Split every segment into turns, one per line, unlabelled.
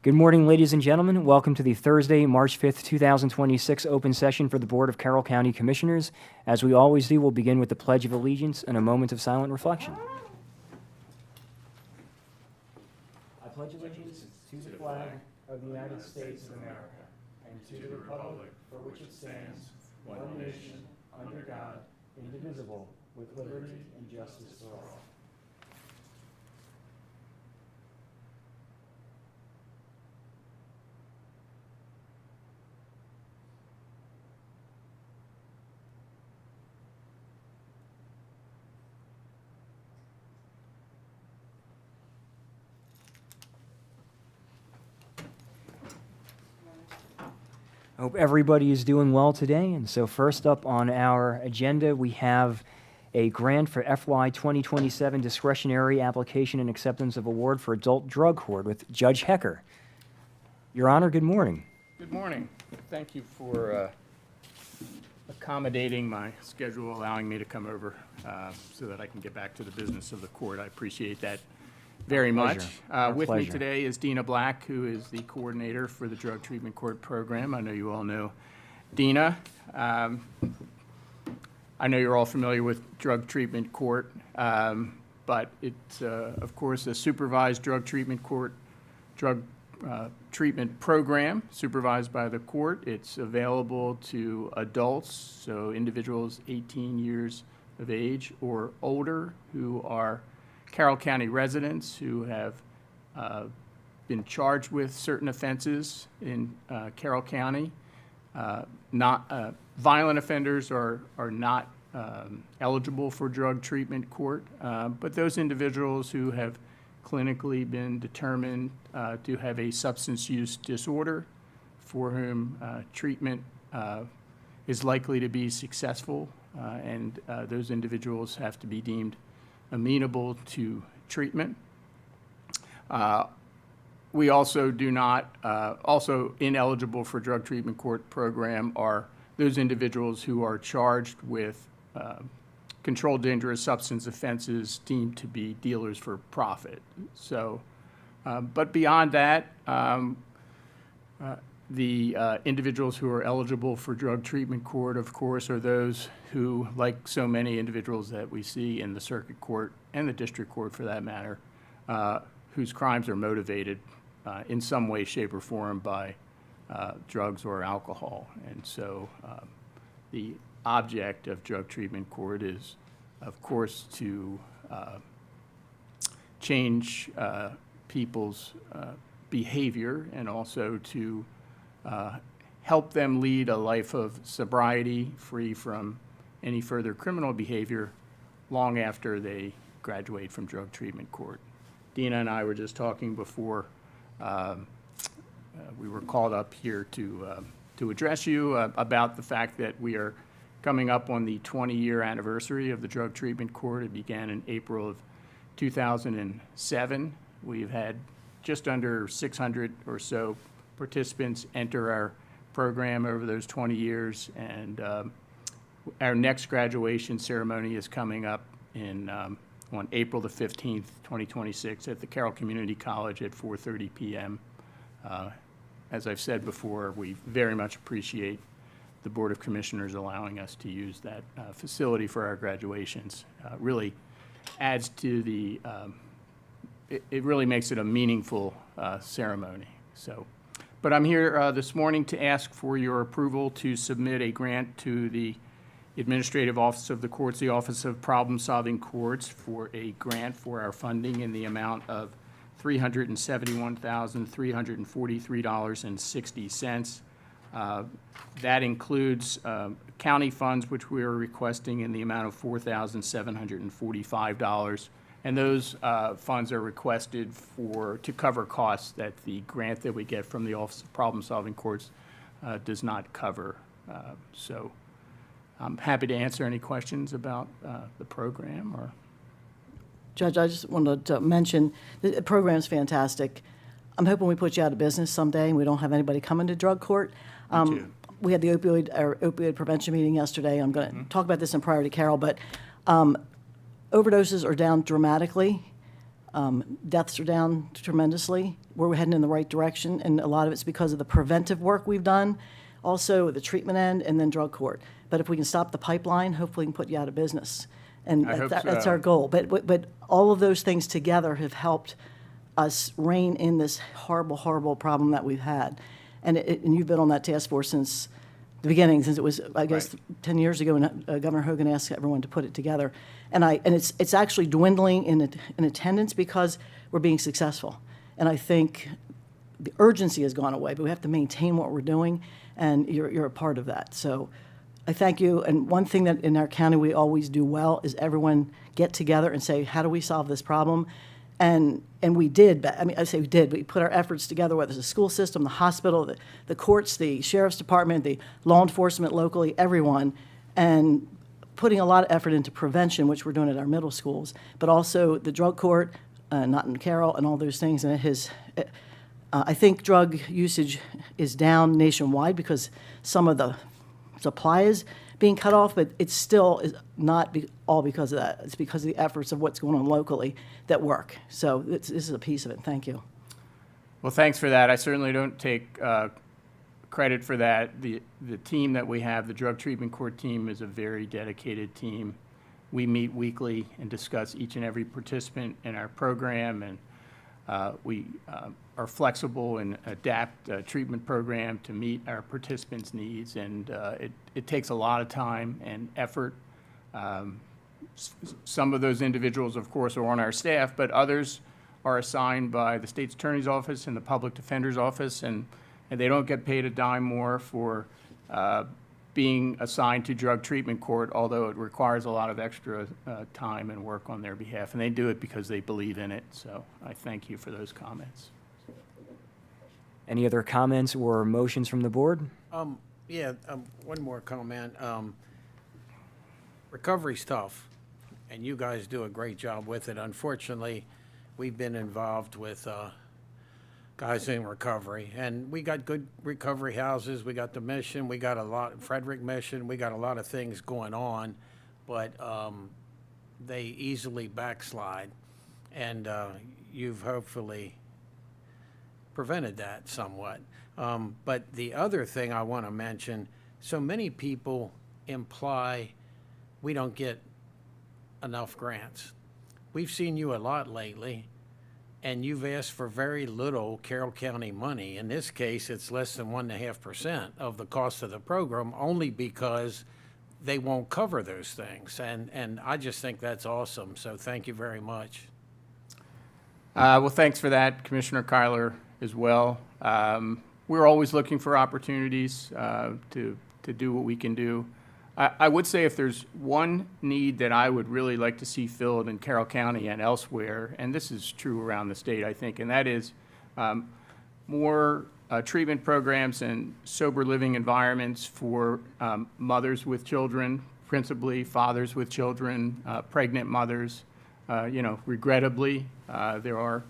Good morning, ladies and gentlemen. Welcome to the Thursday, March 5th, 2026 open session for the Board of Carroll County Commissioners. As we always do, we'll begin with the Pledge of Allegiance and a moment of silent reflection. I pledge allegiance to the flag of the United States of America and to the republic for which it stands, one nation, under God, indivisible, with liberty and justice for all. I hope everybody is doing well today. And so first up on our agenda, we have a grant for FY 2027 discretionary application and acceptance of award for adult drug court with Judge Hecker. Your Honor, good morning.
Good morning. Thank you for accommodating my schedule, allowing me to come over so that I can get back to the business of the court. I appreciate that very much. With me today is Dina Black, who is the coordinator for the Drug Treatment Court program. I know you all know Dina. I know you're all familiar with Drug Treatment Court, but it's, of course, a supervised drug treatment court, drug treatment program supervised by the court. It's available to adults, so individuals 18 years of age or older who are Carroll County residents who have been charged with certain offenses in Carroll County. Violent offenders are not eligible for drug treatment court, but those individuals who have clinically been determined to have a substance use disorder for whom treatment is likely to be successful, and those individuals have to be deemed amenable to treatment. We also do not, also ineligible for drug treatment court program are those individuals who are charged with controlled dangerous substance offenses deemed to be dealers for profit. So, but beyond that, the individuals who are eligible for drug treatment court, of course, are those who, like so many individuals that we see in the circuit court and the district court for that matter, whose crimes are motivated in some way, shape, or form by drugs or alcohol. And so the object of drug treatment court is, of course, to change people's behavior and also to help them lead a life of sobriety, free from any further criminal behavior long after they graduate from drug treatment court. Dina and I were just talking before we were called up here to address you about the fact that we are coming up on the 20-year anniversary of the drug treatment court. It began in April of 2007. We've had just under 600 or so participants enter our program over those 20 years, and our next graduation ceremony is coming up on April the 15th, 2026 at the Carroll Community College at 4:30 p.m. As I've said before, we very much appreciate the Board of Commissioners allowing us to use that facility for our graduations. Really adds to the, it really makes it a meaningful ceremony. So, but I'm here this morning to ask for your approval to submit a grant to the Administrative Office of the Courts, the Office of Problem Solving Courts, for a grant for our funding in the amount of $371,343.60. That includes county funds, which we are requesting in the amount of $4,745. And those funds are requested to cover costs that the grant that we get from the Office of Problem Solving Courts does not cover. So I'm happy to answer any questions about the program. Or
Judge, I just wanted to mention the program is fantastic. I'm hoping we put you out of business someday and we don't have anybody coming to drug court. We had the opioid prevention meeting yesterday. I'm going to talk about this in prior to Carroll, but overdoses are down dramatically. Deaths are down tremendously. We're heading in the right direction, and a lot of it's because of the preventive work we've done, also the treatment end, and then drug court. But if we can stop the pipeline, hopefully we can put you out of business. And
I hope
that's
so.
our goal. But all of those things together have helped us rein in this horrible, horrible problem that we've had. And you've been on that task force since the beginning, since it was, I guess,
Right.
10 years ago when Governor Hogan asked everyone to put it together. And it's actually dwindling in attendance because we're being successful. And I think the urgency has gone away, but we have to maintain what we're doing, and you're a part of that. So I thank you. And one thing that in our county we always do well is everyone get together and say, how do we solve this problem? And we did. I mean, I say we did. We put our efforts together, whether it's the school system, the hospital, the courts, the sheriff's department, the law enforcement locally, everyone, and putting a lot of effort into prevention, which we're doing at our middle schools, but also the drug court, Naughton Carroll, and all those things. And I think drug usage is down nationwide because some of the supply is being cut off, but it still is not all because of that. It's because of the efforts of what's going on locally that work. So this is a piece of it. Thank you.
Well, thanks for that. I certainly don't take credit for that. The team that we have, the drug treatment court team, is a very dedicated team. We meet weekly and discuss each and every participant in our program, and we are flexible and adapt a treatment program to meet our participants' needs. And it takes a lot of time and effort. Some of those individuals, of course, are on our staff, but others are assigned by the state's attorney's office and the public defender's office, and they don't get paid a dime more for being assigned to drug treatment court, although it requires a lot of extra time and work on their behalf. And they do it because they believe in it. So I thank you for those comments.
Any other comments or motions from the board?
One more comment. Recovery's tough, and you guys do a great job with it. Unfortunately, we've been involved with guys in recovery, and we got good recovery houses. We got the Mission. We got a lot, Frederick Mission. We got a lot of things going on, but they easily backslide, and you've hopefully prevented that somewhat. But the other thing I want to mention, so many people imply we don't get enough grants. We've seen you a lot lately, and you've asked for very little Carroll County money. In this case, it's less than 1.5% of the cost of the program, only because they won't cover those things. And I just think that's awesome, so thank you very much.
Well, thanks for that, Commissioner Kyler, as well. We're always looking for opportunities to do what we can do. I would say if there's one need that I would really like to see filled in Carroll County and elsewhere, and this is true around the state, I think, and that is more treatment programs and sober living environments for mothers with children, principally fathers with children, pregnant mothers. Regrettably, there are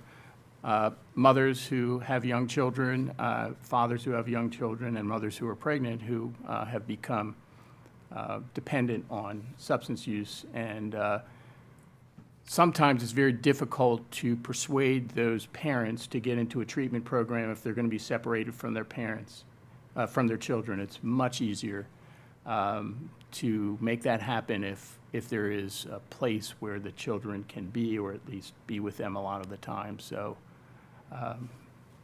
mothers who have young children, fathers who have young children, and mothers who are pregnant who have become dependent on substance use. And sometimes it's very difficult to persuade those parents to get into a treatment program if they're going to be separated from their parents, from their children. It's much easier to make that happen if there is a place where the children can be, or at least be with them a lot of the time. So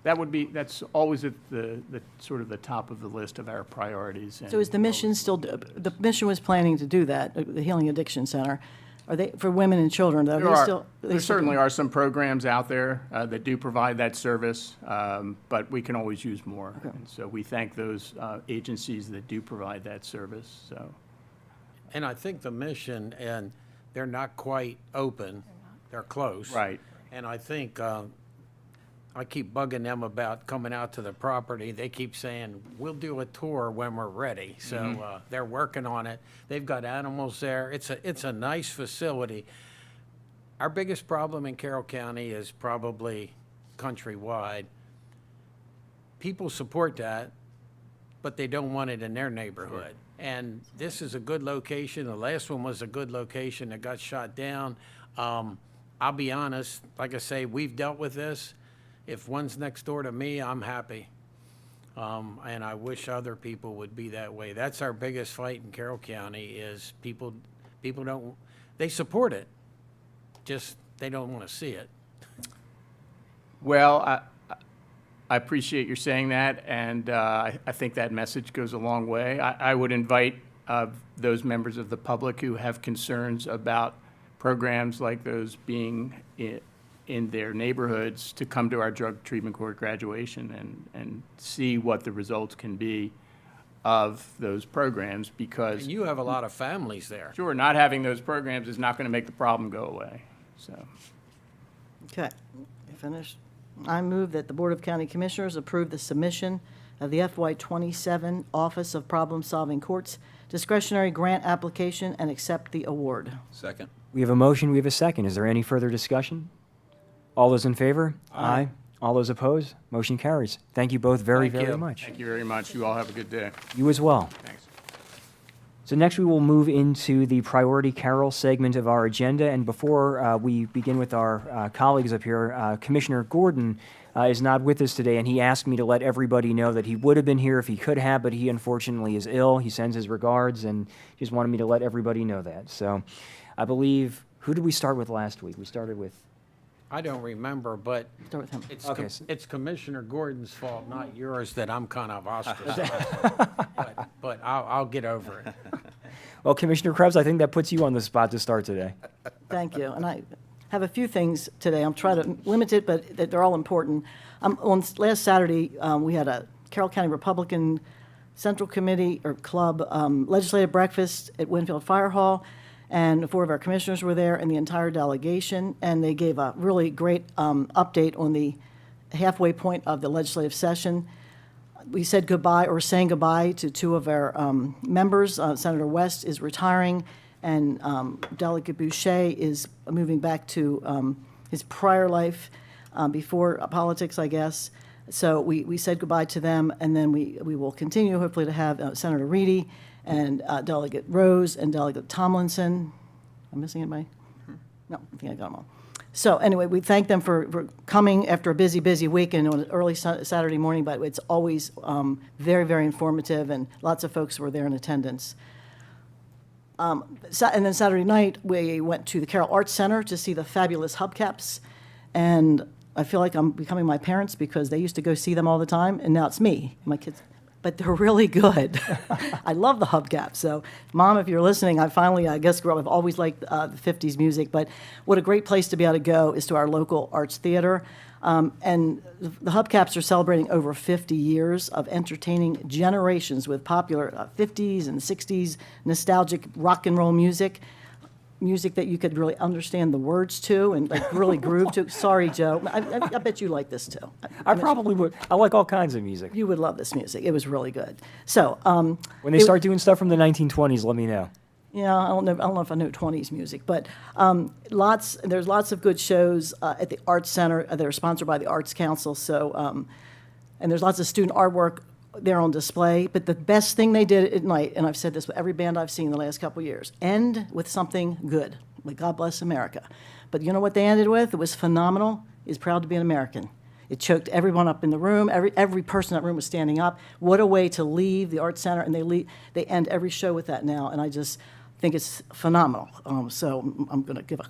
that's always at the sort of the top of the list of our priorities.
So is the Mission still, the Mission was planning to do that, the Healing Addiction Center. Are they, for women and children, though?
There certainly are some programs out there that do provide that service, but we can always use more.
Okay.
And so we thank those agencies that do provide that service. So.
And I think the Mission, and they're not quite open, they're close.
Right.
And I think, I keep bugging them about coming out to the property. They keep saying, we'll do a tour when we're ready. So they're working on it. They've got animals there. It's a nice facility. Our biggest problem in Carroll County is probably countrywide. People support that, but they don't want it in their neighborhood. And this is a good location. The last one was a good location that got shot down. I'll be honest, like I say, we've dealt with this. If one's next door to me, I'm happy. And I wish other people would be that way. That's our biggest fight in Carroll County is people don't, they support it, just they don't want to see it.
Well, I appreciate your saying that, and I think that message goes a long way. I would invite those members of the public who have concerns about programs like those being in their neighborhoods to come to our drug treatment court graduation and see what the results can be of those programs, because
And you have a lot of families there.
sure, not having those programs is not going to make the problem go away. So,
Okay, you finished? I move that the Board of County Commissioners approve the submission of the FY '27 Office of Problem Solving Courts discretionary grant application and accept the award.
Second.
We have a motion, we have a second. Is there any further discussion? All those in favor? Aye. All those opposed? Motion carries. Thank you both very,
Thank
very
you.
much.
thank you very much. You all have a good day.
You as well.
Thanks.
So next we will move into the Priority Carol segment of our agenda. And before we begin with our colleagues up here, Commissioner Gordon is not with us today, and he asked me to let everybody know that he would have been here if he could have, but he unfortunately is ill. He sends his regards, and he just wanted me to let everybody know that. So I believe, who did we start with last week? We started with,
I don't remember, but
Start with him.
Okay.
it's Commissioner Gordon's fault, not yours, that I'm kind of ostracized. But I'll get over it.
well, Commissioner Krebs, I think that puts you on the spot to start today.
Thank you. And I have a few things today. I'm trying to limit it, but they're all important. On last Saturday, we had a Carroll County Republican Central Committee or Club legislative breakfast at Winfield Fire Hall, and 4 of our commissioners were there and the entire delegation, and they gave a really great update on the halfway point of the legislative session. We said goodbye, or saying goodbye, to 2 of our members. Senator West is retiring, and Delegate Boucher is moving back to his prior life before politics, I guess. So we said goodbye to them, and then we will continue, hopefully, to have Senator Reedy and Delegate Rose and Delegate Tomlinson. I'm missing anybody? No, I think I got them all. So anyway, we thank them for coming after a busy, busy week and on an early Saturday morning, but it's always very, very informative, and lots of folks were there in attendance. And then Saturday night, we went to the Carroll Arts Center to see the fabulous hubcaps, and I feel like I'm becoming my parents because they used to go see them all the time, and now it's me, my kids. But they're really good. I love the hubcaps. So, Mom, if you're listening, I guess, grew up, I've always liked the 50s music, but what a great place to be able to go is to our local arts theater. And the hubcaps are celebrating over 50 years of entertaining generations with popular 50s and 60s nostalgic rock and roll music that you could really understand the words to and like really groove to. Sorry, Joe. I bet you like this too.
I probably would. I like all kinds of music.
You would love this music. It was really good. So
When they start doing stuff from the 1920s, let me know.
yeah, I don't know if I know 20s music, but there's lots of good shows at the Arts Center that are sponsored by the Arts Council. So and there's lots of student artwork there on display. But the best thing they did at night, and I've said this with every band I've seen in the last couple of years, end with something good, like God Bless America. But you know what they ended with? It was phenomenal. Is proud to be an American. It choked everyone up in the room. Every person in that room was standing up. What a way to leave the Arts Center, and they end every show with that now, and I just think it's phenomenal. So I'm going to give a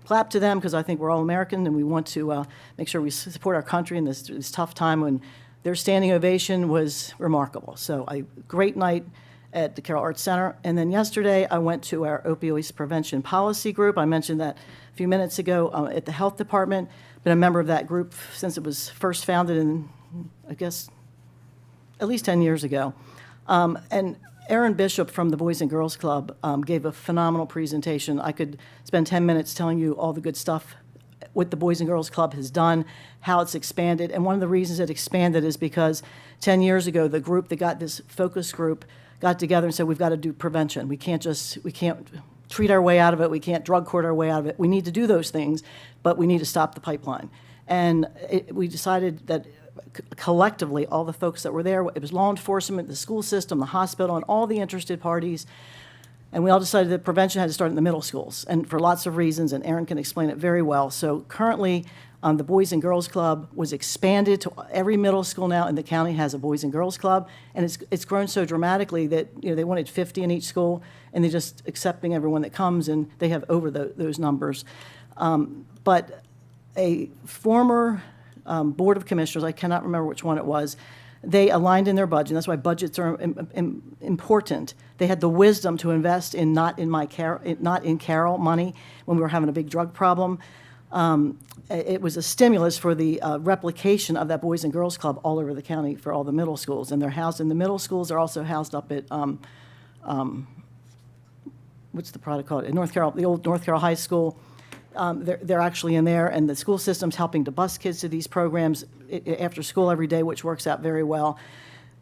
clap to them because I think we're all American, and we want to make sure we support our country in this tough time when their standing ovation was remarkable. So a great night at the Carroll Arts Center. And then yesterday, I went to our opioid prevention policy group. I mentioned that a few minutes ago at the health department. Been a member of that group since it was first founded in, I guess, at least 10 years ago. And Aaron Bishop from the Boys and Girls Club gave a phenomenal presentation. I could spend 10 minutes telling you all the good stuff what the Boys and Girls Club has done, how it's expanded. And one of the reasons it expanded is because 10 years ago, the group that got this focus group got together and said, we've got to do prevention. We can't treat our way out of it. We can't drug court our way out of it. We need to do those things, but we need to stop the pipeline. And we decided that collectively, all the folks that were there, it was law enforcement, the school system, the hospital, and all the interested parties, And we all decided that prevention had to start in the middle schools, and for lots of reasons, and Aaron can explain it very well. So currently, the Boys and Girls Club was expanded to every middle school now in the county has a Boys and Girls Club, and it's grown so dramatically that, you know, they wanted 50 in each school, and they're just accepting everyone that comes, and they have over those numbers. But a former Board of Commissioners, I cannot remember which one it was, they aligned in their budget, and that's why budgets are important. They had the wisdom to invest in not in Carroll money when we were having a big drug problem. It was a stimulus for the replication of that Boys and Girls Club all over the county for all the middle schools, and they're housed in the middle schools. They're also housed up at what's the product called? At North Carroll, the old North Carroll High School. They're actually in there, and the school system's helping to bus kids to these programs after school every day, which works out very well.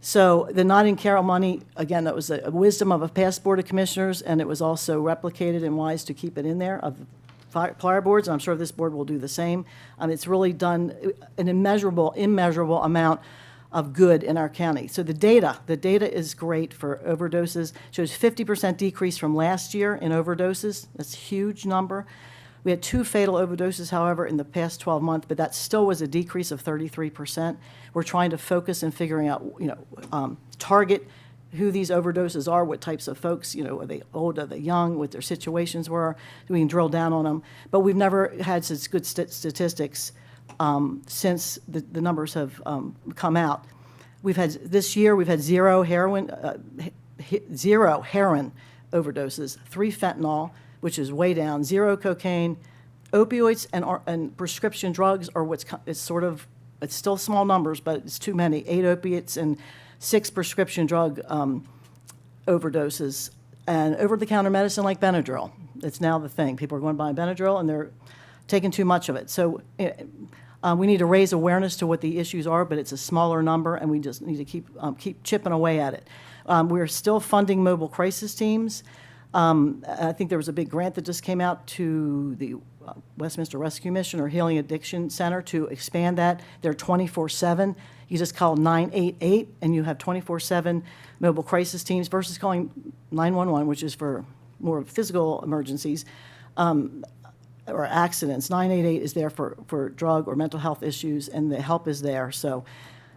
So the Not in Carroll money, again, that was a wisdom of a past Board of Commissioners, and it was also replicated and wise to keep it in there of prior boards, and I'm sure this board will do the same. It's really done an immeasurable amount of good in our county. So the data is great for overdoses. Shows 50% decrease from last year in overdoses. That's a huge number. We had 2 fatal overdoses, however, in the past 12 months, but that still was a decrease of 33%. We're trying to focus in figuring out, target who these overdoses are, what types of folks, are they old, are they young, what their situations were. We can drill down on them. But we've never had such good statistics since the numbers have come out. This year, we've had zero heroin overdoses, 3 fentanyl, which is way down, 0 cocaine, opioids and prescription drugs are it's still small numbers, but it's too many, 8 opiates and 6 prescription drug overdoses. And over-the-counter medicine like Benadryl, it's now the thing. People are going to buy Benadryl and they're taking too much of it. So we need to raise awareness to what the issues are, but it's a smaller number, and we just need to keep chipping away at it. We're still funding mobile crisis teams. I think there was a big grant that just came out to the Westminster Rescue Mission or Healing Addiction Center to expand that. They're 24/7. You just call 988 and you have 24/7 mobile crisis teams versus calling 911, which is for more physical emergencies or accidents. 988 is there for drug or mental health issues, and the help is there. So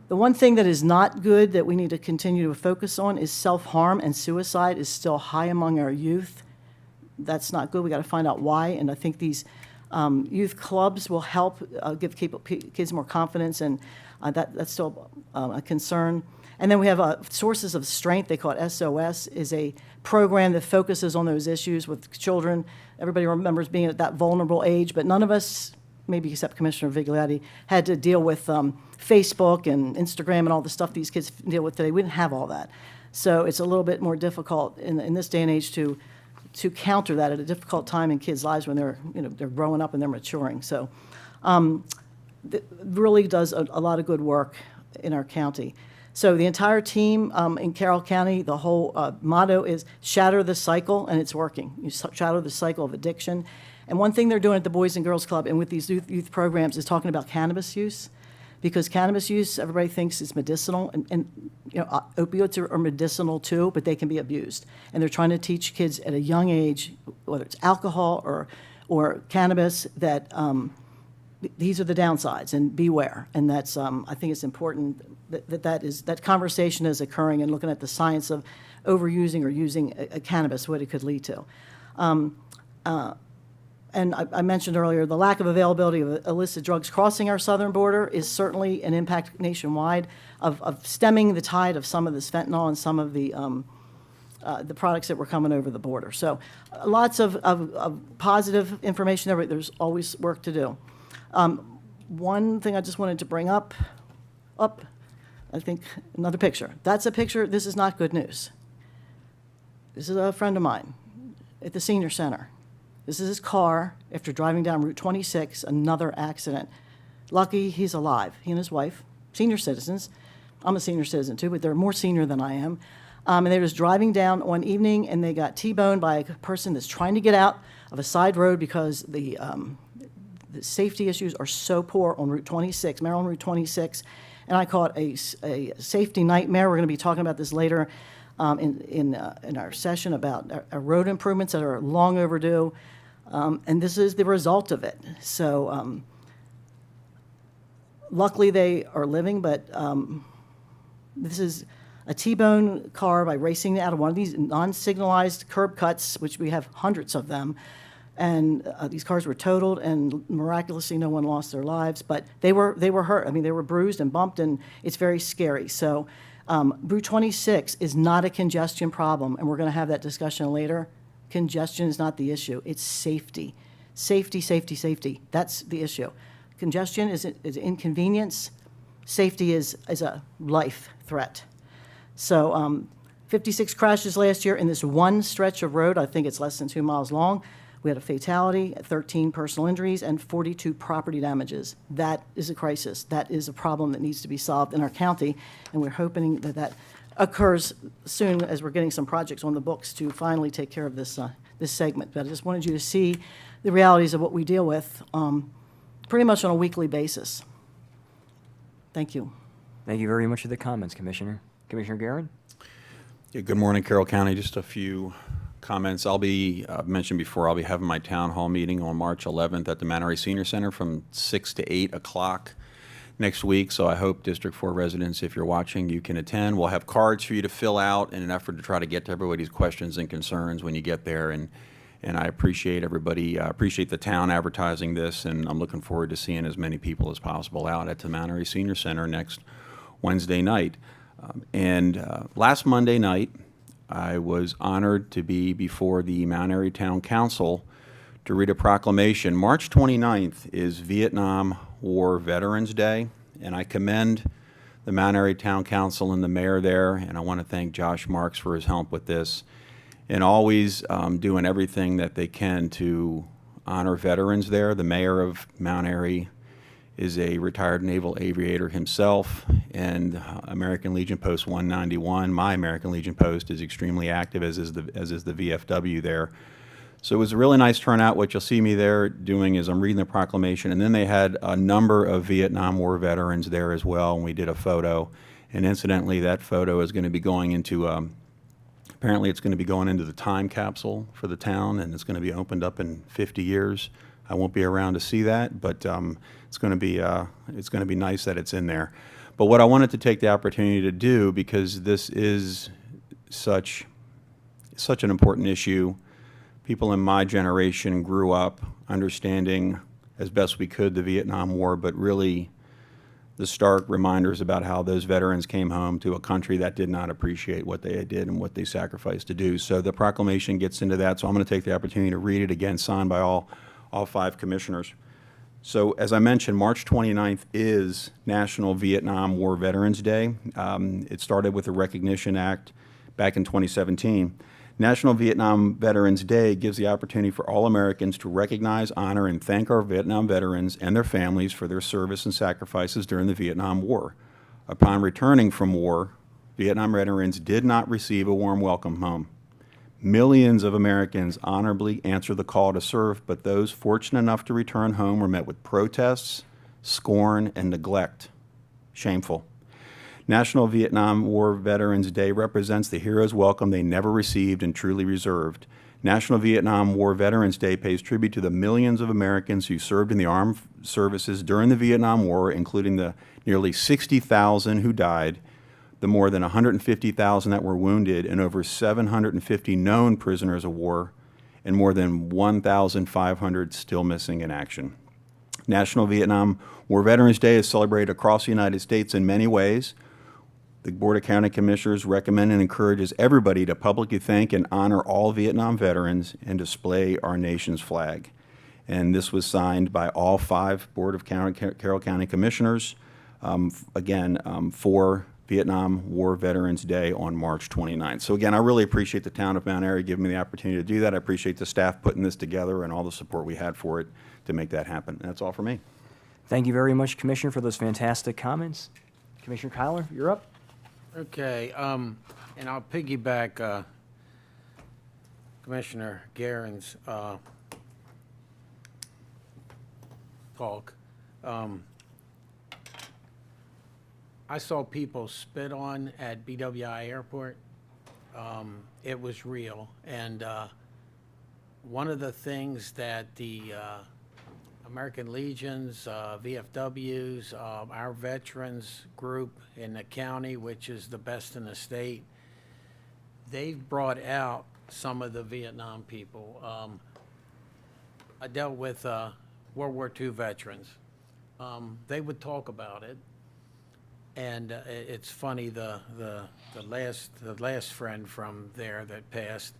the one thing that is not good that we need to continue to focus on is self-harm, and suicide is still high among our youth. That's not good. We got to find out why, and I think these youth clubs will help give kids more confidence, and that's still a concern. And then we have Sources of Strength. They call it SOS, is a program that focuses on those issues with children. Everybody remembers being at that vulnerable age, but none of us, maybe except Commissioner Vigliotti, had to deal with Facebook and Instagram and all the stuff these kids deal with today. We didn't have all that. So it's a little bit more difficult in this day and age to counter that at a difficult time in kids' lives when they're growing up and they're maturing. So it really does a lot of good work in our county. So the entire team in Carroll County, the whole motto is shatter the cycle, and it's working. You shatter the cycle of addiction. And one thing they're doing at the Boys and Girls Club and with these youth programs is talking about cannabis use, because cannabis use, everybody thinks is medicinal, and opioids are medicinal too, but they can be abused. And they're trying to teach kids at a young age, whether it's alcohol or cannabis, that these are the downsides, and beware. And that's I think it's important that conversation is occurring and looking at the science of overusing or using a cannabis, what it could lead to. And I mentioned earlier, the lack of availability of illicit drugs crossing our southern border is certainly an impact nationwide of stemming the tide of some of this fentanyl and some of the products that were coming over the border. So lots of positive information there, but there's always work to do. One thing I just wanted to bring up, I think another picture. That's a picture, this is not good news. This is a friend of mine at the senior center. This is his car after driving down Route 26, another accident. Lucky he's alive, he and his wife, senior citizens. I'm a senior citizen too, but they're more senior than I am. And they were just driving down one evening, and they got T-boned by a person that's trying to get out of a side road because the safety issues are so poor on Route 26, Maryland Route 26. And I call it a safety nightmare. We're going to be talking about this later. in our session about our road improvements that are long overdue, and this is the result of it. So luckily they are living, but this is a T-bone car by racing out of one of these non-signalized curb cuts, which we have hundreds of them. And these cars were totaled, and miraculously no one lost their lives. But they were hurt. I mean, they were bruised and bumped, and it's very scary. So Route 26 is not a congestion problem, and we're going to have that discussion later. Congestion is not the issue. It's safety. Safety, safety, safety. That's the issue. Congestion is inconvenience. Safety is a life threat. So 56 crashes last year in this one stretch of road. I think it's less than 2 miles long. We had a fatality, 13 personal injuries, and 42 property damages. That is a crisis. That is a problem that needs to be solved in our county, and we're hoping that that occurs soon as we're getting some projects on the books to finally take care of this, this segment. But I just wanted you to see the realities of what we deal with pretty much on a weekly basis. Thank you.
Thank you very much for the comments, Commissioner. Commissioner Guerin?
Yeah, good morning, Carroll County. Just a few comments. I'll be, mentioned before, I'll be having my town hall meeting on March 11th at the Mount Airy Senior Center from 6 to 8 o'clock next week. So I hope District 4 residents, if you're watching, you can attend. We'll have cards for you to fill out in an effort to try to get to everybody's questions and concerns when you get there. And I appreciate everybody, appreciate the town advertising this, and I'm looking forward to seeing as many people as possible out at the Mount Airy Senior Center next Wednesday night. Last Monday night, I was honored to be before the Mount Airy Town Council to read a proclamation. March 29th is Vietnam War Veterans Day, and I commend the Mount Airy Town Council and the mayor there, and I want to thank Josh Marks for his help with this, and always doing everything that they can to honor veterans there. The mayor of Mount Airy is a retired naval aviator himself, and American Legion Post 191, my American Legion Post, is extremely active, as is the VFW there. So it was a really nice turnout. What you'll see me there doing is I'm reading the proclamation, and then they had a number of Vietnam War veterans there as well, and we did a photo. And incidentally, that photo is going to be going into, apparently it's going to be going into the time capsule for the town, and it's going to be opened up in 50 years. I won't be around to see that, but it's going to be nice that it's in there. But what I wanted to take the opportunity to do, because this is such an important issue, people in my generation grew up understanding as best we could the Vietnam War, but really the stark reminders about how those veterans came home to a country that did not appreciate what they did and what they sacrificed to do. So the proclamation gets into that, so I'm going to take the opportunity to read it again, signed by all 5 commissioners. So as I mentioned, March 29th is National Vietnam War Veterans Day. It started with the Recognition Act back in 2017. National Vietnam Veterans Day gives the opportunity for all Americans to recognize, honor, and thank our Vietnam veterans and their families for their service and sacrifices during the Vietnam War. Upon returning from war, Vietnam veterans did not receive a warm welcome home. Millions of Americans honorably answered the call to serve, but those fortunate enough to return home were met with protests, scorn, and neglect. Shameful. National Vietnam War Veterans Day represents the hero's welcome they never received and truly reserved. National Vietnam War Veterans Day pays tribute to the millions of Americans who served in the armed services during the Vietnam War, including the nearly 60,000 who died, the more than 150,000 that were wounded, and over 750 known prisoners of war, and more than 1,500 still missing in action. National Vietnam War Veterans Day is celebrated across the United States in many ways. The Board of County Commissioners recommend and encourages everybody to publicly thank and honor all Vietnam veterans and display our nation's flag. And this was signed by all 5 Board of Carroll County Commissioners, for Vietnam War Veterans Day on March 29th. So again, I really appreciate the town of Mount Airy giving me the opportunity to do that. I appreciate the staff putting this together and all the support we had for it to make that happen. And that's all for me.
Thank you very much, Commissioner, for those fantastic comments. Commissioner Kyler, you're up.
Okay, and I'll piggyback Commissioner Guerin's talk. I saw people spit on at BWI Airport. It was real. And one of the things that the American Legions, VFWs, our veterans group in the county, which is the best in the state, they've brought out some of the Vietnam people. I dealt with World War II veterans. They would talk about it, and it's funny. The last friend from there that passed,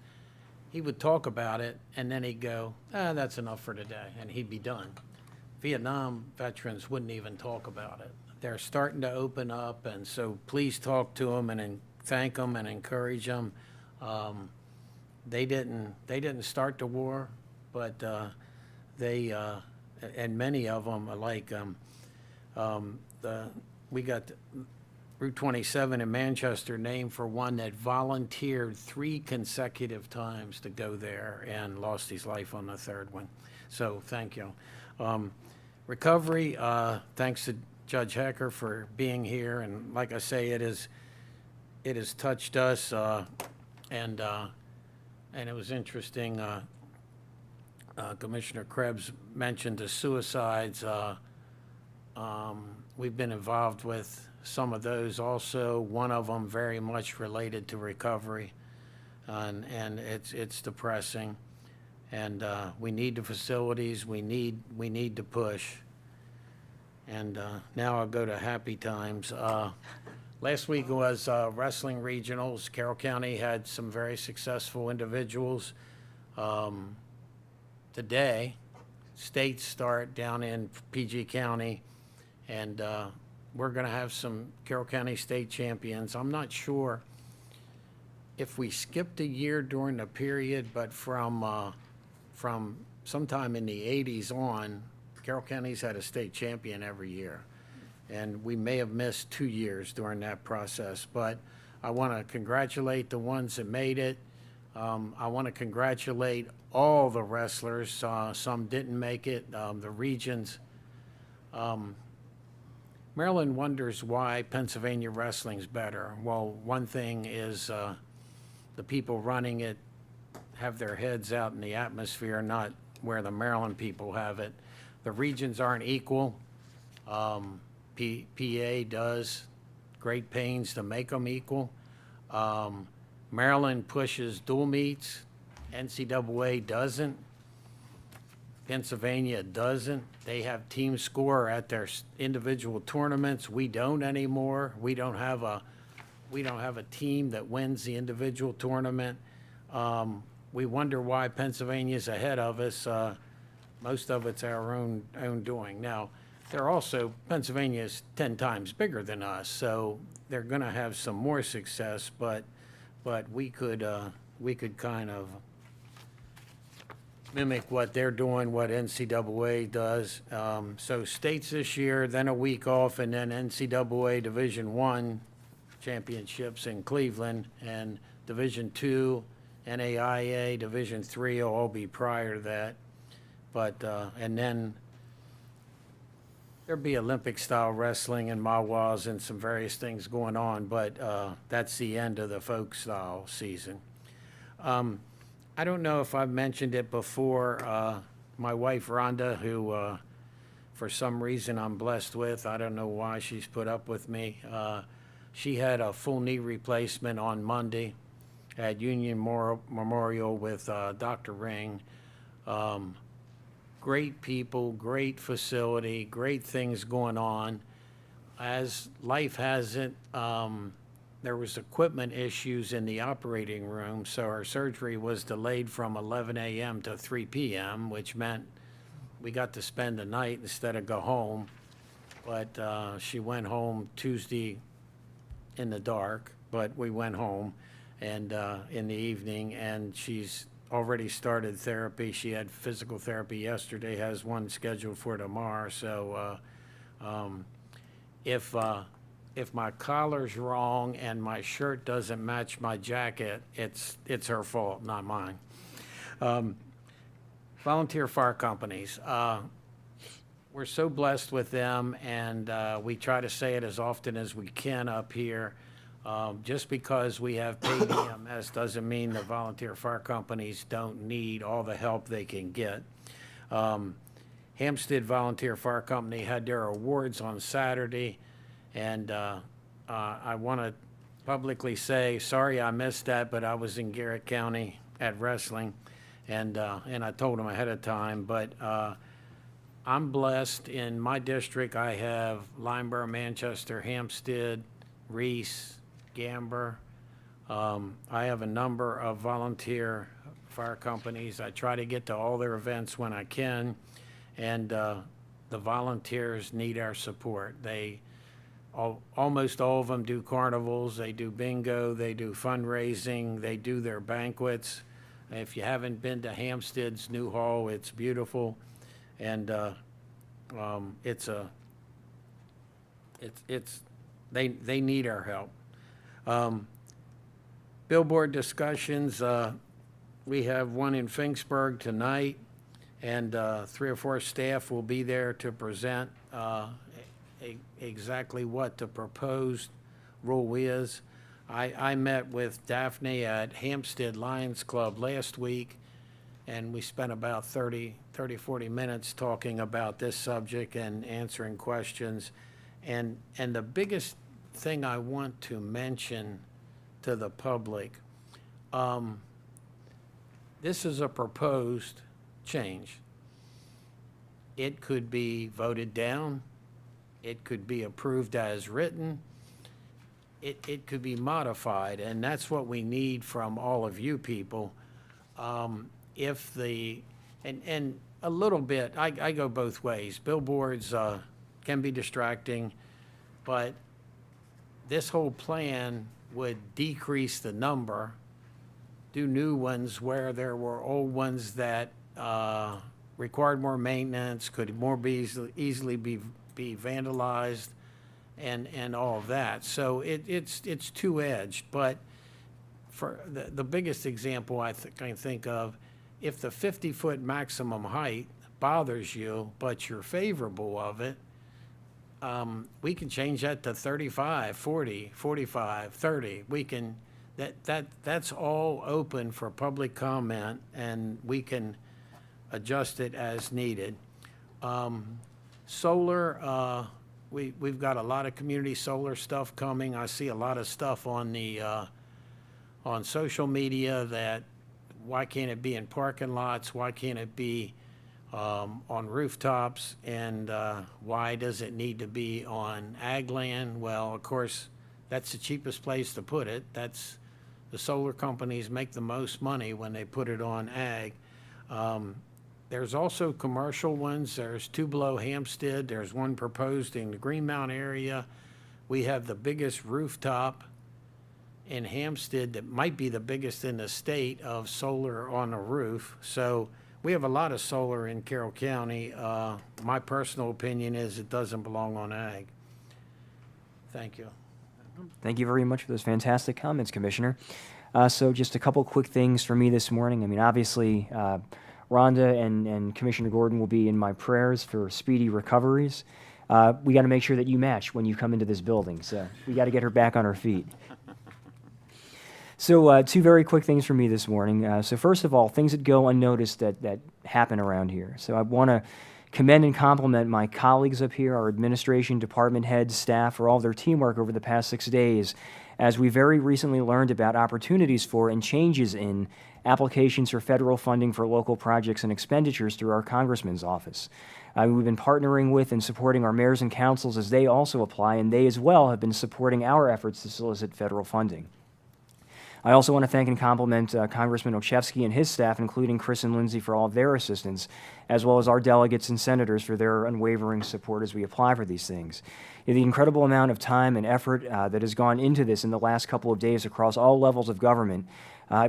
he would talk about it, and then he'd go, "That's enough for today," and he'd be done. Vietnam veterans wouldn't even talk about it. They're starting to open up, and so please talk to them and thank them and encourage them. They didn't start the war, but they and many of them are like we got Route 27 in Manchester named for one that volunteered 3 consecutive times to go there and lost his life on the third one. So thank you. Recovery, thanks to Judge Hecker for being here, and like I say, it has touched us, and it was interesting. Commissioner Krebs mentioned the suicides. We've been involved with some of those also. One of them very much related to recovery, and it's depressing. And we need the facilities. We need to push. And now I'll go to happy times. Last week was wrestling regionals. Carroll County had some very successful individuals. Today, states start down in PG County, and we're going to have some Carroll County state champions. I'm not sure if we skipped a year during the period, but from sometime in the 80s on, Carroll County's had a state champion every year. And we may have missed 2 years during that process, but I want to congratulate the ones that made it. I want to congratulate all the wrestlers. Some didn't make it, the regions. Maryland wonders why Pennsylvania wrestling's better. Well, one thing is the people running it have their heads out in the atmosphere, not where the Maryland people have it. The regions aren't equal. PA does great pains to make them equal. Maryland pushes dual meets. NCAA doesn't. Pennsylvania doesn't. They have team score at their individual tournaments. We don't anymore. We don't have a team that wins the individual tournament. We wonder why Pennsylvania's ahead of us. Most of it's our own doing. Now, they're also, Pennsylvania's 10 times bigger than us, so they're going to have some more success, but we could kind of mimic what they're doing, what NCAA does. So states this year, then a week off, and then NCAA Division I championships in Cleveland, and Division II, NAIA, Division III will all be prior to that. But, and then there'll be Olympic-style wrestling and Mawas and some various things going on, but that's the end of the folk-style season. I don't know if I've mentioned it before. My wife, Rhonda, who for some reason I'm blessed with, I don't know why she's put up with me, she had a full knee replacement on Monday at Union Memorial with Dr. Ring. Great people, great facility, great things going on. As life has it, there was equipment issues in the operating room, so our surgery was delayed from 11 a.m. to 3 p.m., which meant we got to spend the night instead of go home. But she went home Tuesday in the dark, but we went home and in the evening, and she's already started therapy. She had physical therapy yesterday, has one scheduled for tomorrow. So if my collar's wrong and my shirt doesn't match my jacket, it's her fault, not mine. Volunteer fire companies. We're so blessed with them, and we try to say it as often as we can up here. Just because we have paid EMS doesn't mean the volunteer fire companies don't need all the help they can get. Hampstead Volunteer Fire Company had their awards on Saturday, and I want to publicly say, sorry I missed that, but I was in Garrett County at wrestling, and I told them ahead of time, but I'm blessed. In my district, I have Lineborough, Manchester, Hampstead, Reese, Gamber. I have a number of volunteer fire companies. I try to get to all their events when I can, and the volunteers need our support. Almost all of them do carnivals, they do bingo, they do fundraising, they do their banquets. If you haven't been to Hampstead's new hall, it's beautiful, and they need our help. Billboard discussions, we have one in Finksburg tonight, and 3 or 4 staff will be there to present exactly what the proposed rule is. I met with Daphne at Hampstead Lions Club last week, and we spent about 40 minutes talking about this subject and answering questions. And the biggest thing I want to mention to the public, this is a proposed change. It could be voted down. It could be approved as written. It could be modified, and that's what we need from all of you people. And a little bit, I go both ways. Billboards can be distracting, but this whole plan would decrease the number, do new ones where there were old ones that required more maintenance, could more easily be vandalized, and all of that. So it's two-edged, but for the biggest example I can think of, if the 50-foot maximum height bothers you, but you're favorable of it, we can change that to 35, 40, 45, 30. We can, that's all open for public comment, and we can adjust it as needed. Solar, we've got a lot of community solar stuff coming. I see a lot of stuff on the on social media that why can't it be in parking lots? Why can't it be on rooftops? And why does it need to be on ag land? Well, of course, that's the cheapest place to put it. That's the solar companies make the most money when they put it on ag. There's also commercial ones. There's 2 below Hampstead. There's one proposed in the Greenmount area. We have the biggest rooftop in Hampstead that might be the biggest in the state of solar on a roof. So we have a lot of solar in Carroll County. My personal opinion is it doesn't belong on ag. Thank you.
Thank you very much for those fantastic comments, Commissioner. So just a couple quick things for me this morning. I mean, obviously, Rhonda and Commissioner Gordon will be in my prayers for speedy recoveries. We got to make sure that you match when you come into this building, so we got to get her back on her feet. So 2 very quick things for me this morning. So first of all, things that go unnoticed that happen around here. So I want to commend and compliment my colleagues up here, our administration, department heads, staff, for all their teamwork over the past 6 days, as we very recently learned about opportunities for and changes in applications for federal funding for local projects and expenditures through our congressman's office. We've been partnering with and supporting our mayors and councils as they also apply, and they as well have been supporting our efforts to solicit federal funding. I also want to thank and compliment Congressman Olszewski and his staff, including Chris and Lindsay, for all of their assistance, as well as our delegates and senators for their unwavering support as we apply for these things. The incredible amount of time and effort that has gone into this in the last couple of days across all levels of government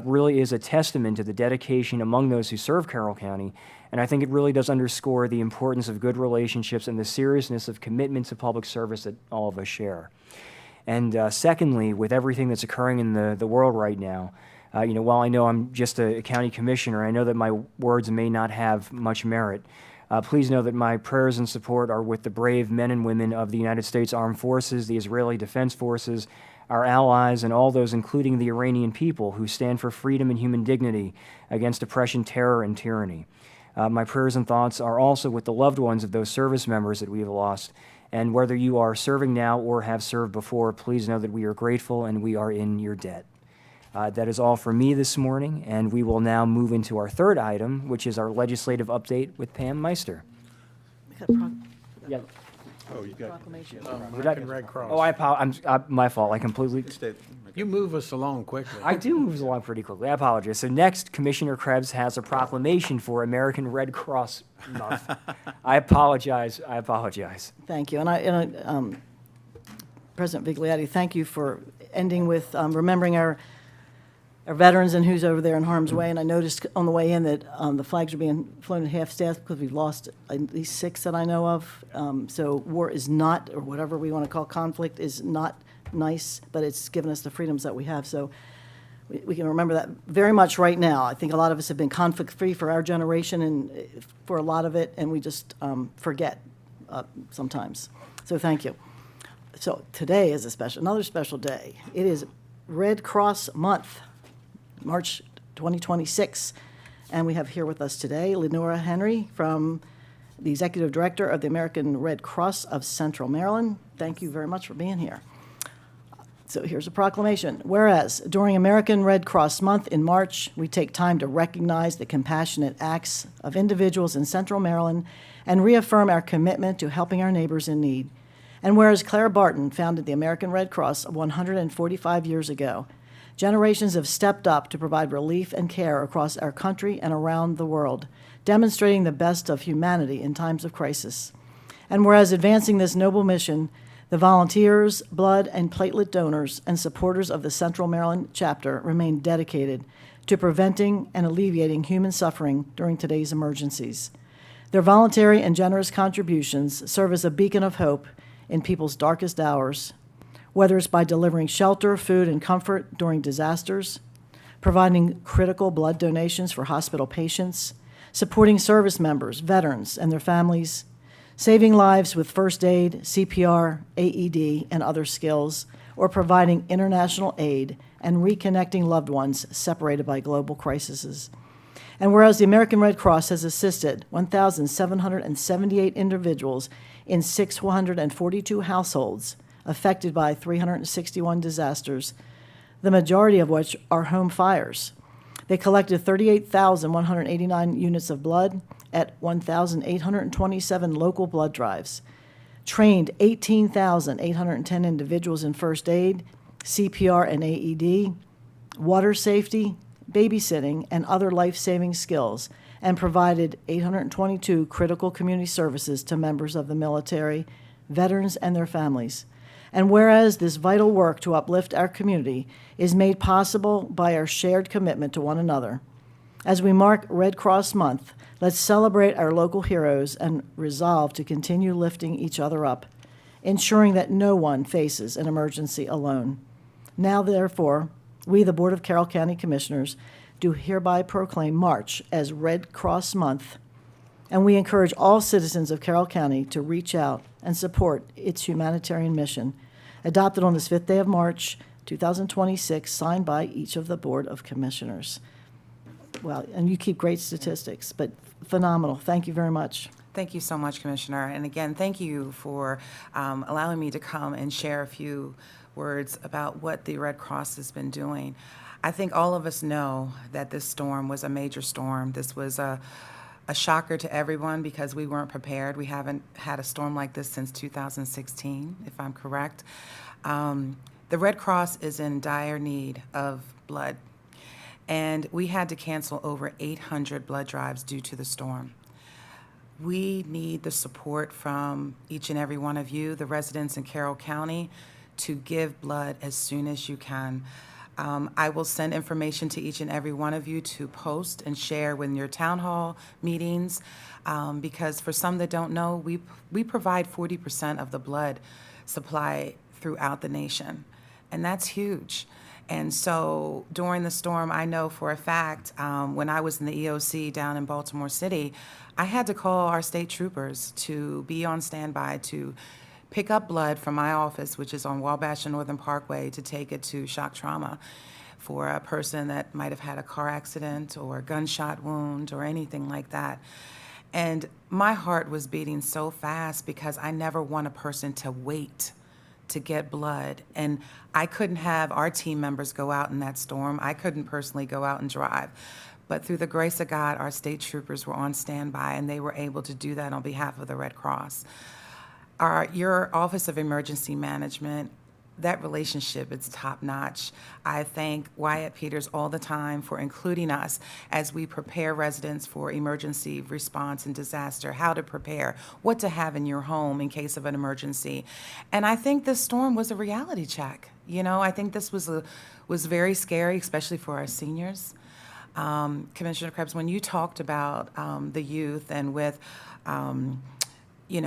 really is a testament to the dedication among those who serve Carroll County, and I think it really does underscore the importance of good relationships and the seriousness of commitment to public service that all of us share. And secondly, with everything that's occurring in the world right now, while I know I'm just a county commissioner, I know that my words may not have much merit. Please know that my prayers and support are with the brave men and women of the United States Armed Forces, the Israeli Defense Forces, our allies, and all those, including the Iranian people, who stand for freedom and human dignity against oppression, terror, and tyranny. My prayers and thoughts are also with the loved ones of those service members that we have lost. And whether you are serving now or have served before, please know that we are grateful and we are in your debt. That is all for me this morning, and we will now move into our third item, which is our legislative update with Pam Meister.
We got a proc-
Yeah.
Oh, you got.
proclamation.
American Red Cross.
Oh, my fault. I completely.
You move us along quickly.
I do move along pretty quickly. I apologize. So next, Commissioner Krebs has a proclamation for American Red Cross Month. I apologize.
Thank you. President Vigliotti, thank you for ending with remembering our veterans and who's over there in harm's way. And I noticed on the way in that the flags are being flown at half-staff because we've lost at least 6 that I know of. So war is not, or whatever we want to call conflict, is not nice, but it's given us the freedoms that we have. So we can remember that very much right now. I think a lot of us have been conflict-free for our generation and for a lot of it, and we just forget sometimes. So thank you. So today is another special day. It is Red Cross Month, March 2026, and we have here with us today Lenora Henry, from the Executive Director of the American Red Cross of Central Maryland. Thank you very much for being here. So here's a proclamation. Whereas during American Red Cross Month in March, we take time to recognize the compassionate acts of individuals in Central Maryland and reaffirm our commitment to helping our neighbors in need. And whereas Clara Barton founded the American Red Cross 145 years ago, generations have stepped up to provide relief and care across our country and around the world, demonstrating the best of humanity in times of crisis. And whereas advancing this noble mission, the volunteers, blood and platelet donors, and supporters of the Central Maryland chapter remain dedicated to preventing and alleviating human suffering during today's emergencies. Their voluntary and generous contributions serve as a beacon of hope in people's darkest hours, whether it's by delivering shelter, food, and comfort during disasters, providing critical blood donations for hospital patients, supporting service members, veterans, and their families, saving lives with first aid, CPR, AED, and other skills, or providing international aid and reconnecting loved ones separated by global crises. And whereas the American Red Cross has assisted 1,778 individuals in 642 households affected by 361 disasters, the majority of which are home fires. They collected 38,189 units of blood at 1,827 local blood drives, trained 18,810 individuals in first aid, CPR and AED, water safety, babysitting, and other life-saving skills, and provided 822 critical community services to members of the military, veterans, and their families. And whereas this vital work to uplift our community is made possible by our shared commitment to one another, as we mark Red Cross Month, let's celebrate our local heroes and resolve to continue lifting each other up, ensuring that no one faces an emergency alone. Now, therefore, we, the Board of Carroll County Commissioners, do hereby proclaim March as Red Cross Month, and we encourage all citizens of Carroll County to reach out and support its humanitarian mission, adopted on this 5th day of March, 2026, signed by each of the Board of Commissioners. Well, and you keep great statistics, but phenomenal. Thank you very much.
Thank you so much, Commissioner. And again, thank you for allowing me to come and share a few words about what the Red Cross has been doing. I think all of us know that this storm was a major storm. This was a shocker to everyone because we weren't prepared. We haven't had a storm like this since 2016, if I'm correct. The Red Cross is in dire need of blood, and we had to cancel over 800 blood drives due to the storm. We need the support from each and every one of you, the residents in Carroll County, to give blood as soon as you can. I will send information to each and every one of you to post and share with your town hall meetings, because for some that don't know, we provide 40% of the blood supply throughout the nation, and that's huge. And so during the storm, I know for a fact, when I was in the EOC down in Baltimore City, I had to call our state troopers to be on standby to pick up blood from my office, which is on Wabash and Northern Parkway, to take it to shock trauma for a person that might have had a car accident or a gunshot wound or anything like that. And my heart was beating so fast because I never want a person to wait to get blood. And I couldn't have our team members go out in that storm. I couldn't personally go out and drive. But through the grace of God, our state troopers were on standby, and they were able to do that on behalf of the Red Cross. Your Office of Emergency Management, that relationship is top-notch. I thank Wyatt Peters all the time for including us as we prepare residents for emergency response and disaster, how to prepare, what to have in your home in case of an emergency. And I think this storm was a reality check. You know, I think this was very scary, especially for our seniors. Commissioner Krebs, when you talked about the youth and with,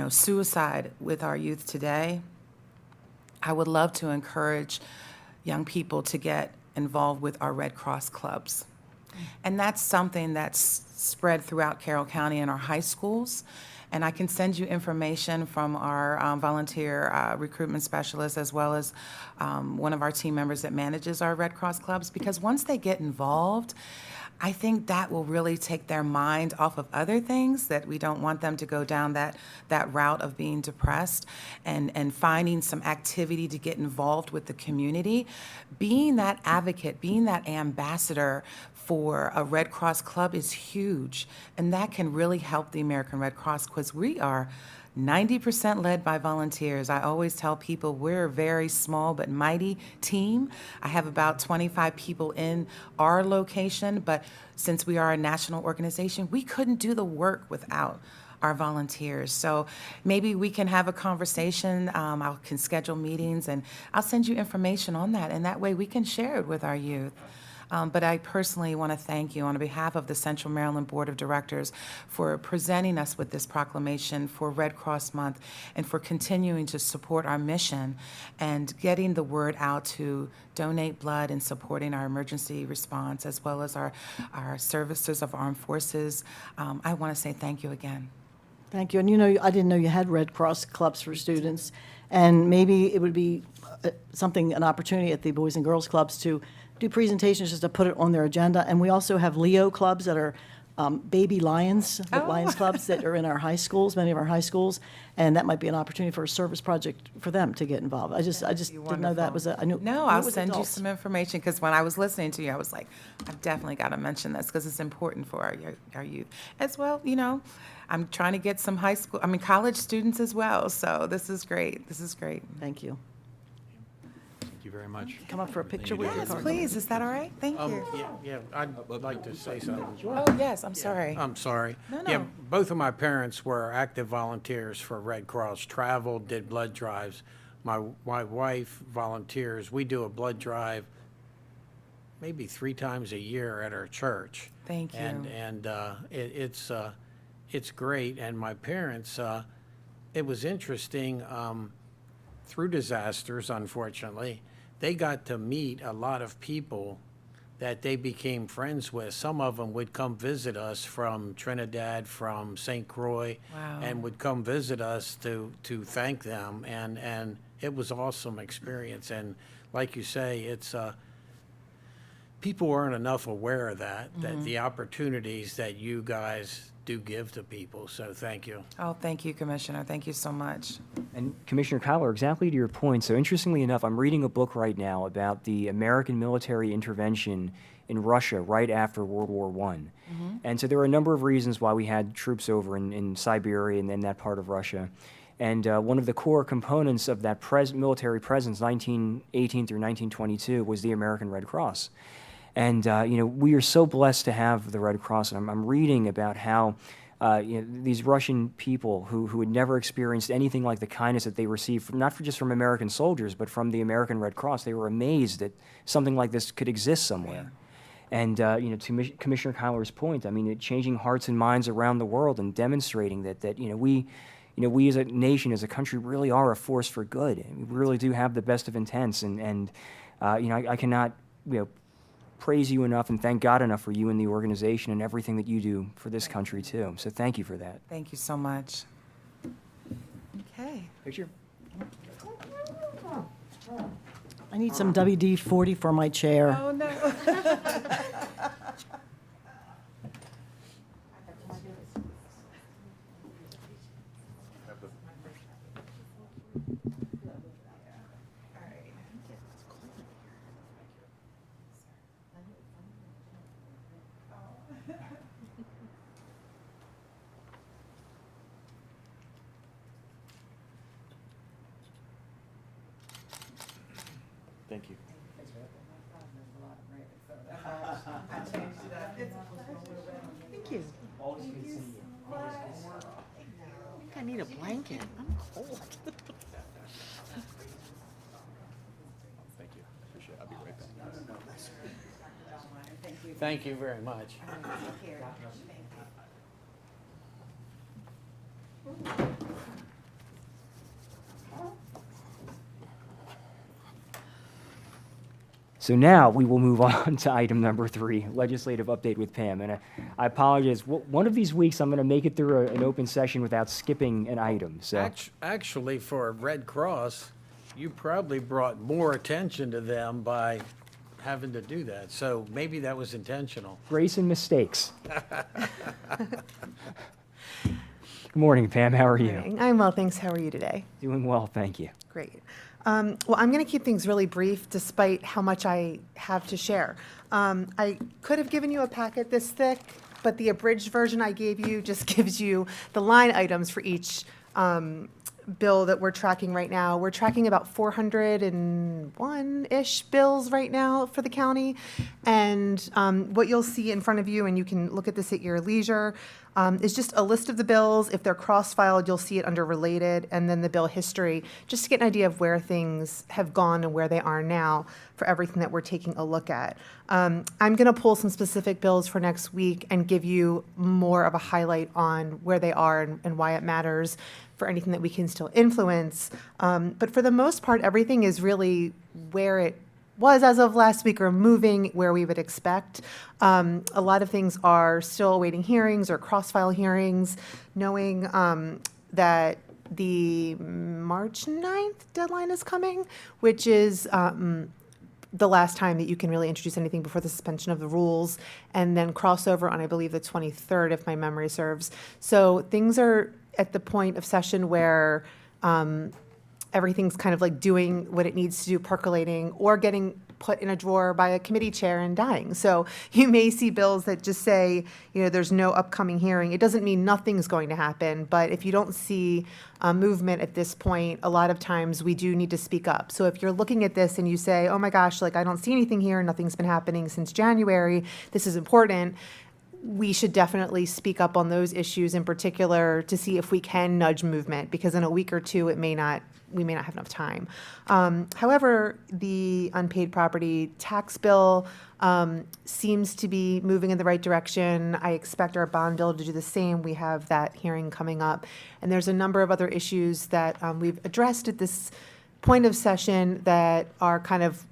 suicide with our youth today, I would love to encourage young people to get involved with our Red Cross clubs. And that's something that's spread throughout Carroll County in our high schools. And I can send you information from our volunteer recruitment specialist, as well as one of our team members that manages our Red Cross clubs, because once they get involved, I think that will really take their mind off of other things, that we don't want them to go down that route of being depressed, and finding some activity to get involved with the community. Being that advocate, being that ambassador for a Red Cross club is huge, and that can really help the American Red Cross, because we are 90% led by volunteers. I always tell people we're a very small but mighty team. I have about 25 people in our location, but since we are a national organization, we couldn't do the work without our volunteers. So maybe we can have a conversation. I can schedule meetings, and I'll send you information on that, and that way we can share it with our youth. But I personally want to thank you on behalf of the Central Maryland Board of Directors for presenting us with this proclamation for Red Cross Month, and for continuing to support our mission and getting the word out to donate blood and supporting our emergency response, as well as our services of armed forces. I want to say thank you again.
Thank you. And I didn't know you had Red Cross clubs for students, and maybe it would be an opportunity at the Boys and Girls Clubs to do presentations, just to put it on their agenda. And we also have Leo clubs that are baby lions, Lions clubs that are in our high schools, many of our high schools, and that might be an opportunity for a service project for them to get involved. I just didn't know that was I knew.
No,
it
I'll
was
send you
adults.
some information, because when I was listening to you, I was like, I've definitely got to mention this, because it's important for our youth. As well, I'm trying to get some college students as well, so this is great. This is great.
Thank you.
Thank you very much.
Come up for a picture with your
Yes,
card.
please, is that all right? Thank you.
Yeah, I'd like to say something.
Oh, yes, I'm sorry.
I'm sorry.
No,
Yeah,
no.
both of my parents were active volunteers for Red Cross, traveled, did blood drives. My wife volunteers. We do a blood drive maybe 3 times a year at our church.
Thank you.
And it's great. And my parents, it was interesting, through disasters, unfortunately, they got to meet a lot of people that they became friends with. Some of them would come visit us from Trinidad, from St. Croix,
Wow.
and would come visit us to thank them. And it was an awesome experience. And like you say, it's people aren't enough aware of that the opportunities that you guys do give to people. So thank you.
Oh, thank you, Commissioner. Thank you so much.
And Commissioner Kyler, exactly to your point. So interestingly enough, I'm reading a book right now about the American military intervention in Russia right after World War I. And so there were a number of reasons why we had troops over in Siberia and in that part of Russia. And one of the core components of that military presence, 1918 through 1922, was the American Red Cross. And we are so blessed to have the Red Cross. And I'm reading about how these Russian people who had never experienced anything like the kindness that they received, just from American soldiers, but from the American Red Cross, they were amazed that something like this could exist somewhere. And to Commissioner Kyler's point, I mean, changing hearts and minds around the world and demonstrating that we as a nation, as a country, really are a force for good. And we really do have the best of intents. And I cannot praise you enough and thank God enough for you and the organization and everything that you do for this country too. So thank you for that.
Thank you so much. Okay.
Picture.
I need some WD-40 for my chair.
Oh, no.
Thank you.
Thank you. I think I need a blanket. I'm cold.
Thank you. Appreciate it. I'll be right back.
Thank you very much.
So now we will move on to item number 3, legislative update with Pam. And I apologize. One of these weeks I'm going to make it through an open session without skipping an item. So
Actually, for Red Cross, you probably brought more attention to them by having to do that. So maybe that was intentional.
grace and mistakes. Good morning, Pam. How are you?
Morning. I'm well, thanks. How are you today?
Doing well, thank you.
Great. Well, I'm going to keep things really brief despite how much I have to share. I could have given you a packet this thick, but the abridged version I gave you just gives you the line items for each bill that we're tracking right now. We're tracking about 401-ish bills right now for the county. And what you'll see in front of you, and you can look at this at your leisure, is just a list of the bills. If they're cross-filed, you'll see it under related, and then the bill history, just to get an idea of where things have gone and where they are now for everything that we're taking a look at. I'm going to pull some specific bills for next week and give you more of a highlight on where they are and why it matters for anything that we can still influence. But for the most part, everything is really where it was as of last week, or moving where we would expect. A lot of things are still awaiting hearings or cross-file hearings, knowing that the March 9th deadline is coming, which is the last time that you can really introduce anything before the suspension of the rules, and then crossover on, I believe, the 23rd, if my memory serves. So things are at the point of session where everything's kind of like doing what it needs to do, percolating, or getting put in a drawer by a committee chair and dying. So you may see bills that just say, there's no upcoming hearing. It doesn't mean nothing's going to happen, but if you don't see movement at this point, a lot of times we do need to speak up. So if you're looking at this and you say, oh my gosh, I don't see anything here, nothing's been happening since January, this is important, we should definitely speak up on those issues in particular to see if we can nudge movement, because in a week or two, we may not have enough time. However, the unpaid property tax bill seems to be moving in the right direction. I expect our bond bill to do the same. We have that hearing coming up. And there's a number of other issues that we've addressed at this point of session that are kind of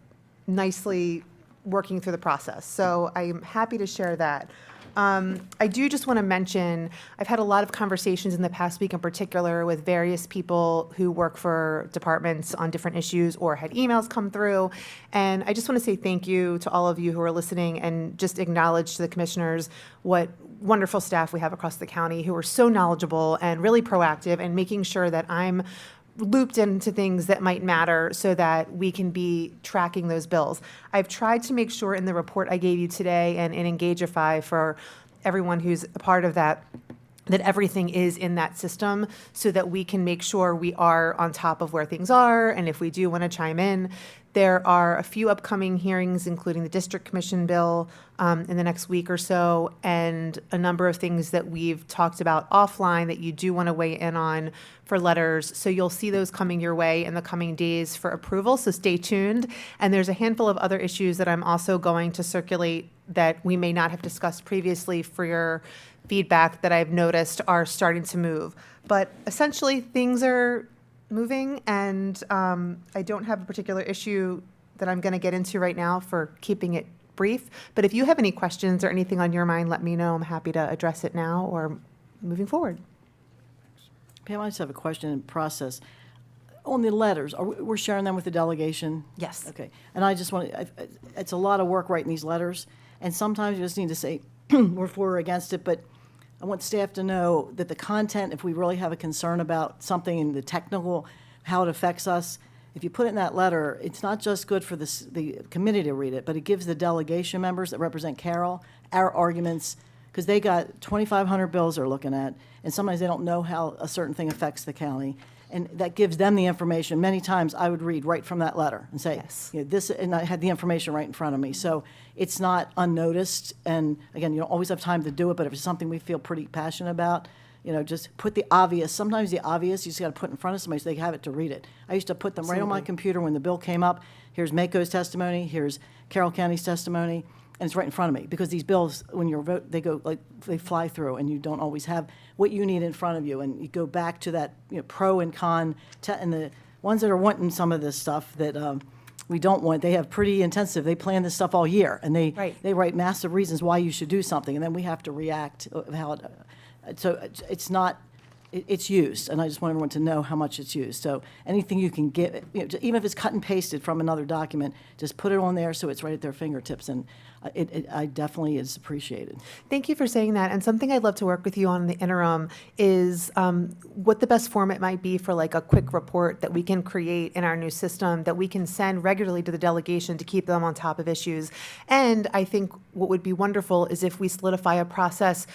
nicely working through the process. So I'm happy to share that. I do just want to mention, I've had a lot of conversations in the past week in particular with various people who work for departments on different issues or had emails come through. And I just want to say thank you to all of you who are listening, and just acknowledge to the commissioners what wonderful staff we have across the county who are so knowledgeable and really proactive, and making sure that I'm looped into things that might matter so that we can be tracking those bills. I've tried to make sure in the report I gave you today and in Engagify for everyone who's a part of that, that everything is in that system so that we can make sure we are on top of where things are. And if we do want to chime in, there are a few upcoming hearings, including the District Commission bill in the next week or so, and a number of things that we've talked about offline that you do want to weigh in on for letters. So you'll see those coming your way in the coming days for approval, so stay tuned. And there's a handful of other issues that I'm also going to circulate that we may not have discussed previously for your feedback that I've noticed are starting to move. But essentially, things are moving, and I don't have a particular issue that I'm going to get into right now for keeping it brief. But if you have any questions or anything on your mind, let me know. I'm happy to address it now or moving forward.
Pam, I just have a question in process. On the letters, we're sharing them with the delegation?
Yes.
Okay, and I just want to, it's a lot of work writing these letters, and sometimes you just need to say, we're for or against it, but I want staff to know that the content, if we really have a concern about something in the technical, how it affects us, if you put it in that letter, it's not just good for the committee to read it, but it gives the delegation members that represent Carroll our arguments, because they got 2,500 bills they're looking at, and sometimes they don't know how a certain thing affects the county. And that gives them the information. Many times I would read right from that letter and say,
Yes.
you know, this, and I had the information right in front of me. So it's not unnoticed. And again, you don't always have time to do it, but if it's something we feel pretty passionate about, you know, just put the obvious. Sometimes the obvious you just got to put in front of somebody so they have it to read it. I used to put them right on my computer when the bill came up. Here's Mako's testimony. Here's Carroll County's testimony. And it's right in front of me, because these bills, when you're vote, they go like, they fly through, and you don't always have what you need in front of you. And you go back to that, you know, pro and con, and the ones that are wanting some of this stuff that we don't want, they have pretty intensive, they plan this stuff all year, and
Right.
they write massive reasons why you should do something, and then we have to react of how it, so it's not, it's used, and I just want everyone to know how much it's used. So anything you can get, you know, even if it's cut and pasted from another document, just put it on there so it's right at their fingertips, and I definitely is appreciated.
Thank you for saying that. And something I'd love to work with you on in the interim is what the best format might be for like a quick report that we can create in our new system that we can send regularly to the delegation to keep them on top of issues. And I think what would be wonderful is if we solidify a process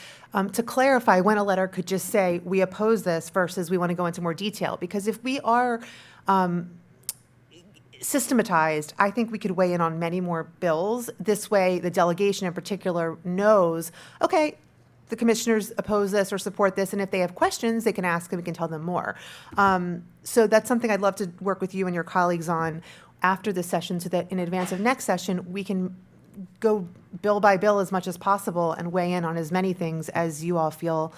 to clarify when a letter could just say, we oppose this versus we want to go into more detail. Because if we are systematized, I think we could weigh in on many more bills. This way, the delegation in particular knows, okay, the commissioners oppose this or support this, and if they have questions, they can ask and we can tell them more. So that's something I'd love to work with you and your colleagues on after this session, so that in advance of next session, we can go bill by bill as much as possible and weigh in on as many things as you all feel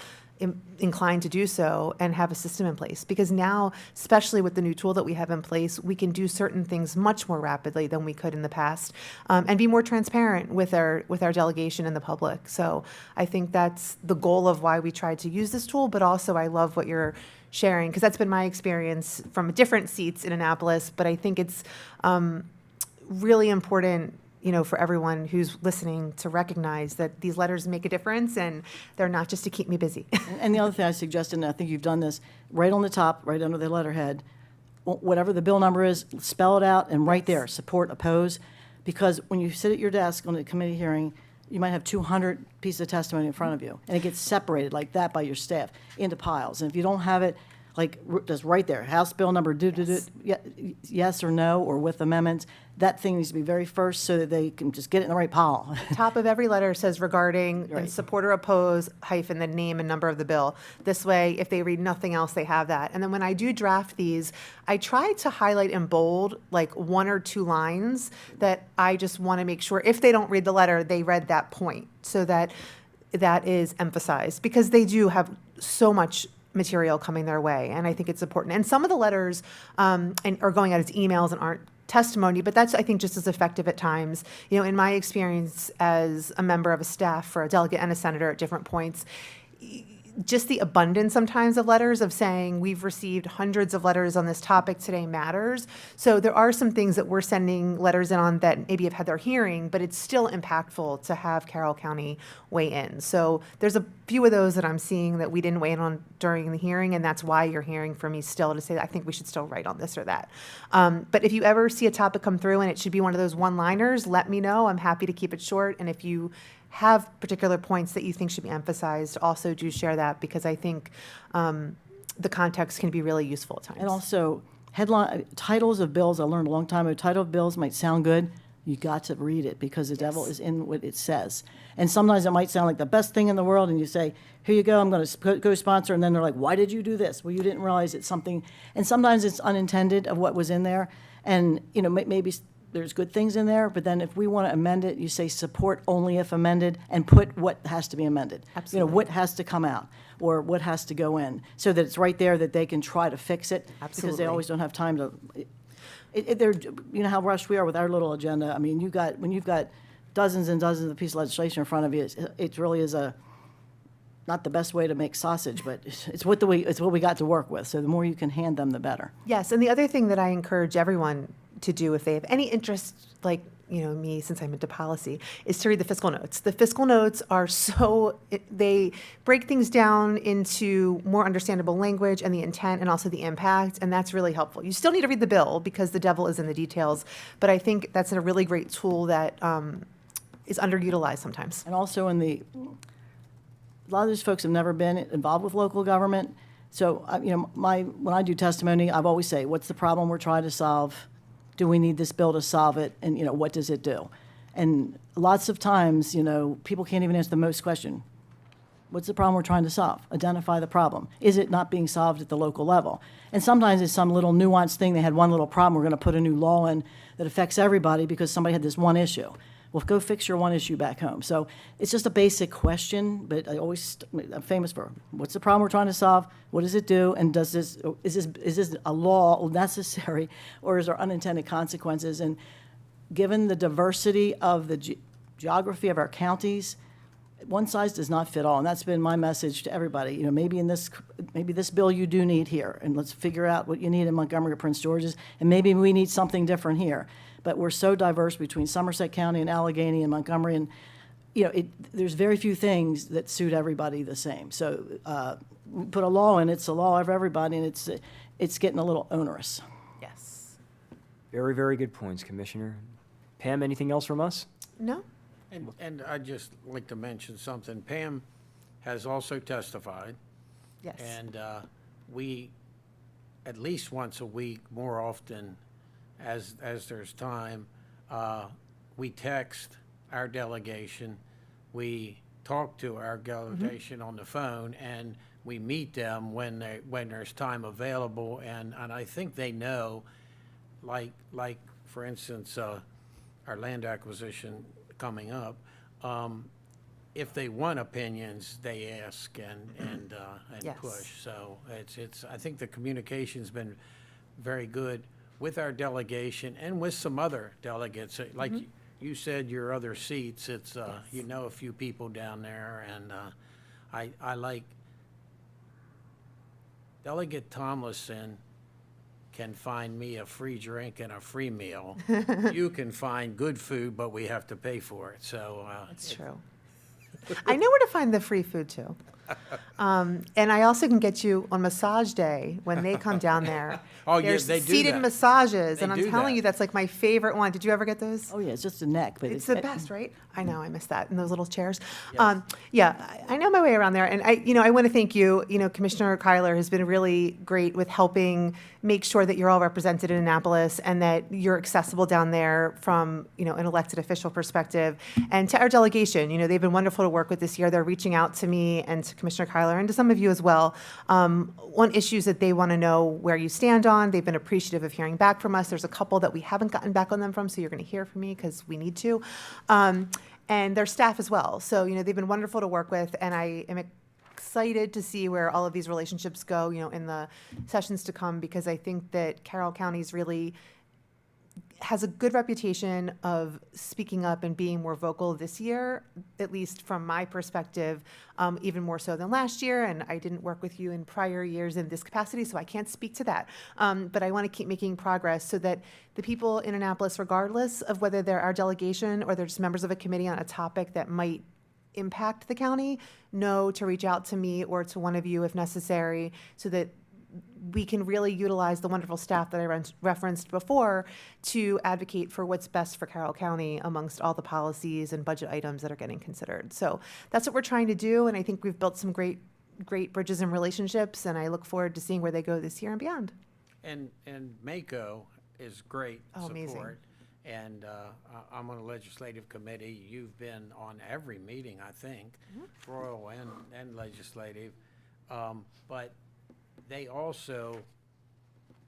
inclined to do so, and have a system in place. Because now, especially with the new tool that we have in place, we can do certain things much more rapidly than we could in the past, and be more transparent with our delegation and the public. So I think that's the goal of why we tried to use this tool, but also I love what you're sharing, because that's been my experience from different seats in Annapolis, but I think it's really important, you know, for everyone who's listening to recognize that these letters make a difference, and they're not just to keep me busy.
And the other thing I suggested, and I think you've done this, right on the top, right under the letterhead, whatever the bill number is, spell it out, and right there, support, oppose, because when you sit at your desk on a committee hearing, you might have 200 pieces of testimony in front of you, and it gets separated like that by your staff into piles. And if you don't have it, like, just right there, House Bill number, yes or no, or with amendments, that thing needs to be very first so that they can just get it in the right pile.
Top of every letter says regarding and
Right.
support or oppose, hyphen, the name and number of the bill. This way, if they read nothing else, they have that. And then when I do draft these, I try to highlight in bold like one or two lines that I just want to make sure, if they don't read the letter, they read that point, so that that is emphasized, because they do have so much material coming their way, and I think it's important. And some of the letters and are going out as emails and aren't testimony, but that's, I think, just as effective at times. You know, in my experience as a member of a staff for a delegate and a senator at different points, just the abundance sometimes of letters of saying we've received hundreds of letters on this topic today matters. So there are some things that we're sending letters in on that maybe have had their hearing, but it's still impactful to have Carroll County weigh in. So there's a few of those that I'm seeing that we didn't weigh in on during the hearing, and that's why you're hearing from me still to say I think we should still write on this or that. But if you ever see a topic come through and it should be one of those one-liners, let me know. I'm happy to keep it short. And if you have particular points that you think should be emphasized, also do share that, because I think the context can be really useful at times.
And also, headline, titles of bills, I learned a long time ago, title of bills might sound good, you got to read it, because the devil is in what it says. And sometimes it might sound like the best thing in the world, and you say, here you go, I'm going to go sponsor, and then they're like, why did you do this? Well, you didn't realize it's something, and sometimes it's unintended of what was in there, and, you know, maybe there's good things in there, but then if we want to amend it, you say support only if amended, and put what has to be amended.
Absolutely.
You know, what has to come out, or what has to go in, so that it's right there that they can try to fix it. Because
Absolutely.
they always don't have time to, they're, you know how rushed we are with our little agenda. I mean, when you've got dozens and dozens of pieces of legislation in front of you, it really is not the best way to make sausage, but it's what we got to work with. So the more you can hand them, the better.
Yes, and the other thing that I encourage everyone to do if they have any interest, like, me, since I'm into policy, is to read the fiscal notes. The fiscal notes are they break things down into more understandable language and the intent and also the impact, and that's really helpful. You still need to read the bill because the devil is in the details, but I think that's a really great tool that is underutilized sometimes.
And also a lot of these folks have never been involved with local government. So, when I do testimony, I've always say, what's the problem we're trying to solve? Do we need this bill to solve it? And, what does it do? And lots of times, people can't even answer the most question. What's the problem we're trying to solve? Identify the problem. Is it not being solved at the local level? And sometimes it's some little nuanced thing. They had one little problem. We're going to put a new law in that affects everybody because somebody had this one issue. Well, go fix your one issue back home. So it's just a basic question, but I'm famous for what's the problem we're trying to solve? What does it do? And is this a law necessary, or is there unintended consequences? And given the diversity of the geography of our counties, one size does not fit all. And that's been my message to everybody. Maybe this bill you do need here, and let's figure out what you need in Montgomery or Prince George's, and maybe we need something different here. But we're so diverse between Somerset County and Allegheny and Montgomery, and there's very few things that suit everybody the same. So we put a law in, it's a law of everybody, and it's getting a little onerous.
Yes.
Very, very good points, Commissioner. Pam, anything else from us?
No?
And I'd just like to mention something. Pam has also testified.
Yes.
And we, at least once a week, more often as there's time, we text our delegation, we talk to our delegation on the phone, and we meet them when there's time available. And I think they know, like for instance, our land acquisition coming up, if they want opinions, they ask and
Yes.
push. So it's I think the communication's been very good with our delegation and with some other delegates. Like you said, your other seats, it's a few people down there, and I like Delegate Tomlinson can find me a free drink and a free meal. You can find good food, but we have to pay for it. So
That's true. I know where to find the free food too. And I also can get you on massage day when they come down there.
Oh, yeah,
There's
they do
seated
that.
massages,
They
and I'm
do
telling
that.
you, that's like my favorite one. Did you ever get those?
Oh, yeah, it's just a neck, but
It's the best, right? I know, I miss that, in those little chairs. Yeah, I know my way around there, and I want to thank you. Commissioner Kyler has been really great with helping make sure that you're all represented in Annapolis and that you're accessible down there from, an elected official perspective. And to our delegation, they've been wonderful to work with this year. They're reaching out to me and to Commissioner Kyler and to some of you as well on issues that they want to know where you stand on. They've been appreciative of hearing back from us. There's a couple that we haven't gotten back on them from, so you're going to hear from me because we need to. And their staff as well. So, they've been wonderful to work with, and I am excited to see where all of these relationships go, in the sessions to come, because I think that Carroll County's really has a good reputation of speaking up and being more vocal this year, at least from my perspective, even more so than last year. And I didn't work with you in prior years in this capacity, so I can't speak to that. But I want to keep making progress so that the people in Annapolis, regardless of whether they're our delegation or they're just members of a committee on a topic that might impact the county, know to reach out to me or to one of you if necessary, so that we can really utilize the wonderful staff that I referenced before to advocate for what's best for Carroll County amongst all the policies and budget items that are getting considered. So that's what we're trying to do, and I think we've built some great bridges and relationships, and I look forward to seeing where they go this year and beyond.
And Mako is great
Oh, amazing.
support. And I'm on a legislative committee. You've been on every meeting, I think, royal and legislative. But they also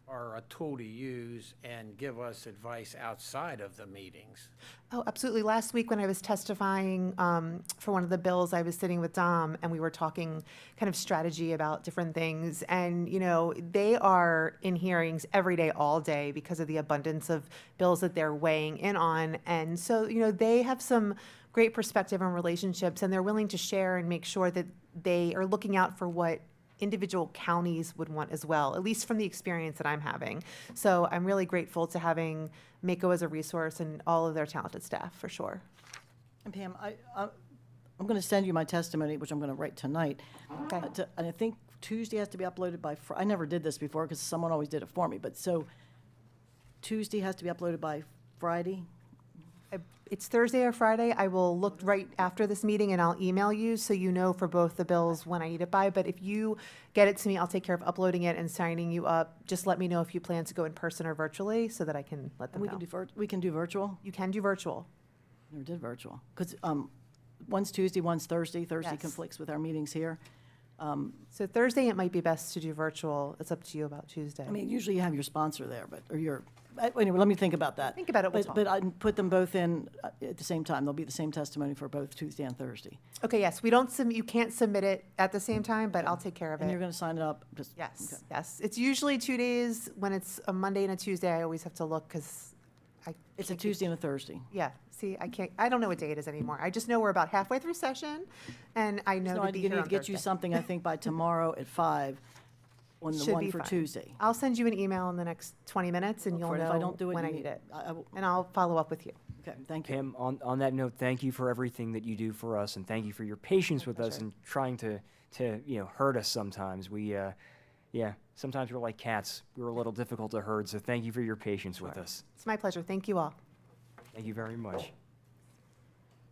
are a tool to use and give us advice outside of the meetings.
Oh, absolutely. Last week when I was testifying for one of the bills, I was sitting with Dom and we were talking kind of strategy about different things. And, you know, they are in hearings every day, all day because of the abundance of bills that they're weighing in on. And so, you know, they have some great perspective and relationships and they're willing to share and make sure that they are looking out for what individual counties would want as well, at least from the experience that I'm having. So I'm really grateful to having Mako as a resource and all of their talented staff, for sure.
And Pam, I'm going to send you my testimony, which I'm going to write tonight.
Okay.
And I think Tuesday has to be uploaded by, I never did this before because someone always did it for me, but so Tuesday has to be uploaded by Friday?
It's Thursday or Friday. I will look right after this meeting and I'll email you so you know for both the bills when I need it by. But if you get it to me, I'll take care of uploading it and signing you up. Just let me know if you plan to go in person or virtually so that I can let them
We
know.
can do, we can do virtual?
You can do virtual.
Never did virtual. Because one's Tuesday, one's Thursday. Thursday
Yes.
conflicts with our meetings here.
So Thursday, it might be best to do virtual. It's up to you about Tuesday.
I mean, usually you have your sponsor there, but, or your, anyway, let me think about that.
Think about it, we'll
But
talk.
I put them both in at the same time. There'll be the same testimony for both Tuesday and Thursday.
Okay, yes, we don't you can't submit it at the same time, but I'll take care of
And you're
it.
going to sign it up? Just
Yes,
okay.
yes. It's usually 2 days. When it's a Monday and a Tuesday, I always have to look because
It's a Tuesday and a Thursday.
yeah, see, I don't know what day it is anymore. I just know we're about halfway through session and I know
So
to
I
be
need
here
to
on
get you
Thursday.
something, I think, by tomorrow at 5 on the
Should
one
be
for
fine.
Tuesday.
I'll send you an email in the next 20 minutes and
Look
you'll
for it. If
know
I don't do it,
when
you
I
need-
need it.
I will-
And I'll follow up with you.
Okay, thank you.
Pam, on that note, thank you for everything that you do for us, and thank you for your patience with us
pleasure.
and trying to herd us sometimes. Sometimes we're like cats. We're a little difficult to herd, so thank you for your patience with us.
It's my pleasure. Thank you all.
Thank you very much.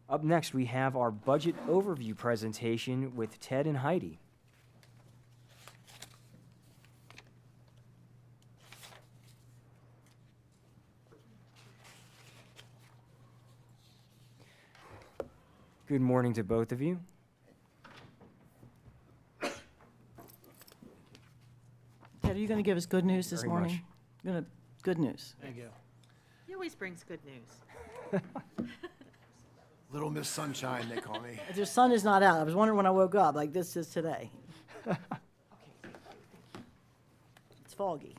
Up next, we have our budget overview presentation with Ted and Heidi. Good morning to both of you.
Ted, are you going to give us good news this
Very
morning? Good news.
Thank you.
He always brings good news.
Little Miss Sunshine, they call me.
The sun is not out. I was wondering when I woke up, like this is today. It's foggy.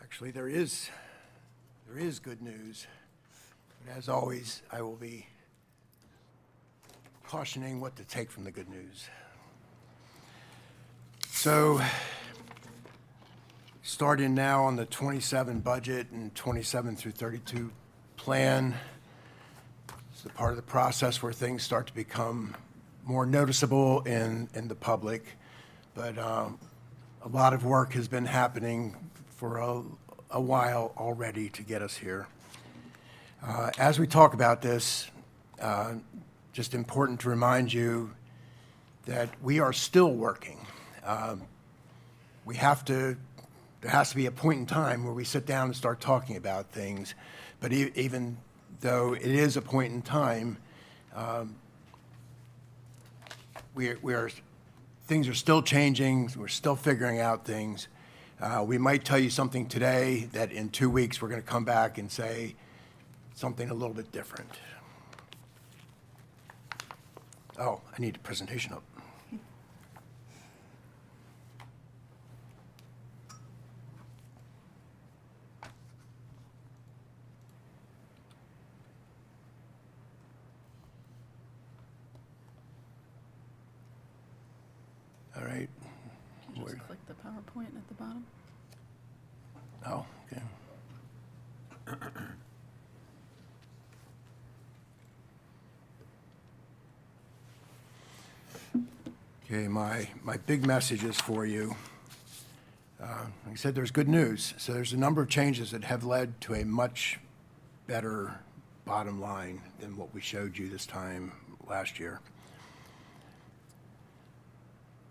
Actually, there is good news. But as always, I will be cautioning what to take from the good news. So, starting now on the 27 budget and 27 through 32 plan, it's the part of the process where things start to become more noticeable in the public. But a lot of work has been happening for a while already to get us here. As we talk about this, just important to remind you that we are still working. There has to be a point in time where we sit down and start talking about things. But even though it is a point in time, things are still changing. We're still figuring out things. We might tell you something today that in 2 weeks we're going to come back and say something a little bit different. Oh, I need a presentation up. All right.
Just click the PowerPoint at the bottom.
Oh, okay. Okay, my big message is for you. Like I said, there's good news. So there's a number of changes that have led to a much better bottom line than what we showed you this time last year.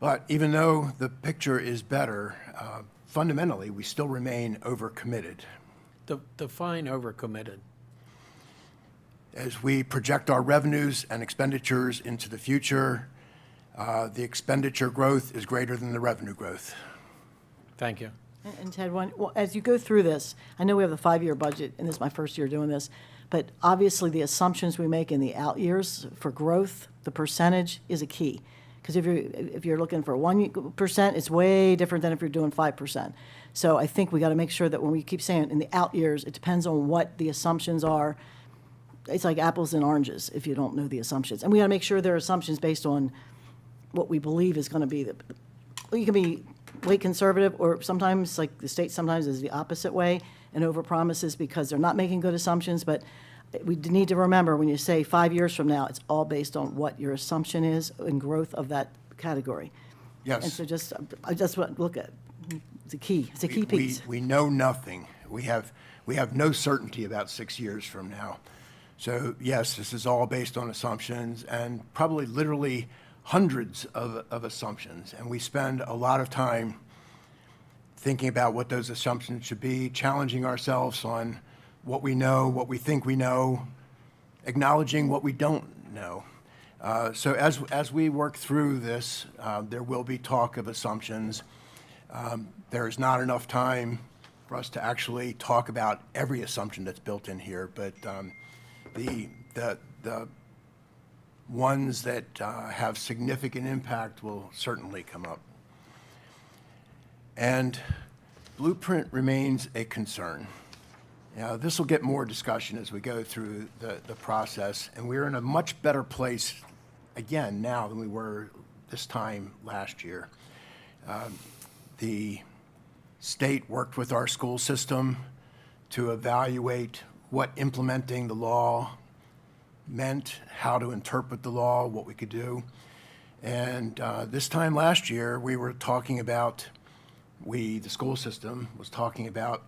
But even though the picture is better, fundamentally, we still remain overcommitted.
Define overcommitted.
As we project our revenues and expenditures into the future, The expenditure growth is greater than the revenue growth.
Thank you.
And Ted, as you go through this, I know we have the 5-year budget, and this is my first year doing this, but obviously the assumptions we make in the out years for growth, the percentage is a key. Because if you're looking for 1%, it's way different than if you're doing 5%. So I think we got to make sure that when we keep saying in the out years, it depends on what the assumptions are. It's like apples and oranges if you don't know the assumptions. And we got to make sure they're assumptions based on what we believe is going to be you can be way conservative, or sometimes, like the state sometimes is the opposite way and overpromises because they're not making good assumptions. But we need to remember when you say 5 years from now, it's all based on what your assumption is in growth of that category. And
Yes.
so I just want to look at, it's a key piece.
We know nothing. We have no certainty about 6 years from now. So yes, this is all based on assumptions and probably literally hundreds of assumptions. And we spend a lot of time thinking about what those assumptions should be, challenging ourselves on what we know, what we think we know, acknowledging what we don't know. So as we work through this, there will be talk of assumptions. There's not enough time for us to actually talk about every assumption that's built in here, but the ones that have significant impact will certainly come up. And Blueprint remains a concern. Now, this will get more discussion as we go through the process, and we're in a much better place, again, now than we were this time last year. The state worked with our school system to evaluate what implementing the law meant, how to interpret the law, what we could do. And this time last year, we were talking about, the school system was talking about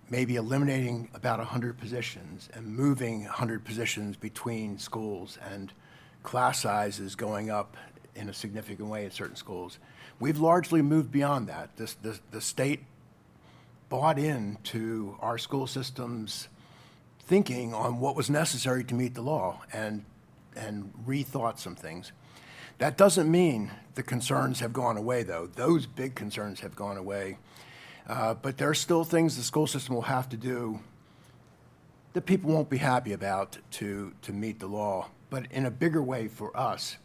maybe eliminating about 100 positions and moving 100 positions between schools and class sizes going up in a significant way in certain schools. We've largely moved beyond that. The state bought into our school system's thinking on what was necessary to meet the law and rethought some things. That doesn't mean the concerns have gone away, though. Those big concerns have gone away. But there are still things the school system will have to do that people won't be happy about to meet the law, but in a bigger way for us.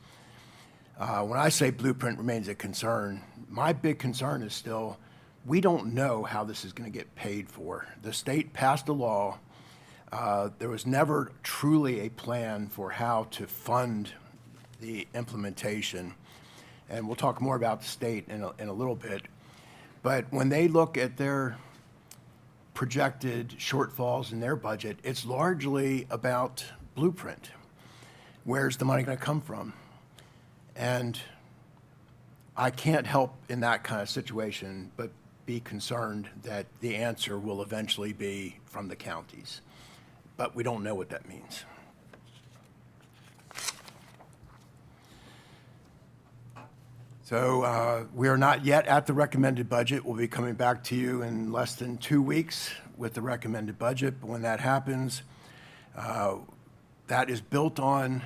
When I say Blueprint remains a concern, my big concern is still, we don't know how this is going to get paid for. The state passed a law. There was never truly a plan for how to fund the implementation. And we'll talk more about the state in a little bit. But when they look at their projected shortfalls in their budget, it's largely about Blueprint. Where's the money going to come from? And I can't help in that kind of situation but be concerned that the answer will eventually be from the counties. But we don't know what that means. So we are not yet at the recommended budget. We'll be coming back to you in less than 2 weeks with the recommended budget. But when that happens, that is built on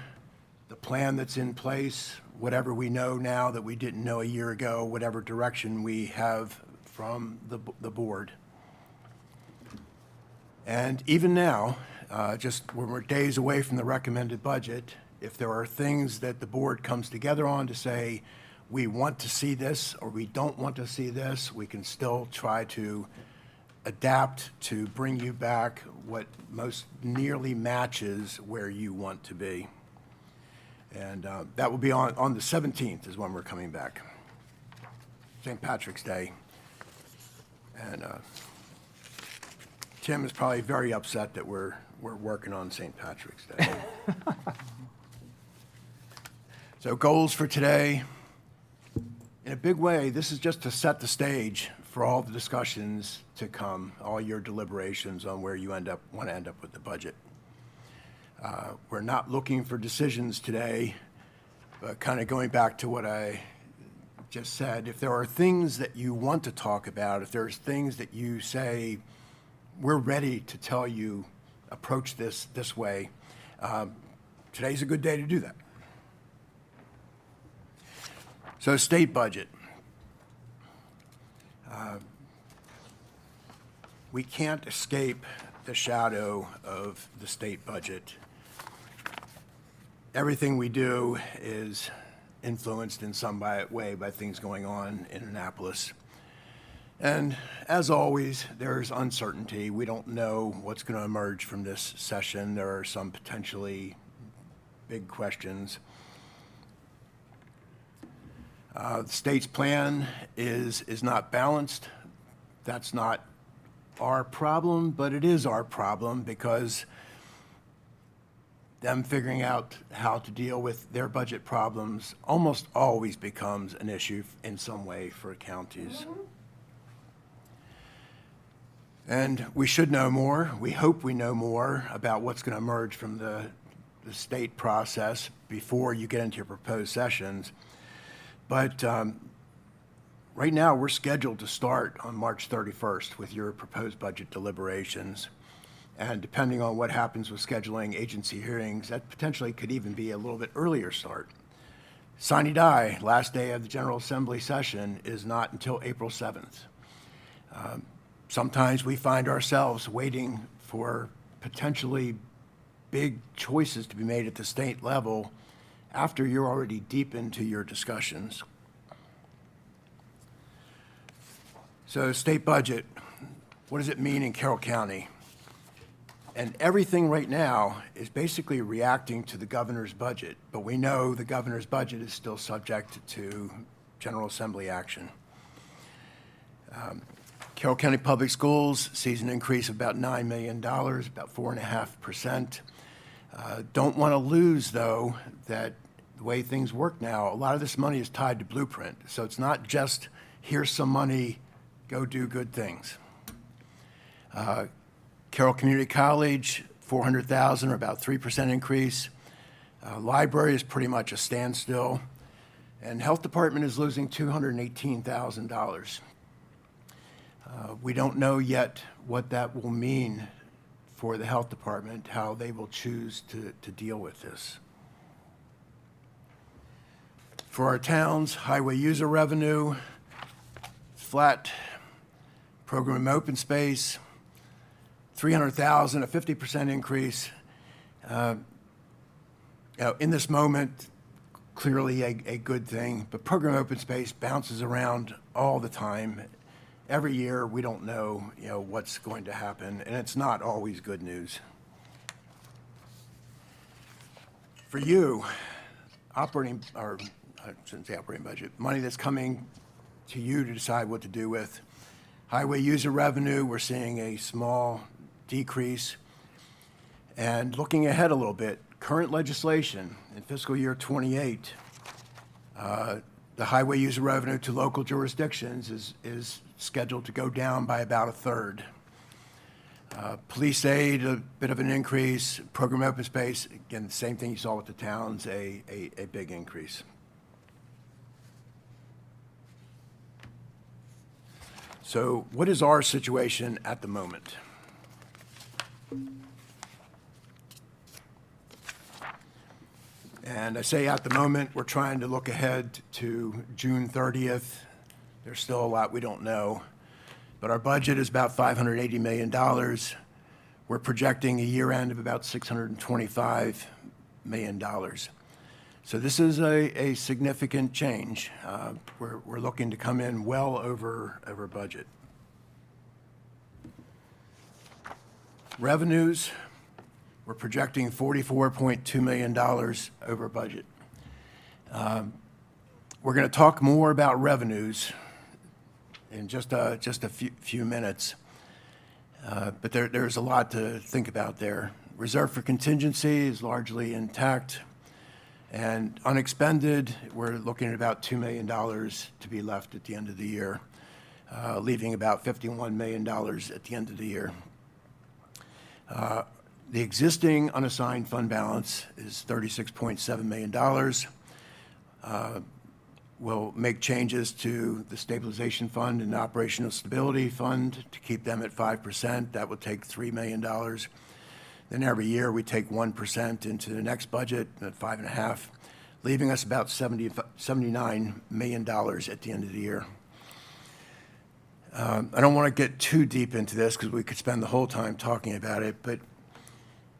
the plan that's in place, whatever we know now that we didn't know a year ago, whatever direction we have from the board. And even now, just when we're days away from the recommended budget, if there are things that the board comes together on to say, we want to see this or we don't want to see this, we can still try to adapt to bring you back what most nearly matches where you want to be. And that will be on the 17th is when we're coming back, St. Patrick's Day. And Tim is probably very upset that we're working on St. Patrick's Day. So goals for today. In a big way, this is just to set the stage for all the discussions to come, all your deliberations on where you want to end up with the budget. We're not looking for decisions today, but kind of going back to what I just said, if there are things that you want to talk about, if there's things that you say, we're ready to tell you, approach this way, today's a good day to do that. So state budget. We can't escape the shadow of the state budget. Everything we do is influenced in some way by things going on in Annapolis. And as always, there's uncertainty. We don't know what's going to emerge from this session. There are some potentially big questions. The state's plan is not balanced. That's not our problem, but it is our problem because them figuring out how to deal with their budget problems almost always becomes an issue in some way for counties. And we should know more. We hope we know more about what's going to emerge from the state process before you get into your proposed sessions. But right now, we're scheduled to start on March 31st with your proposed budget deliberations. And depending on what happens with scheduling agency hearings, that potentially could even be a little bit earlier start. Sine die, last day of the General Assembly session is not until April 7th. Sometimes we find ourselves waiting for potentially big choices to be made at the state level after you're already deep into your discussions. So state budget, what does it mean in Carroll County? And everything right now is basically reacting to the governor's budget, but we know the governor's budget is still subject to General Assembly action. Carroll County Public Schools sees an increase of about $9 million, about 4.5%. Don't want to lose, though, that the way things work now, a lot of this money is tied to Blueprint. So it's not just, here's some money, go do good things. Carroll Community College, $400,000, or about 3% increase. Library is pretty much a standstill. And Health Department is losing $218,000. We don't know yet what that will mean for the Health Department, how they will choose to deal with this. For our towns, highway user revenue, flat. Program open space, $300,000, a 50% increase. In this moment, clearly a good thing, but program open space bounces around all the time. Every year, we don't know, what's going to happen, and it's not always good news. For you, I shouldn't say operating budget, money that's coming to you to decide what to do with. Highway user revenue, we're seeing a small decrease. And looking ahead a little bit, current legislation in fiscal year 28, the highway user revenue to local jurisdictions is scheduled to go down by about a third. Police aid, a bit of an increase. Program open space, again, the same thing you saw with the towns, a big increase. So what is our situation at the moment? And I say at the moment, we're trying to look ahead to June 30th. There's still a lot we don't know. But our budget is about $580 million. We're projecting a year end of about $625 million. So this is a significant change. We're looking to come in well over budget. Revenues, we're projecting $44.2 million over budget. We're going to talk more about revenues in just a few minutes, but there's a lot to think about there. Reserve for contingency is largely intact. And unexpended, we're looking at about $2 million to be left at the end of the year, leaving about $51 million at the end of the year. The existing unassigned fund balance is $36.7 million. We'll make changes to the stabilization fund and operational stability fund to keep them at 5%. That would take $3 million. Then every year we take 1% into the next budget at 5.5, leaving us about $79 million at the end of the year. I don't want to get too deep into this because we could spend the whole time talking about it, but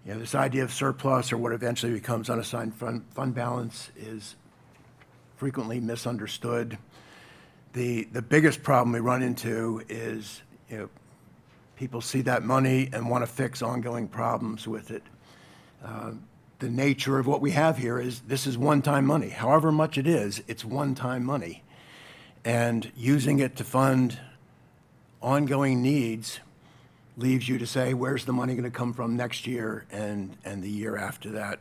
this idea of surplus, or what eventually becomes unassigned fund balance, is frequently misunderstood. The biggest problem we run into is people see that money and want to fix ongoing problems with it. The nature of what we have here is this is one-time money. However much it is, it's one-time money. And using it to fund ongoing needs leaves you to say, where's the money going to come from next year and the year after that?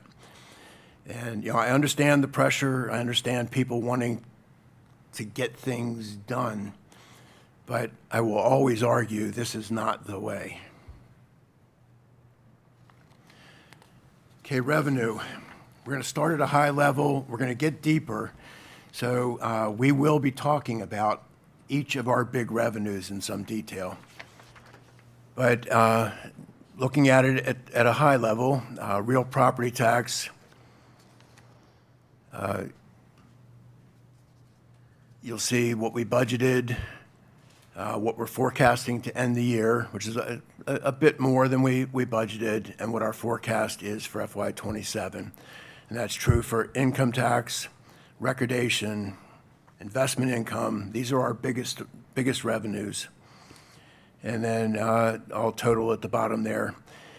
And, I understand the pressure. I understand people wanting to get things done. But I will always argue this is not the way. Okay, revenue. We're going to start at a high level. We're going to get deeper. So we will be talking about each of our big revenues in some detail. But looking at it at a high level, real property tax, you'll see what we budgeted, what we're forecasting to end the year, which is a bit more than we budgeted, and what our forecast is for FY27. And that's true for income tax, recordation, investment income. These are our biggest revenues. And then I'll total at the bottom there.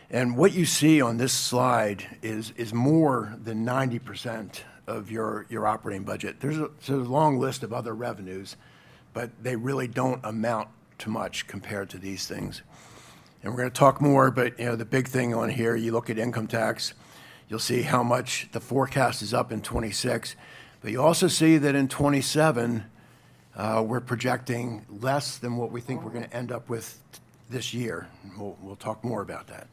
And what you see on this slide is more than 90% of your operating budget. There's a long list of other revenues, but they really don't amount to much compared to these things. And we're going to talk more, but the big thing on here, you look at income tax, you'll see how much the forecast is up in 26, but you also see that in 27, we're projecting less than what we think we're going to end up with this year. We'll talk more about that.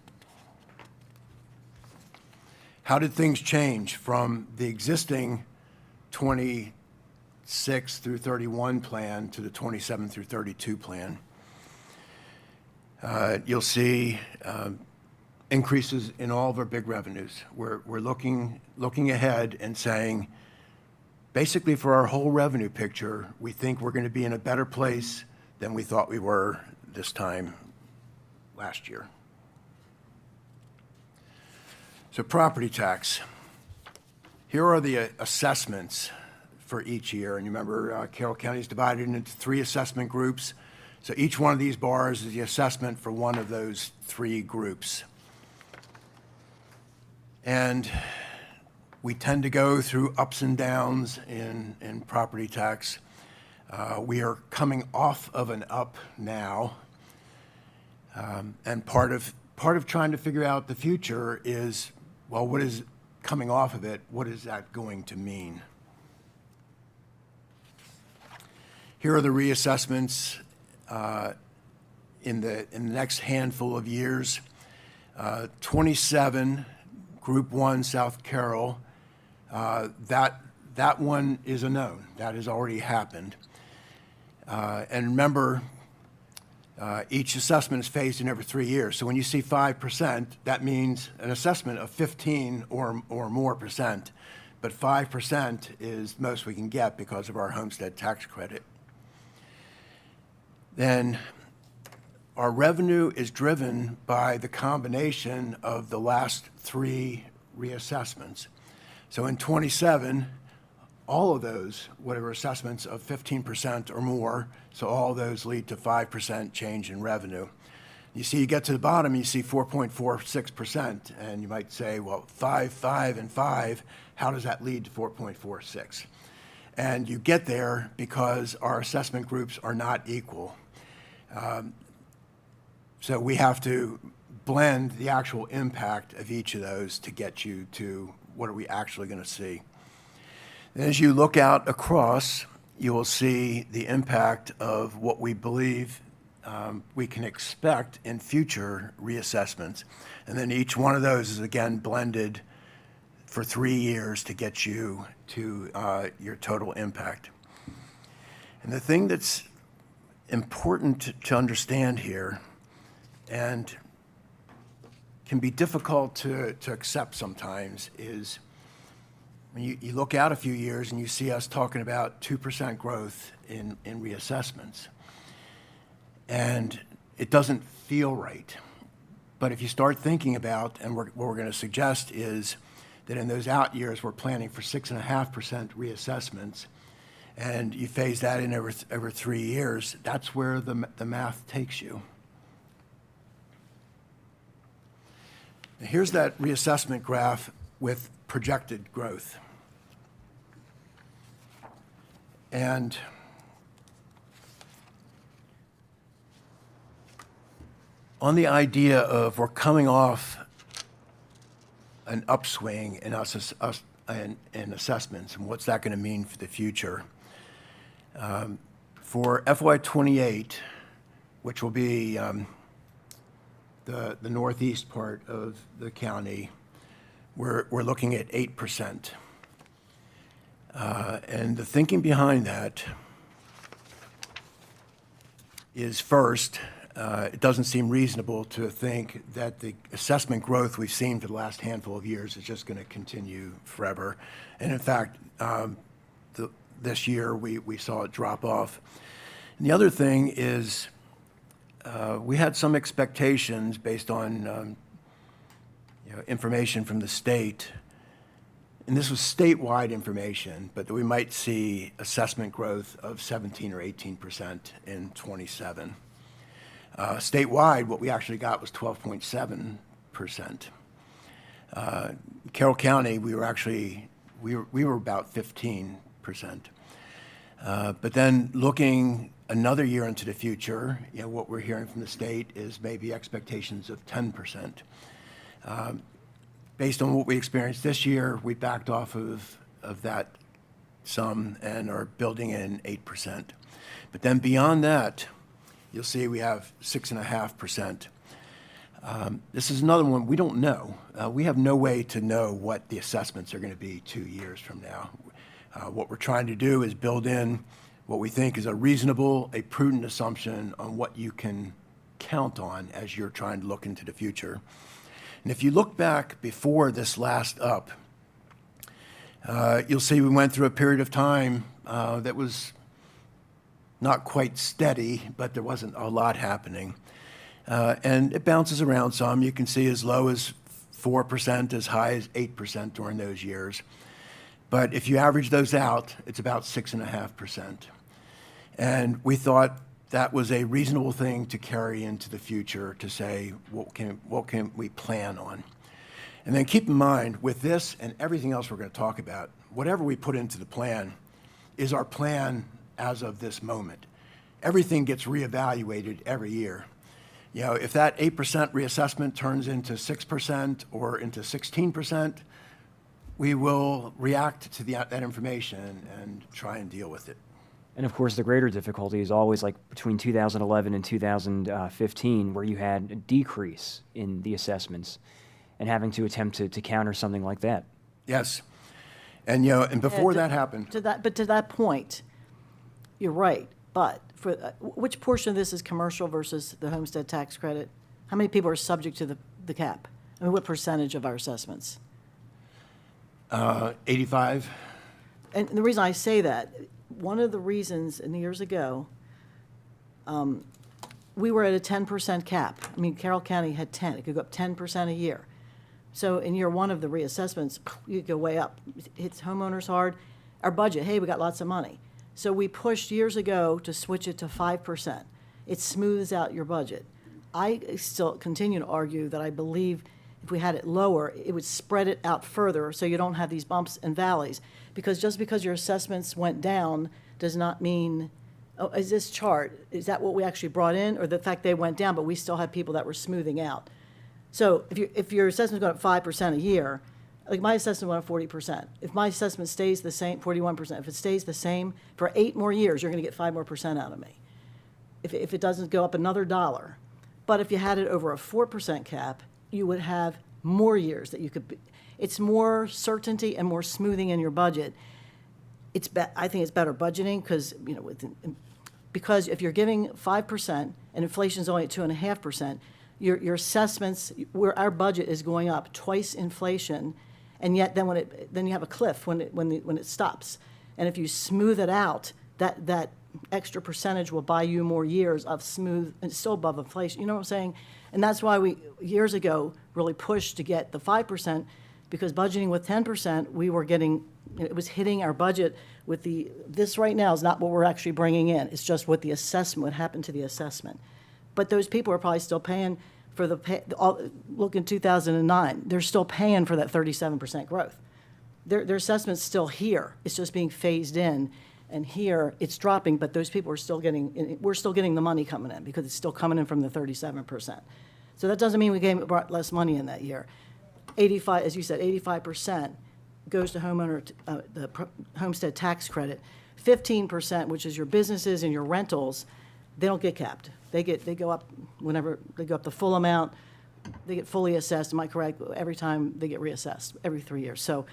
How did things change from the existing 26 through 31 plan to the 27 through 32 plan? You'll see increases in all of our big revenues. We're looking ahead and saying, basically for our whole revenue picture, we think we're going to be in a better place than we thought we were this time last year. So property tax. Here are the assessments for each year. And you remember Carroll County is divided into 3 assessment groups. So each one of these bars is the assessment for one of those 3 groups. And we tend to go through ups and downs in property tax. We are coming off of an up now. And part of trying to figure out the future is, well, what is coming off of it? What is that going to mean? Here are the reassessments in the next handful of years. 27, Group 1, South Carroll, that one is a known. That has already happened. And remember, each assessment is phased in every 3 years. So when you see 5%, that means an assessment of 15 or more percent. But 5% is the most we can get because of our homestead tax credit. Then our revenue is driven by the combination of the last 3 reassessments. So in 27, all of those, whatever assessments of 15% or more, so all those lead to 5% change in revenue. You see, you get to the bottom, you see 4.46%, and you might say, well, 5, 5, and 5, how does that lead to 4.46? And you get there because our assessment groups are not equal. So we have to blend the actual impact of each of those to get you to what are we actually going to see. And as you look out across, you will see the impact of what we believe we can expect in future reassessments. And then each one of those is again blended for 3 years to get you to your total impact. And the thing that's important to understand here, and can be difficult to accept sometimes, is when you look out a few years and you see us talking about 2% growth in reassessments, and it doesn't feel right. But if you start thinking about, and what we're going to suggest is that in those out years, we're planning for 6.5% reassessments, and you phase that in over 3 years, that's where the math takes you. Now, here's that reassessment graph with projected growth. And on the idea of we're coming off an upswing in in assessments, and what's that going to mean for the future? For FY28, which will be the northeast part of the county, we're looking at 8%. And the thinking behind that is, first, it doesn't seem reasonable to think that the assessment growth we've seen for the last handful of years is just going to continue forever. And in fact, this year we saw it drop off. And the other thing is we had some expectations based on information from the state, and this was statewide information, but that we might see assessment growth of 17 or 18% in '27. Statewide, what we actually got was 12.7%. Carroll County, we were about 15%. But then looking another year into the future, what we're hearing from the state is maybe expectations of 10%. Based on what we experienced this year, we backed off of that sum and are building in 8%. But then beyond that, you'll see we have 6.5%. This is another one we don't know. We have no way to know what the assessments are going to be 2 years from now. What we're trying to do is build in what we think is a reasonable, a prudent assumption on what you can count on as you're trying to look into the future. And if you look back before this last up, you'll see we went through a period of time that was not quite steady, but there wasn't a lot happening. And it bounces around some. You can see as low as 4%, as high as 8% during those years. But if you average those out, it's about 6.5%. And we thought that was a reasonable thing to carry into the future to say, what can we plan on? And then keep in mind, with this and everything else we're going to talk about, whatever we put into the plan is our plan as of this moment. Everything gets reevaluated every year. If that 8% reassessment turns into 6% or into 16%, we will react to that information and try and deal with it.
And of course, the greater difficulty is always like between 2011 and 2015, where you had a decrease in the assessments and having to attempt to counter something like that.
Yes. And, and before that happened.
To that point, you're right. But for which portion of this is commercial versus the homestead tax credit? How many people are subject to the cap? I mean, what percentage of our assessments?
85.
And the reason I say that, one of the reasons, and years ago, we were at a 10% cap. I mean, Carroll County had 10. It could go up 10% a year. So in year one of the reassessments, you go way up. It hits homeowners hard. Our budget, hey, we got lots of money. So we pushed years ago to switch it to 5%. It smooths out your budget. I still continue to argue that I believe if we had it lower, it would spread it out further so you don't have these bumps and valleys. Because just because your assessments went down does not mean, oh, is this chart, is that what we actually brought in? Or the fact they went down, but we still had people that were smoothing out. So if your assessment's going up 5% a year, like my assessment went up 40%. If my assessment stays the same, 41%, if it stays the same for 8 more years, you're going to get 5 more % out of me. If it doesn't go up another $1. But if you had it over a 4% cap, you would have more years that you could be. It's more certainty and more smoothing in your budget. I think it's better budgeting because if you're giving 5% and inflation's only at 2.5%, your assessments, where our budget is going up twice inflation, And yet then then you have a cliff when it stops. And if you smooth it out, that extra percentage will buy you more years of smooth, and still above inflation, you know what I'm saying? And that's why we, years ago, really pushed to get the 5%, because budgeting with 10%, we were getting, it was hitting our budget with this right now is not what we're actually bringing in. It's just what the assessment, what happened to the assessment. But those people are probably still paying for look in 2009, they're still paying for that 37% growth. Their assessment's still here. It's just being phased in. And here, it's dropping, but those people are still we're still getting the money coming in because it's still coming in from the 37%. So that doesn't mean we brought less money in that year. 85, as you said, 85% goes to homestead tax credit. 15%, which is your businesses and your rentals, they don't get capped. They go up whenever they go up the full amount. They get fully assessed. Am I correct? Every time they get reassessed every 3 years. So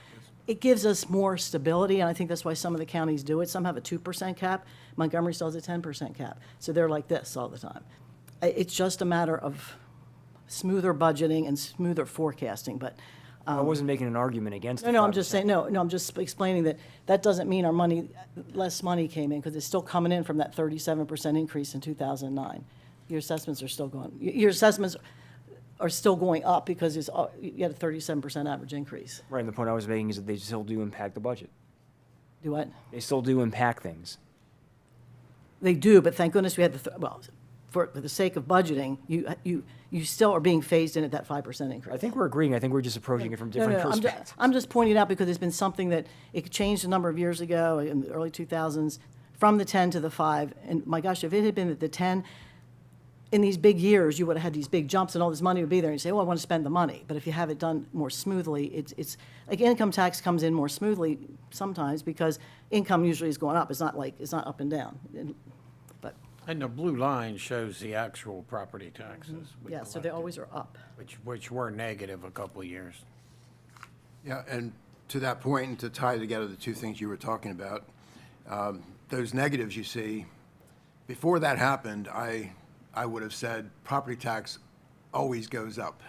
it gives us more stability, and I think that's why some of the counties do it. Some have a 2% cap. Montgomery still has a 10% cap. So they're like this all the time. It's just a matter of smoother budgeting and smoother forecasting, but
I wasn't making an argument against it.
no, I'm just saying, no, I'm just explaining that doesn't mean less money came in, because it's still coming in from that 37% increase in 2009. Your assessments are still going up because you had a 37% average increase.
Right, and the point I was making is that they still do impact the budget.
Do what?
They still do impact things.
They do, but thank goodness we had for the sake of budgeting, you still are being phased in at that 5% increase.
I think we're agreeing. I think we're just approaching it from different perspectives.
I'm just pointing out because it's been something that it changed a number of years ago in the early 2000s from the 10 to the 5. And my gosh, if it had been at the 10, in these big years, you would have had these big jumps and all this money would be there and you say, oh, I want to spend the money. But if you have it done more smoothly, it's like income tax comes in more smoothly sometimes because income usually is going up. It's not up and down.
And the blue line shows the actual property taxes. we
Yeah, so they
collected,
always are up.
which were negative a couple of years.
Yeah, and to that point, and to tie together the two things you were talking about, those negatives you see, before that happened, I would have said property tax always goes up.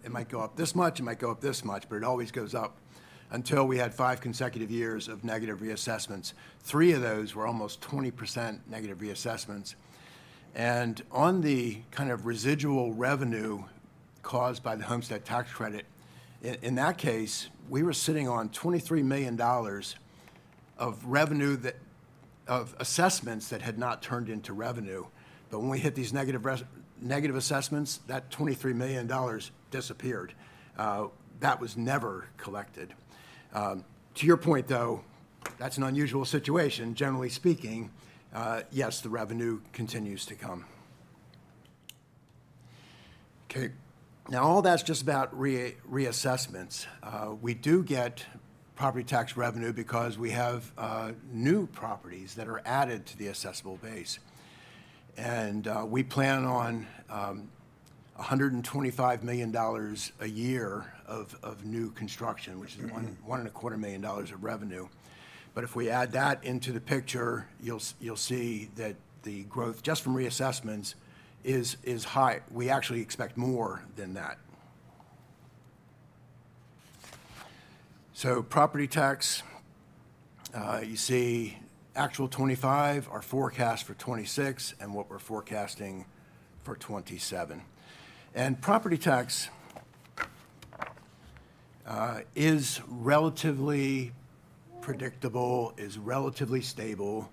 It might go up this much, it might go up this much, but it always goes up until we had 5 consecutive years of negative reassessments. 3 of those were almost 20% negative reassessments. And on the kind of residual revenue caused by the homestead tax credit, in that case, we were sitting on $23 million of revenue of assessments that had not turned into revenue. But when we hit these negative assessments, that $23 million disappeared. That was never collected. To your point, though, that's an unusual situation. Generally speaking, yes, the revenue continues to come. Okay, now all that's just about reassessments. We do get property tax revenue because we have new properties that are added to the assessable base. And we plan on $125 million a year of new construction, which is $1.25 million of revenue. But if we add that into the picture, you'll see that the growth just from reassessments is high. We actually expect more than that. So property tax, you see actual 25, our forecast for 26, and what we're forecasting for 27. And property tax is relatively predictable, is relatively stable.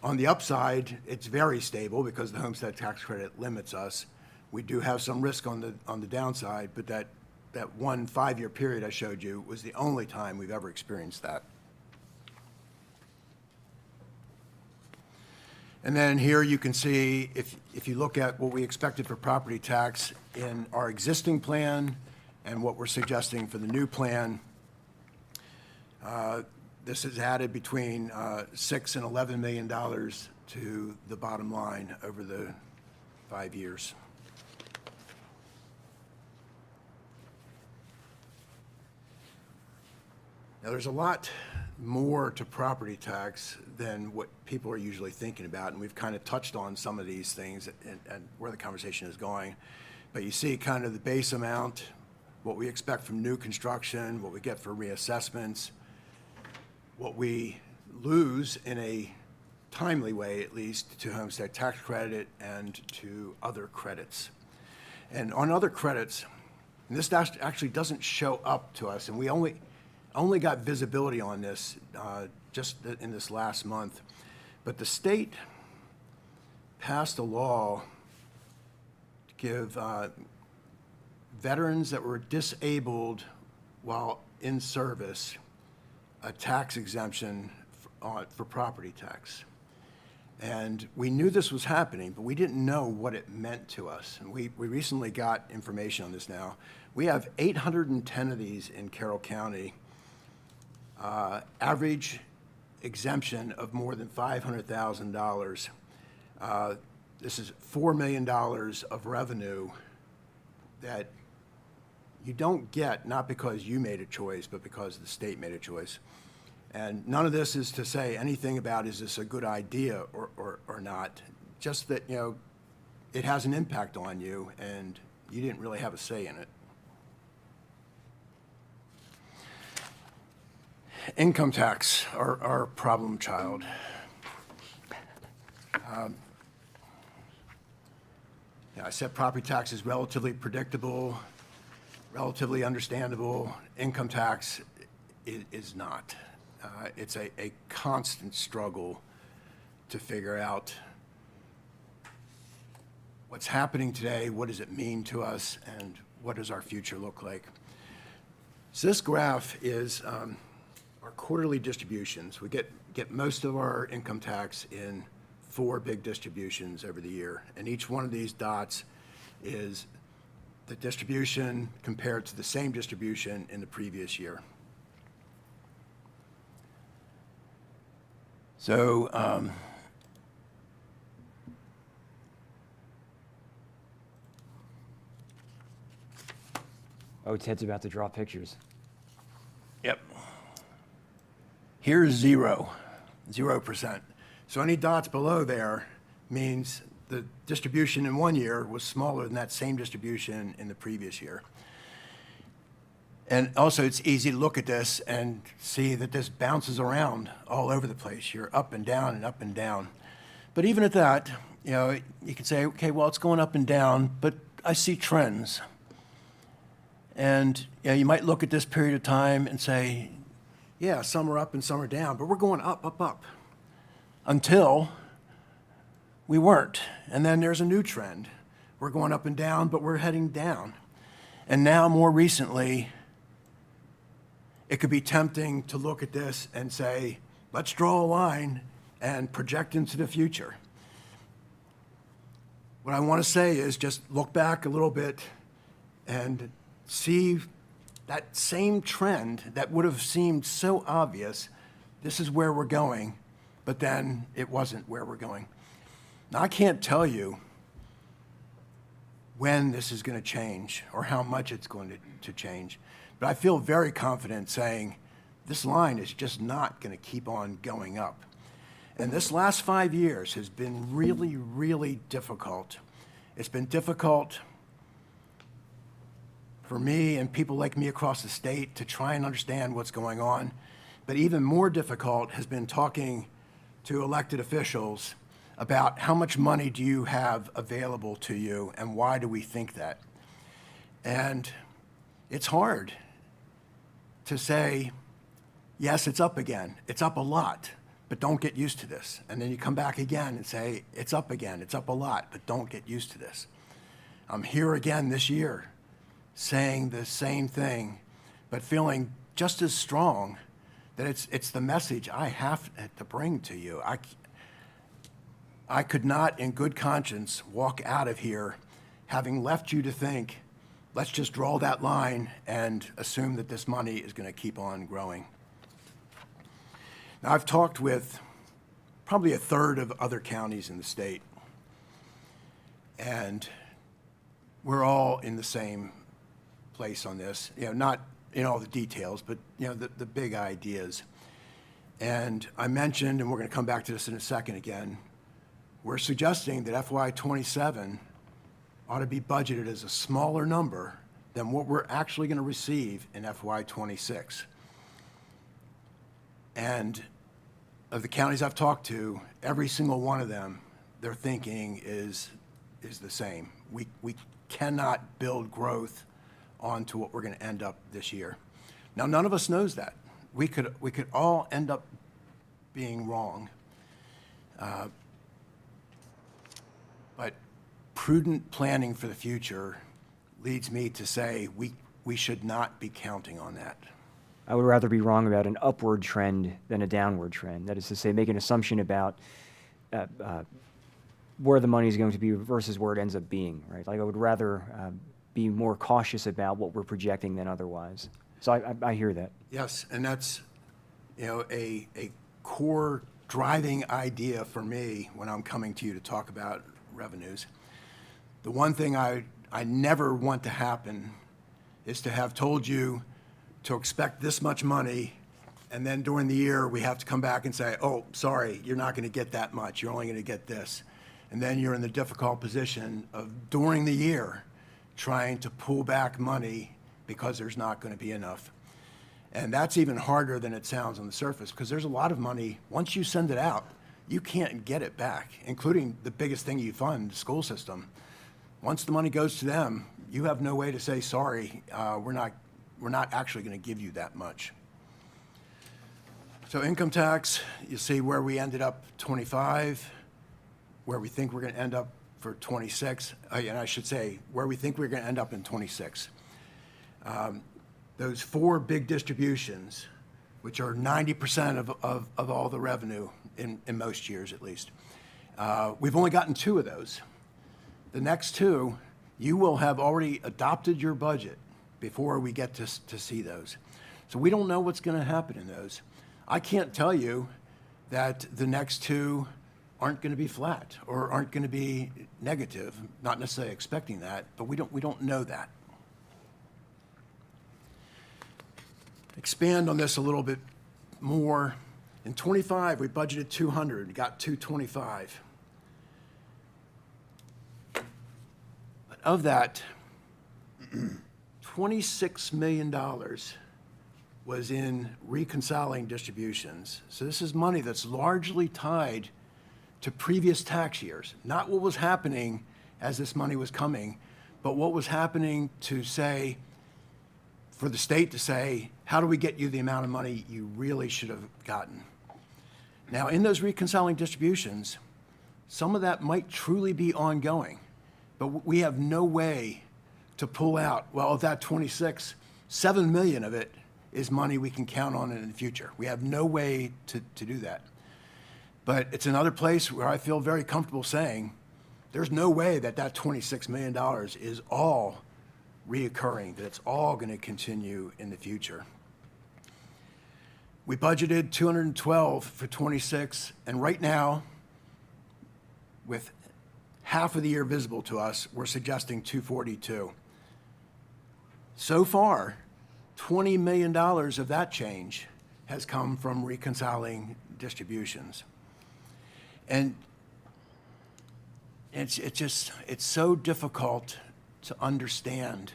On the upside, it's very stable because the homestead tax credit limits us. We do have some risk on the downside, but that 1 5-year period I showed you was the only time we've ever experienced that. And then here you can see, if you look at what we expected for property tax in our existing plan and what we're suggesting for the new plan, this has added between $6 and $11 million to the bottom line over the 5 years. Now, there's a lot more to property tax than what people are usually thinking about, and we've kind of touched on some of these things and where the conversation is going. But you see kind of the base amount, what we expect from new construction, what we get for reassessments, what we lose in a timely way, at least, to homestead tax credit and to other credits. And on other credits, and this actually doesn't show up to us, and we only got visibility on this just in this last month, but the state passed a law to give veterans that were disabled while in service a tax exemption for property tax. And we knew this was happening, but we didn't know what it meant to us. And we recently got information on this now. We have 810 of these in Carroll County. Average exemption of more than $500,000. This is $4 million of revenue that you don't get, not because you made a choice, but because the state made a choice. And none of this is to say anything about is this a good idea or not. Just that, you know, it has an impact on you, and you didn't really have a say in it. Income tax, our problem child. I said property tax is relatively predictable, relatively understandable. Income tax is not. It's a constant struggle to figure out what's happening today, what does it mean to us, and what does our future look like. So this graph is our quarterly distributions. We get most of our income tax in 4 big distributions over the year, and each one of these dots is the distribution compared to the same distribution in the previous year. So
Oh, Ted's about to draw pictures.
Yep. Here's 0%. So any dots below there means the distribution in one year was smaller than that same distribution in the previous year. And also, it's easy to look at this and see that this bounces around all over the place. You're up and down and up and down. But even at that, you know, you can say, okay, well, it's going up and down, but I see trends. And you know, you might look at this period of time and say, yeah, some are up and some are down, but we're going up, up, up, until we weren't. And then there's a new trend. We're going up and down, but we're heading down. And now, more recently, it could be tempting to look at this and say, let's draw a line and project into the future. What I want to say is just look back a little bit and see that same trend that would have seemed so obvious. This is where we're going, but then it wasn't where we're going. Now, I can't tell you when this is going to change or how much it's going to change, but I feel very confident saying this line is just not going to keep on going up. And this last 5 years has been really, really difficult. It's been difficult for me and people like me across the state to try and understand what's going on. But even more difficult has been talking to elected officials about how much money do you have available to you and why do we think that? And it's hard to say, yes, it's up again. It's up a lot, but don't get used to this. And then you come back again and say, it's up again. It's up a lot, but don't get used to this. I'm here again this year saying the same thing, but feeling just as strong that it's the message I have to bring to you. I could not, in good conscience, walk out of here having left you to think, let's just draw that line and assume that this money is going to keep on growing. Now, I've talked with probably a third of other counties in the state, and we're all in the same place on this, you know, not in all the details, but you know, the big ideas. And I mentioned, and we're going to come back to this in a second again, we're suggesting that FY27 ought to be budgeted as a smaller number than what we're actually going to receive in FY '26. And of the counties I've talked to, every single one of them, their thinking is the same. We cannot build growth onto what we're going to end up this year. Now, none of us knows that. We could all end up being wrong. But prudent planning for the future leads me to say we should not be counting on that.
I would rather be wrong about an upward trend than a downward trend. That is to say, make an assumption about where the money is going to be versus where it ends up being, right? Like I would rather be more cautious about what we're projecting than otherwise. So I hear that.
Yes, and that's, a core driving idea for me when I'm coming to you to talk about revenues. The one thing I never want to happen is to have told you to expect this much money, and then during the year, we have to come back and say, oh, sorry, you're not going to get that much. You're only going to get this. And then you're in the difficult position of, during the year, trying to pull back money because there's not going to be enough. And that's even harder than it sounds on the surface, because there's a lot of money, once you send it out, you can't get it back, including the biggest thing you fund, the school system. Once the money goes to them, you have no way to say, sorry, we're not actually going to give you that much. So income tax, you see where we ended up 25, where we think we're going to end up for 26, and I should say where we think we're going to end up in 26. Those four big distributions, which are 90% of all the revenue in most years at least, we've only gotten two of those. The next two, you will have already adopted your budget before we get to see those. So we don't know what's going to happen in those. I can't tell you that the next two aren't going to be flat or aren't going to be negative, not necessarily expecting that, but we don't know that. Expand on this a little bit more. In 25, we budgeted 200, got 225. But of that, $26 million was in reconciling distributions. So this is money that's largely tied to previous tax years, not what was happening as this money was coming, but what was happening to say, for the state to say, how do we get you the amount of money you really should have gotten? Now, in those reconciling distributions, some of that might truly be ongoing, but we have no way to pull out, well, of that 26, 7 million of it is money we can count on in the future. We have no way to do that. But it's another place where I feel very comfortable saying there's no way that $26 million is all reoccurring, that it's all going to continue in the future. We budgeted 212 for 26, and right now, with half of the year visible to us, we're suggesting 242. So far, $20 million of that change has come from reconciling distributions. And it's so difficult to understand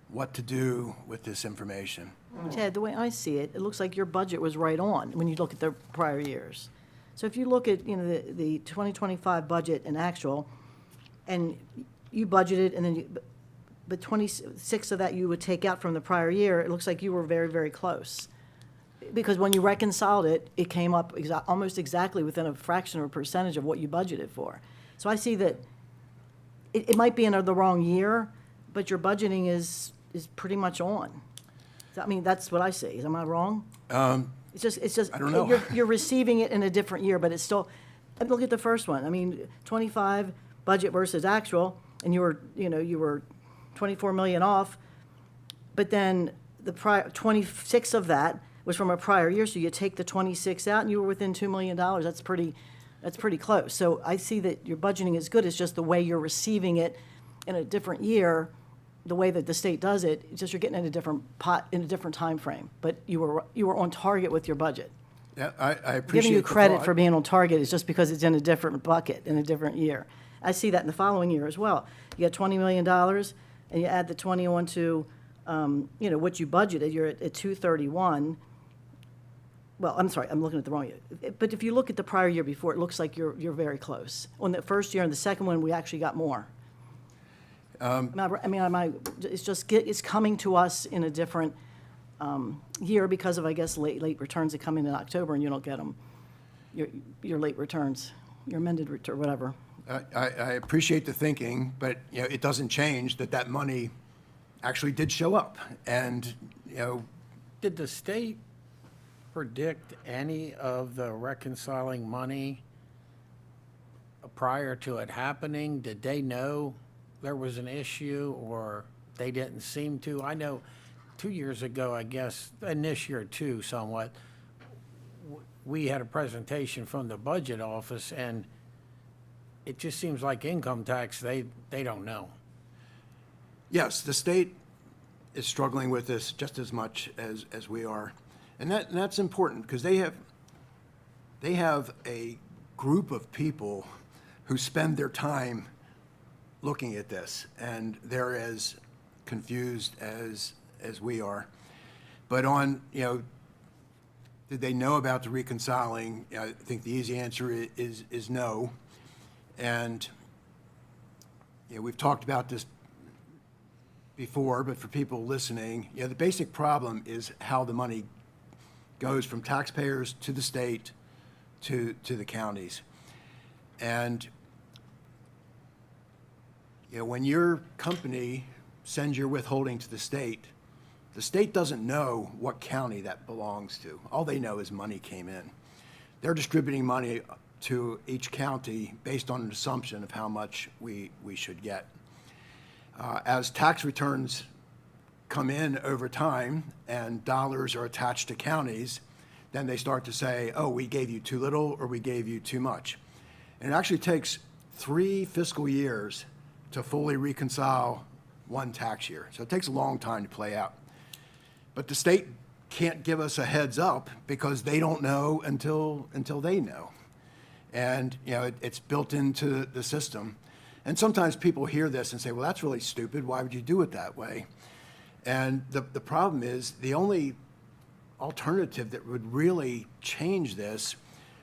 what to do with this information.
Ted, the way I see it, it looks like your budget was right on when you look at the prior years. So if you look at, the 2025 budget and actual, and you budgeted, and then but 26 of that you would take out from the prior year, it looks like you were very, very close. Because when you reconciled it, it came up almost exactly within a fraction of a percentage of what you budgeted for. So I see that it might be in the wrong year, but your budgeting is pretty much on. I mean, that's what I see. Am I wrong? It's just
I don't know.
You're receiving it in a different year, but it's still. Look at the first one. I mean, 25 budget versus actual, and you were 24 million off, but then the prior 26 of that was from a prior year, so you take the 26 out, and you were within $2 million. That's pretty close. So I see that your budgeting is good. It's just the way you're receiving it in a different year, the way that the state does it. It's just you're getting in a different pot in a different time frame. But you were on target with your budget.
Yeah, I appreciate
Giving you
the
credit
thought.
for being on target is just because it's in a different bucket in a different year. I see that in the following year as well. You got $20 million, and you add the 20 on to, what you budgeted, you're at 231. Well, I'm sorry, I'm looking at the wrong year. But if you look at the prior year before, it looks like you're very close. On the first year and the second one, we actually got more. It's coming to us in a different year because of, I guess, late returns that come in October and you don't get them. Your late returns, your amended return, whatever.
I appreciate the thinking, but, it doesn't change that money actually did show up. And,
Did the state predict any of the reconciling money prior to it happening? Did they know there was an issue, or they didn't seem to? I know 2 years ago, I guess, and this year too somewhat, we had a presentation from the budget office, and it just seems like income tax, they don't know.
yes, the state is struggling with this just as much as we are. And that's important because they have a group of people who spend their time looking at this, and they're as confused as we are. But did they know about the reconciling? I think the easy answer is no. And we've talked about this before, but for people listening, the basic problem is how the money goes from taxpayers to the state to the counties. And when your company sends your withholding to the state doesn't know what county that belongs to. All they know is money came in. They're distributing money to each county based on an assumption of how much we should get. As tax returns come in over time and dollars are attached to counties, then they start to say, oh, we gave you too little or we gave you too much. And it actually takes 3 fiscal years to fully reconcile one tax year. So it takes a long time to play out. But the state can't give us a heads up because they don't know until they know. And, it's built into the system. And sometimes people hear this and say, well, that's really stupid. Why would you do it that way? And the problem is the only alternative that would really change this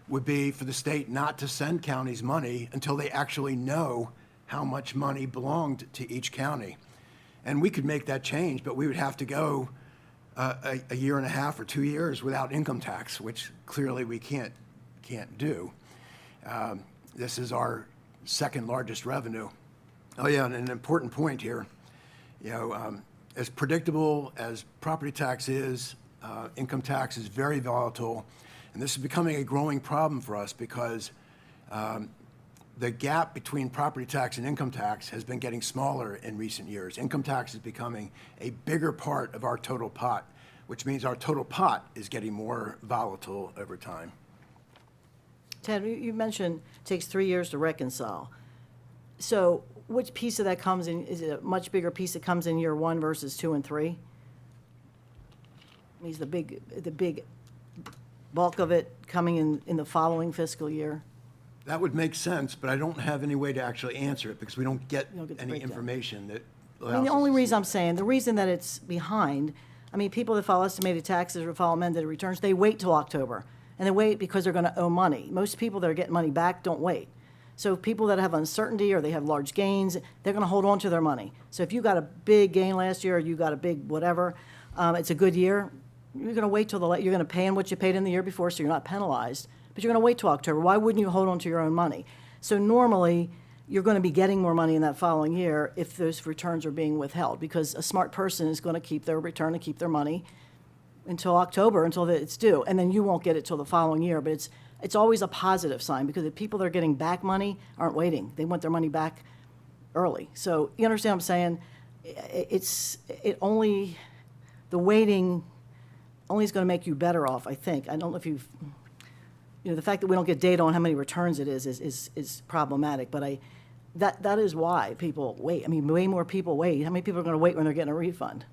would be for the state not to send counties money until they actually know how much money belonged to each county. And we could make that change, but we would have to go a year and a half or 2 years without income tax, which clearly we can't do. This is our second largest revenue. Oh yeah, and an important point here, as predictable as property tax is, income tax is very volatile, and this is becoming a growing problem for us because the gap between property tax and income tax has been getting smaller in recent years. Income tax is becoming a bigger part of our total pot, which means our total pot is getting more volatile over time.
Ted, you mentioned it takes 3 years to reconcile. So which piece of that comes in? Is it a much bigger piece that comes in year 1 versus 2 and 3? Means the big bulk of it coming in the following fiscal year?
That would make sense, but I don't have any way to actually answer it because we don't get
don't get the
any
breakdown.
information that allows
I mean, the
us
only
to
reason
see
I'm
that.
saying, the reason that it's behind, people that file estimated taxes or file amended returns, they wait till October. And they wait because they're going to owe money. Most people that are getting money back don't wait. So people that have uncertainty or they have large gains, they're going to hold on to their money. So if you got a big gain last year or you got a big whatever, it's a good year, you're going to wait till you're going to pay in what you paid in the year before, so you're not penalized. But you're going to wait till October. Why wouldn't you hold on to your own money? So normally, you're going to be getting more money in that following year if those returns are being withheld, because a smart person is going to keep their return and keep their money until October, until it's due, and then you won't get it till the following year. But it's always a positive sign because the people that are getting back money aren't waiting; they want their money back early. So you understand what I'm saying? The waiting only is going to make you better off. I think. I don't know if the fact that we don't get data on how many returns it is problematic. But that is why people wait. Way more people wait. How many people are going to wait when they're getting a refund?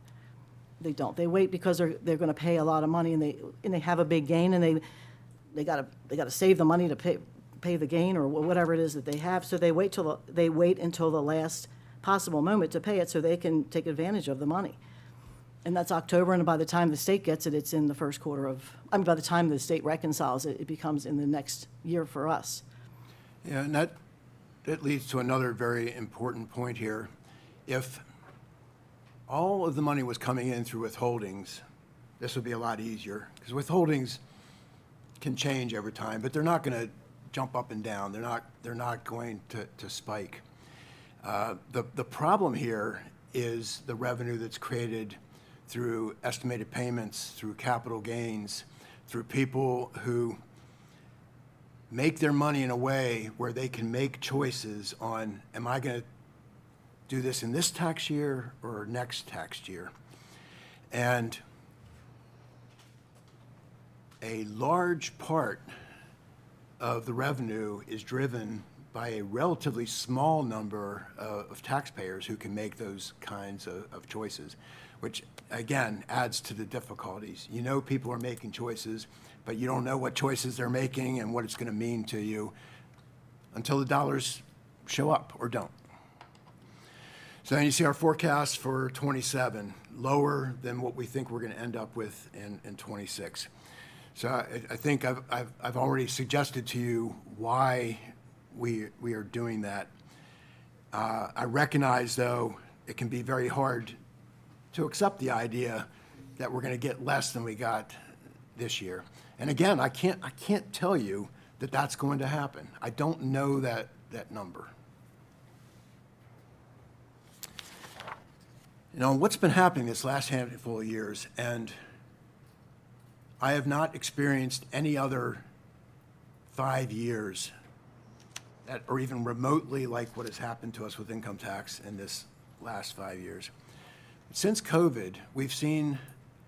They don't. They wait because they're going to pay a lot of money, and they have a big gain, and they got to save the money to pay the gain or whatever it is that they have. So they wait until the last possible moment to pay it so they can take advantage of the money. And that's October, and by the time the state gets it, it's in the first quarter of, I mean, by the time the state reconciles it, it becomes in the next year for us.
Yeah, and that leads to another very important point here. If all of the money was coming in through withholdings, this would be a lot easier, because withholdings can change over time, but they're not going to jump up and down. They're not going to spike. The problem here is the revenue that's created through estimated payments, through capital gains, through people who make their money in a way where they can make choices on, am I going to do this in this tax year or next tax year? And a large part of the revenue is driven by a relatively small number of taxpayers who can make those kinds of choices, which again adds to the difficulties. You know people are making choices, but you don't know what choices they're making and what it's going to mean to you until the dollars show up or don't. So then you see our forecast for 27, lower than what we think we're going to end up with in 26. So I think I've already suggested to you why we are doing that. I recognize, though, it can be very hard to accept the idea that we're going to get less than we got this year. And again, I can't tell you that that's going to happen. I don't know that number. You know, what's been happening this last handful of years, and I have not experienced any other 5 years that are even remotely like what has happened to us with income tax in this last 5 years. Since COVID, we've seen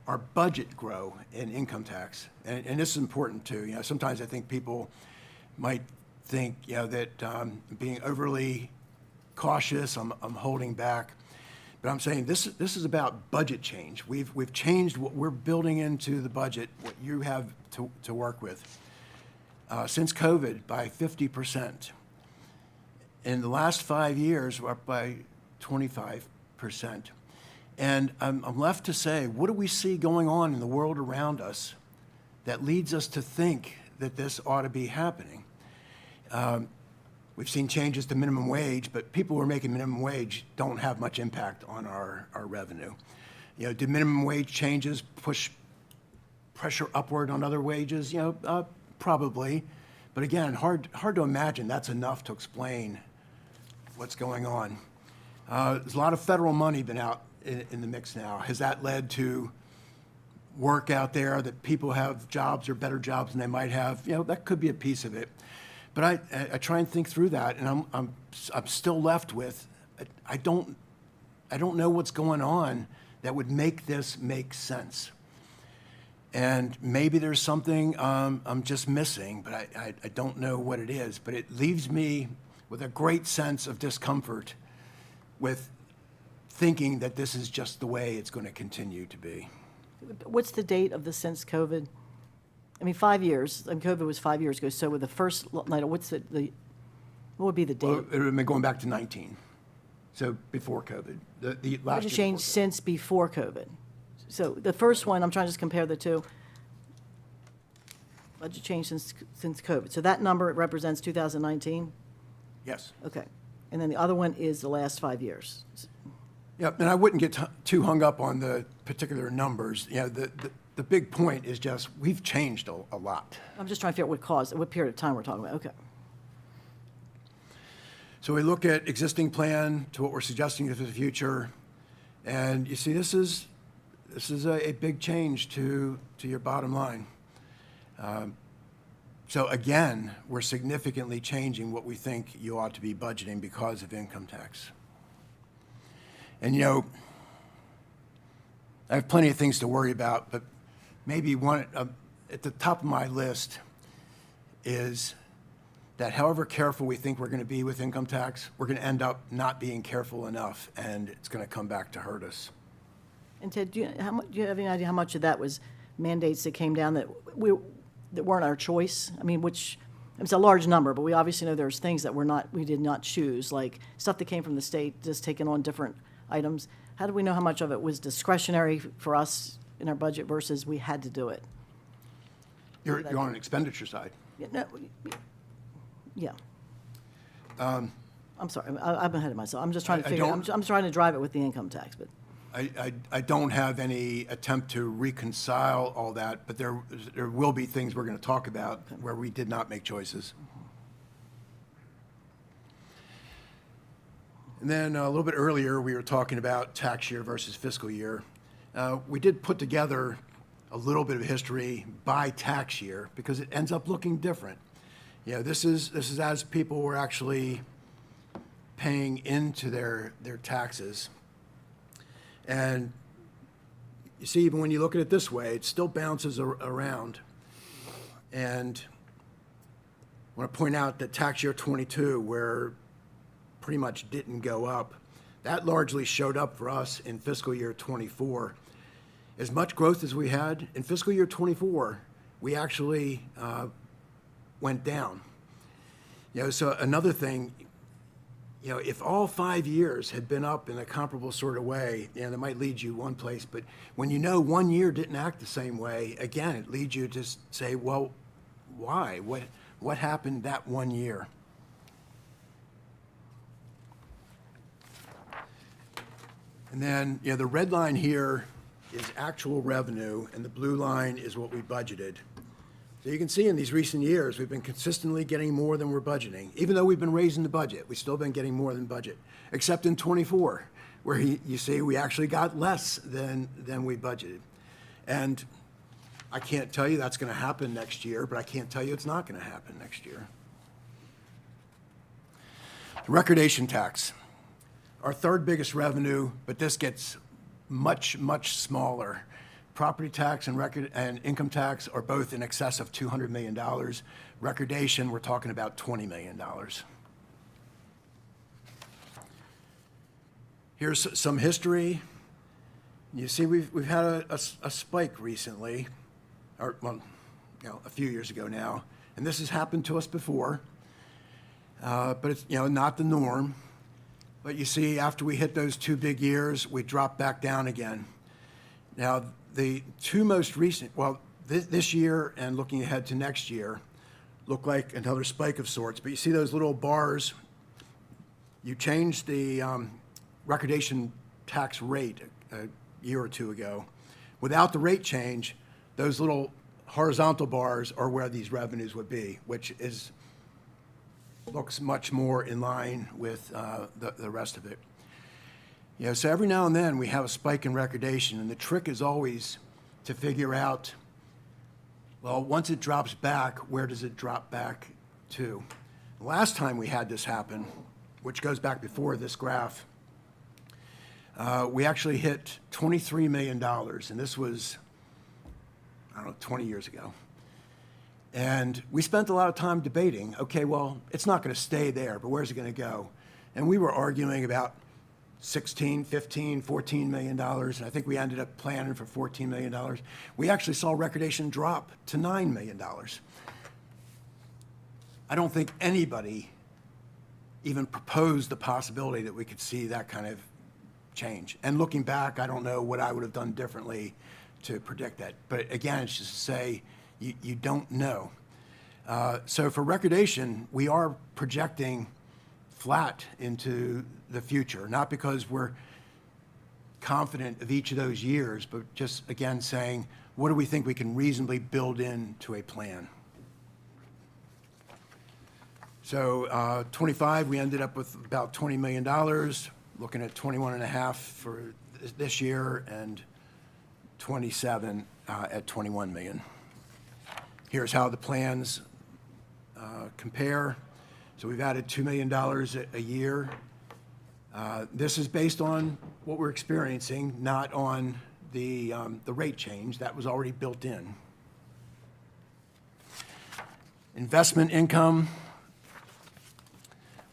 our budget grow in income tax, and this is important too. You know, sometimes I think people might think, you know, that being overly cautious, I'm holding back. But I'm saying this is about budget change. We've changed what we're building into the budget, what you have to work with. Since COVID, by 50%. In the last 5 years, we're up by 25%. And I'm left to say, what do we see going on in the world around us that leads us to think that this ought to be happening? We've seen changes to minimum wage, but people who are making minimum wage don't have much impact on our revenue. You know, did minimum wage changes push pressure upward on other wages? You know, probably. But again, hard to imagine that's enough to explain what's going on. There's a lot of federal money been out in the mix now. Has that led to work out there, that people have jobs or better jobs than they might have? You know, that could be a piece of it. But I try and think through that, and I'm still left with, I don't know what's going on that would make this make sense. And maybe there's something I'm just missing, but I don't know what it is. But it leaves me with a great sense of discomfort with thinking that this is just the way it's going to continue to be.
What's the date of the since COVID? I mean, 5 years, and COVID was 5 years ago, so with the first night, what's what would be the date?
Well, it would have been going back to 19, so before COVID. The last
Budget
year
change
before COVID.
since before COVID. So the first one, I'm trying to just compare the two. Budget change since COVID. So that number represents 2019?
Yes.
Okay. And then the other one is the last 5 years.
Yep, and I wouldn't get too hung up on the particular numbers. You know, the big point is just we've changed a lot.
I'm just trying to figure out what caused, what period of time we're talking about. Okay.
So we look at existing plan to what we're suggesting for the future, and you see this is a big change to your bottom line. So again, we're significantly changing what we think you ought to be budgeting because of income tax. And you know, I have plenty of things to worry about, but maybe one at the top of my list is that however careful we think we're going to be with income tax, we're going to end up not being careful enough, and it's going to come back to hurt us.
And Ted, do you have any idea how much of that was mandates that came down that weren't our choice? I mean, which it's a large number, but we obviously know there's things that we did not choose, like stuff that came from the state, just taking on different items. How do we know how much of it was discretionary for us in our budget versus we had to do it?
You're on an expenditure side.
Yeah, no, yeah. I'm sorry, I'm ahead of myself. I'm just trying to
I
figure,
don't-
I'm trying to drive it with the income tax, but,
I don't have any attempt to reconcile all that, but there will be things we're going to talk about where we did not make choices. And then a little bit earlier, we were talking about tax year versus fiscal year. We did put together a little bit of history by tax year because it ends up looking different. You know, this is as people were actually paying into their taxes. And you see, even when you look at it this way, it still bounces around. And I want to point out that tax year 22, where pretty much didn't go up, that largely showed up for us in fiscal year 24. As much growth as we had, in fiscal year 24, we actually went down. You know, so another thing, you know, if all 5 years had been up in a comparable sort of way, you know, that might lead you one place, but when you know 1 year didn't act the same way, again, it leads you to say, well, why? What happened that 1 year? And then, you know, the red line here is actual revenue, and the blue line is what we budgeted. So you can see in these recent years, we've been consistently getting more than we're budgeting. Even though we've been raising the budget, we've still been getting more than budget, except in 24, where you see we actually got less than we budgeted. And I can't tell you that's going to happen next year, but I can't tell you it's not going to happen next year. The recordation tax, our third biggest revenue, but this gets much, much smaller. Property tax and income tax are both in excess of $200 million. Recordation, we're talking about $20 million. Here's some history. You see, we've had a spike recently, or well, you know, a few years ago now, and this has happened to us before, but it's, you know, not the norm. But you see, after we hit those 2 big years, we dropped back down again. Now, the two most recent, well, this year and looking ahead to next year, look like another spike of sorts. But you see those little bars, you changed the recordation tax rate a year or two ago. Without the rate change, those little horizontal bars are where these revenues would be, which looks much more in line with the rest of it. You know, so every now and then we have a spike in recordation, and the trick is always to figure out, well, once it drops back, where does it drop back to? The last time we had this happen, which goes back before this graph, we actually hit $23 million, and this was, I don't know, 20 years ago. And we spent a lot of time debating, okay, well, it's not going to stay there, but where's it going to go? And we were arguing about 16, 15, $14 million, and I think we ended up planning for $14 million. We actually saw recordation drop to $9 million. I don't think anybody even proposed the possibility that we could see that kind of change. And looking back, I don't know what I would have done differently to predict that. But again, it's just to say, you don't know. So for recordation, we are projecting flat into the future, not because we're confident of each of those years, but just, again, saying, what do we think we can reasonably build into a plan? So 25, we ended up with about $20 million, looking at 21.5 for this year, and 27 at $21 million. Here's how the plans compare. So we've added $2 million a year. This is based on what we're experiencing, not on the rate change. That was already built in. Investment income.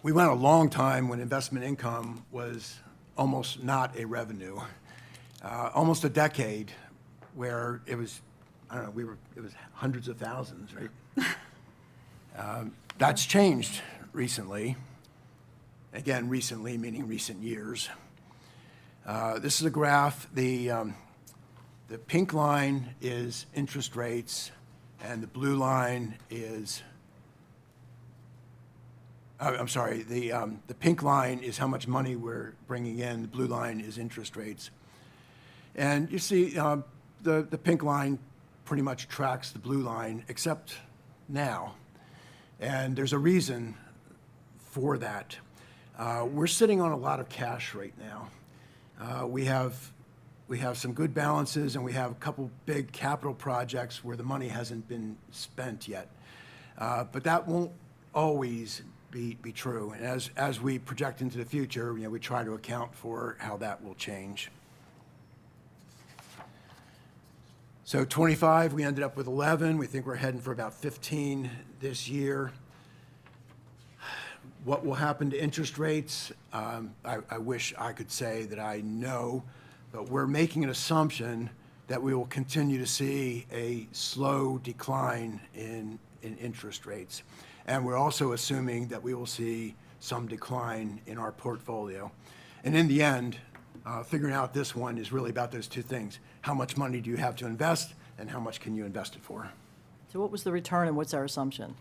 We went a long time when investment income was almost not a revenue. Almost a decade where it was, I don't know, it was hundreds of thousands, right? That's changed recently. Again, recently meaning recent years. This is a graph. The pink line is interest rates, and the blue line is, I'm sorry, the pink line is how much money we're bringing in. The blue line is interest rates. And you see the pink line pretty much tracks the blue line, except now. And there's a reason for that. We're sitting on a lot of cash right now. We have some good balances, and we have a couple big capital projects where the money hasn't been spent yet. But that won't always be true. And as we project into the future, we try to account for how that will change. So 25, we ended up with 11. We think we're heading for about 15 this year. What will happen to interest rates? I wish I could say that I know, but we're making an assumption that we will continue to see a slow decline in interest rates. And we're also assuming that we will see some decline in our portfolio. And in the end, figuring out this one is really about those two things. How much money do you have to invest, and how much can you invest it for?
So what was the return and what's our assumption?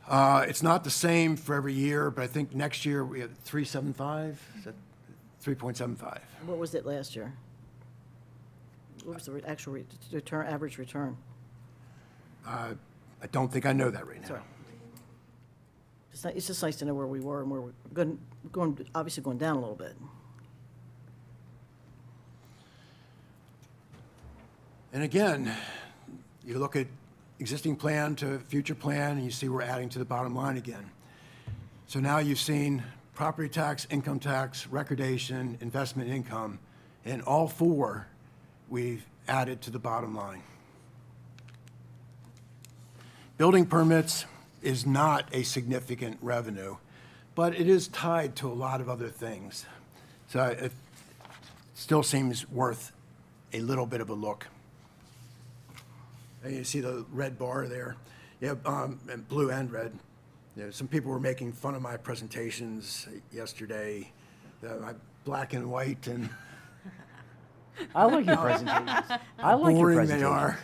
It's not the same for every year, but I think next year we have 3.75, is that 3.75?
What was it last year? What was the actual return, average return?
I don't think I know that right now.
Sorry. It's just nice to know where we were and where we're obviously going down a little bit.
And again, you look at existing plan to future plan, and you see we're adding to the bottom line again. So now you've seen property tax, income tax, recordation, investment income, and all four we've added to the bottom line. Building permits is not a significant revenue, but it is tied to a lot of other things. So it still seems worth a little bit of a look. And you see the red bar there, and blue and red. Some people were making fun of my presentations yesterday, my black and white, and
I like your presentations. I like your
boring
presentations.
they are.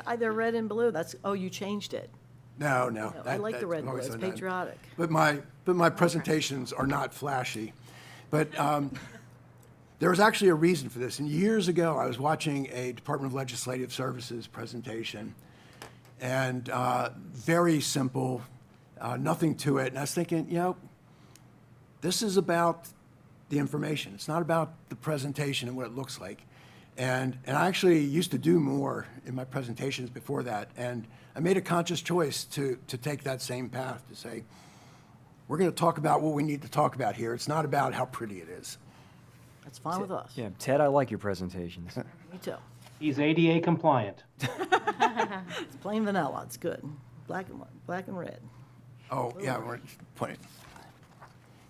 Either red and blue, you changed it.
No.
I like the red and blue,
always
it's
done that.
patriotic.
But my presentations are not flashy. But there was actually a reason for this. And years ago, I was watching a Department of Legislative Services presentation, and very simple, nothing to it. And I was thinking, this is about the information. It's not about the presentation and what it looks like. And I actually used to do more in my presentations before that. And I made a conscious choice to take that same path, to say, we're going to talk about what we need to talk about here. It's not about how pretty it is.
That's fine with us.
Yeah, Ted, I like your presentations.
Me too.
He's ADA compliant.
It's plain vanilla, it's good. Black and red.
Oh, yeah,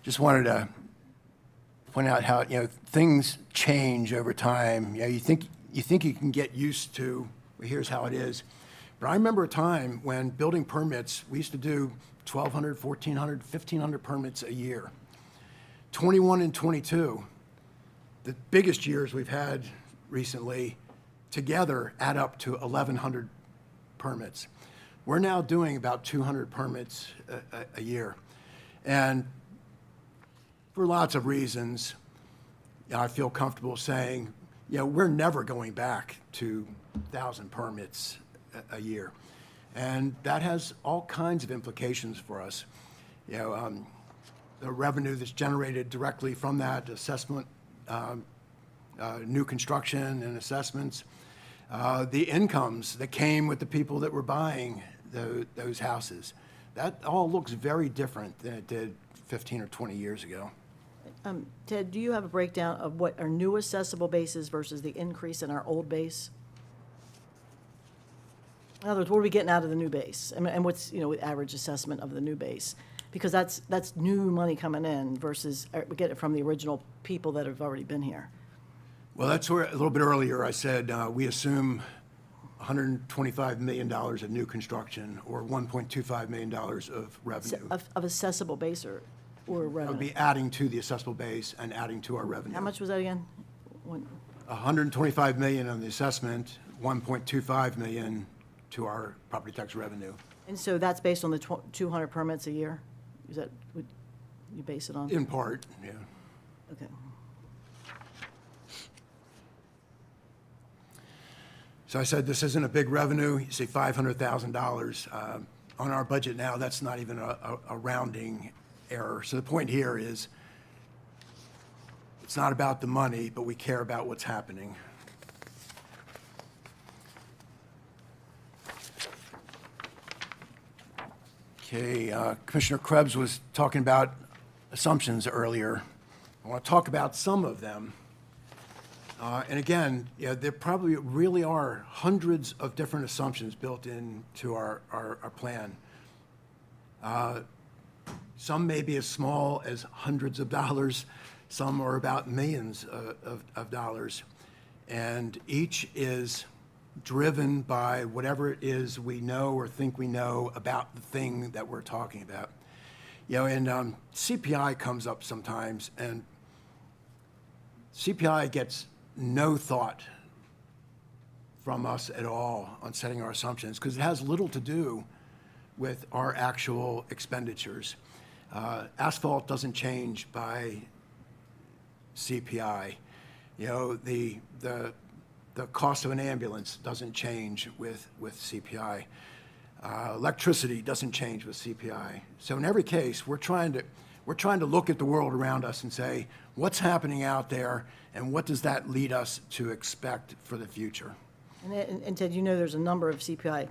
just wanted to point out how, things change over time. You think you can get used to, well, here's how it is. But I remember a time when building permits, we used to do 1,200, 1,400, 1,500 permits a year. 21 and 22, the biggest years we've had recently, together add up to 1,100 permits. We're now doing about 200 permits a year. And for lots of reasons, I feel comfortable saying, we're never going back to 1,000 permits a year. And that has all kinds of implications for us. The revenue that's generated directly from that, assessment, new construction and assessments, the incomes that came with the people that were buying those houses. That all looks very different than it did 15 or 20 years ago.
Ted, do you have a breakdown of what our new assessable base is versus the increase in our old base? In other words, what are we getting out of the new base? And what's, the average assessment of the new base? Because that's new money coming in versus we get it from the original people that have already been here.
Well, that's where, a little bit earlier, I said we assume $125 million of new construction, or $1.25 million of revenue.
Of assessable base or
That would
revenue?
be adding to the assessable base and adding to our revenue.
How much was that again?
125 million on the assessment, 1.25 million to our property tax revenue.
And so that's based on the 200 permits a year? Is that what you base it on?
In part, yeah.
Okay.
So I said, this isn't a big revenue. You see $500,000 on our budget now. That's not even a rounding error. So the point here is, it's not about the money, but we care about what's happening. Okay, Commissioner Krebs was talking about assumptions earlier. I want to talk about some of them. And again, yeah, there probably really are hundreds of different assumptions built into our plan. Some may be as small as hundreds of dollars, some are about millions of dollars. And each is driven by whatever it is we know or think we know about the thing that we're talking about. You know, and CPI comes up sometimes, and CPI gets no thought from us at all on setting our assumptions, because it has little to do with our actual expenditures. Asphalt doesn't change by CPI. You know, the cost of an ambulance doesn't change with CPI. Electricity doesn't change with CPI. So in every case, we're trying to look at the world around us and say, what's happening out there, and what does that lead us to expect for the future?
And Ted, you know there's a number of CPI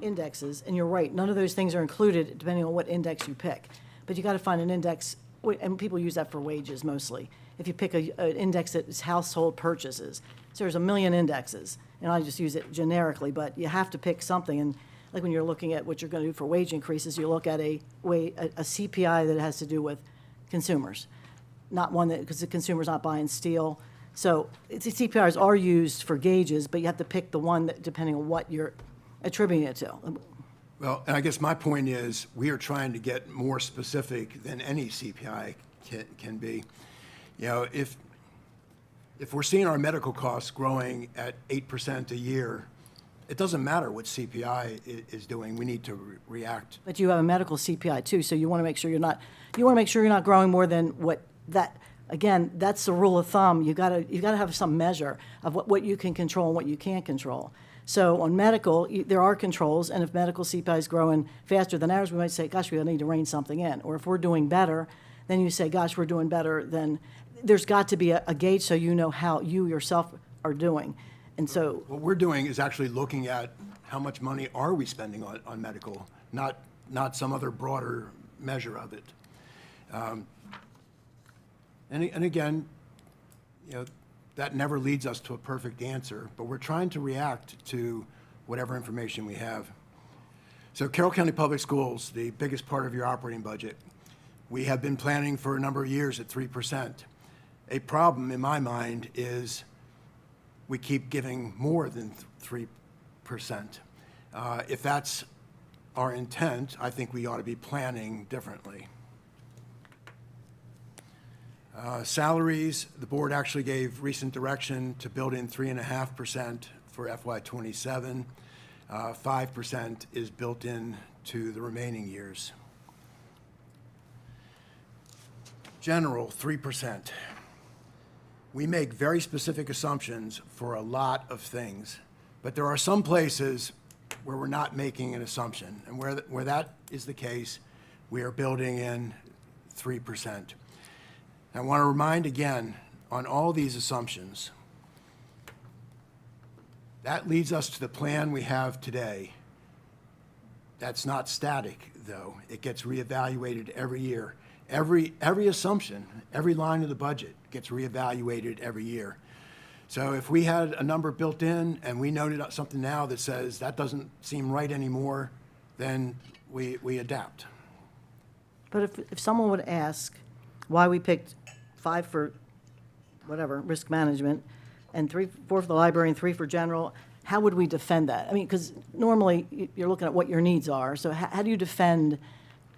indexes, and you're right, none of those things are included depending on what index you pick. But you got to find an index, and people use that for wages mostly. If you pick an index that is household purchases, so there's a million indexes, and I just use it generically, but you have to pick something. And like when you're looking at what you're going to do for wage increases, you look at a CPI that has to do with consumers, not one that, because the consumer's not buying steel. So CPIs are used for gauges, but you have to pick the one that, depending on what you're attributing it to.
Well, and I guess my point is, we are trying to get more specific than any CPI can be. You know, if we're seeing our medical costs growing at 8% a year, it doesn't matter what CPI is doing. We need to react.
But you have a medical CPI too, so you want to make sure you're not growing more than what that. Again, that's the rule of thumb. You got to have some measure of what you can control and what you can't control. So on medical, there are controls, and if medical CPI is growing faster than ours, we might say, gosh, we need to rein something in. Or if we're doing better, then you say, gosh, we're doing better. Then there's got to be a gauge so you know how you yourself are doing. And so
What we're doing is actually looking at how much money are we spending on medical, not some other broader measure of it. And again, you know, that never leads us to a perfect answer, but we're trying to react to whatever information we have. So Carroll County Public Schools, the biggest part of your operating budget, we have been planning for a number of years at 3%. A problem in my mind is we keep giving more than 3%. If that's our intent, I think we ought to be planning differently. Salaries, the board actually gave recent direction to build in 3.5% for FY '27. 5% is built in to the remaining years. General, 3%. We make very specific assumptions for a lot of things, but there are some places where we're not making an assumption, and where that is the case, we are building in 3%. I want to remind again, on all these assumptions, that leads us to the plan we have today. That's not static, though. It gets reevaluated every year. Every assumption, every line of the budget gets reevaluated every year. So if we had a number built in and we noted something now that says that doesn't seem right anymore, then we adapt.
But if someone would ask why we picked 5 for whatever, risk management, and 4 for the library and 3 for general, how would we defend that? I mean, because normally you're looking at what your needs are, so how do you defend,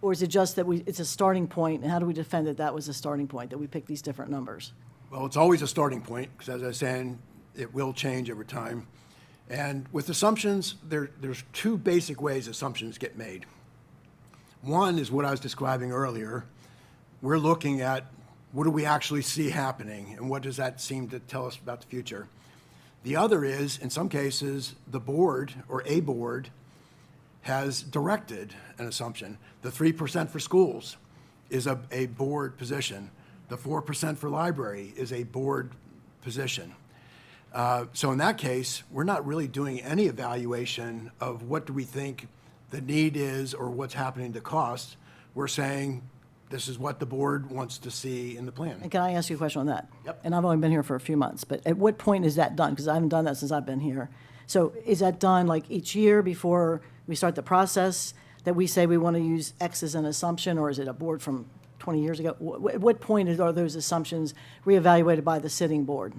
or is it just that it's a starting point, and how do we defend that that was a starting point, that we picked these different numbers?
Well, it's always a starting point, because as I was saying, it will change over time. And with assumptions, there's two basic ways assumptions get made. One is what I was describing earlier. We're looking at what do we actually see happening, and what does that seem to tell us about the future. The other is, in some cases, the board or a board has directed an assumption. The 3% for schools is a board position. The 4% for library is a board position. So in that case, we're not really doing any evaluation of what do we think the need is or what's happening to costs. We're saying this is what the board wants to see in the plan.
And can I ask you a question on that?
Yep.
And I've only been here for a few months, but at what point is that done? Because I haven't done that since I've been here. So is that done like each year before we start the process, that we say we want to use X as an assumption, or is it a board from 20 years ago? At what point are those assumptions reevaluated by the sitting board?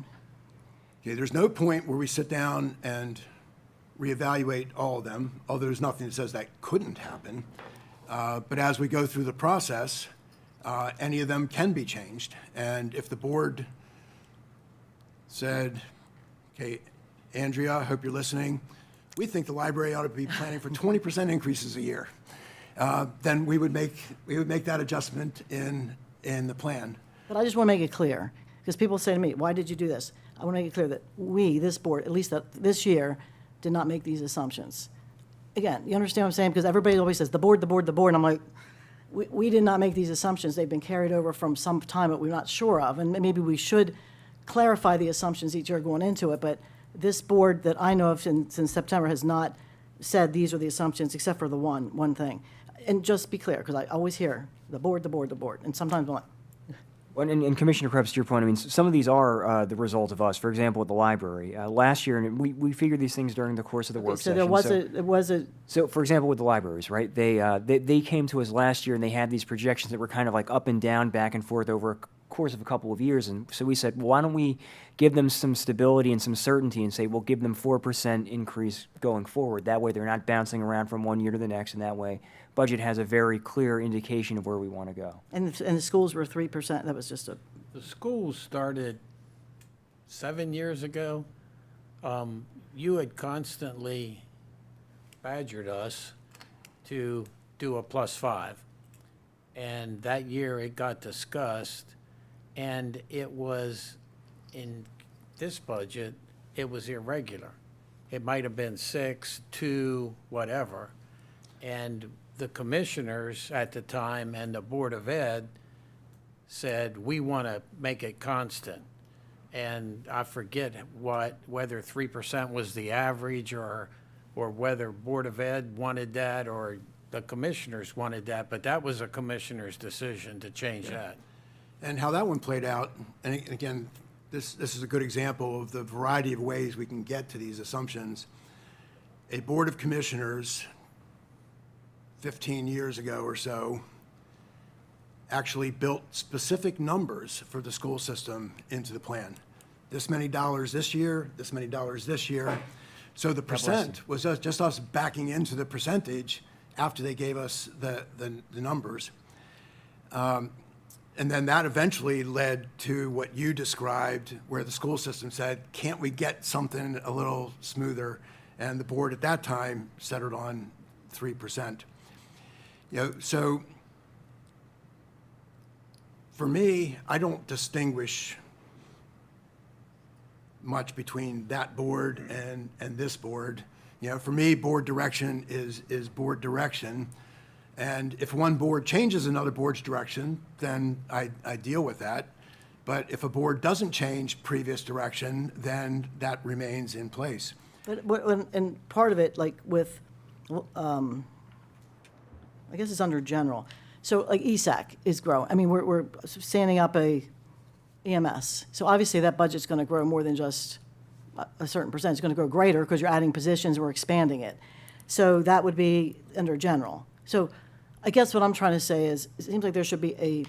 Okay, there's no point where we sit down and reevaluate all of them, although there's nothing that says that couldn't happen. But as we go through the process, any of them can be changed. And if the board said, okay, Andrea, I hope you're listening, we think the library ought to be planning for 20% increases a year, then we would make that adjustment in the plan.
But I just want to make it clear, because people say to me, why did you do this? I want to make it clear that we, this board, at least this year, did not make these assumptions. Again, you understand what I'm saying? Because everybody always says, the board, the board, the board. And I'm like, we did not make these assumptions. They've been carried over from some time that we're not sure of. And maybe we should clarify the assumptions each year going into it. But this board that I know of since September has not said these are the assumptions, except for the one thing. And just be clear, because I always hear the board, the board, the board. And sometimes I'm like,
Well, and Commissioner Krebs, to your point, I mean, some of these are the result of us. For example, at the library, last year, and we figured these things during the course of the work
so
session.
there was a
So, for example, with the libraries, right? They came to us last year and they had these projections that were kind of like up and down, back and forth over a course of a couple of years. And so we said, well, why don't we give them some stability and some certainty and say we'll give them 4% increase going forward. That way, they're not bouncing around from one year to the next, and that way, budget has a very clear indication of where we want to go.
and the schools were 3%. That was just a.
The schools started 7 years ago. You had constantly badgered us to do a +5. And that year it got discussed, and it was, in this budget, it was irregular. It might have been 6, 2, whatever. And the commissioners at the time and the Board of Ed said, we want to make it constant. And I forget whether 3% was the average or whether Board of Ed wanted that or the commissioners wanted that, but that was a commissioner's decision to change that.
And how that one played out, and again, this is a good example of the variety of ways we can get to these assumptions. A Board of Commissioners 15 years ago or so actually built specific numbers for the school system into the plan. This many dollars this year, this many dollars this year. So the percent was just us backing into the percentage after they gave us the numbers. And then that eventually led to what you described, where the school system said, can't we get something a little smoother? And the board at that time settled on 3%. So for me, I don't distinguish much between that board and this board. For me, board direction is board direction. And if one board changes another board's direction, then I deal with that. But if a board doesn't change previous direction, then that remains in place.
And part of it, like with, I guess it's under general. So like ESAC is growing. I mean, we're standing up a EMS. So obviously that budget's going to grow more than just a certain percent. It's going to grow greater because you're adding positions, we're expanding it. So that would be under general. So I guess what I'm trying to say is, it seems like there should be a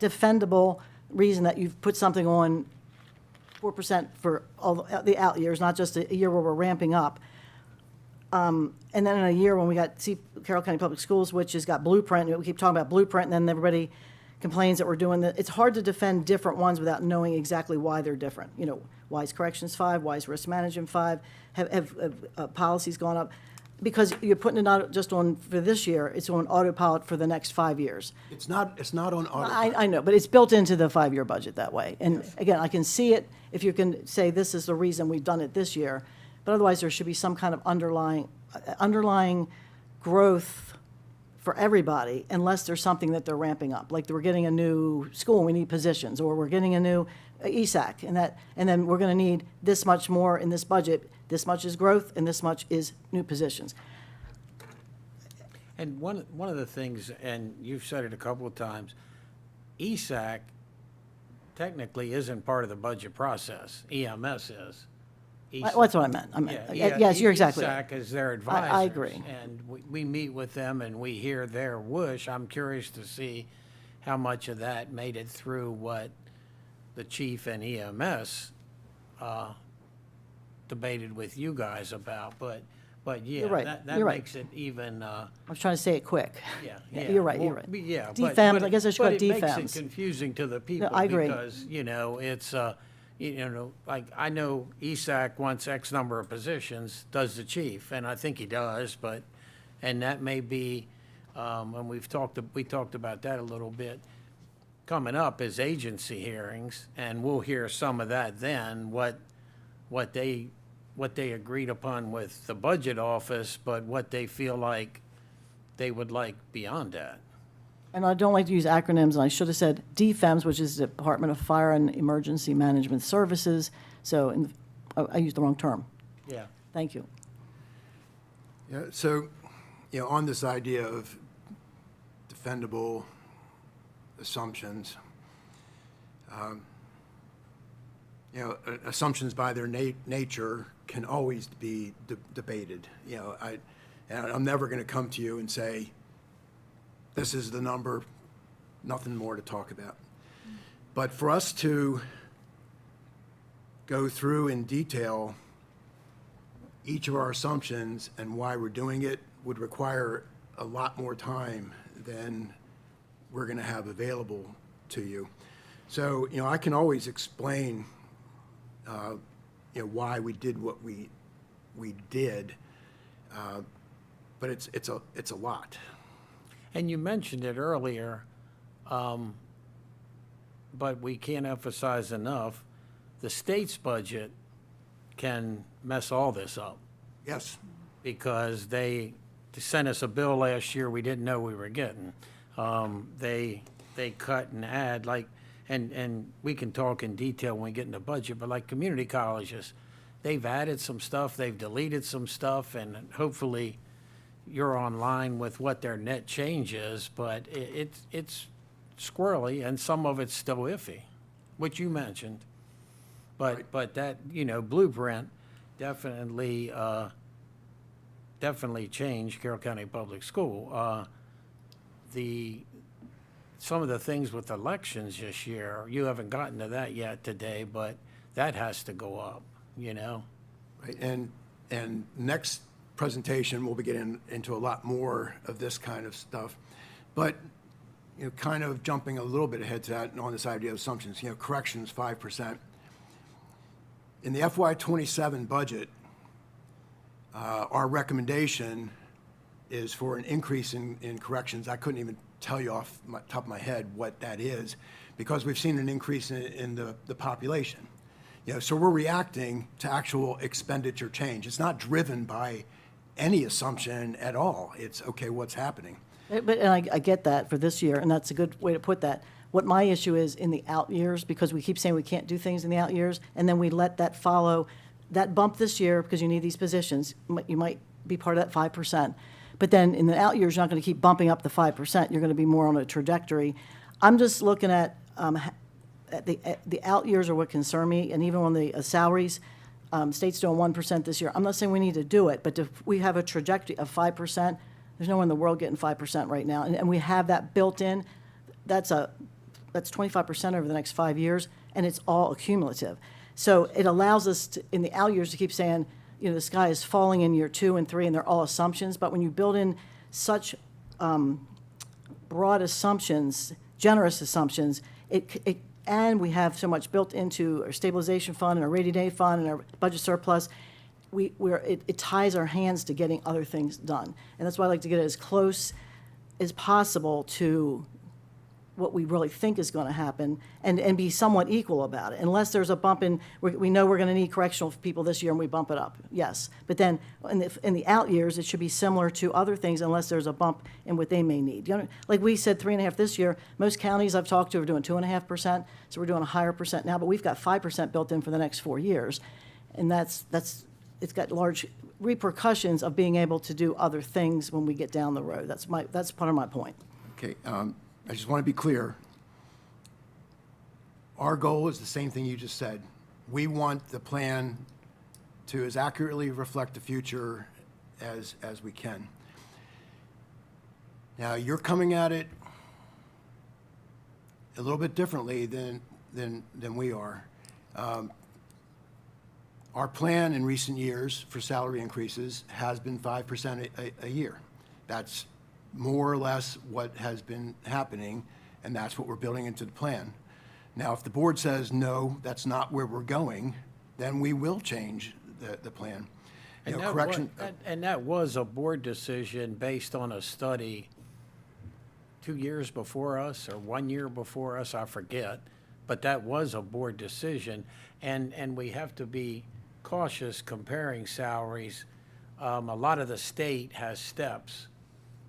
defendable reason that you've put something on 4% for all the out years, not just a year where we're ramping up. And then in a year when we got Carroll County Public Schools, which has got Blueprint, we keep talking about Blueprint, and then everybody complains that we're doing that. It's hard to defend different ones without knowing exactly why they're different. You know, why is Corrections 5? Why is Risk Management 5? Have policies gone up? Because you're putting it not just on for this year, it's on autopilot for the next 5 years.
It's not on autopilot.
I know, but it's built into the 5-year budget that way. And again, I can see it if you can say this is the reason we've done it this year. But otherwise, there should be some kind of underlying growth for everybody, unless there's something that they're ramping up. Like we're getting a new school, and we need positions, or we're getting a new ESAC, and then we're going to need this much more in this budget. This much is growth, and this much is new positions.
And one of the things, and you've said it a couple of times, ESAC technically isn't part of the budget process. EMS is.
Well, that's what I meant. Yes, you're exactly right.
ESAC is their advisors.
I agree.
And we meet with them and we hear their wish. I'm curious to see how much of that made it through what the chief and EMS debated with you guys about. But yeah,
You're right.
that
You're right.
makes it even,
I was trying to say it quick.
yeah.
You're right,
Well,
you're right.
Yeah.
DFAMS, I guess I should call it
But it makes
DFAMS.
it confusing to the people.
I agree.
Because, it's, like, I know ESAC wants X number of positions, does the chief, and I think he does, and that may be, and we talked about that a little bit, coming up is agency hearings, and we'll hear some of that then, what they agreed upon with the budget office, but what they feel like they would like beyond that.
And I don't like to use acronyms, and I should have said DFEMS, which is the Department of Fire and Emergency Management Services. So I used the wrong term.
Yeah.
Thank you.
Yeah, so, on this idea of defendable assumptions, assumptions by their nature can always be debated. And I'm never going to come to you and say, this is the number, nothing more to talk about. But for us to go through in detail each of our assumptions and why we're doing it would require a lot more time than we're going to have available to you. So, I can always explain, why we did what we did, but it's a lot.
And you mentioned it earlier, but we can't emphasize enough, the state's budget can mess all this up.
Yes.
Because they sent us a bill last year we didn't know we were getting. They cut and add, and we can talk in detail when we get in the budget, but like community colleges, they've added some stuff, they've deleted some stuff, and hopefully you're online with what their net change is, but it's squirrely, and some of it's still iffy, which you mentioned. But that, Blueprint definitely changed Carroll County Public School. Some of the things with elections this year, you haven't gotten to that yet today, but that has to go up,
Right, and next presentation, we'll be getting into a lot more of this kind of stuff. But, kind of jumping a little bit ahead to that and on this idea of assumptions, corrections 5%. In the FY27 budget, our recommendation is for an increase in corrections. I couldn't even tell you off the top of my head what that is, because we've seen an increase in the population. So we're reacting to actual expenditure change. It's not driven by any assumption at all. It's, okay, what's happening?
And I get that for this year, and that's a good way to put that. What my issue is in the out years, because we keep saying we can't do things in the out years, and then we let that follow, that bump this year, because you need these positions, you might be part of that 5%. But then in the out years, you're not going to keep bumping up the 5%. You're going to be more on a trajectory. I'm just looking at the out years are what concern me, and even on the salaries, state's doing 1% this year. I'm not saying we need to do it, but if we have a trajectory of 5%, there's no one in the world getting 5% right now, and we have that built in. That's 25% over the next 5 years, and it's all accumulative. So it allows us to, in the out years, to keep saying, you know, the sky is falling in year 2 and 3, and they're all assumptions. But when you build in such broad assumptions, generous assumptions, and we have so much built into our stabilization fund and our rainy day fund and our budget surplus, it ties our hands to getting other things done. And that's why I like to get it as close as possible to what we really think is going to happen and be somewhat equal about it. Unless there's a bump in, we know we're going to need correctional people this year and we bump it up, yes. But then in the out years, it should be similar to other things unless there's a bump in what they may need. You know, like we said, 3.5 this year. Most counties I've talked to are doing 2.5%, so we're doing a higher percent now, but we've got 5% built in for the next 4 years. And it's got large repercussions of being able to do other things when we get down the road. That's part of my point.
Okay, I just want to be clear. Our goal is the same thing you just said. We want the plan to as accurately reflect the future as we can. Now, you're coming at it a little bit differently than we are. Our plan in recent years for salary increases has been 5% a year. That's more or less what has been happening, and that's what we're building into the plan. Now, if the board says, no, that's not where we're going, then we will change the plan. You know, correction.
And that was a board decision based on a study 2 years before us or 1 year before us, I forget. But that was a board decision, and we have to be cautious comparing salaries. A lot of the state has steps,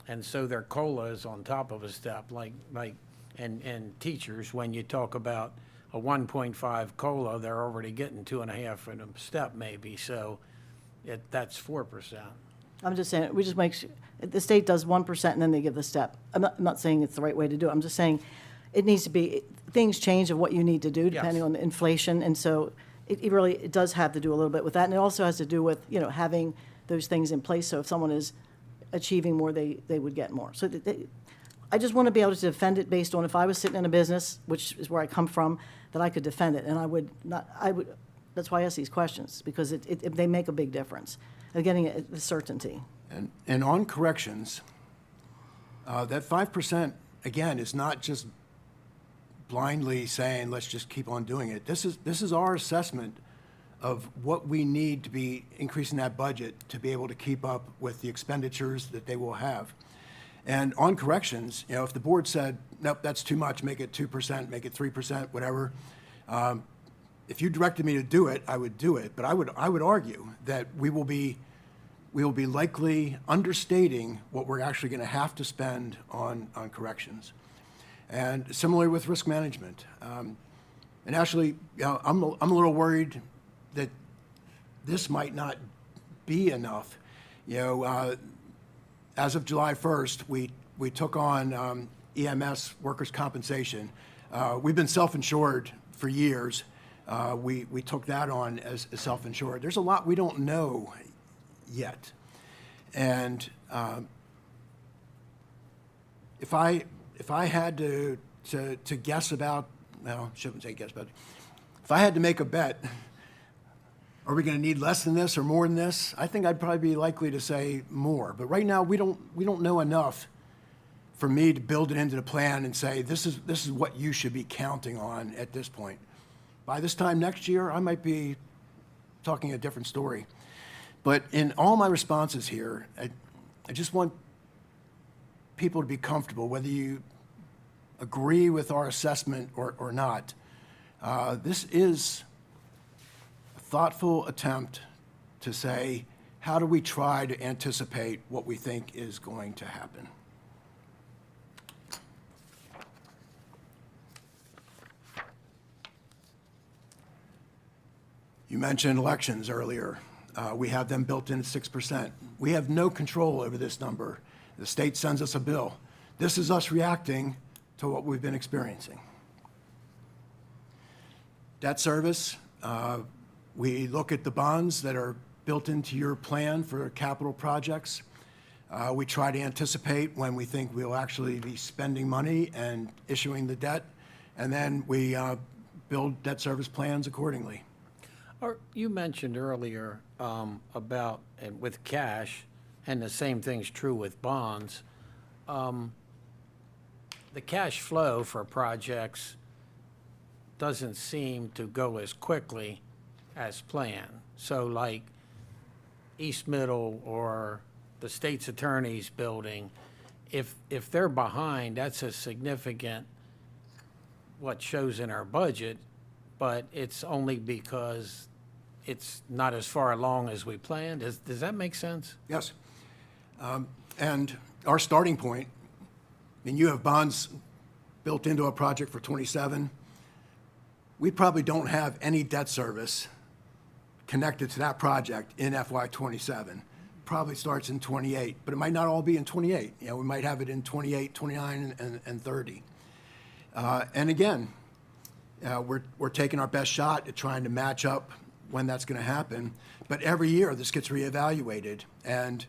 and so their COLA is on top of a step, and teachers, when you talk about a 1.5 COLA, they're already getting 2.5 in a step maybe, so that's 4%.
I'm just saying, we just make sure, the state does 1% and then they give the step. I'm not saying it's the right way to do it. I'm just saying it needs to be, things change of what you need to do depending on the inflation. And so it does have to do a little bit with that. And it also has to do with, you know, having those things in place. So if someone is achieving more, they would get more. So I just want to be able to defend it based on if I was sitting in a business, which is where I come from, that I could defend it. And that's why I ask these questions, because they make a big difference of getting the certainty.
And on corrections, that 5%, again, is not just blindly saying, let's just keep on doing it. This is our assessment of what we need to be increasing that budget to be able to keep up with the expenditures that they will have. And on corrections, you know, if the board said, nope, that's too much, make it 2%, make it 3%, whatever, if you directed me to do it, I would do it. But I would argue that we will be likely understating what we're actually going to have to spend on corrections. And similarly with risk management. And actually, you know, I'm a little worried that this might not be enough. You know, as of July 1st, we took on EMS workers' compensation. We've been self-insured for years. We took that on as self-insured. There's a lot we don't know yet. And if I had to guess about, well, I shouldn't say guess, but if I had to make a bet, are we going to need less than this or more than this? I think I'd probably be likely to say more. But right now, we don't know enough for me to build it into the plan and say, this is what you should be counting on at this point. By this time next year, I might be talking a different story. But in all my responses here, I just want people to be comfortable, whether you agree with our assessment or not. This is a thoughtful attempt to say, how do we try to anticipate what we think is going to happen? You mentioned elections earlier. We have them built in at 6%. We have no control over this number. The state sends us a bill. This is us reacting to what we've been experiencing. Debt service, we look at the bonds that are built into your plan for capital projects. We try to anticipate when we think we'll actually be spending money and issuing the debt, and then we build debt service plans accordingly.
You mentioned earlier about, and with cash, and the same thing's true with bonds, the cash flow for projects doesn't seem to go as quickly as planned. So like East Middle or the state's attorney's building, if they're behind, that's a significant, what shows in our budget, but it's only because it's not as far along as we planned. Does that make sense?
Yes. And our starting point, I mean, you have bonds built into a project for 27. We probably don't have any debt service connected to that project in FY '27. Probably starts in '28, but it might not all be in '28. You know, we might have it in '28, '29, and '30. And again, we're taking our best shot at trying to match up when that's going to happen. But every year, this gets reevaluated, and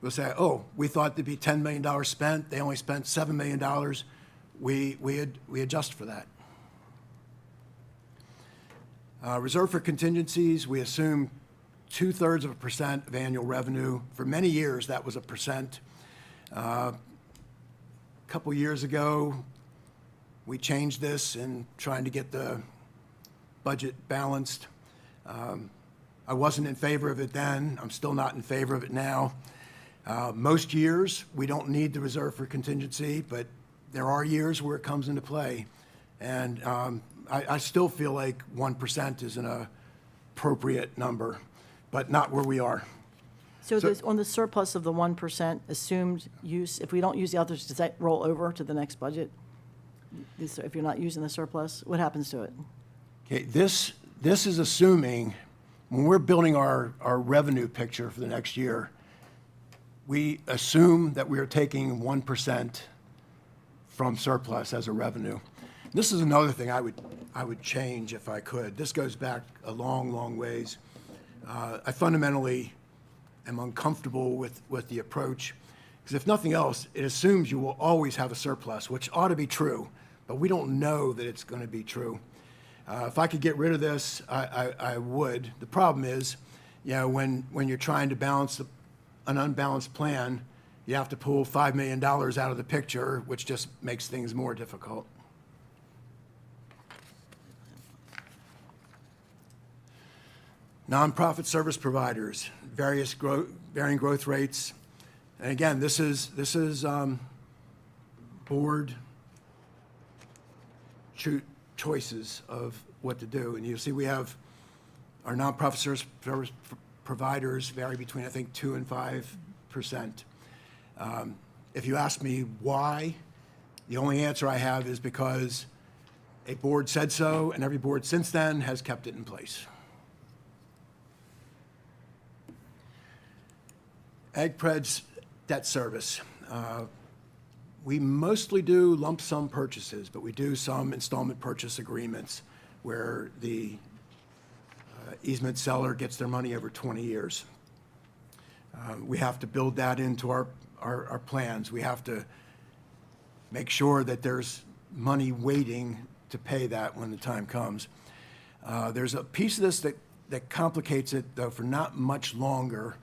we'll say, oh, we thought there'd be $10 million spent. They only spent $7 million. We adjust for that. Reserve for contingencies, we assume 2/3% of annual revenue. For many years, that was 1%. A couple years ago, we changed this in trying to get the budget balanced. I wasn't in favor of it then. I'm still not in favor of it now. Most years, we don't need the reserve for contingency, but there are years where it comes into play. And I still feel like 1% is an appropriate number, but not where we are.
So on the surplus of the 1% assumed use, if we don't use the others, does that roll over to the next budget? If you're not using the surplus, what happens to it?
Okay, this is assuming, when we're building our revenue picture for the next year, we assume that we are taking 1% from surplus as a revenue. This is another thing I would change if I could. This goes back a long, long ways. I fundamentally am uncomfortable with the approach, because if nothing else, it assumes you will always have a surplus, which ought to be true, but we don't know that it's going to be true. If I could get rid of this, I would. The problem is, you know, when you're trying to balance an unbalanced plan, you have to pull $5 million out of the picture, which just makes things more difficult. Nonprofit service providers, varying growth rates. And again, this is board choices of what to do. And you see we have our nonprofit service providers vary between, I think, 2% and 5%. If you ask me why, the only answer I have is because a board said so, and every board since then has kept it in place. AgPred's debt service. We mostly do lump sum purchases, but we do some installment purchase agreements where the easement seller gets their money over 20 years. We have to build that into our plans. We have to make sure that there's money waiting to pay that when the time comes. There's a piece of this that complicates it, though, for not much longer,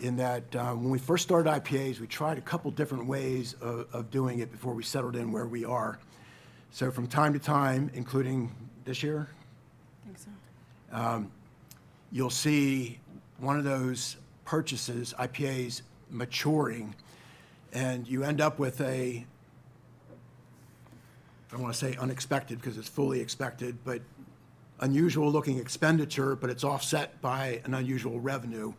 in that when we first started IPAs, we tried a couple different ways of doing it before we settled in where we are. So from time to time, including this year,
I think so.
you'll see one of those purchases, IPAs, maturing, and you end up with I don't want to say unexpected because it's fully expected, but unusual looking expenditure, but it's offset by an unusual revenue.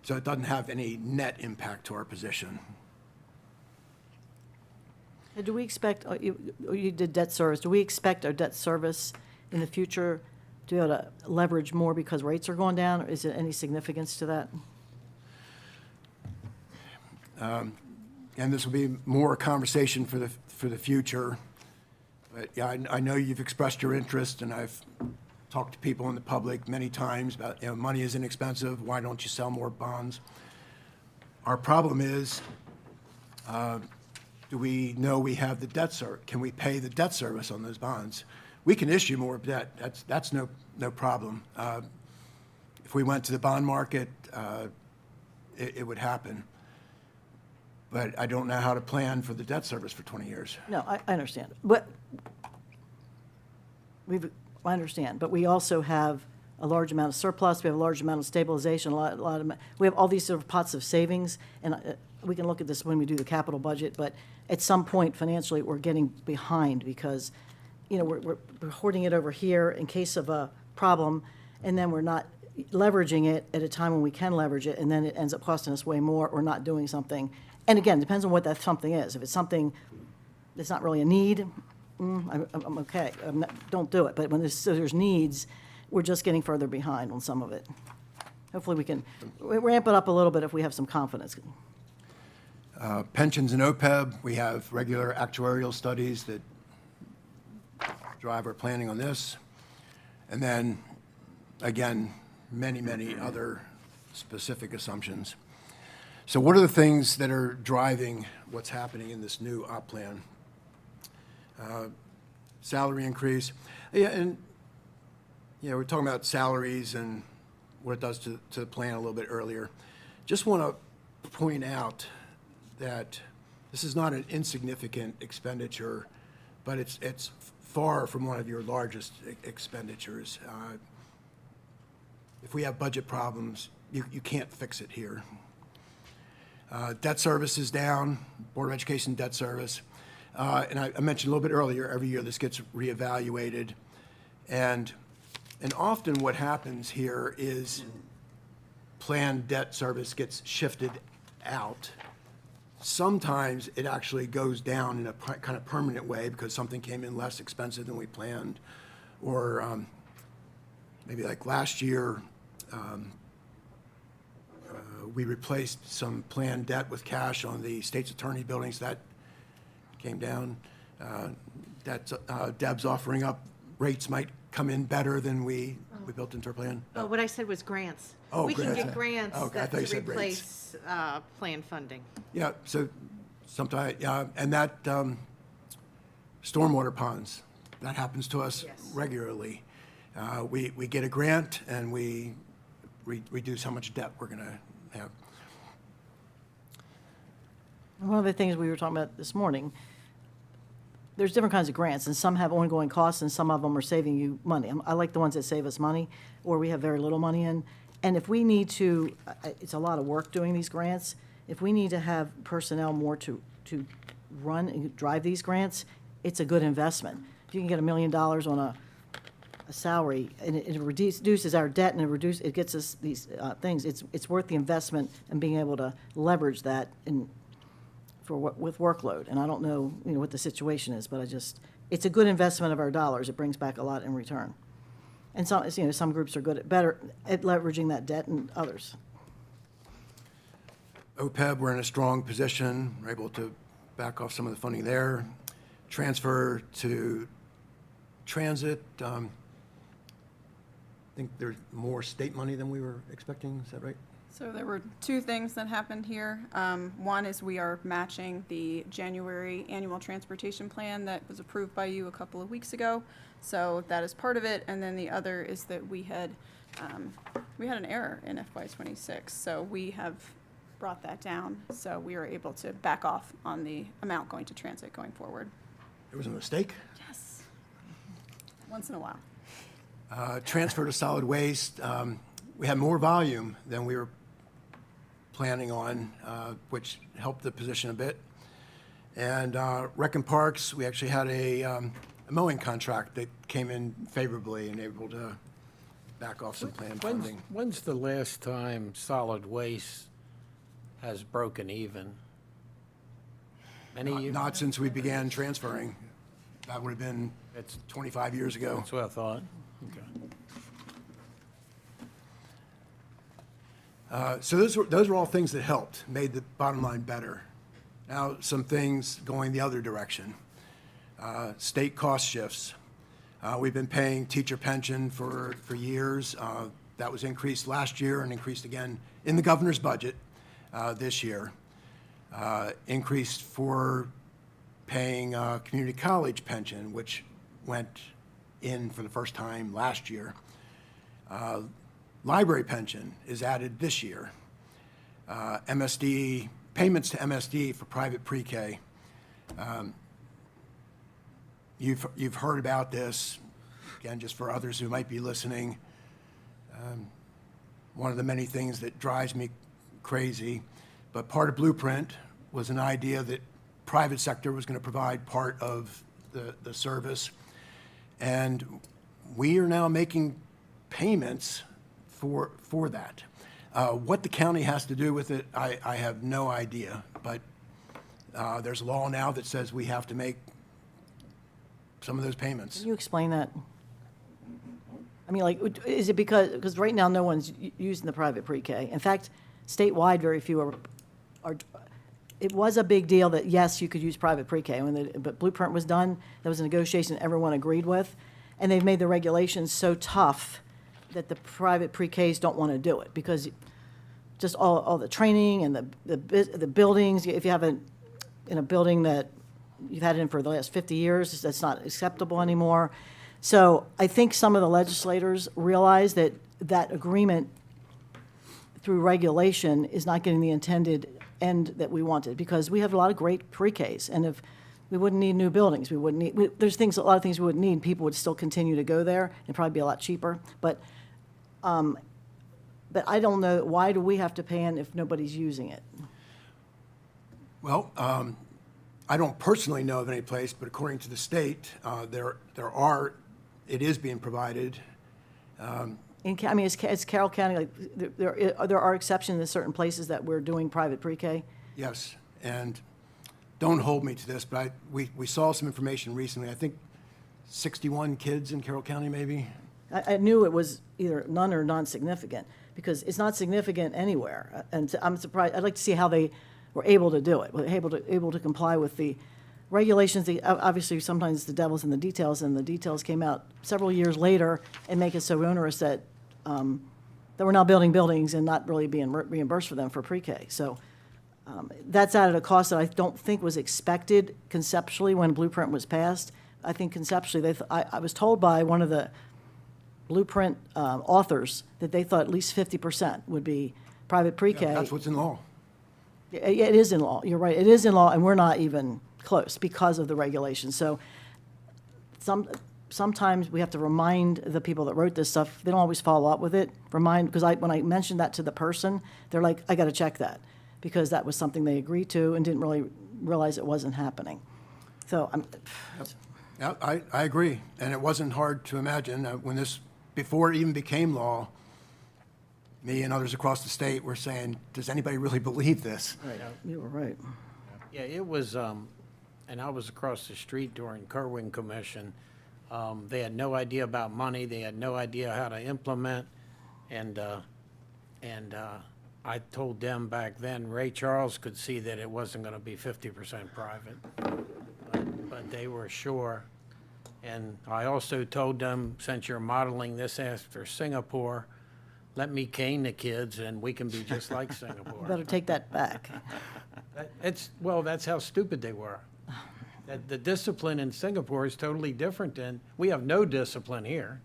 So it doesn't have any net impact to our position.
Do we expect, you did debt service, do we expect our debt service in the future to be able to leverage more because rates are going down, or is there any significance to that?
And this will be more a conversation for the future. But yeah, I know you've expressed your interest, and I've talked to people in the public many times about, you know, money is inexpensive, why don't you sell more bonds? Our problem is, do we know we have the debt service? Can we pay the debt service on those bonds? We can issue more debt, that's no problem. if we went to the bond market, it would happen. But I don't know how to plan for the debt service for 20 years.
No, I understand. But I understand, but we also have a large amount of surplus, we have a large amount of stabilization, a lot of, we have all these sort of pots of savings, and we can look at this when we do the capital budget, but at some point financially, we're getting behind because, you know, we're hoarding it over here in case of a problem, and then we're not leveraging it at a time when we can leverage it, and then it ends up costing us way more or not doing something. And again, depends on what that something is. If it's something that's not really a need, I'm okay. Don't do it. But when there's needs, we're just getting further behind on some of it. Hopefully we can ramp it up a little bit if we have some confidence.
Pensions and OPEB, we have regular actuarial studies that drive our planning on this. And then, again, many other specific assumptions. So what are the things that are driving what's happening in this new op plan? Salary increase. Yeah, and we're talking about salaries and what it does to the plan a little bit earlier. Just want to point out that this is not an insignificant expenditure, but it's far from one of your largest expenditures. If we have budget problems, you can't fix it here. Debt service is down, Board of Education debt service. And I mentioned a little bit earlier, every year this gets reevaluated. And often what happens here is planned debt service gets shifted out. Sometimes it actually goes down in a kind of permanent way because something came in less expensive than we planned. Or maybe like last year, we replaced some planned debt with cash on the state's attorney buildings. That came down. Deb's offering up rates might come in better than we built into our plan.
Oh, what I said was grants.
Oh,
We can
grants.
get grants
Okay, I
that
thought you
to
said rates.
replace plan funding.
Yeah, so sometimes, and that stormwater ponds, that happens to us
Yes.
regularly. We get a grant and we reduce how much debt we're going to have.
One of the things we were talking about this morning, there's different kinds of grants, and some have ongoing costs, and some of them are saving you money. I like the ones that save us money, or we have very little money in. And if we need to, it's a lot of work doing these grants. If we need to have personnel more to run and drive these grants, it's a good investment. If you can get $1 million on a salary, and it reduces our debt, and it gets us these things, it's worth the investment and being able to leverage that with workload. And I don't know, what the situation is, but it's a good investment of our dollars. It brings back a lot in return. And some groups are better at leveraging that debt than others.
OPEB, we're in a strong position. We're able to back off some of the funding there. Transfer to transit. I think there's more state money than we were expecting. Is that right?
So there were two things that happened here. One is we are matching the January annual transportation plan that was approved by you a couple of weeks ago. So that is part of it. And then the other is that we had an error in FY26. So we have brought that down. So we are able to back off on the amount going to transit going forward.
There was a mistake.
Yes. Once in a while.
Transfer to solid waste. We had more volume than we were planning on, which helped the position a bit. And Rec and Parks, we actually had a mowing contract that came in favorably and able to back off some planned funding.
When's the last time solid waste has broken even? Many years?
Not since we began transferring. That would have been 25 years ago.
That's what I thought. Okay.
So those were all things that helped, made the bottom line better. Now, some things going the other direction. State cost shifts. We've been paying teacher pension for years. That was increased last year and increased again in the governor's budget this year. Increased for paying community college pension, which went in for the first time last year. library pension is added this year. MSD, payments to MSD for private pre-K. You've heard about this, again, just for others who might be listening. One of the many things that drives me crazy, but part of Blueprint was an idea that private sector was going to provide part of the service. And we are now making payments for that. What the county has to do with it, I have no idea, but there's a law now that says we have to make some of those payments.
Can you explain that? I mean, like, is it because right now no one's using the private pre-K? In fact, statewide, very few are. It was a big deal that, yes, you could use private pre-K. But Blueprint was done, there was a negotiation everyone agreed with, and they've made the regulations so tough that the private pre-Ks don't want to do it because just all the training and the buildings, if you have in a building that you've had it in for the last 50 years, that's not acceptable anymore. So I think some of the legislators realize that that agreement through regulation is not getting the intended end that we wanted, because we have a lot of great pre-Ks, and if we wouldn't need new buildings, we wouldn't need, there's a lot of things we wouldn't need, people would still continue to go there, and probably be a lot cheaper, but I don't know, why do we have to pay in if nobody's using it?
Well, I don't personally know of any place, but according to the state, it is being provided.
I mean, is Carroll County, like, there are exceptions in certain places that we're doing private pre-K?
Yes, and don't hold me to this, but we saw some information recently, I think 61 kids in Carroll County, maybe?
I knew it was either none or non-significant, because it's not significant anywhere. And I'm surprised, I'd like to see how they were able to do it, were able to comply with the regulations. Obviously, sometimes the devil's in the details, and the details came out several years later and make it so onerous that we're now building buildings and not really being reimbursed for them for pre-K. So that's at a cost that I don't think was expected conceptually when Blueprint was passed. I think conceptually, I was told by one of the Blueprint authors that they thought at least 50% would be private pre-K.
Yeah, that's what's in law.
It is in law. You're right. It is in law, and we're not even close because of the regulations. So sometimes we have to remind the people that wrote this stuff. They don't always follow up with it. Because when I mentioned that to the person, they're like, I got to check that, because that was something they agreed to and didn't really realize it wasn't happening. So
Yeah, I agree, and it wasn't hard to imagine when before it even became law, me and others across the state were saying, does anybody really believe this?
right, you were right.
Yeah, it was, and I was across the street during Kerwin Commission. They had no idea about money. They had no idea how to implement. And I told them back then, Ray Charles could see that it wasn't going to be 50% private. But they were sure. And I also told them, since you're modeling this after Singapore, let me cane the kids and we can be just like Singapore.
Better take that back.
Well, that's how stupid they were. The discipline in Singapore is totally different than, we have no discipline here.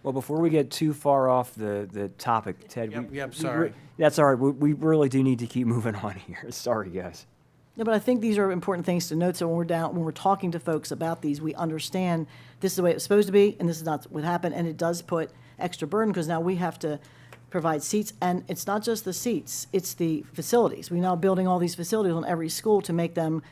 Well, before we get too far off the topic, Ted.
Yep, sorry.
That's all right. We really do need to keep moving on here. Sorry, guys.
No, but I think these are important things to note, so when we're talking to folks about these, we understand this is the way it's supposed to be, and this is not what happened, and it does put extra burden, because now we have to provide seats, and it's not just the seats, it's the facilities. We're now building all these facilities on every school to make them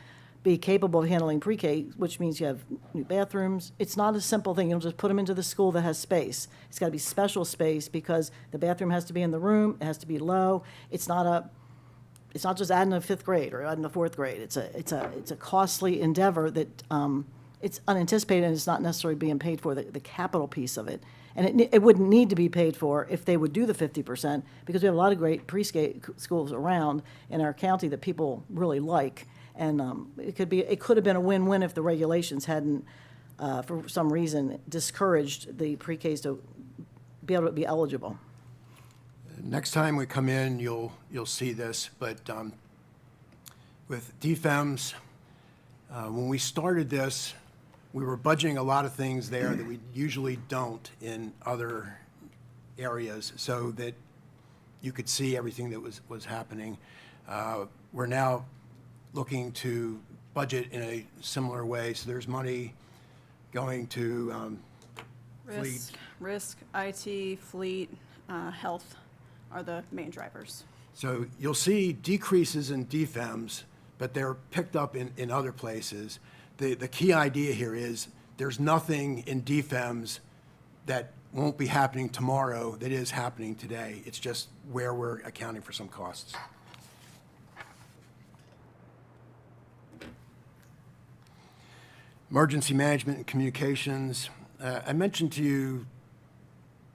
be capable of handling pre-K, which means you have new bathrooms. It's not a simple thing. You don't just put them into the school that has space. It's got to be special space, because the bathroom has to be in the room, it has to be low. It's not just adding a fifth grade or adding a fourth grade. It's a costly endeavor that it's unanticipated, and it's not necessarily being paid for, the capital piece of it. And it wouldn't need to be paid for if they would do the 50%, because we have a lot of great pre-K schools around in our county that people really like. And it could have been a win-win if the regulations hadn't, for some reason, discouraged the pre-Ks to be able to be eligible.
Next time we come in, you'll see this, but with DFEMS, when we started this, we were budgeting a lot of things there that we usually don't in other areas so that you could see everything that was happening. We're now looking to budget in a similar way, so there's money going to fleet.
Risk, IT, fleet, health are the main drivers.
So you'll see decreases in DFEMS, but they're picked up in other places. The key idea here is there's nothing in DFEMS that won't be happening tomorrow that is happening today. It's just where we're accounting for some costs. Emergency management and communications. I mentioned to you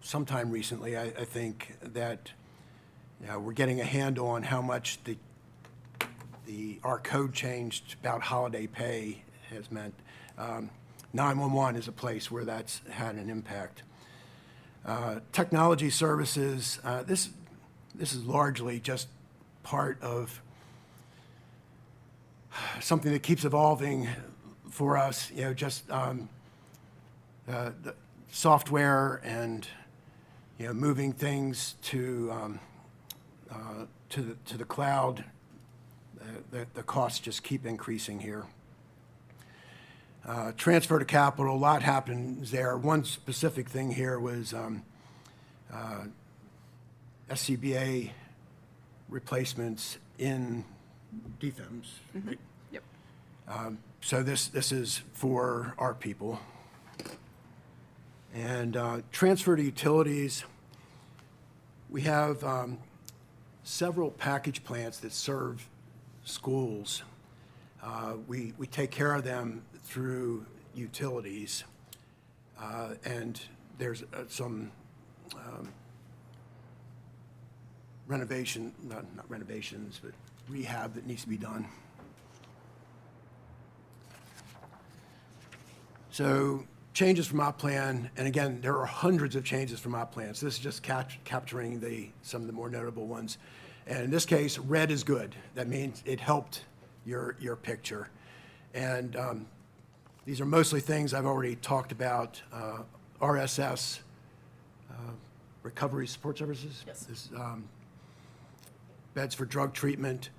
sometime recently, I think, that we're getting a handle on how much our code changed about holiday pay has meant. 911 is a place where that's had an impact. Technology services, this is largely just part of something that keeps evolving for us, just the software and, moving things to the cloud. The costs just keep increasing here. Transfer to capital, a lot happens there. One specific thing here was SCBA replacements in DFEMS. Right?
Yep.
So this is for our people. And transfer to utilities, we have several package plants that serve schools. We take care of them through utilities, and there's some renovation, not renovations, but rehab that needs to be done. So changes from op plan, and again, there are hundreds of changes from op plans. This is just capturing some of the more notable ones. And in this case, red is good. That means it helped your picture. And these are mostly things I've already talked about. RSS, Recovery Support Services.
Yes.
Beds for drug treatment.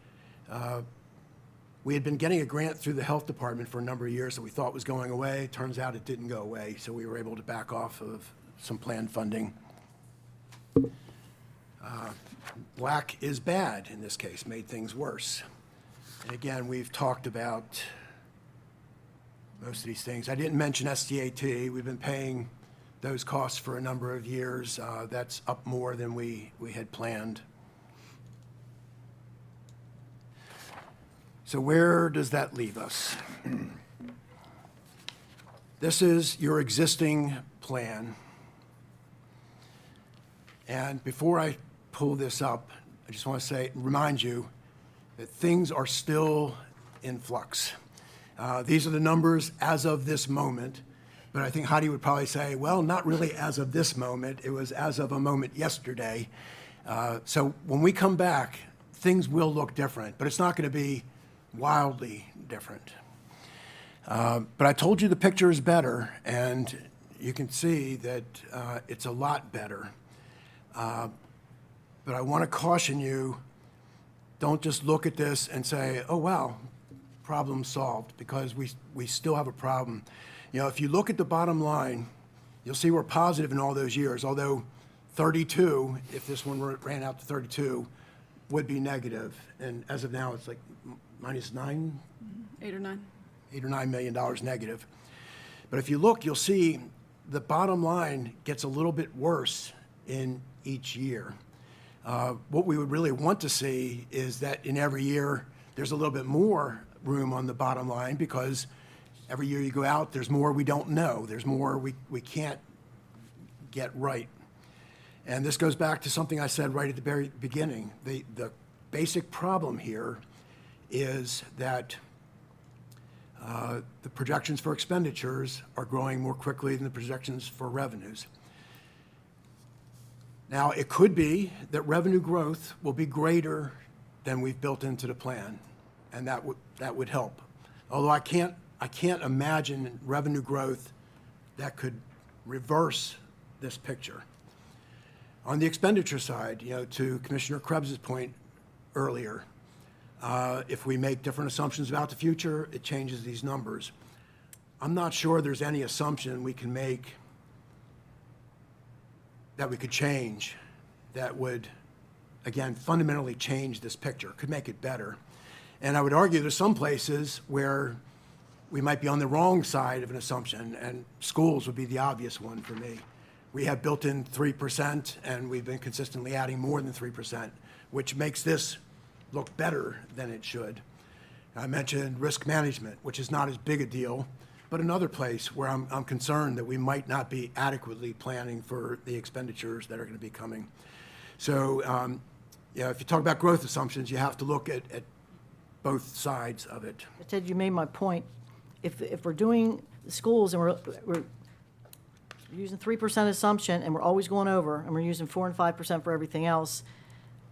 We had been getting a grant through the health department for a number of years that we thought was going away. Turns out it didn't go away, so we were able to back off of some planned funding. Black is bad in this case, made things worse. And again, we've talked about most of these things. I didn't mention SDAT. We've been paying those costs for a number of years. That's up more than we had planned. So where does that leave us? This is your existing plan. And before I pull this up, I just want to remind you that things are still in flux. These are the numbers as of this moment, but I think Heidi would probably say, well, not really as of this moment. It was as of a moment yesterday. So when we come back, things will look different, but it's not going to be wildly different. But I told you the picture is better, and you can see that it's a lot better. But I want to caution you, don't just look at this and say, oh, wow, problem solved, because we still have a problem. If you look at the bottom line, you'll see we're positive in all those years, although 32, if this one ran out to 32, would be negative. And as of now, it's like minus 9?
8 or 9.
$8 or $9 million negative. But if you look, you'll see the bottom line gets a little bit worse in each year. What we would really want to see is that in every year, there's a little bit more room on the bottom line, because every year you go out, there's more we don't know. There's more we can't get right. And this goes back to something I said right at the very beginning. The basic problem here is that the projections for expenditures are growing more quickly than the projections for revenues. Now, it could be that revenue growth will be greater than we've built into the plan, and that would help. Although I can't imagine revenue growth that could reverse this picture. On the expenditure side, to Commissioner Krebs's point earlier, if we make different assumptions about the future, it changes these numbers. I'm not sure there's any assumption we can make that we could change that would, again, fundamentally change this picture, could make it better. And I would argue there's some places where we might be on the wrong side of an assumption, and schools would be the obvious one for me. We have built in 3%, and we've been consistently adding more than 3%, which makes this look better than it should. I mentioned risk management, which is not as big a deal, but another place where I'm concerned that we might not be adequately planning for the expenditures that are going to be coming. So, if you talk about growth assumptions, you have to look at both sides of it.
Ted, you made my point. If we're doing the schools and we're using 3% assumption and we're always going over, and we're using 4 and 5% for everything else,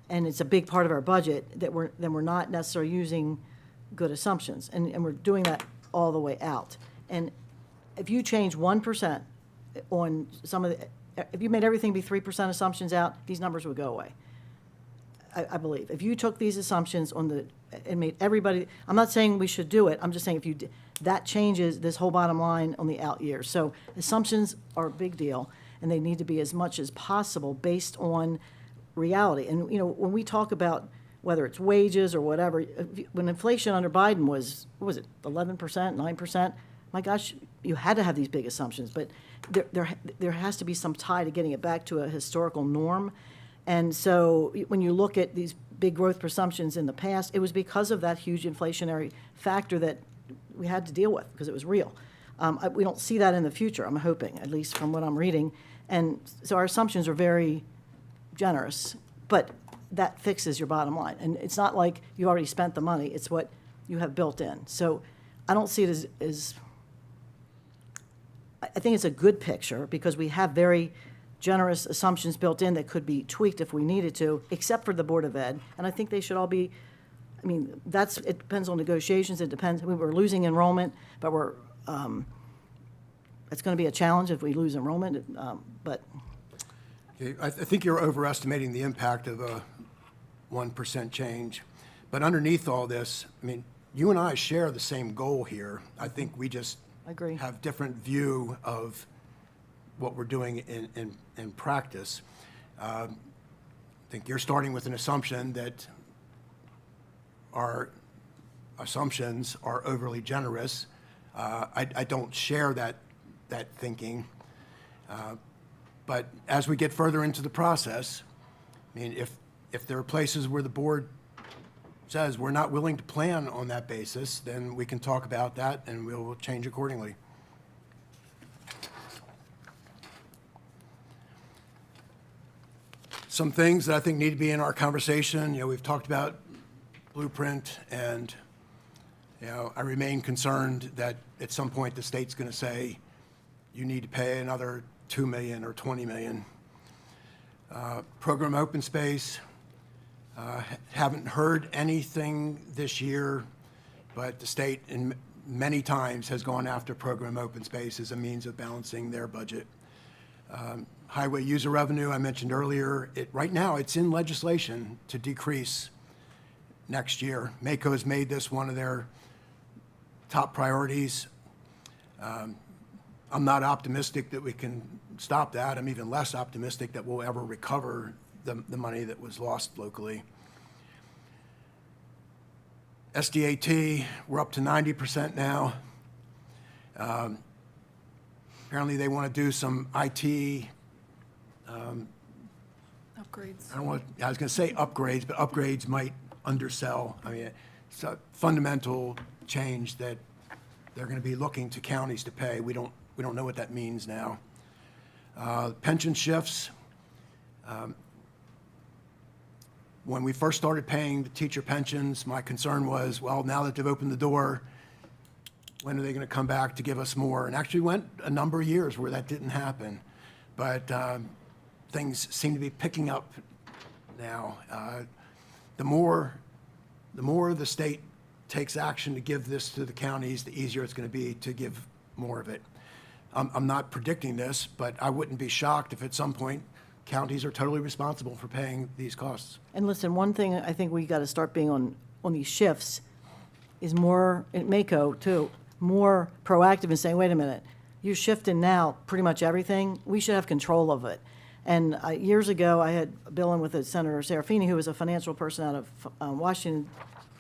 and it's a big part of our budget, then we're not necessarily using good assumptions, and we're doing that all the way out. And if you change 1% on some of if you made everything be 3% assumptions out, these numbers would go away. I believe. If you took these assumptions and made everybody, I'm not saying we should do it, I'm just saying if you did, that changes this whole bottom line on the out years. So assumptions are a big deal, and they need to be as much as possible based on reality. And, when we talk about whether it's wages or whatever, when inflation under Biden was, what was it, 11%, 9%? My gosh, you had to have these big assumptions, but there has to be some tie to getting it back to a historical norm. And so when you look at these big growth presumptions in the past, it was because of that huge inflationary factor that we had to deal with, because it was real. We don't see that in the future, I'm hoping, at least from what I'm reading. And so our assumptions are very generous, but that fixes your bottom line. And it's not like you already spent the money, it's what you have built in. So I don't see it as I think it's a good picture, because we have very generous assumptions built in that could be tweaked if we needed to, except for the Board of Ed. And I think they should all be, it depends on negotiations, it depends, we're losing enrollment, but it's going to be a challenge if we lose enrollment, but.
Okay, I think you're overestimating the impact of a 1% change. But underneath all this, you and I share the same goal here. I think we just
agree.
Have different view of what we're doing in practice. I think you're starting with an assumption that our assumptions are overly generous. I don't share that thinking. But as we get further into the process, if there are places where the board says we're not willing to plan on that basis, then we can talk about that and we'll change accordingly. Some things that I think need to be in our conversation, we've talked about blueprint, and I remain concerned that at some point the state's going to say you need to pay another $2 million or $20 million. Program open space, haven't heard anything this year, but the state many times has gone after program open space as a means of balancing their budget. Highway user revenue, I mentioned earlier, right now it's in legislation to decrease next year. MACO has made this one of their top priorities. I'm not optimistic that we can stop that. I'm even less optimistic that we'll ever recover the money that was lost locally. SDAT, we're up to 90% now. Apparently they want to do some IT
Upgrades.
I was going to say upgrades, but upgrades might undersell. It's a fundamental change that they're going to be looking to counties to pay. We don't know what that means now. Pension shifts. When we first started paying the teacher pensions, my concern was, well, now that they've opened the door, when are they going to come back to give us more? And actually went a number of years where that didn't happen. But things seem to be picking up now. The more the state takes action to give this to the counties, the easier it's going to be to give more of it. I'm not predicting this, but I wouldn't be shocked if at some point counties are totally responsible for paying these costs.
And listen, one thing I think we got to start being on these shifts is more, at Mako too, more proactive in saying, wait a minute, you're shifting now pretty much everything. We should have control of it. And years ago, I had been in with Senator Serafini, who was a financial person out of Washington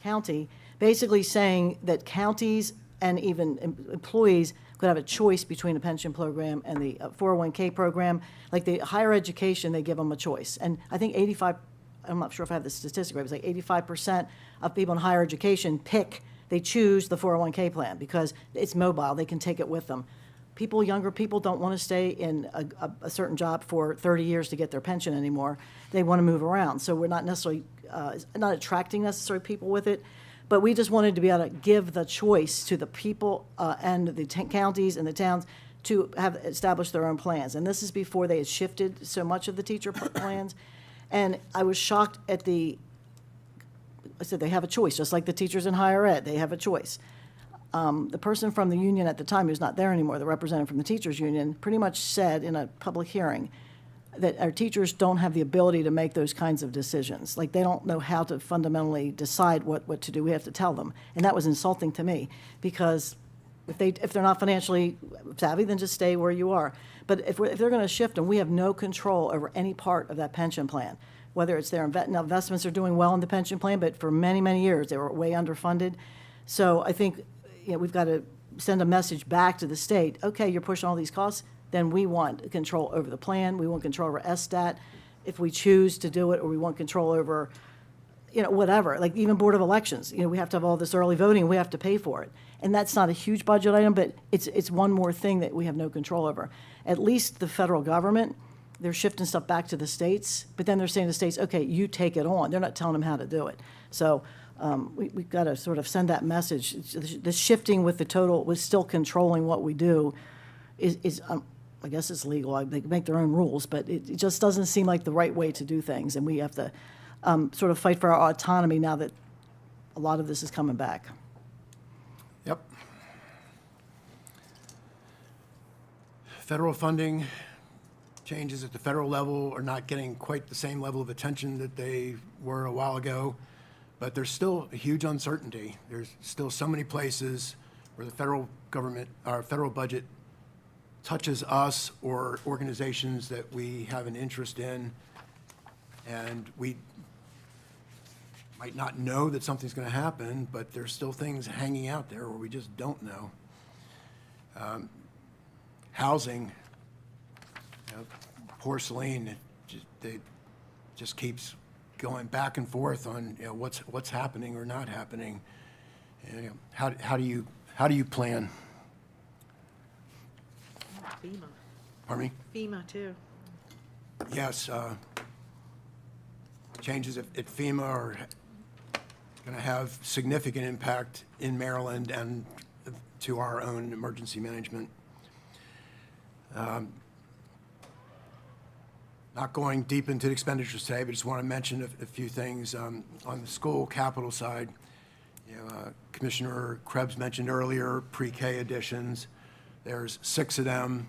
County, basically saying that counties and even employees could have a choice between a pension program and the 401k program. Like the higher education, they give them a choice. And I think 85, I'm not sure if I have the statistic right, but it's like 85% of people in higher education they choose the 401k plan because it's mobile, they can take it with them. Younger people don't want to stay in a certain job for 30 years to get their pension anymore. They want to move around. So we're not necessarily, not attracting necessarily people with it, but we just wanted to be able to give the choice to the people and the counties and the towns to have established their own plans. And this is before they had shifted so much of the teacher plans. And I was shocked at I said they have a choice, just like the teachers in higher ed, they have a choice. The person from the union at the time, who's not there anymore, the representative from the teachers union, pretty much said in a public hearing that our teachers don't have the ability to make those kinds of decisions. Like, they don't know how to fundamentally decide what to do. We have to tell them. And that was insulting to me, because if they're not financially savvy, then just stay where you are. But if they're going to shift them, we have no control over any part of that pension plan. Whether it's their investments are doing well in the pension plan, but for many, many years, they were way underfunded. So I think we've got to send a message back to the state. Okay, you're pushing all these costs, then we want control over the plan. We want control over SSTAT if we choose to do it, or we want control over, whatever. Like even Board of Elections, we have to have all this early voting, we have to pay for it. And that's not a huge budget item, but it's one more thing that we have no control over. At least the federal government, they're shifting stuff back to the states, but then they're saying to the states, okay, you take it on. They're not telling them how to do it. So we've got to sort of send that message. The shifting with still controlling what we do is I guess it's legal. They can make their own rules, but it just doesn't seem like the right way to do things. And we have to sort of fight for our autonomy now that a lot of this is coming back.
Yep. Federal funding changes at the federal level are not getting quite the same level of attention that they were a while ago, but there's still a huge uncertainty. There's still so many places where the federal government, our federal budget, touches us or organizations that we have an interest in, and we might not know that something's going to happen, but there's still things hanging out there where we just don't know. Housing, poor Celine, they just keeps going back and forth on what's happening or not happening. And, how do you plan?
FEMA.
Pardon me?
FEMA, too.
Yes, changes at FEMA are going to have significant impact in Maryland and to our own emergency management. Not going deep into the expenditures today, but just want to mention a few things. On the school capital side, Commissioner Krebs mentioned earlier pre-K additions. There's 6 of them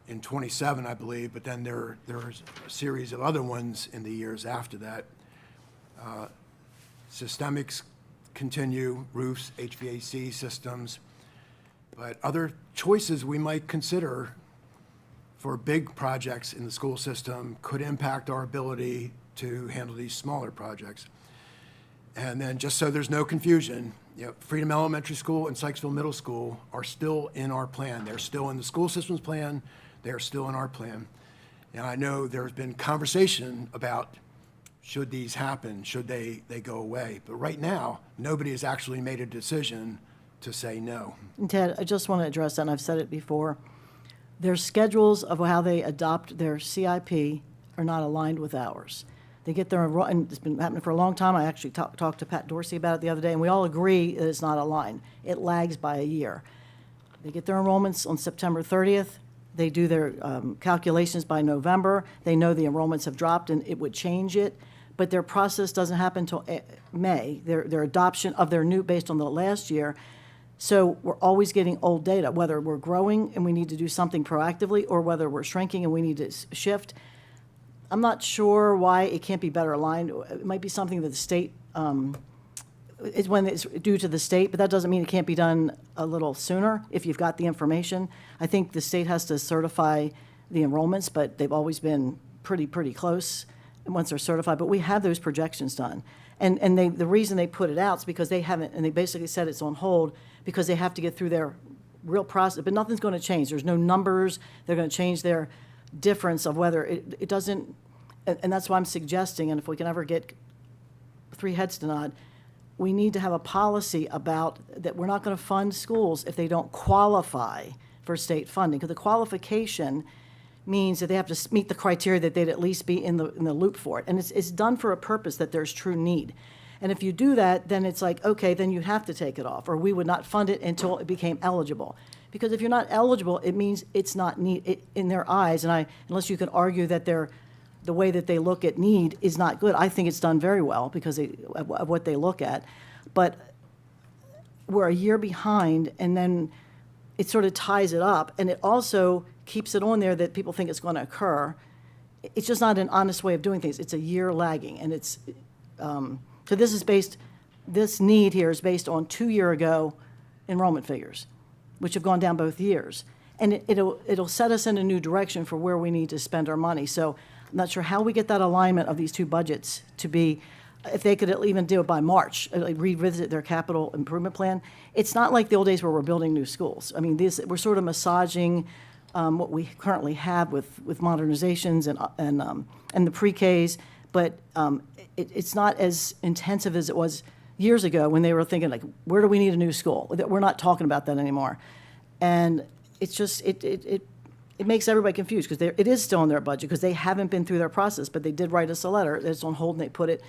in 27, I believe, but then there's a series of other ones in the years after that. Systemics continue, roofs, HVAC systems, but other choices we might consider for big projects in the school system could impact our ability to handle these smaller projects. And then, just so there's no confusion, Freedom Elementary School and Sykesville Middle School are still in our plan. They're still in the school system's plan. They're still in our plan. And I know there's been conversation about should these happen, should they go away. But right now, nobody has actually made a decision to say no.
And Ted, I just want to address that, and I've said it before. Their schedules of how they adopt their CIP are not aligned with ours. They get their, and it's been happening for a long time. I actually talked to Pat Dorsey about it the other day, and we all agree that it's not aligned. It lags by a year. They get their enrollments on September 30th. They do their calculations by November. They know the enrollments have dropped, and it would change it. But their process doesn't happen until May. Their adoption of their new, based on the last year, So we're always getting old data, whether we're growing and we need to do something proactively, or whether we're shrinking and we need to shift. I'm not sure why it can't be better aligned. It might be something that the state, it's when it's due to the state, but that doesn't mean it can't be done a little sooner if you've got the information. I think the state has to certify the enrollments, but they've always been pretty close once they're certified. But we have those projections done. And the reason they put it out is because they haven't, and they basically said it's on hold because they have to get through their real process. But nothing's going to change. There's no numbers. They're going to change their difference of whether it doesn't, and that's why I'm suggesting, and if we can ever get 3 heads to nod, we need to have a policy about that we're not going to fund schools if they don't qualify for state funding. Because the qualification means that they have to meet the criteria that they'd at least be in the loop for it. And it's done for a purpose that there's true need. And if you do that, then it's like, okay, then you have to take it off, or we would not fund it until it became eligible. Because if you're not eligible, it means it's not need in their eyes. And unless you can argue that the way that they look at need is not good, I think it's done very well because of what they look at. But we're a year behind, and then it sort of ties it up, and it also keeps it on there that people think it's going to occur. It's just not an honest way of doing things. It's a year lagging, and it's so this need here is based on 2 year ago enrollment figures, which have gone down both years, and it'll set us in a new direction for where we need to spend our money. So I'm not sure how we get that alignment of these two budgets to be, if they could even do it by March, like revisit their capital improvement plan. It's not like the old days where we're building new schools. I mean, we're sort of massaging what we currently have with modernizations and the pre-Ks, but it's not as intensive as it was years ago when they were thinking, like, where do we need a new school? We're not talking about that anymore. And it's just, it makes everybody confused because it is still in their budget because they haven't been through their process, but they did write us a letter that's on hold, and they put it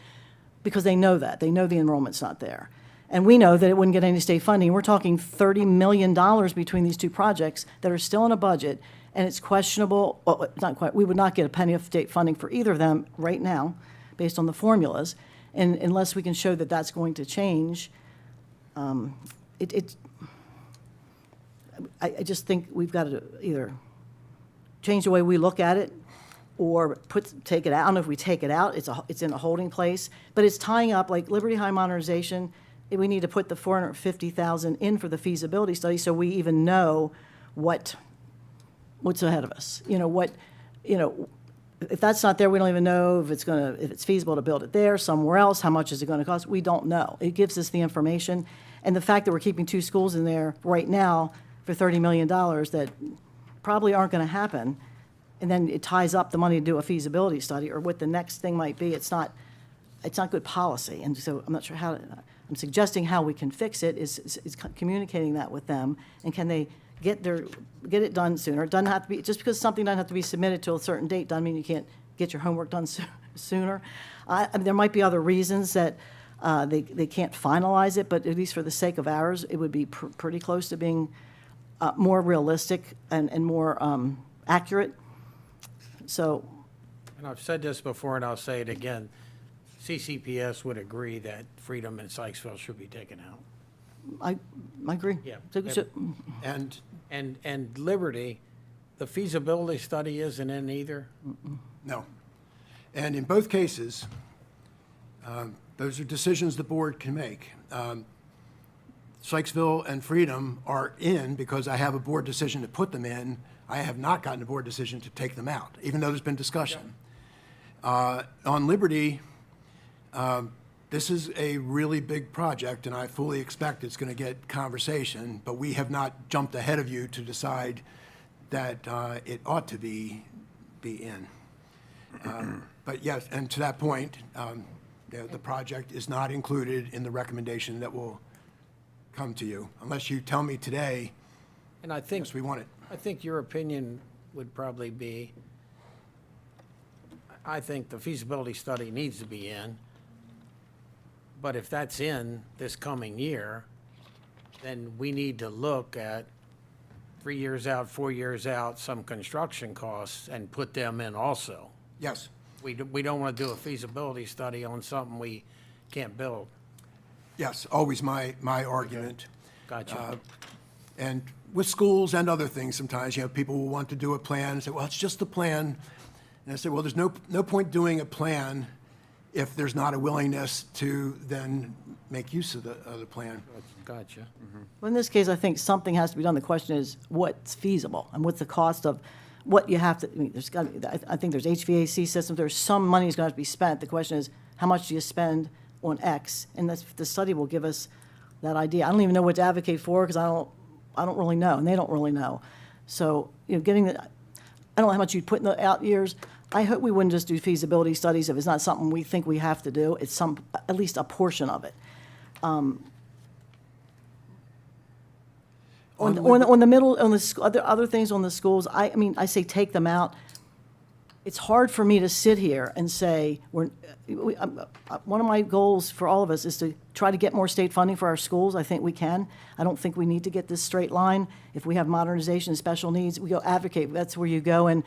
because they know that. They know the enrollment's not there. And we know that it wouldn't get any state funding. We're talking $30 million between these two projects that are still in a budget, and it's questionable. Well, it's not quite. We would not get a penny of state funding for either of them right now based on the formulas. And unless we can show that that's going to change, I just think we've got to either change the way we look at it or take it out. I don't know if we take it out, it's in a holding place, but it's tying up, like Liberty High modernization, we need to put the $450,000 in for the feasibility study so we even know what's ahead of us. If that's not there, we don't even know if it's feasible to build it there, somewhere else, how much is it going to cost? We don't know. It gives us the information. And the fact that we're keeping 2 schools in there right now for $30 million that probably aren't going to happen, and then it ties up the money to do a feasibility study or what the next thing might be, it's not good policy. And so I'm not sure how, I'm suggesting how we can fix it is communicating that with them, and can they get it done sooner. It doesn't have to be, just because something doesn't have to be submitted to a certain date doesn't mean you can't get your homework done sooner. I mean, there might be other reasons that they can't finalize it, but at least for the sake of ours, it would be pretty close to being more realistic and more accurate. So,
And I've said this before, and I'll say it again, CCPS would agree that Freedom and Sykesville should be taken out.
I agree.
Yeah.
So-
And Liberty, the feasibility study isn't in either?
No. And in both cases, those are decisions the board can make. Sykesville and Freedom are in because I have a board decision to put them in. I have not gotten a board decision to take them out, even though there's been discussion. On Liberty, this is a really big project, and I fully expect it's going to get conversation, but we have not jumped ahead of you to decide that it ought to be in. But yes, and to that point, the project is not included in the recommendation that will come to you, unless you tell me today,
And I think,
yes, we want it.
I think your opinion would probably be, I think the feasibility study needs to be in, but if that's in this coming year, then we need to look at 3 years out, 4 years out, some construction costs and put them in also.
Yes.
We don't want to do a feasibility study on something we can't build.
Yes, always my argument.
Gotcha.
And with schools and other things, sometimes, people will want to do a plan and say, well, it's just a plan. And I say, well, there's no point doing a plan if there's not a willingness to then make use of the plan.
Gotcha.
Well, in this case, I think something has to be done. The question is, what's feasible and what's the cost of what you have to, I mean, there's got, I think there's HVAC systems, there's some money is going to have to be spent. The question is, how much do you spend on X? And that's, the study will give us that idea. I don't even know what to advocate for because I don't really know, and they don't really know. So, getting the, I don't know how much you'd put in the out years. I hope we wouldn't just do feasibility studies if it's not something we think we have to do. It's at least a portion of it. On the middle, on the other things on the schools, I mean, I say take them out. It's hard for me to sit here and say, one of my goals for all of us is to try to get more state funding for our schools. I think we can. I don't think we need to get this straight line. If we have modernization and special needs, we go advocate. That's where you go and,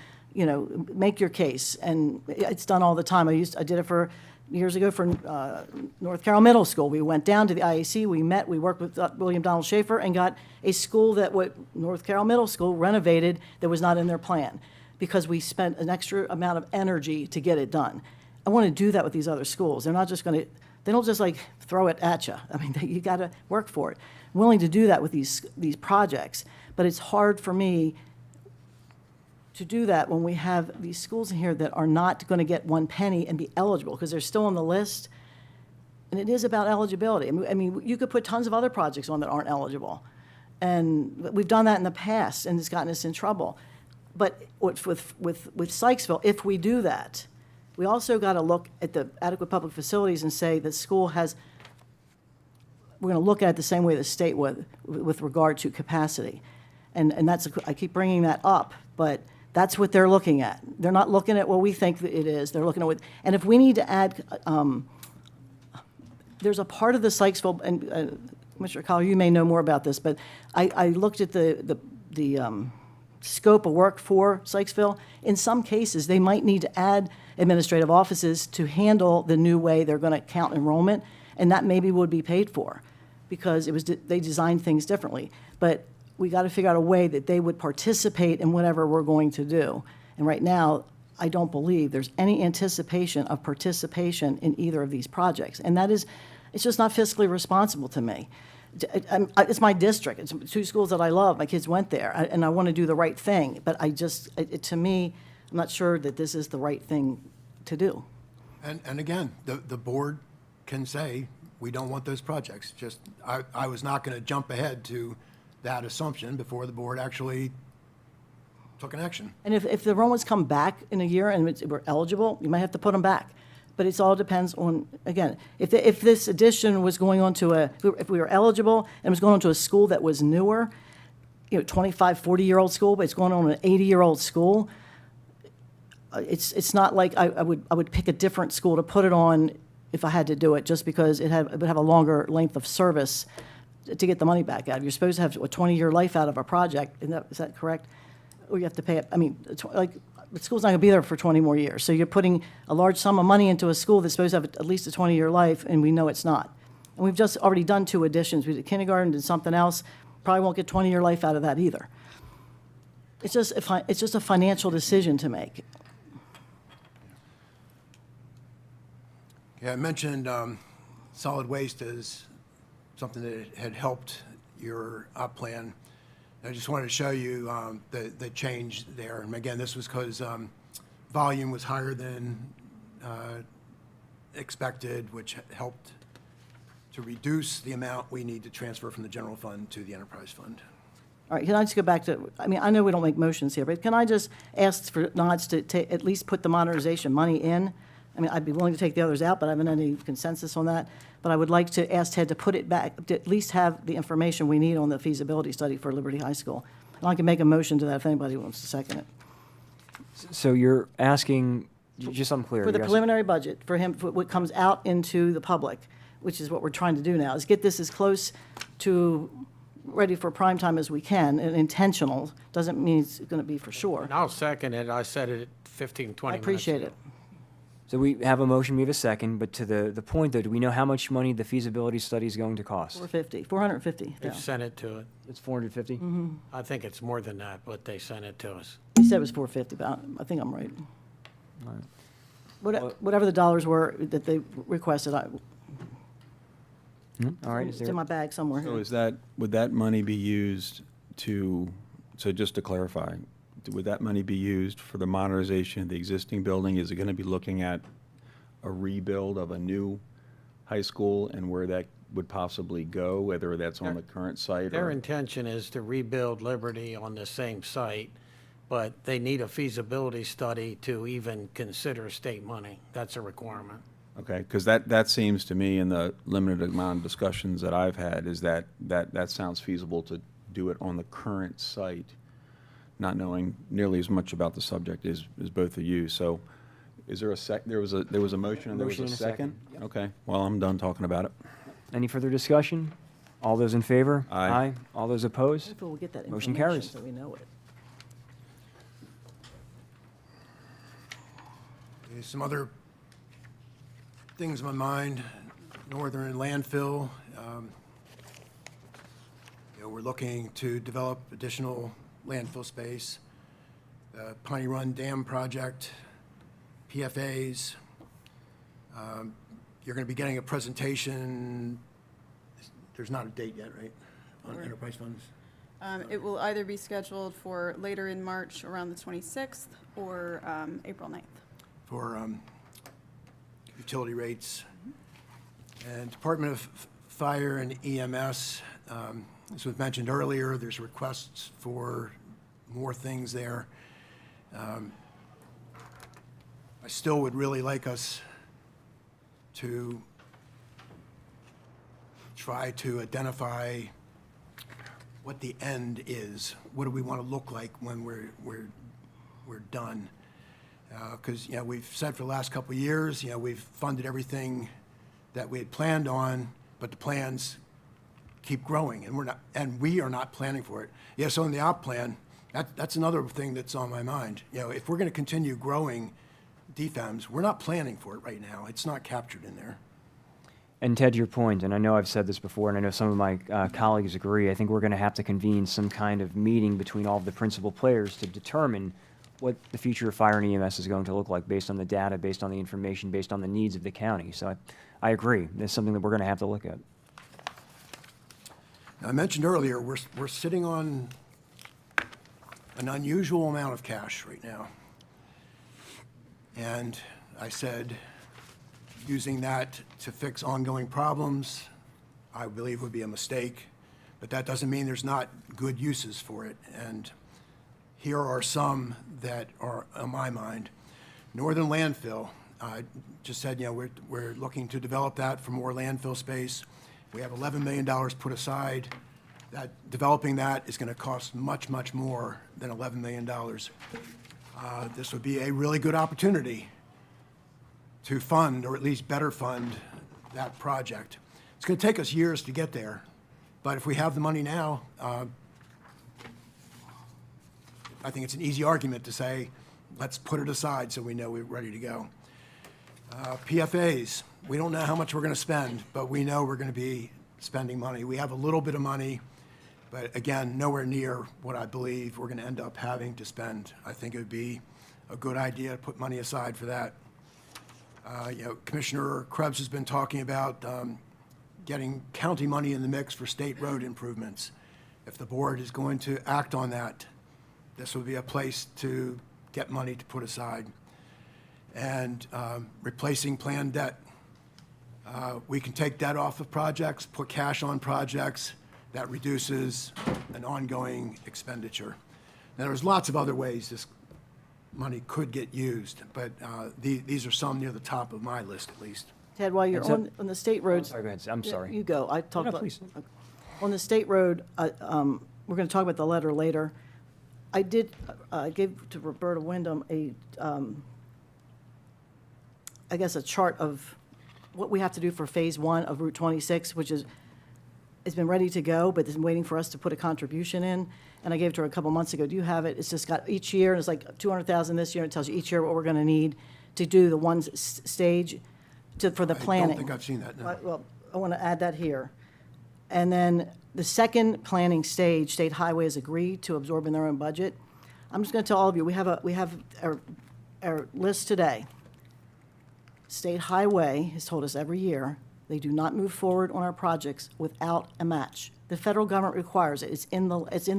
make your case. And it's done all the time. I did it years ago for North Carroll Middle School. We went down to the IAC, we met, we worked with William Donald Schaefer and got a school North Carroll Middle School renovated that was not in their plan because we spent an extra amount of energy to get it done. I want to do that with these other schools. They're not just going to, they don't just like throw it at you. I mean, you got to work for it. I'm willing to do that with these projects, but it's hard for me to do that when we have these schools in here that are not going to get one penny and be eligible because they're still on the list. And it is about eligibility. I mean, you could put tons of other projects on that aren't eligible. And we've done that in the past, and it's gotten us in trouble. But with Sykesville, if we do that, we also got to look at the adequate public facilities and say the school has, we're going to look at it the same way the state would with regard to capacity. And that's, I keep bringing that up, but that's what they're looking at. They're not looking at what we think that it is. They're looking at what, and if we need to add, there's a part of the Sykesville, and Commissioner Collier, you may know more about this, but I looked at the scope of work for Sykesville. In some cases, they might need to add administrative offices to handle the new way they're going to count enrollment, and that maybe would be paid for because they designed things differently. But we got to figure out a way that they would participate in whatever we're going to do. And right now, I don't believe there's any anticipation of participation in either of these projects. And that is, it's just not fiscally responsible to me. It's my district. It's two schools that I love. My kids went there, and I want to do the right thing. But to me, I'm not sure that this is the right thing to do.
And again, the board can say, we don't want those projects. Just, I was not going to jump ahead to that assumption before the board actually took an action.
And if the enrollments come back in a year and we're eligible, you might have to put them back. But it all depends on, again, if this addition was going on to if we were eligible and was going on to a school that was newer, 25, 40-year-old school, but it's going on an 80-year-old school, it's not like I would pick a different school to put it on if I had to do it, just because it would have a longer length of service to get the money back out. You're supposed to have a 20-year life out of a project, is that correct? Or you have to pay it, I mean, the school's not going to be there for 20 more years. So you're putting a large sum of money into a school that's supposed to have at least a 20-year life, and we know it's not. And we've just already done 2 additions. We did kindergarten, did something else. Probably won't get 20-year life out of that either. It's just a financial decision to make.
Yeah, I mentioned solid waste as something that had helped your op plan. I just wanted to show you the change there. And again, this was because volume was higher than expected, which helped to reduce the amount we need to transfer from the general fund to the enterprise fund.
All right, can I just go back to, I mean, I know we don't make motions here, but can I just ask for nods to at least put the modernization money in? I mean, I'd be willing to take the others out, but I haven't any consensus on that. But I would like to ask Ted to put it back, to at least have the information we need on the feasibility study for Liberty High School. And I can make a motion to that if anybody wants to second it.
So you're asking, just so I'm clear.
For the
you're asking-
preliminary budget, for him, for what comes out into the public, which is what we're trying to do now, is get this as close to ready for prime time as we can, and intentional, doesn't mean it's going to be for sure.
And I'll second it. I said it 15, 20
I
minutes
appreciate
ago.
it.
So we have a motion, we have a second, but to the point though, do we know how much money the feasibility study is going to cost?
450.
They've sent it to it.
It's 450?
I think it's more than that, but they sent it to us.
He said it was 450, but I think I'm right. Whatever the dollars were that they requested,
All right, is
it's in
there,
my bag somewhere.
So is that, would that money be used so just to clarify, would that money be used for the modernization of the existing building? Is it going to be looking at a rebuild of a new high school and where that would possibly go, whether that's on the current site
Their
or?
intention is to rebuild Liberty on the same site, but they need a feasibility study to even consider state money. That's a requirement.
Okay, because that seems to me, in the limited amount of discussions that I've had, is that sounds feasible to do it on the current site, not knowing nearly as much about the subject as both of you. So is there there was a motion and there was
Motion
a
and a
second?
second,
Okay, well, I'm done talking about it.
any further discussion? All those in favor?
Aye.
All those opposed?
Hopefully we'll get that
Motion
information
carries.
so we know it.
Okay, some other things in my mind, northern landfill. We're looking to develop additional landfill space. Piney Run Dam Project, PFAs. You're going to be getting a presentation, there's not a date yet, right, on enterprise funds?
It will either be scheduled for later in March, around the 26th, or April 9th.
For utility rates. And Department of Fire and EMS, as was mentioned earlier, there's requests for more things there. I still would really like us to try to identify what the end is. What do we want to look like when we're done? Because, we've said for the last couple of years, we've funded everything that we had planned on, but the plans keep growing, and we are not planning for it. So in the op plan, that's another thing that's on my mind. If we're going to continue growing DFAMs, we're not planning for it right now. It's not captured in there.
And Ted, to your point, and I know I've said this before, and I know some of my colleagues agree, I think we're going to have to convene some kind of meeting between all of the principal players to determine what the future of fire and EMS is going to look like based on the data, based on the information, based on the needs of the county. So I agree. It's something that we're going to have to look at.
Now, I mentioned earlier, we're sitting on an unusual amount of cash right now. And I said, using that to fix ongoing problems, I believe would be a mistake. But that doesn't mean there's not good uses for it. And here are some that are on my mind. Northern landfill, I just said, we're looking to develop that for more landfill space. We have $11 million put aside. Developing that is going to cost much, much more than $11 million. This would be a really good opportunity to fund, or at least better fund, that project. It's going to take us years to get there, but if we have the money now, I think it's an easy argument to say, let's put it aside so we know we're ready to go. PFAs, we don't know how much we're going to spend, but we know we're going to be spending money. We have a little bit of money, but again, nowhere near what I believe we're going to end up having to spend. I think it would be a good idea to put money aside for that. Commissioner Krebs has been talking about getting county money in the mix for state road improvements. If the board is going to act on that, this would be a place to get money to put aside. And replacing planned debt. We can take debt off of projects, put cash on projects. That reduces an ongoing expenditure. Now, there's lots of other ways this money could get used, but these are some near the top of my list, at least.
Ted, while you're
And so-
on the state roads.
Sorry, go ahead. I'm
Yeah,
sorry.
You go. I talked
No,
about.
please.
Okay. On the state road, we're going to talk about the letter later. I did, I gave to Roberta Wyndham I guess, a chart of what we have to do for Phase 1 of Route 26, which is, it's been ready to go, but it's been waiting for us to put a contribution in. And I gave it to her a couple months ago. Do you have it? It's just got each year, and it's like 200,000 this year, and it tells you each year what we're going to need to do the one stage for the
I
planning.
don't think I've seen that, no.
Well, I want to add that here. And then the second planning stage, State Highway has agreed to absorb in their own budget. I'm just going to tell all of you, we have our list today. State Highway has told us every year they do not move forward on our projects without a match. The federal government requires it. It's in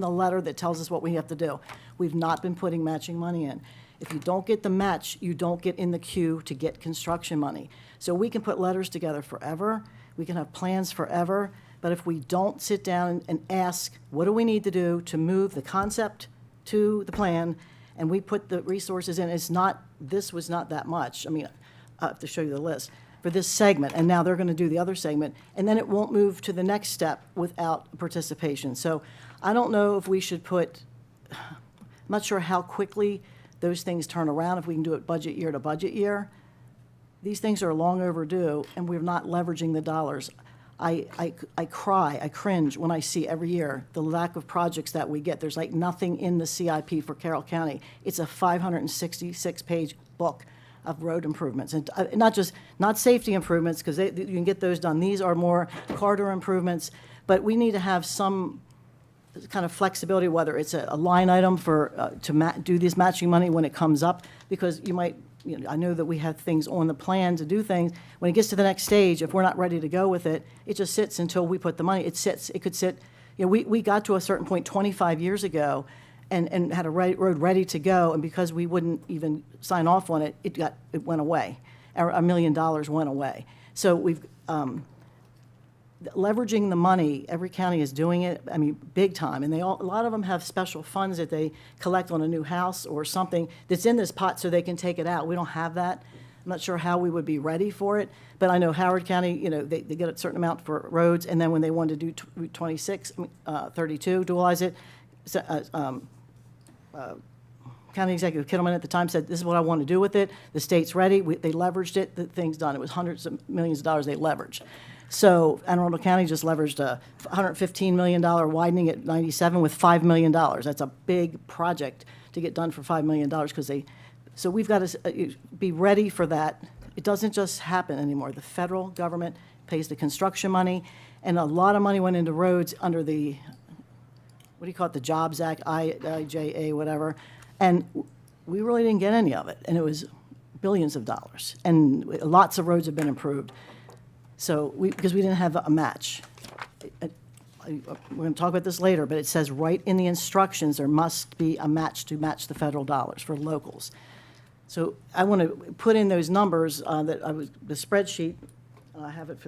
the letter that tells us what we have to do. We've not been putting matching money in. If you don't get the match, you don't get in the queue to get construction money. So we can put letters together forever, we can have plans forever, but if we don't sit down and ask, what do we need to do to move the concept to the plan, and we put the resources in, this was not that much. I mean, I have to show you the list for this segment, and now they're going to do the other segment, and then it won't move to the next step without participation. So I don't know if we should I'm not sure how quickly those things turn around, if we can do it budget year to budget year. These things are long overdue, and we're not leveraging the dollars. I cringe when I see every year the lack of projects that we get. There's like nothing in the CIP for Carroll County. It's a 566-page book of road improvements, and not safety improvements, because you can get those done. These are more corridor improvements, but we need to have some kind of flexibility, whether it's a line item for do this matching money when it comes up, because I know that we have things on the plan to do things. When it gets to the next stage, if we're not ready to go with it, it just sits until we put the money. It could sit. We got to a certain point 25 years ago and had a road ready to go, and because we wouldn't even sign off on it, it went away. $1 million went away. So we've leveraging the money. Every county is doing it. I mean, big time, and a lot of them have special funds that they collect on a new house or something that's in this pot, so they can take it out. We don't have that. I'm not sure how we would be ready for it, but I know Howard County, they get a certain amount for roads, and then when they want to do 32, dualize it, County Executive Kittleman at the time said, this is what I want to do with it. The state's ready. They leveraged it. The thing's done. It was hundreds of millions of dollars they leveraged. So Anne Arundel County just leveraged a $115 million widening at 97 with $5 million. That's a big project to get done for $5 million, so we've got to be ready for that. It doesn't just happen anymore. The federal government pays the construction money, and a lot of money went into roads under the, what do you call it, the Jobs Act, IIJA, whatever, and we really didn't get any of it, and it was billions of dollars, and lots of roads have been improved. So because we didn't have a match. We're going to talk about this later, but it says right in the instructions there must be a match to match the federal dollars for locals. So I want to put in those numbers the spreadsheet. I have it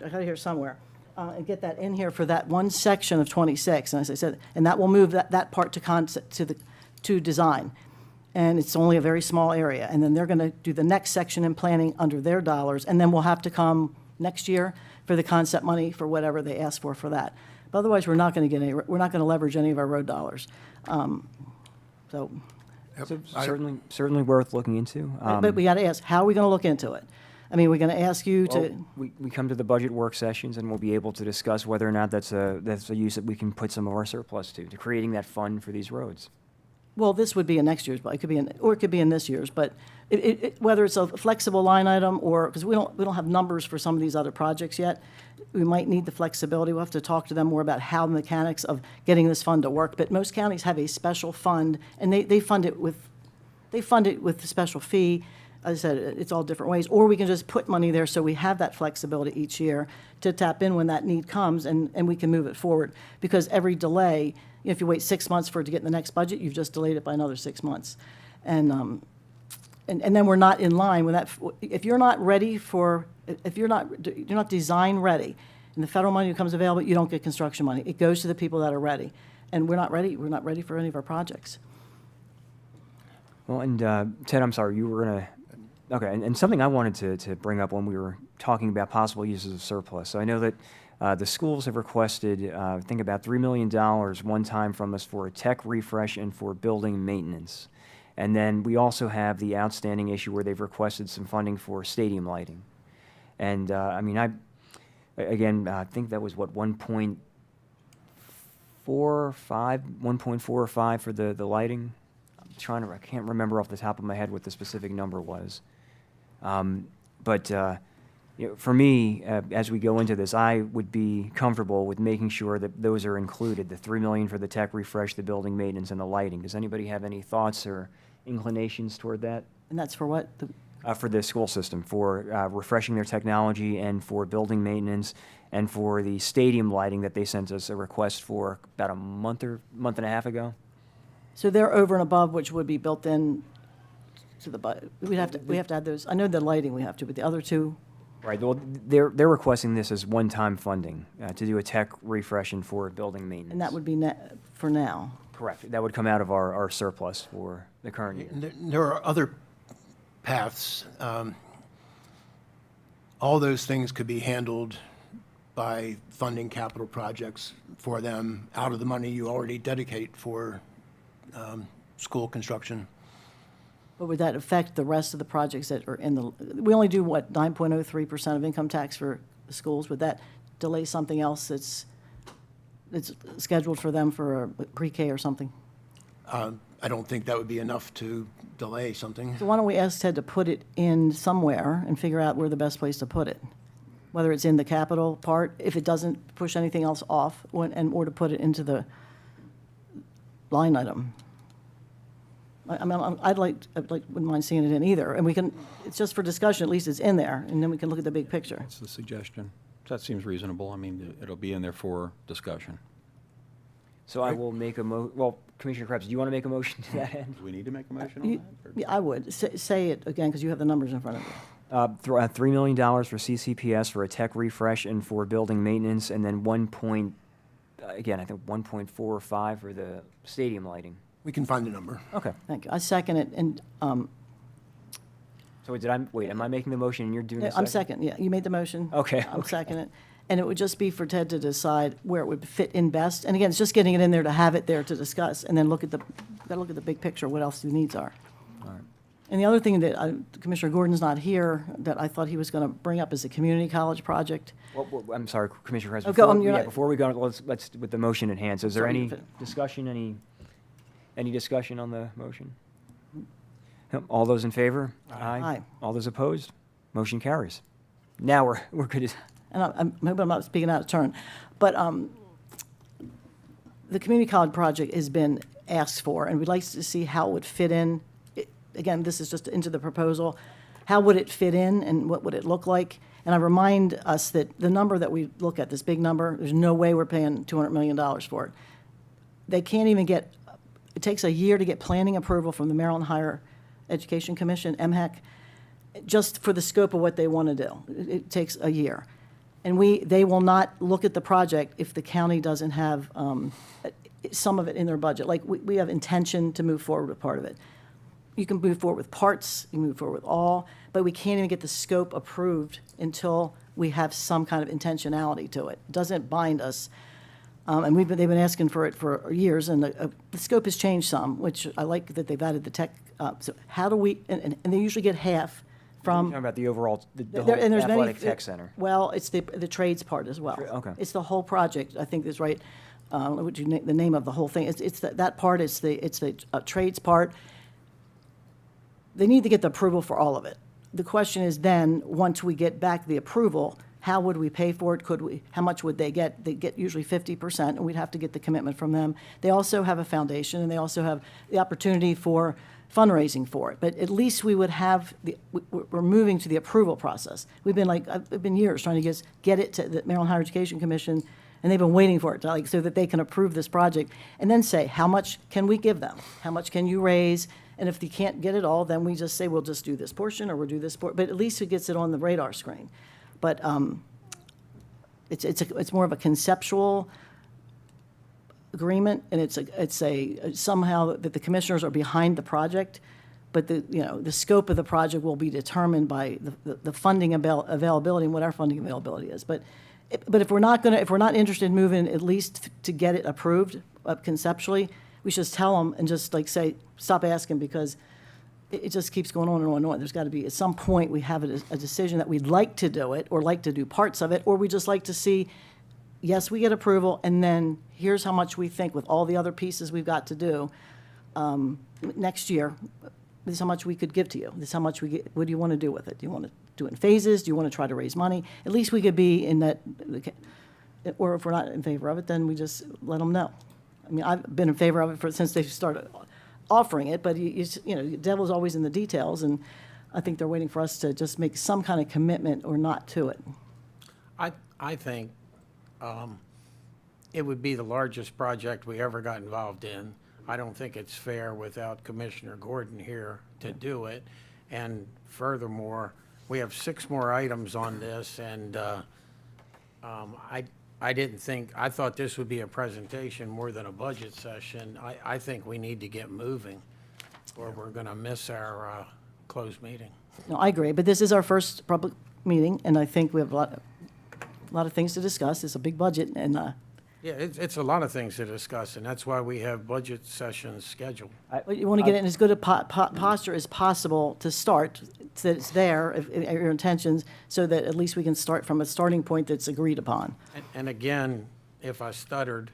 I got it here somewhere, and get that in here for that one section of 26. And as I said, and that will move that part to concept to design. And it's only a very small area. And then they're going to do the next section in planning under their dollars, and then we'll have to come next year for the concept money for whatever they ask for that. But otherwise, we're not going to leverage any of our road dollars. So
Certainly worth looking into.
but we got to ask, how are we going to look into it? I mean, we're going to ask you to.
Well, we come to the budget work sessions, and we'll be able to discuss whether or not that's a use that we can put some of our surplus to creating that fund for these roads.
Well, this would be in next year's, but it could be in this year's. But whether it's a flexible line item or because we don't have numbers for some of these other projects yet, we might need the flexibility. We'll have to talk to them more about how the mechanics of getting this fund to work. But most counties have a special fund, and they fund it with a special fee. As I said, it's all different ways. Or we can just put money there so we have that flexibility each year to tap in when that need comes, and we can move it forward. Because every delay, if you wait 6 months for it to get in the next budget, you've just delayed it by another 6 months. And then we're not in line with that. If you're not ready you're not design ready, and the federal money becomes available, you don't get construction money. It goes to the people that are ready. And we're not ready. We're not ready for any of our projects.
Well, and Ted, I'm sorry, you were going to. Okay, and something I wanted to bring up when we were talking about possible uses of surplus. So I know that the schools have requested, I think about $3 million one time from us for a tech refresh and for building maintenance. And then we also have the outstanding issue where they've requested some funding for stadium lighting. And I mean, I think that was what, 1.4 or 5 for the lighting. I can't remember off the top of my head what the specific number was. But for me, as we go into this, I would be comfortable with making sure that those are included, the $3 million for the tech refresh, the building maintenance, and the lighting. Does anybody have any thoughts or inclinations toward that?
And that's for what?
For the school system, for refreshing their technology and for building maintenance and for the stadium lighting that they sent us a request for about a month and a half ago.
So they're over and above, which would be built in to the budget. We have to add those. I know the lighting we have to, but the other two,
Right, well, they're requesting this as one-time funding to do a tech refresh and for building maintenance.
and that would be for now.
Correct. That would come out of our surplus for the current year.
There are other paths. All those things could be handled by funding capital projects for them out of the money you already dedicate for school construction.
But would that affect the rest of the projects that are in the, we only do, what, 9.03% of income tax for schools? Would that delay something else that's scheduled for them for a pre-K or something?
I don't think that would be enough to delay something.
So why don't we ask Ted to put it in somewhere and figure out where the best place to put it? Whether it's in the capital part, if it doesn't push anything else off, or to put it into the line item. I mean, wouldn't mind seeing it in either. And we can, it's just for discussion, at least it's in there, and then we can look at the big picture.
That's the suggestion. That seems reasonable. I mean, it'll be in there for discussion.
So I will make well, Commissioner Krebs, do you want to make a motion to that end?
Do we need to make a motion on that? or-
Yeah, I would. Say it again, because you have the numbers in front of you.
$3 million for CCPS for a tech refresh and for building maintenance, and then again, I think 1.45 for the stadium lighting.
We can find a number.
Okay.
Thank you. I second it, and
So am I making the motion and you're doing the
I'm second, yeah. You made the motion.
Okay,
I'm
okay.
second it. And it would just be for Ted to decide where it would fit in best. And again, it's just getting it in there to have it there to discuss, and then gotta look at the big picture, what else the needs are.
All right.
And the other thing that Commissioner Gordon's not here, that I thought he was going to bring up is the community college project.
Well, I'm sorry, Commissioner Krebs.
Oh, go on, you're not-
Before we go, let's with the motion at hand. So is there
Sorry,
any
you fit-
discussion, any discussion on the motion? No, all those in favor?
Aye.
All those opposed? Motion carries. Now we're good.
And I'm hoping I'm not speaking out of turn, but the community college project has been asked for, and we'd like to see how it would fit in. Again, this is just into the proposal. How would it fit in, and what would it look like? And I remind us that the number that we look at, this big number, there's no way we're paying $200 million for it. They can't even get, it takes a year to get planning approval from the Maryland Higher Education Commission, MHEC, just for the scope of what they want to do. It takes a year. And they will not look at the project if the county doesn't have some of it in their budget. Like, we have intention to move forward with part of it. You can move forward with parts, you can move forward with all, but we can't even get the scope approved until we have some kind of intentionality to it. It doesn't bind us. And they've been asking for it for years, and the scope has changed some, which I like that they've added the tech. So how do we, and they usually get half from.
Talking about the overall, the
There-
whole
and there's many-
athletic tech center.
Well, it's the trades part as well.
Okay.
It's the whole project, I think is right, the name of the whole thing. It's that part, it's the trades part. They need to get the approval for all of it. The question is then, once we get back the approval, how would we pay for it? How much would they get? They get usually 50%, and we'd have to get the commitment from them. They also have a foundation, and they also have the opportunity for fundraising for it. But at least we would have, we're moving to the approval process. I've been years trying to get it to the Maryland Higher Education Commission, and they've been waiting for it, so that they can approve this project, and then say, how much can we give them? How much can you raise? And if they can't get it all, then we just say, we'll just do this portion, or we'll do this portion. But at least it gets it on the radar screen. But it's more of a conceptual agreement, and it's somehow that the commissioners are behind the project, but the scope of the project will be determined by the funding availability and what our funding availability is. But if we're not interested in moving at least to get it approved conceptually, we should just tell them and just say, stop asking, because it just keeps going on and on and on. There's got to be, at some point, we have a decision that we'd like to do it, or like to do parts of it, or we just like to see, yes, we get approval, and then here's how much we think with all the other pieces we've got to do next year. this is how much we could give to you. This is how much we get, what do you want to do with it? Do you want to do it in phases? Do you want to try to raise money? At least we could be in that, or if we're not in favor of it, then we just let them know. I mean, I've been in favor of it since they started offering it, but you know, the devil's always in the details, and I think they're waiting for us to just make some kind of commitment or not to it.
I think it would be the largest project we ever got involved in. I don't think it's fair without Commissioner Gordon here to do it. And furthermore, we have 6 more items on this, and I didn't think, I thought this would be a presentation more than a budget session. I think we need to get moving, or we're going to miss our closed meeting.
No, I agree, but this is our first public meeting, and I think we have a lot of things to discuss. It's a big budget, and
Yeah, it's a lot of things to discuss, and that's why we have budget sessions scheduled.
but you want to get it in as good a posture as possible to start, so that it's there, if your intentions, so that at least we can start from a starting point that's agreed upon.
And again, if I stuttered,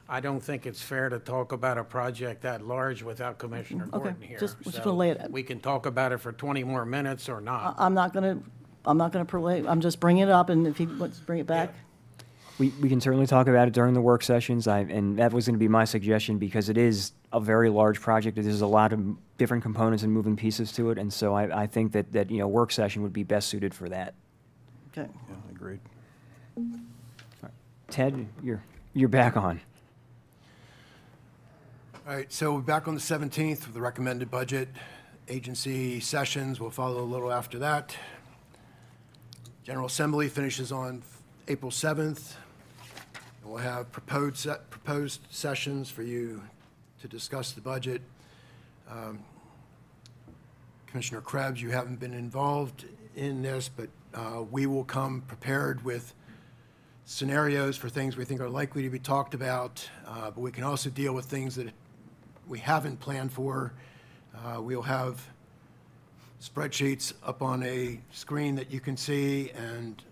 I don't think it's fair to talk about a project that large without Commissioner Gordon here.
just
So
gonna lay it-
we can talk about it for 20 more minutes or not.
I'm not going to prolate, I'm just bringing it up, and if he wants to bring it back.
We can certainly talk about it during the work sessions, and that was going to be my suggestion, because it is a very large project. There's a lot of different components and moving pieces to it, and so I think that, you know, work session would be best suited for that.
Okay.
Yeah, agreed.
Ted, you're back on.
All right, so we're back on the 17th with the recommended budget. Agency sessions will follow a little after that. General Assembly finishes on April 7th. We'll have proposed sessions for you to discuss the budget. Commissioner Krebs, you haven't been involved in this, but we will come prepared with scenarios for things we think are likely to be talked about, but we can also deal with things that we haven't planned for. We'll have spreadsheets up on a screen that you can see, and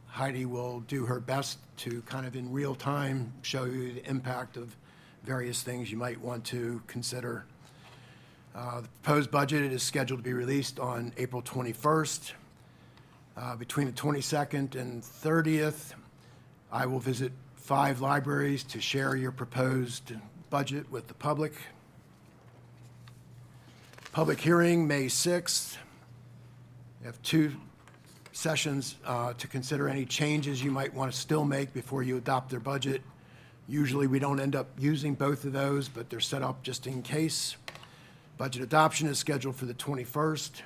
Heidi will do her best to kind of in real time show you the impact of various things you might want to consider. The proposed budget is scheduled to be released on April 21st. Between the 22nd and 30th, I will visit 5 libraries to share your proposed budget with the public. Public hearing, May 6th. We have 2 sessions to consider any changes you might want to still make before you adopt their budget. Usually, we don't end up using both of those, but they're set up just in case. Budget adoption is scheduled for the 21st.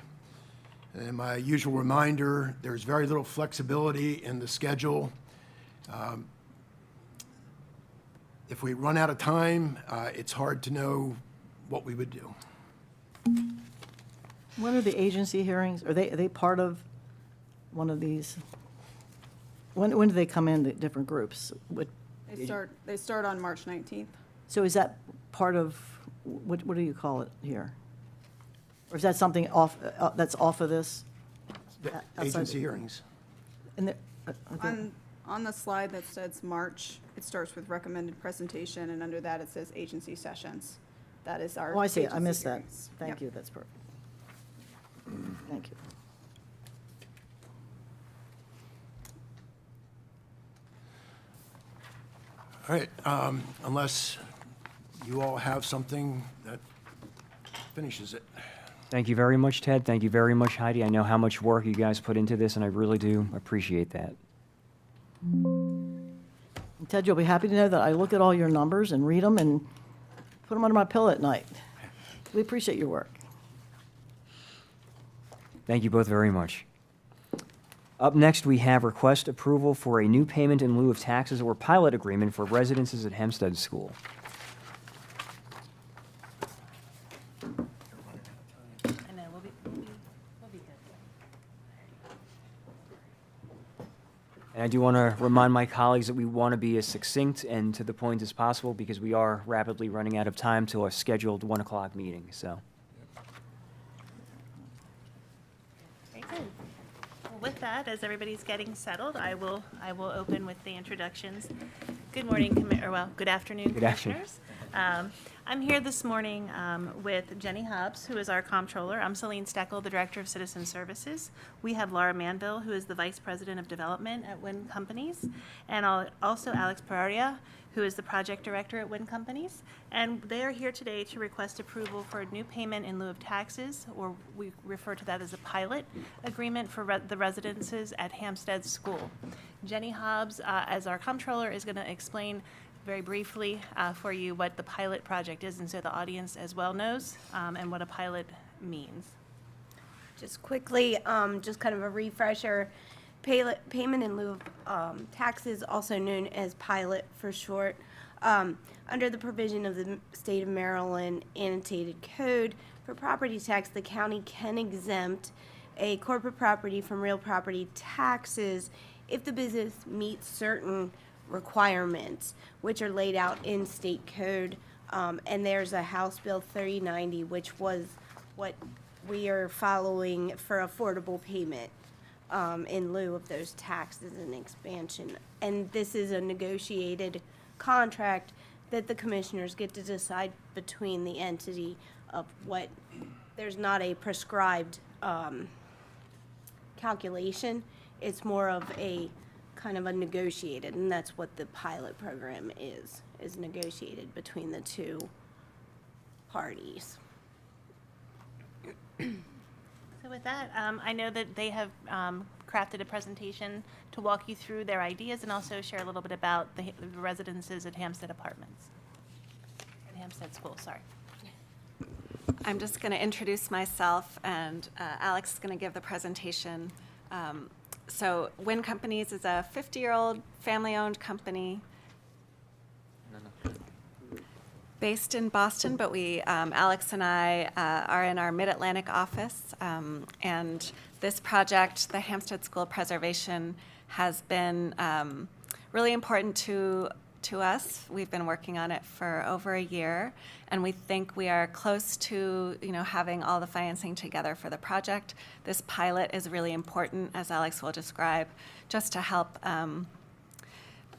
And my usual reminder, there's very little flexibility in the schedule. If we run out of time, it's hard to know what we would do.
When are the agency hearings? Are they part of one of these? When do they come in, the different groups?
They start on March 19th.
So is that part of, what do you call it here? Or is that something off, that's off of this? Outside
Agency
the-
hearings.
And
On the slide that says March, it starts with recommended presentation, and under that it says agency sessions. That is our.
Oh, I see, I
agency
missed that.
hearings.
Thank
Yep.
you, that's perfect. Thank you.
All right, unless you all have something that finishes it.
Thank you very much, Ted. Thank you very much, Heidi. I know how much work you guys put into this, and I really do appreciate that.
And Ted, you'll be happy to know that I look at all your numbers and read them and put them under my pillow at night. We appreciate your work.
Thank you both very much. Up next, we have request approval for a new payment in lieu of taxes or pilot agreement for residences at Hempstead School.
I know, we'll be good.
And I do want to remind my colleagues that we want to be as succinct and to the point as possible, because we are rapidly running out of time to our scheduled 1 o'clock meeting, so.
Very good. Well, with that, as everybody's getting settled, I will open with the introductions. Good morning, good afternoon,
Good afternoon.
commissioners. I'm here this morning with Jenny Hobbs, who is our comptroller. I'm Celine Steckel, the Director of Citizen Services. We have Laura Manville, who is the Vice President of Development at Wynn Companies, and also Alex Pereira, who is the Project Director at Wynn Companies. And they are here today to request approval for a new payment in lieu of taxes, or we refer to that as a pilot agreement for the residences at Hampstead School. Jenny Hobbs, as our comptroller, is going to explain very briefly for you what the pilot project is, and so the audience as well knows, and what a pilot means.
Just quickly, just kind of a refresher, payment in lieu of taxes, also known as pilot for short. Under the provision of the State of Maryland annotated code for property tax, the county can exempt a corporate property from real property taxes if the business meets certain requirements, which are laid out in state code. And there's a House Bill 3090, which was what we are following for affordable payment in lieu of those taxes and expansion. And this is a negotiated contract that the commissioners get to decide between the entity of what, there's not a prescribed calculation. It's more of a kind of a negotiated, and that's what the pilot program is negotiated between the two parties.
So with that, I know that they have crafted a presentation to walk you through their ideas and also share a little bit about the residences at Hampstead Apartments. At Hampstead School, sorry.
I'm just going to introduce myself, and Alex is going to give the presentation. So Wynn Companies is a 50-year-old family-owned company based in Boston, but we, Alex and I, are in our Mid-Atlantic office. And this project, the Hampstead School Preservation, has been really important to us. We've been working on it for over a year, and we think we are close to, having all the financing together for the project. This pilot is really important, as Alex will describe, just to help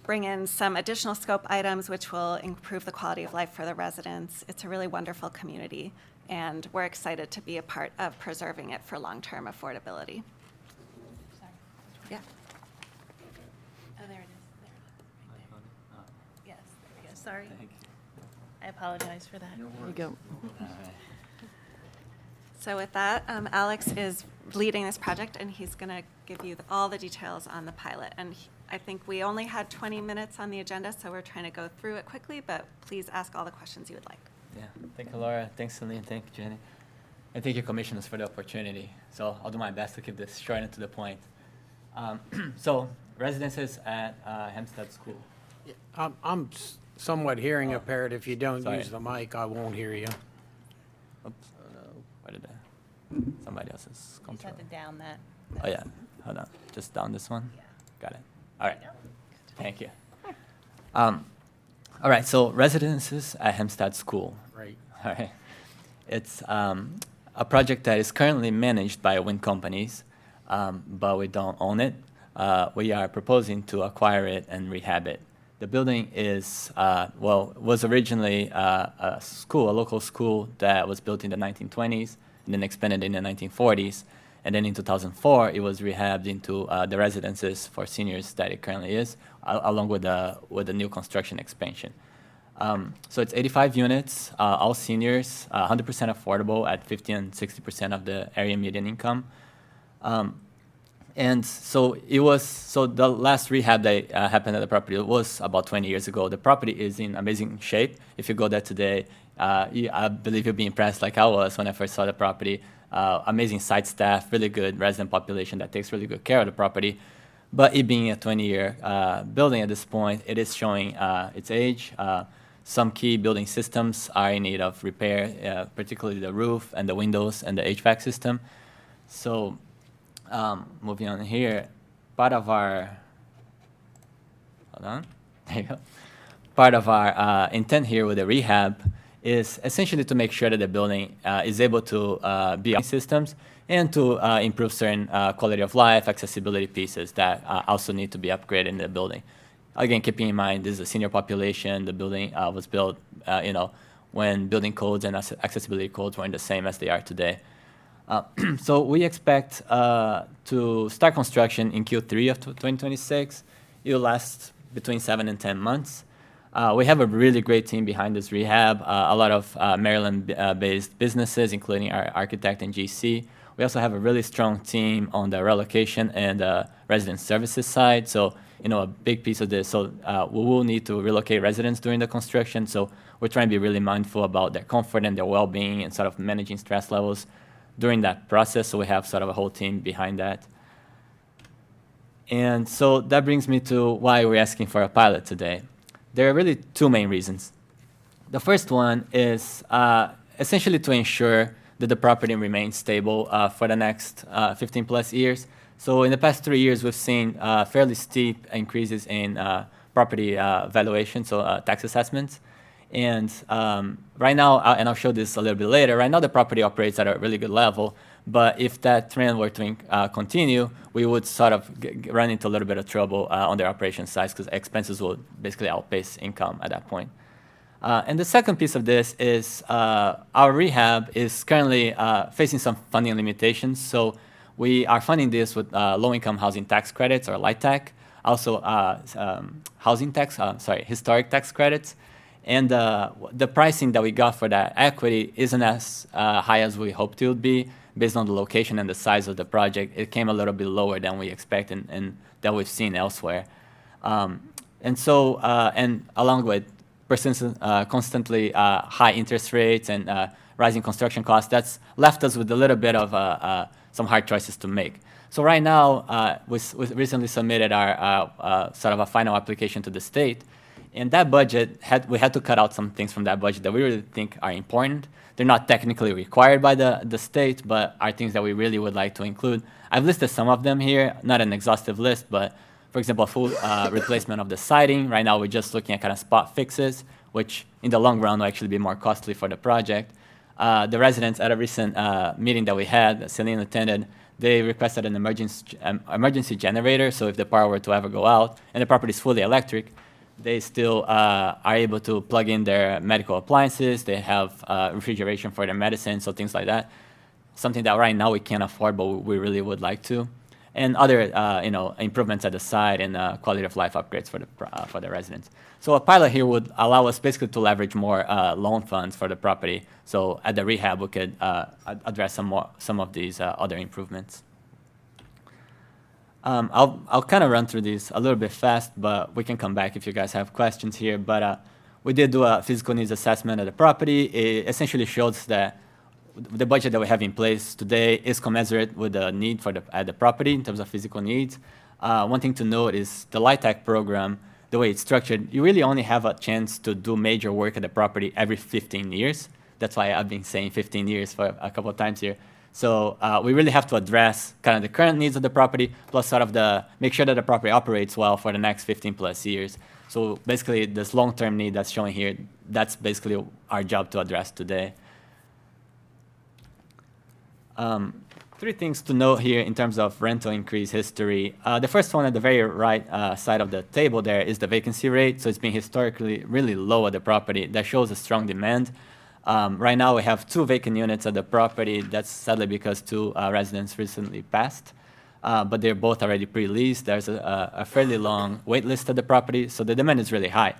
bring in some additional scope items which will improve the quality of life for the residents. It's a really wonderful community, and we're excited to be a part of preserving it for long-term affordability.
Sorry.
Yeah.
Oh, there it is. There it is. Right there. Yes, there we go. Sorry. I apologize for that.
There you go.
So with that, Alex is leading this project, and he's going to give you all the details on the pilot. And I think we only had 20 minutes on the agenda, so we're trying to go through it quickly, but please ask all the questions you would like.
Yeah, thank you, Laura. Thanks, Celine. Thank you, Jenny. And thank you, commissioners, for the opportunity. So I'll do my best to keep this short and to the point. So residences at Hampstead School.
I'm somewhat hearing impaired. If you don't
Sorry.
use the mic, I won't hear you.
Oops, oh no, where did I? Somebody else's
You just
control.
have to down that.
Oh yeah, hold on. Just down this one.
Yeah.
Got it. All right. Thank you. All right. So residences at Hampstead School.
Right.
All right. It's a project that is currently managed by Wynn Companies, but we don't own it. We are proposing to acquire it and rehab it. The building is, was originally a school, a local school that was built in the 1920s and then expanded in the 1940s. And then in 2004, it was rehabbed into the residences for seniors that it currently is, along with the new construction expansion. So it's 85 units, all seniors, 100% affordable at 50 and 60% of the area median income. And so the last rehab that happened at the property was about 20 years ago. The property is in amazing shape. If you go there today, I believe you'll be impressed like I was when I first saw the property. Amazing site staff, really good resident population that takes really good care of the property. But it being a 20-year building at this point, it is showing its age. Some key building systems are in need of repair, particularly the roof and the windows and the HVAC system. So moving on here, part of our, hold on, there you go. Part of our intent here with the rehab is essentially to make sure that the building is able to be on systems and to improve certain quality of life, accessibility pieces that also need to be upgraded in the building. Again, keeping in mind this is a senior population. The building was built, when building codes and accessibility codes weren't the same as they are today. So we expect to start construction in Q3 of 2026. It will last between 7 and 10 months. We have a really great team behind this rehab, a lot of Maryland-based businesses, including our architect and GC. We also have a really strong team on the relocation and resident services side. So, a big piece of this. So we will need to relocate residents during the construction. So we're trying to be really mindful about their comfort and their well-being and sort of managing stress levels during that process. So we have sort of a whole team behind that. And so that brings me to why we're asking for a pilot today. There are really two main reasons. The first one is essentially to ensure that the property remains stable for the next 15 plus years. So in the past 3 years, we've seen fairly steep increases in property valuation, so tax assessments. And right now, and I'll show this a little bit later, right now the property operates at a really good level, but if that trend were to continue, we would sort of run into a little bit of trouble on the operations side because expenses will basically outpace income at that point. And the second piece of this is our rehab is currently facing some funding limitations. So we are funding this with low-income housing tax credits, or LIHTC, also historic tax credits. And the pricing that we got for that equity isn't as high as we hoped it would be based on the location and the size of the project. It came a little bit lower than we expected and that we've seen elsewhere. And along with constantly high interest rates and rising construction costs, that's left us with a little bit of some hard choices to make. So right now, we recently submitted our sort of a final application to the state. And that budget, we had to cut out some things from that budget that we really think are important. They're not technically required by the state, but are things that we really would like to include. I've listed some of them here, not an exhaustive list, but for example, a full replacement of the siding. Right now, we're just looking at kind of spot fixes, which in the long run will actually be more costly for the project. The residents at a recent meeting that we had, that Celine attended, they requested an emergency generator, so if the power were to ever go out and the property is fully electric, they still are able to plug in their medical appliances. They have refrigeration for their medicine, so things like that. Something that right now we can't afford, but we really would like to. And other improvements at the site and quality of life upgrades for the residents. So a pilot here would allow us basically to leverage more loan funds for the property. So at the rehab, we could address some of these other improvements. I'll kind of run through these a little bit fast, but we can come back if you guys have questions here. But we did do a physical needs assessment of the property. It essentially shows that the budget that we have in place today is commensurate with the need for the property in terms of physical needs. One thing to note is the LIHTC program, the way it's structured, you really only have a chance to do major work at the property every 15 years. That's why I've been saying 15 years for a couple of times here. So we really have to address kind of the current needs of the property, plus sort of make sure that the property operates well for the next 15 plus years. So basically, this long-term need that's showing here, that's basically our job to address today. Three things to note here in terms of rental increase history. The first one at the very right side of the table there is the vacancy rate. So it's been historically really low at the property. That shows a strong demand. Right now we have 2 vacant units at the property. That's sadly because 2 residents recently passed, but they're both already pre-leased. There's a fairly long wait list at the property, so the demand is really high.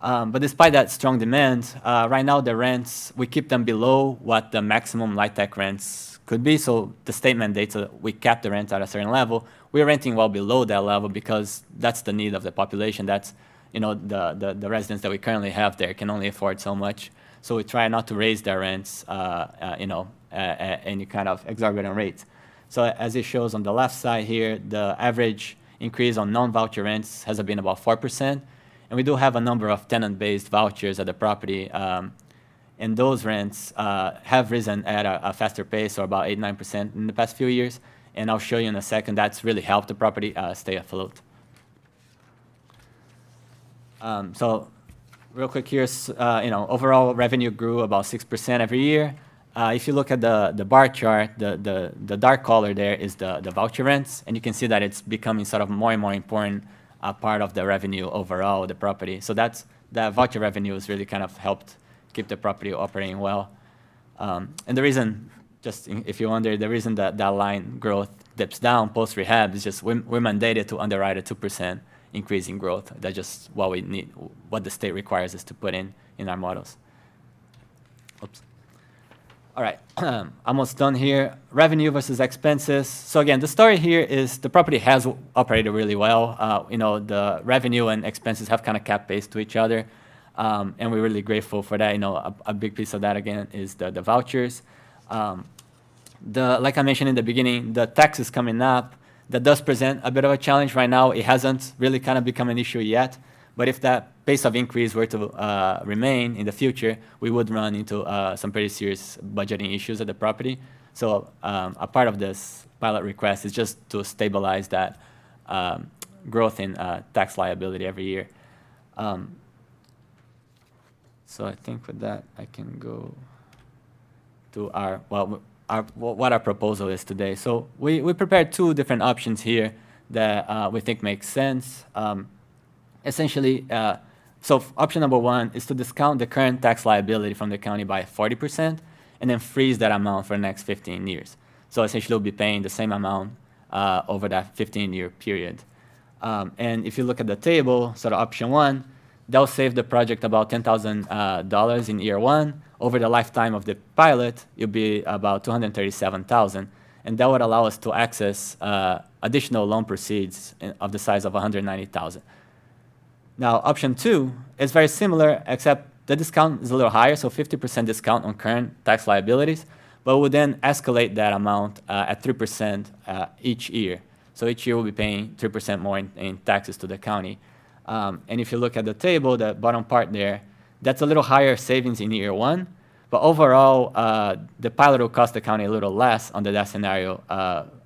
But despite that strong demand, right now the rents, we keep them below what the maximum LIHTC rents could be. So the state mandates that we cap the rent at a certain level. We're renting well below that level because that's the need of the population. That's, the residents that we currently have there can only afford so much. So we try not to raise their rents, at any kind of exorbitant rates. So as it shows on the left side here, the average increase on non-voucher rents has been about 4%. And we do have a number of tenant-based vouchers at the property. And those rents have risen at a faster pace, or about 8-9% in the past few years. And I'll show you in a second, that's really helped the property stay afloat. So real quick here, overall revenue grew about 6% every year. If you look at the bar chart, the dark color there is the voucher rents, and you can see that it's becoming sort of more and more important part of the revenue overall of the property. So that voucher revenue has really kind of helped keep the property operating well. And the reason, if you wonder, the reason that that line growth dips down post-rehab is just we're mandated to underwrite a 2% increase in growth. That's just what we need, what the state requires us to put in our models. Oops. All right, almost done here. Revenue versus expenses. So again, the story here is the property has operated really well. The revenue and expenses have kind of kept pace to each other. And we're really grateful for that. A big piece of that, again, is the vouchers. Like I mentioned in the beginning, the taxes coming up, that does present a bit of a challenge right now. It hasn't really kind of become an issue yet. But if that pace of increase were to remain in the future, we would run into some pretty serious budgeting issues at the property. So a part of this pilot request is just to stabilize that growth in tax liability every year. So I think with that, I can go to what our proposal is today. So we prepared two different options here that we think make sense. Essentially, so option number one is to discount the current tax liability from the county by 40% and then freeze that amount for the next 15 years. So essentially, we'll be paying the same amount over that 15-year period. And if you look at the table, sort of option one, that'll save the project about $10,000 in year one. Over the lifetime of the pilot, it'll be about $237,000, and that would allow us to access additional loan proceeds of the size of $190,000. Now, option two is very similar, except the discount is a little higher, so 50% discount on current tax liabilities, but we'll then escalate that amount at 3% each year. So each year we'll be paying 3% more in taxes to the county. And if you look at the table, the bottom part there, that's a little higher savings in year one, but overall, the pilot will cost the county a little less under that scenario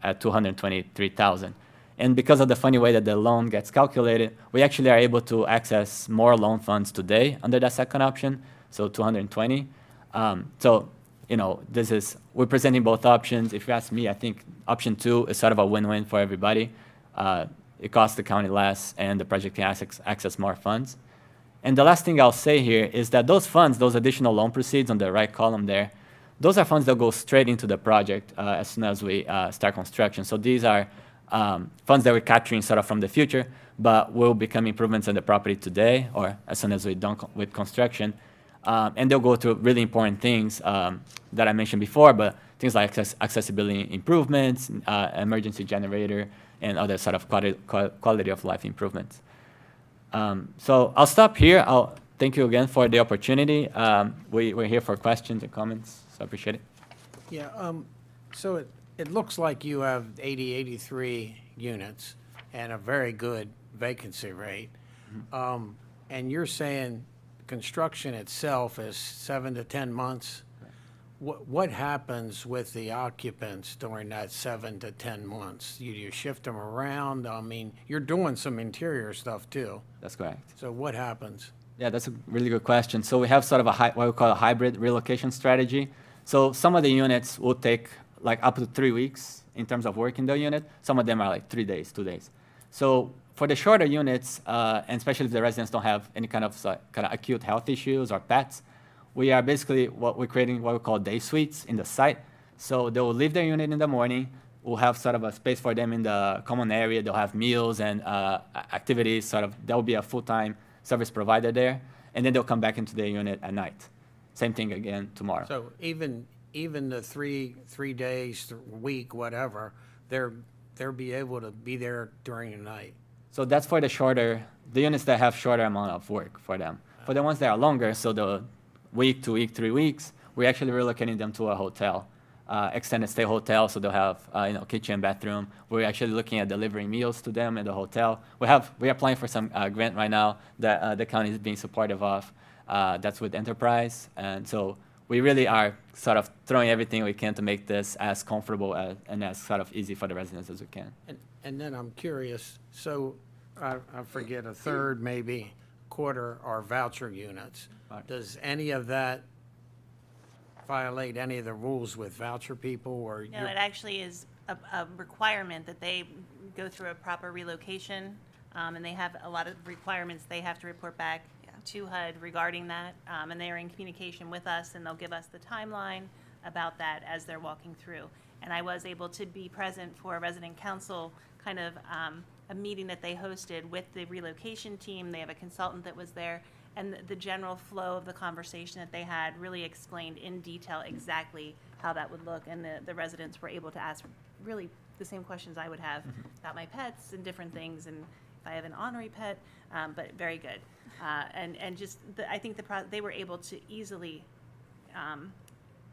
at $223,000. And because of the funny way that the loan gets calculated, we actually are able to access more loan funds today under that second option, so 220. We're presenting both options. If you ask me, I think option two is sort of a win-win for everybody. It costs the county less, and the project can access more funds. And the last thing I'll say here is that those funds, those additional loan proceeds on the right column there, those are funds that go straight into the project as soon as we start construction. So these are funds that we're capturing sort of from the future, but will become improvements on the property today or as soon as we're done with construction. And they'll go to really important things that I mentioned before, but things like accessibility improvements, emergency generator, and other sort of quality of life improvements. So I'll stop here. I'll thank you again for the opportunity. We're here for questions and comments, so I appreciate it.
Yeah, so it looks like you have 83 units and a very good vacancy rate.
Mm-hmm.
And you're saying construction itself is 7 to 10 months? What happens with the occupants during that 7 to 10 months? You shift them around? I mean, you're doing some interior stuff too.
That's correct.
So what happens?
Yeah, that's a really good question. So we have sort of what we call a hybrid relocation strategy. So some of the units will take like up to 3 weeks in terms of work in the unit. Some of them are like 3 days, 2 days. So for the shorter units, and especially if the residents don't have any kind of acute health issues or pets, we are basically we're creating what we call day suites in the site. So they will leave their unit in the morning. We'll have sort of a space for them in the common area. They'll have meals and activities. There will be a full-time service provider there, and then they'll come back into their unit at night. Same thing again tomorrow.
So even the 3 days, week, whatever, they'll be able to be there during the night.
So that's for the units that have shorter amount of work for them. For the ones that are longer, so the week to week, 3 weeks, we're actually relocating them to a hotel, extended stay hotel, so they'll have kitchen, bathroom. We're actually looking at delivering meals to them in the hotel. We are applying for some grant right now that the county is being supportive of. That's with Enterprise, and so we really are sort of throwing everything we can to make this as comfortable and as sort of easy for the residents as we can.
And then I'm curious, so I forget, a third, maybe quarter are voucher units.
Right.
Does any of that violate any of the rules with voucher people, or?
No, it actually is a requirement that they go through a proper relocation, and they have a lot of requirements they have to report back to HUD regarding that, and they are in communication with us, and they'll give us the timeline about that as they're walking through. And I was able to be present for a resident council kind of a meeting that they hosted with the relocation team. They have a consultant that was there, and the general flow of the conversation that they had really explained in detail exactly how that would look, and the residents were able to ask really the same questions I would have about my pets and different things, and if I have an ornery pet, but very good. And just, I think they were able to easily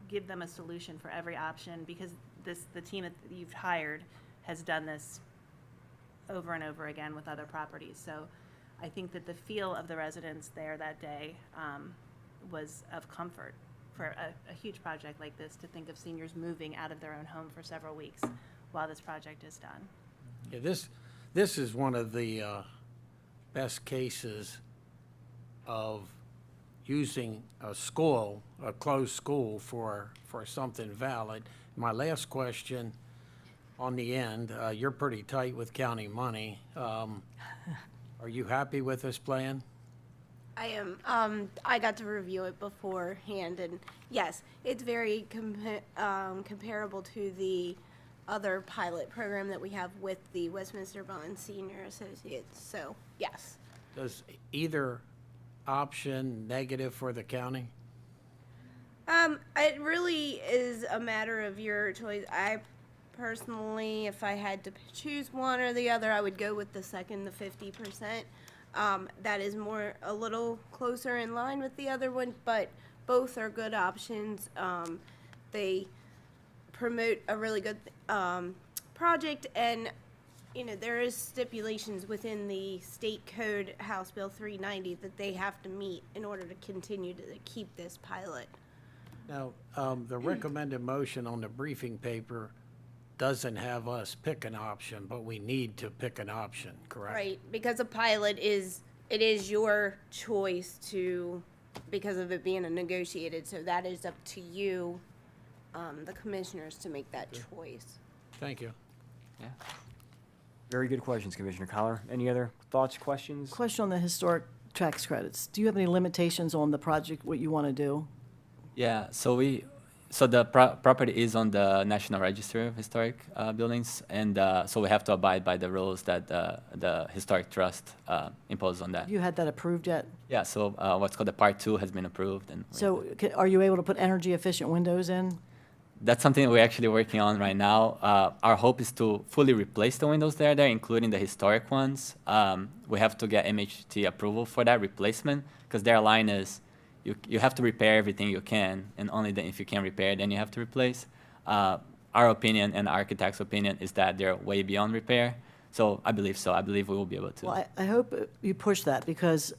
give them a solution for every option, because the team that you've hired has done this over and over again with other properties. So I think that the feel of the residents there that day was of comfort for a huge project like this, to think of seniors moving out of their own home for several weeks while this project is done.
Yeah, this is one of the best cases of using a school, a closed school, for something valid. My last question on the end, you're pretty tight with county money. Are you happy with this plan?
I am. I got to review it beforehand, and yes, it's very comparable to the other pilot program that we have with the Westminster Bond Senior Associates. So, yes.
Does either option negative for the county?
It really is a matter of your choice. I personally, if I had to choose one or the other, I would go with the second, the 50%. That is a little closer in line with the other one, but both are good options. They promote a really good project, and there is stipulations within the state code, House Bill 390, that they have to meet in order to continue to keep this pilot.
Now, the recommended motion on the briefing paper doesn't have us pick an option, but we need to pick an option, correct?
Right, because a pilot is your choice because of it being a negotiated, so that is up to you, the commissioners, to make that choice.
Thank you.
Yeah. Very good questions, Commissioner Collar. Any other thoughts, questions?
Question on the historic tax credits. Do you have any limitations on the project, what you want to do?
Yeah, so the property is on the National Register of Historic Buildings, and so we have to abide by the rules that the Historic Trust imposed on that.
Have you had that approved yet?
Yeah, so what's called the Part 2 has been approved. And
So are you able to put energy efficient windows in?
that's something we're actually working on right now. Our hope is to fully replace the windows there, including the historic ones. We have to get MHT approval for that replacement, because their line is you have to repair everything you can, and only then if you can repair, then you have to replace. Our opinion and the architect's opinion is that they're way beyond repair. So I believe so. I believe we will be able to.
Well, I hope you push that, because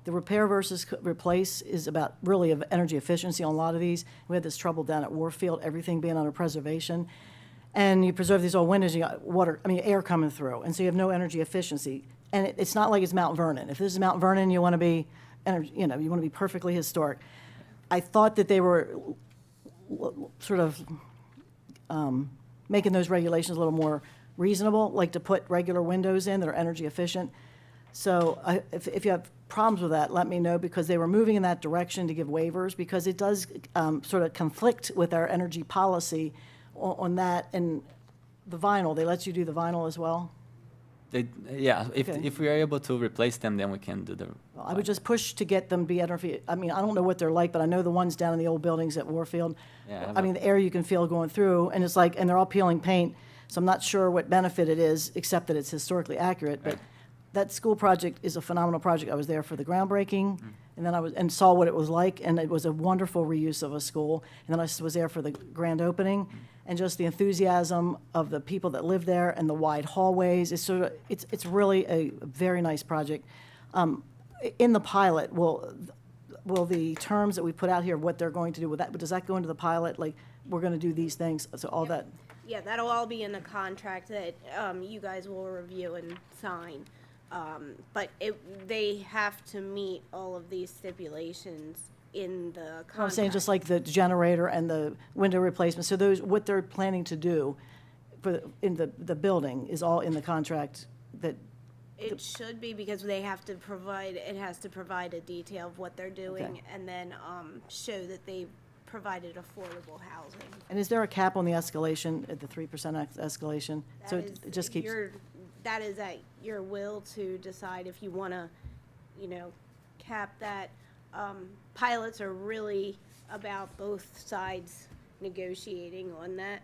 the repair versus replace is about really of energy efficiency on a lot of these. We had this trouble down at Warfield, everything being under preservation. And you preserve these old windows, you got air coming through, and so you have no energy efficiency. And it's not like it's Mount Vernon. If this is Mount Vernon, you want to be, you want to be perfectly historic. I thought that they were sort of making those regulations a little more reasonable, like to put regular windows in that are energy efficient. So if you have problems with that, let me know, because they were moving in that direction to give waivers, because it does sort of conflict with our energy policy on that. And the vinyl, they let you do the vinyl as well?
If we are able to replace them, then we can do the.
Well, I would just push to get them to be energy. I mean, I don't know what they're like, but I know the ones down in the old buildings at Warfield.
Yeah,
I mean, the air you can feel going through, and it's like, and they're all peeling paint. So I'm not sure what benefit it is, except that it's historically accurate. But that school project is a phenomenal project. I was there for the groundbreaking, and then I saw what it was like, and it was a wonderful reuse of a school. And then I was there for the grand opening, and just the enthusiasm of the people that live there and the wide hallways. It's really a very nice project. In the pilot, will the terms that we put out here, what they're going to do with that, does that go into the pilot? Like, we're going to do these things, so all that.
Yeah, that'll all be in the contract that you guys will review and sign. But they have to meet all of these stipulations in the contract.
I'm saying just like the generator and the window replacement. So those, what they're planning to do in the building is all in the contract that
It should be because they have to provide, it has to provide a detail of what they're doing
Okay.
and then show that they've provided affordable housing.
And is there a cap on the escalation, at the 3% escalation? So
That
it
is
just keeps,
that is at your will to decide if you want to, cap that. Pilots are really about both sides negotiating on that,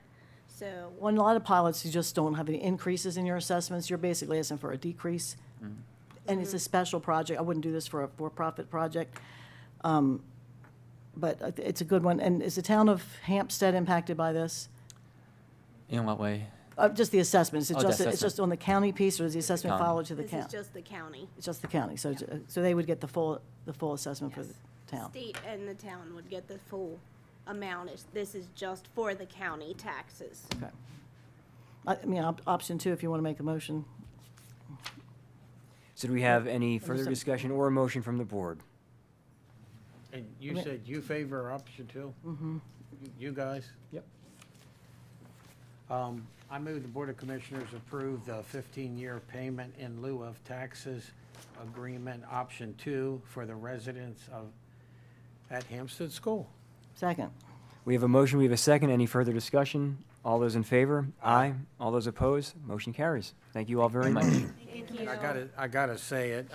so.
when a lot of pilots, you just don't have any increases in your assessments, you're basically asking for a decrease. And it's a special project. I wouldn't do this for a for-profit project. But it's a good one. And is the town of Hampstead impacted by this?
In what way?
Just the assessment. Is it
Oh, the
just, it's
assessment.
just on the county piece, or does the assessment
county.
follow to the
This
county?
is just the county.
It's just the county, so, so they would get the full assessment for the town.
State and the town would get the full amount. This is just for the county taxes.
Okay. I mean, option 2, if you want to make a motion.
So do we have any further
Understood.
discussion or a motion from the board?
And you said you favor option 2? Mm-hmm. You guys?
Yep.
I move the Board of Commissioners approve the 15-year payment in lieu of taxes agreement, option 2, for the residents at Hampstead School.
Second.
We have a motion, we have a second. Any further discussion? All those in favor? Aye. All those opposed? Motion carries. Thank you all very much.
Thank you.
I gotta say it,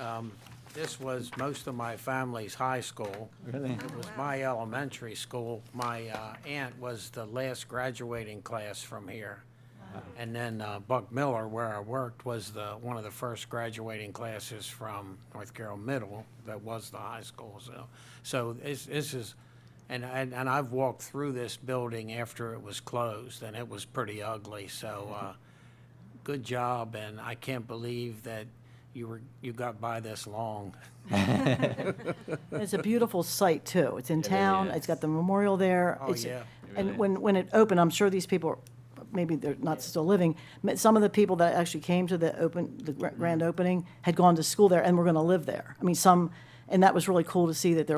this was most of my family's high school.
Really?
It was my elementary school. My aunt was the last graduating class from here. And then Buck Miller, where I worked, was one of the first graduating classes from North Carroll Middle that was the high school. So this is, and I've walked through this building after it was closed, and it was pretty ugly. So good job, and I can't believe that you got by this long.
It's a beautiful site, too. It's in town.
is.
It's got the memorial there.
Oh,
It's-
yeah.
And when it opened, I'm sure these people, maybe they're not still living, but some of the people that actually came to the grand opening had gone to school there and were going to live there. I mean, and that was really cool to see that they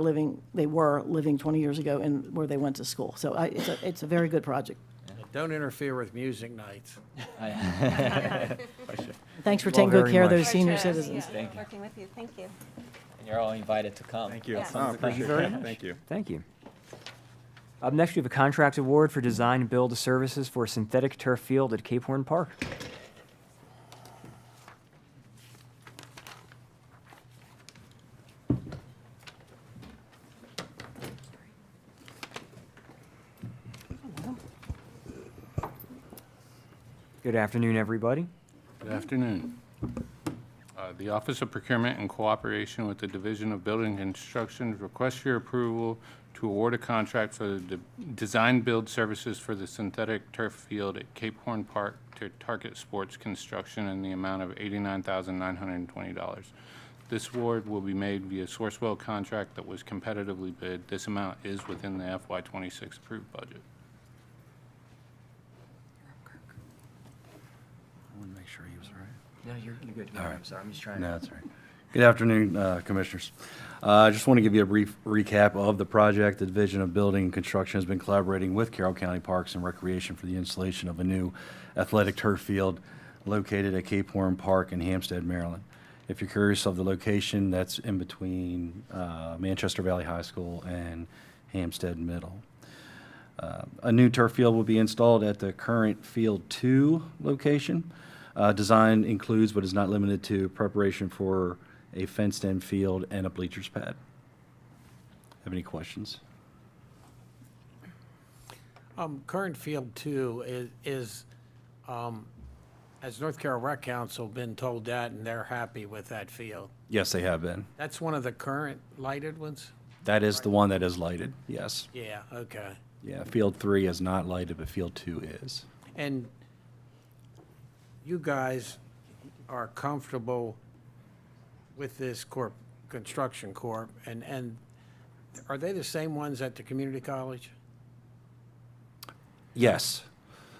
were living 20 years ago in where they went to school. So it's a very good project.
Don't interfere with music nights.
Thanks for
you all
taking good
very
care of
much.
those senior
Yeah,
citizens.
Thank you.
Working with you, thank you.
And you're all invited to come.
Thank you.
Yes.
Oh,
Thank you very much.
Thank you.
Thank you. Up next, we have a contract award for design and build services for synthetic turf field at Cape Horn Park. Good afternoon, everybody.
Good afternoon. The Office of Procurement, in cooperation with the Division of Building Construction, requests your approval to award a contract for the design-build services for the synthetic turf field at Cape Horn Park to Target Sports Construction in the amount of $89,920. This award will be made via Sourcewell contract that was competitively bid. This amount is within the FY26 approved budget.
I want to make sure he was all right.
No, you're good.
All right.
I'm sorry, I'm just trying
No, that's all right. Good afternoon, Commissioners. I just want to give you a brief recap of the project. The Division of Building and Construction has been collaborating with Carroll County Parks and Recreation for the installation of a new athletic turf field located at Cape Horn Park in Hampstead, Maryland. If you're curious of the location, that's in between Manchester Valley High School and Hampstead Middle. A new turf field will be installed at the current Field 2 location. Design includes, but is not limited to, preparation for a fenced-in field and a bleachers pad. Have any questions?
Current Field 2 is has North Carroll Rec Council been told that, and they're happy with that field?
Yes, they have been.
That's one of the current lighted ones?
That is the one that is lighted, yes.
Yeah, okay.
Yeah, Field 3 is not lighted, but Field 2 is.
And you guys are comfortable with this construction corp, and are they the same ones at the community college?
Yes.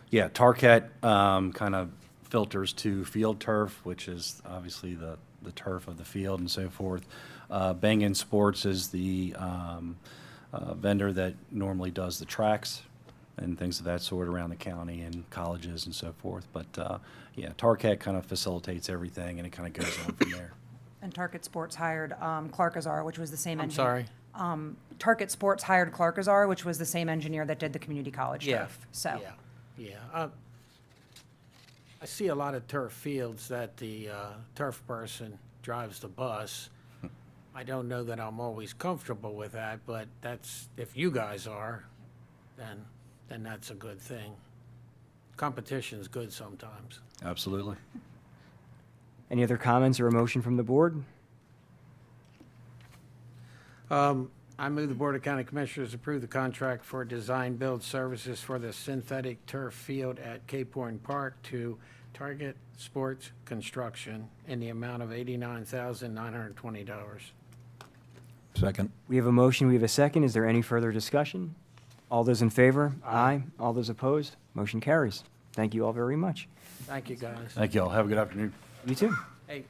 Yeah, Tarcat kind of filters to field turf, which is obviously the turf of the field and so forth. Bang Sports is the vendor that normally does the tracks and things of that sort around the county and colleges and so forth. But yeah, TARCAT kind of facilitates everything, and it kind of goes on from there.
And Target Sports hired Clark Azar, which was the same
I'm
engineer.
sorry?
Target Sports hired Clark Azar, which was the same engineer that did the community college
Yeah.
turf. So,
Yeah. I see a lot of turf fields that the turf person drives the bus. I don't know that I'm always comfortable with that, but that's, if you guys are, then that's a good thing. Competition's good sometimes.
Absolutely.
Any other comments or a motion from the board?
I move the Board of County Commissioners approve the contract for design build services for the synthetic turf field at Cape Horn Park to Target Sports Construction in the amount of $89,920.
Second.
We have a motion, we have a second. Is there any further discussion? All those in favor? Aye. All those opposed? Motion carries. Thank you all very much.
Thank you, guys.
Thank you all. Have a good afternoon.
You too.
Hey,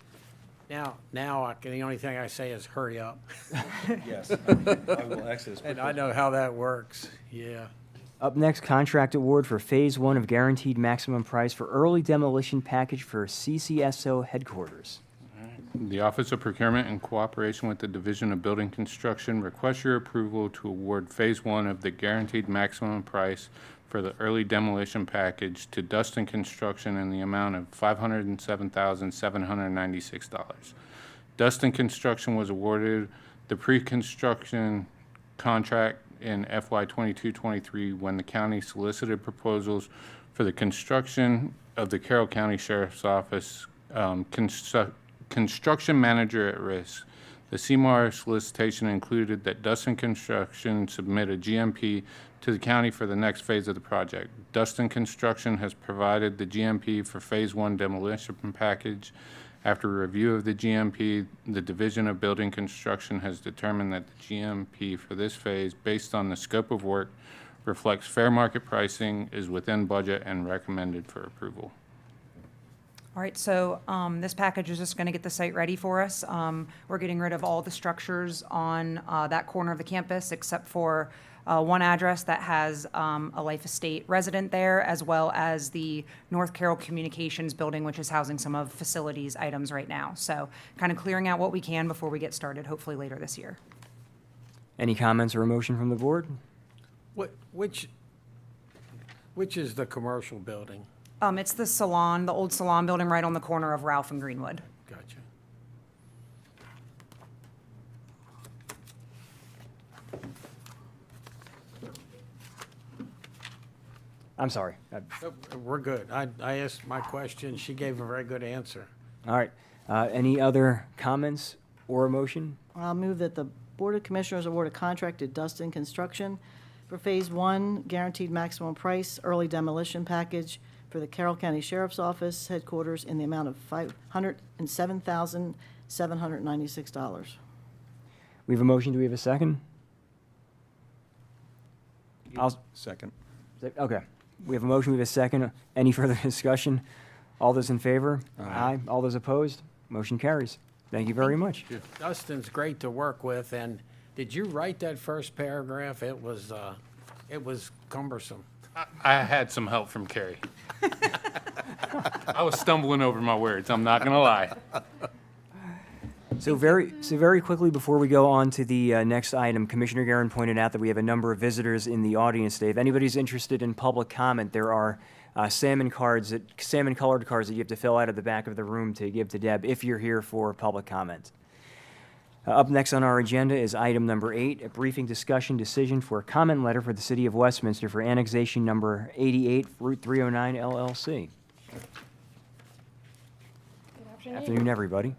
now, the only thing I say is hurry up.
Yes. I will exit as
And
quickly
I
as
know how that works, yeah.
Up next, contract award for Phase 1 of guaranteed maximum price for early demolition package for CCSO headquarters.
The Office of Procurement, in cooperation with the Division of Building Construction, requests your approval to award Phase 1 of the guaranteed maximum price for the early demolition package to Dustin Construction in the amount of $507,796. Dustin Construction was awarded the pre-construction contract in FY 22-23 when the county solicited proposals for the construction of the Carroll County Sheriff's Office construction manager at risk. The CMAR solicitation included that Dustin Construction submit a GMP to the county for the next phase of the project. Dustin Construction has provided the GMP for Phase 1 demolition package. After review of the GMP, the Division of Building Construction has determined that the GMP for this phase, based on the scope of work, reflects fair market pricing, is within budget, and recommended for approval.
all right, so this package is just going to get the site ready for us. We're getting rid of all the structures on that corner of the campus except for one address that has a Life Estate resident there, as well as the North Carroll Communications Building, which is housing some of facilities items right now. So kind of clearing out what we can before we get started, hopefully later this year.
Any comments or a motion from the board?
Which is the commercial building?
It's the salon, the old salon building right on the corner of Ralph and Greenwood.
Gotcha.
I'm sorry.
We're good. I asked my question. She gave a very good answer.
All right. Any other comments or a motion?
I'll move that the Board of Commissioners award a contract to Dustin Construction for Phase 1, guaranteed maximum price, early demolition package for the Carroll County Sheriff's Office headquarters in the amount of $507,796.
We have a motion. Do we have a second?
Second.
Okay. We have a motion. We have a second. Any further discussion? All those in favor? Aye. All those opposed? Motion carries. Thank you very much.
Dustin's great to work with, and did you write that first paragraph? It was cumbersome.
I had some help from Carrie. I was stumbling over my words, I'm not going to lie.
So very quickly before we go on to the next item, Commissioner Guerin pointed out that we have a number of visitors in the audience today. If anybody's interested in public comment, there are salmon colored cards that you have to fill out at the back of the room to give to Deb if you're here for public comment. Up next on our agenda is item number 8, a briefing discussion decision for a comment letter for the City of Westminster for annexation number 88, Route 309 LLC. Good afternoon, everybody.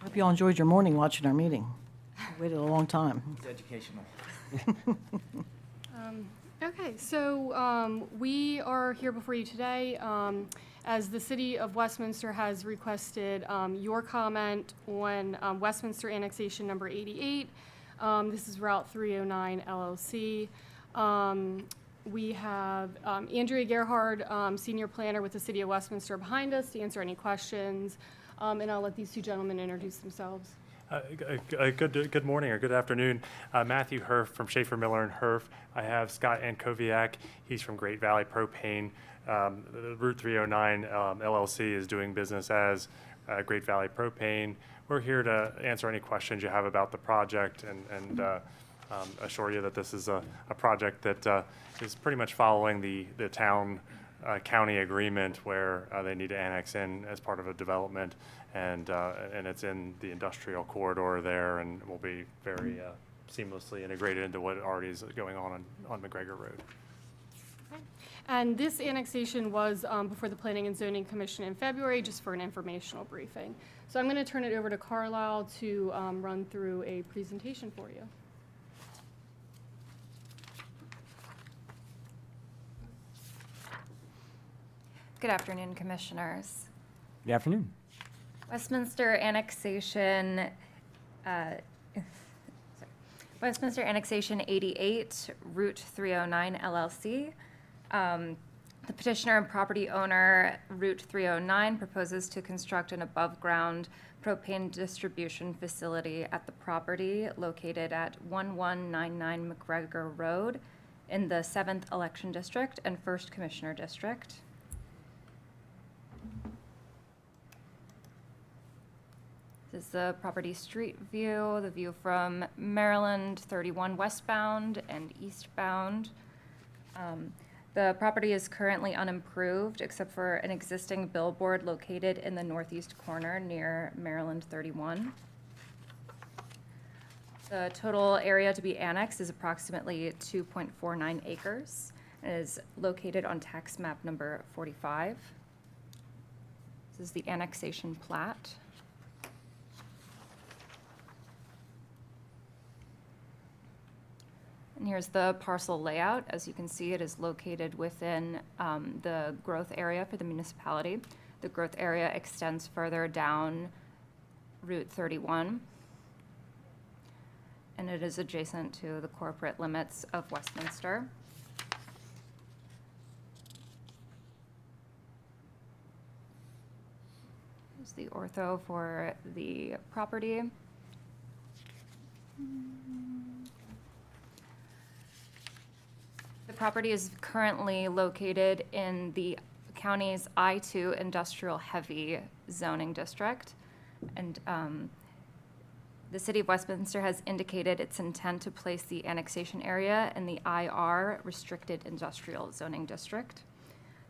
Hope you all enjoyed your morning watching our meeting. Waited a long time.
It's educational.
Okay, so we are here before you today as the City of Westminster has requested your comment on Westminster Annexation Number 88. This is Route 309 LLC. We have Andrea Gerhard, Senior Planner with the City of Westminster, behind us to answer any questions. and I'll let these two gentlemen introduce themselves.
Good morning or good afternoon. Matthew Herf from Schaefer Miller and Herf. I have Scott Ankoviak. He's from Great Valley Propane. The Route 309 LLC is doing business as Great Valley Propane. We're here to answer any questions you have about the project and assure you that this is a project that is pretty much following the town county agreement where they need to annex in as part of a development, and it's in the industrial corridor there, and will be very seamlessly integrated into what already is going on McGregor Road.
And this annexation was before the Planning and Zoning Commission in February, just for an informational briefing. So I'm going to turn it over to Carlisle to run through a presentation for you.
Good afternoon, Commissioners.
Good afternoon.
Westminster Annexation, Westminster Annexation 88, Route 309 LLC. The petitioner and property owner, Route 309, proposes to construct an above-ground propane distribution facility at the property located at 1199 McGregor Road in the 7th Election District and 1st Commissioner District. This is the property street view, the view from Maryland 31 westbound and eastbound. The property is currently unimproved except for an existing billboard located in the northeast corner near Maryland 31. The total area to be annexed is approximately 2.49 acres. It is located on tax map number 45. This is the annexation plat. And here's the parcel layout. As you can see, it is located within the growth area for the municipality. The growth area extends further down Route 31, and it is adjacent to the corporate limits of Westminster. Here's the ortho for the property. The property is currently located in the county's I-2 Industrial Heavy Zoning District. And the City of Westminster has indicated its intent to place the annexation area in the IR Restricted Industrial Zoning District.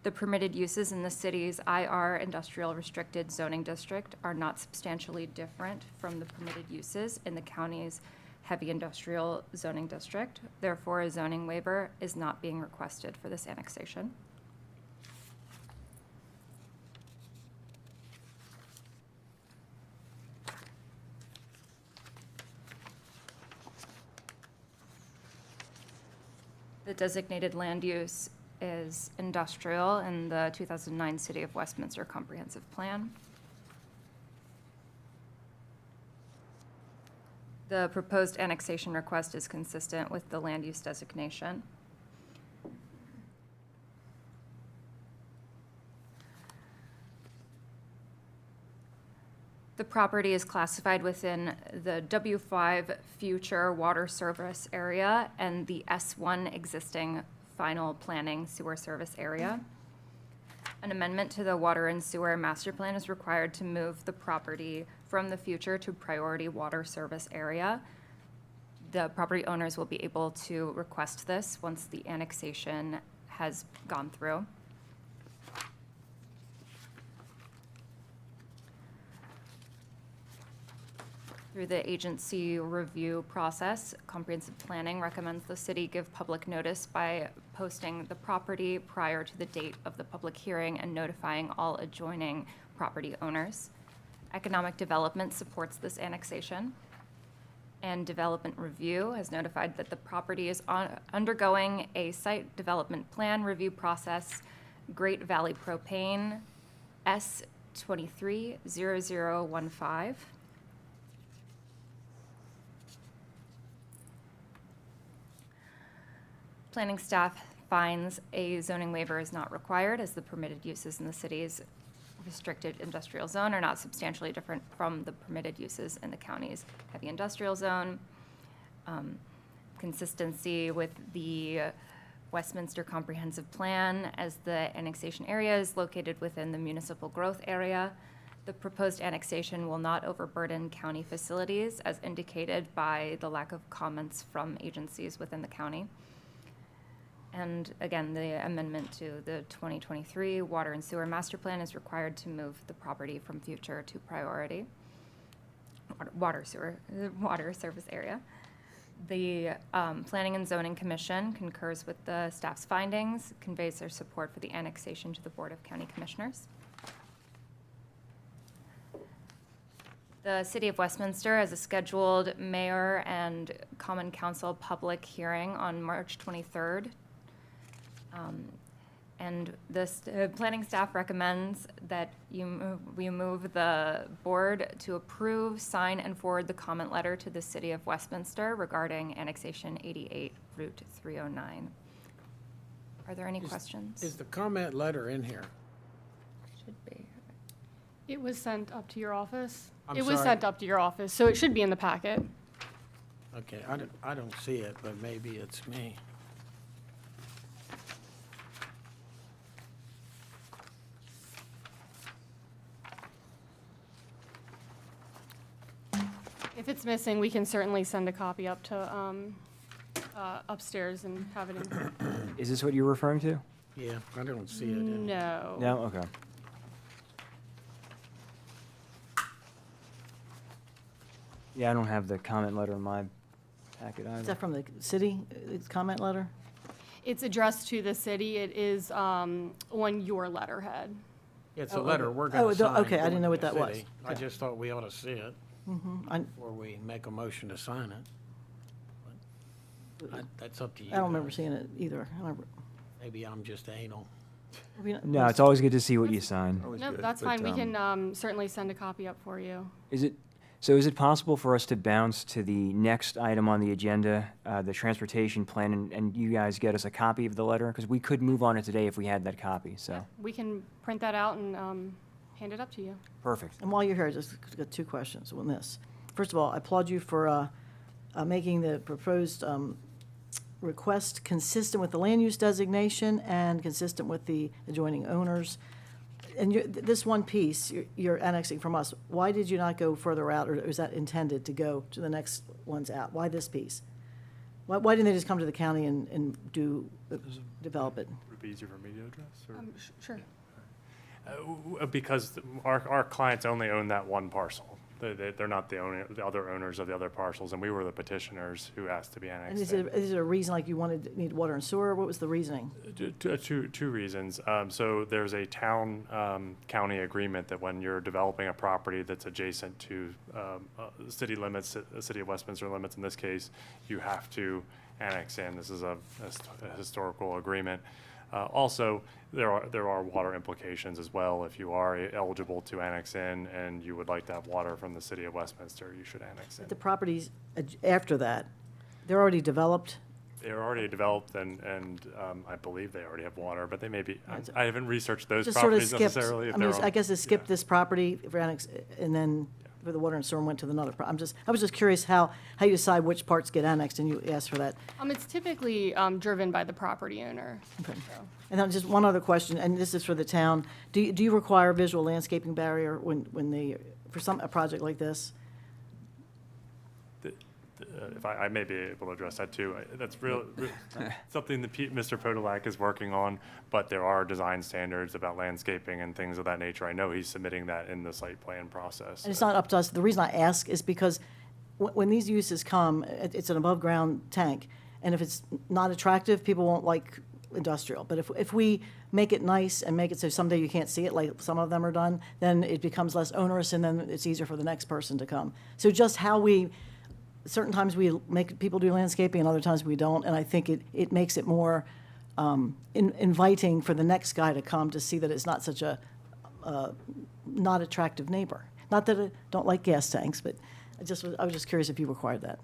The permitted uses in the city's IR Industrial Restricted Zoning District are not substantially different from the permitted uses in the county's Heavy Industrial Zoning District. Therefore, a zoning waiver is not being requested for this annexation. The designated land use is industrial in the 2009 City of Westminster Comprehensive Plan. The proposed annexation request is consistent with the land use designation. The property is classified within the W5 future water service area and the S1 existing final planning sewer service area. An amendment to the water and sewer master plan is required to move the property from the future to priority water service area. The property owners will be able to request this once the annexation has gone through. Through the agency review process, comprehensive planning recommends the city give public notice by posting the property prior to the date of the public hearing and notifying all adjoining property owners. Economic development supports this annexation. And development review has notified that the property is undergoing a site development plan review process, Great Valley Propane S230015. Planning staff finds a zoning waiver is not required as the permitted uses in the city's restricted industrial zone are not substantially different from the permitted uses in the county's heavy industrial zone. Consistency with the Westminster Comprehensive Plan, as the annexation area is located within the municipal growth area. The proposed annexation will not overburden county facilities, as indicated by the lack of comments from agencies within the county. And again, the amendment to the 2023 Water and Sewer Master Plan is required to move the property from future to priority water service area. The Planning and Zoning Commission concurs with the staff's findings, conveys their support for the annexation to the Board of County Commissioners. The City of Westminster has a scheduled mayor and common council public hearing on March 23rd. And the planning staff recommends that we move the board to approve, sign, and forward the comment letter to the City of Westminster regarding annexation 88 Route 309. Are there any questions?
Is the comment letter in here?
Should be.
It was sent up to your office.
I'm
It was
sorry.
sent up to your office, so it should be in the packet.
Okay, I don't see it, but maybe it's me.
If it's missing, we can certainly send a copy up to upstairs and have it in.
Is this what you're referring to?
Yeah, I don't see it in.
No.
No? Okay. Yeah, I don't have the comment letter in my packet
Is
either.
that from the city, its comment letter?
It's addressed to the city. It is on your letterhead.
It's a
Oh,
letter
okay.
we're
Oh,
gonna sign.
okay, I didn't
for
know what
the
that was.
city. I
Okay.
just thought we ought to see it
Mm-hmm.
before we make a motion to sign it. But that's up to you.
I don't remember
guys.
seeing it either. I remember.
Maybe I'm just anal.
No, it's always good to see what you sign.
No, that's fine. We can certainly send a copy up for you.
Is it possible for us to bounce to the next item on the agenda, the transportation plan, and you guys get us a copy of the letter? Because we could move on it today if we had that copy, so.
We can print that out and hand it up to you.
Perfect.
And while you're here, I just got two questions on this. First of all, I applaud you for making the proposed request consistent with the land use designation and consistent with the adjoining owners. And this one piece you're annexing from us, why did you not go further out, or is that intended to go to the next ones out? Why this piece? Why didn't they just come to the county and develop it?
Would it be easier for me to address? Or?
Sure.
Because our clients only own that one parcel. They're not the other owners of the other parcels, and we were the petitioners who asked to be
And
annexed.
is it a reason like you need water and sewer? What was the reasoning?
Two reasons. So there's a county agreement that when you're developing a property that's adjacent to city limits, city of Westminster limits in this case, you have to annex in. This is a historical agreement. Also, there are water implications as well. If you are eligible to annex in and you would like to have water from the city of Westminster, you should annex in.
The properties after that, they're already developed?
They're already developed, and I believe they already have water, but they may be, I haven't researched those
Just sort of
properties
skipped,
necessarily.
I mean, I guess it skipped this property for annex, and then for the water and sewer went to another, I was just curious how you decide which parts get annexed, and you asked for that.
It's typically driven by the property owner.
Okay.
So.
And then just one other question, and this is for the town. Do you require a visual landscaping barrier for a project like this?
If I may be able to address that too. That's something that Mr. Podolak is working on, but there are design standards about landscaping and things of that nature. I know he's submitting that in the site plan process.
And it's not up to us. The reason I ask is because when these uses come, it's an above-ground tank, and if it's not attractive, people won't like industrial. But if we make it nice and make it so someday you can't see it, like some of them are done, then it becomes less onerous, and then it's easier for the next person to come. So just how certain times we make people do landscaping and other times we don't, and I think it makes it more inviting for the next guy to come to see that it's not such a not attractive neighbor. Not that I don't like gas tanks, but I was just curious if you required that.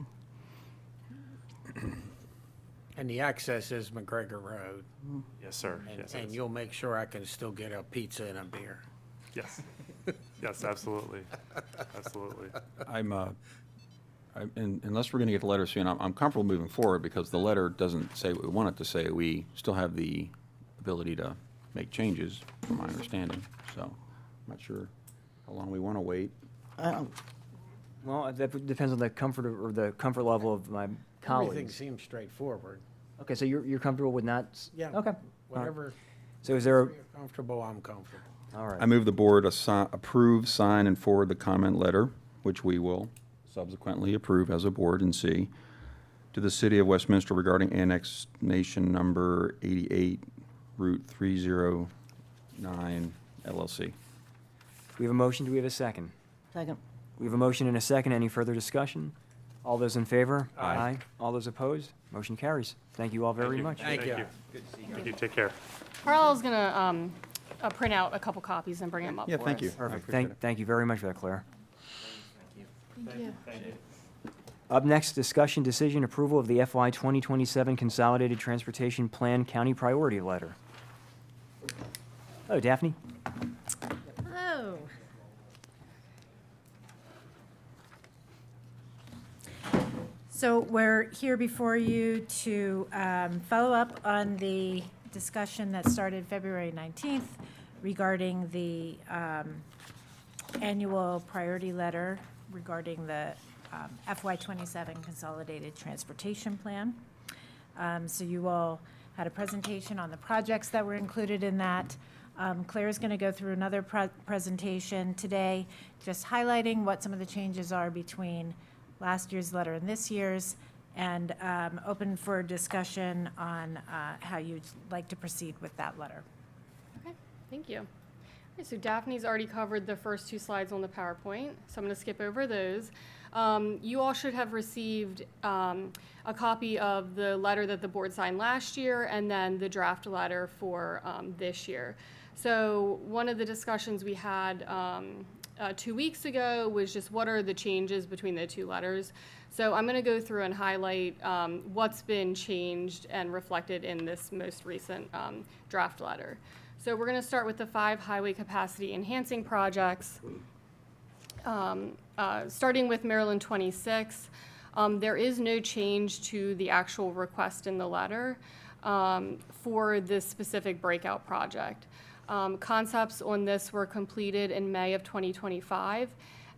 And the access is McGregor Road.
Yes, sir.
And you'll make sure I can still get a pizza and a beer.
Yes. Yes, absolutely. Absolutely.
Unless we're going to get the letter soon, I'm comfortable moving forward because the letter doesn't say what we want it to say. We still have the ability to make changes, from my understanding. So I'm not sure how long we want to wait.
Well, that depends on the comfort or the comfort level of my colleagues.
Everything seems straightforward.
Okay, so you're comfortable with not?
Yeah.
Okay. All right.
Whatever.
So is there,
You're comfortable, I'm comfortable.
all right.
I move the board approve, sign, and forward the comment letter, which we will subsequently approve as a board and see, to the City of Westminster regarding annexation number 88, Route 309, LLC.
We have a motion. Do we have a second?
Second.
We have a motion and a second. Any further discussion? All those in favor?
Aye.
All those opposed? Motion carries. Thank you all very much.
Thank you.
Thank you. Take care.
Carlisle's gonna print out a couple copies and bring them up
Yeah,
for
thank
us.
you.
Perfect.
I appreciate it.
Thank you very much for that, Claire.
Thank you.
Up next, discussion decision approval of the FY 2027 Consolidated Transportation Plan County Priority Letter. Hello, Daphne.
Hello. So we're here before you to follow up on the discussion that started February 19th regarding the annual priority letter regarding the FY27 Consolidated Transportation Plan. So you all had a presentation on the projects that were included in that. Claire is going to go through another presentation today, just highlighting what some of the changes are between last year's letter and this year's, and open for discussion on how you'd like to proceed with that letter.
Okay, thank you. All right, so Daphne's already covered the first two slides on the PowerPoint, so I'm going to skip over those. You all should have received a copy of the letter that the board signed last year and then the draft letter for this year. So one of the discussions we had 2 weeks ago was just what are the changes between the two letters. So I'm going to go through and highlight what's been changed and reflected in this most recent draft letter. So we're going to start with the 5 highway capacity enhancing projects. Starting with Maryland 26, there is no change to the actual request in the letter for this specific breakout project. Concepts on this were completed in May of 2025,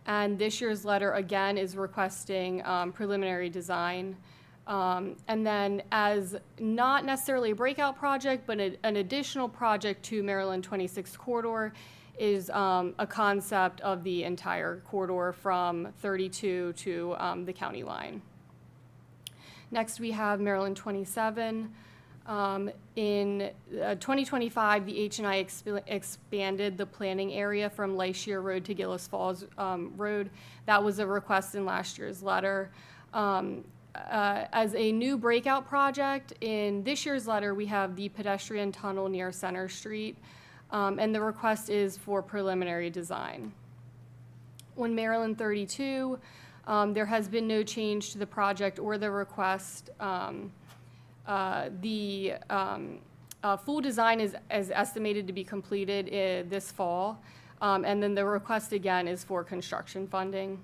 and this year's letter again is requesting preliminary design. And then as not necessarily a breakout project, but an additional project to Maryland 26 corridor is a concept of the entire corridor from 32 to the county line. Next, we have Maryland 27. In 2025, the H&I expanded the planning area from Lashire Road to Gillis Falls Road. That was a request in last year's letter. As a new breakout project, in this year's letter, we have the pedestrian tunnel near Center Street, and the request is for preliminary design. On Maryland 32, there has been no change to the project or the request. The full design is estimated to be completed this fall, and then the request again is for construction funding.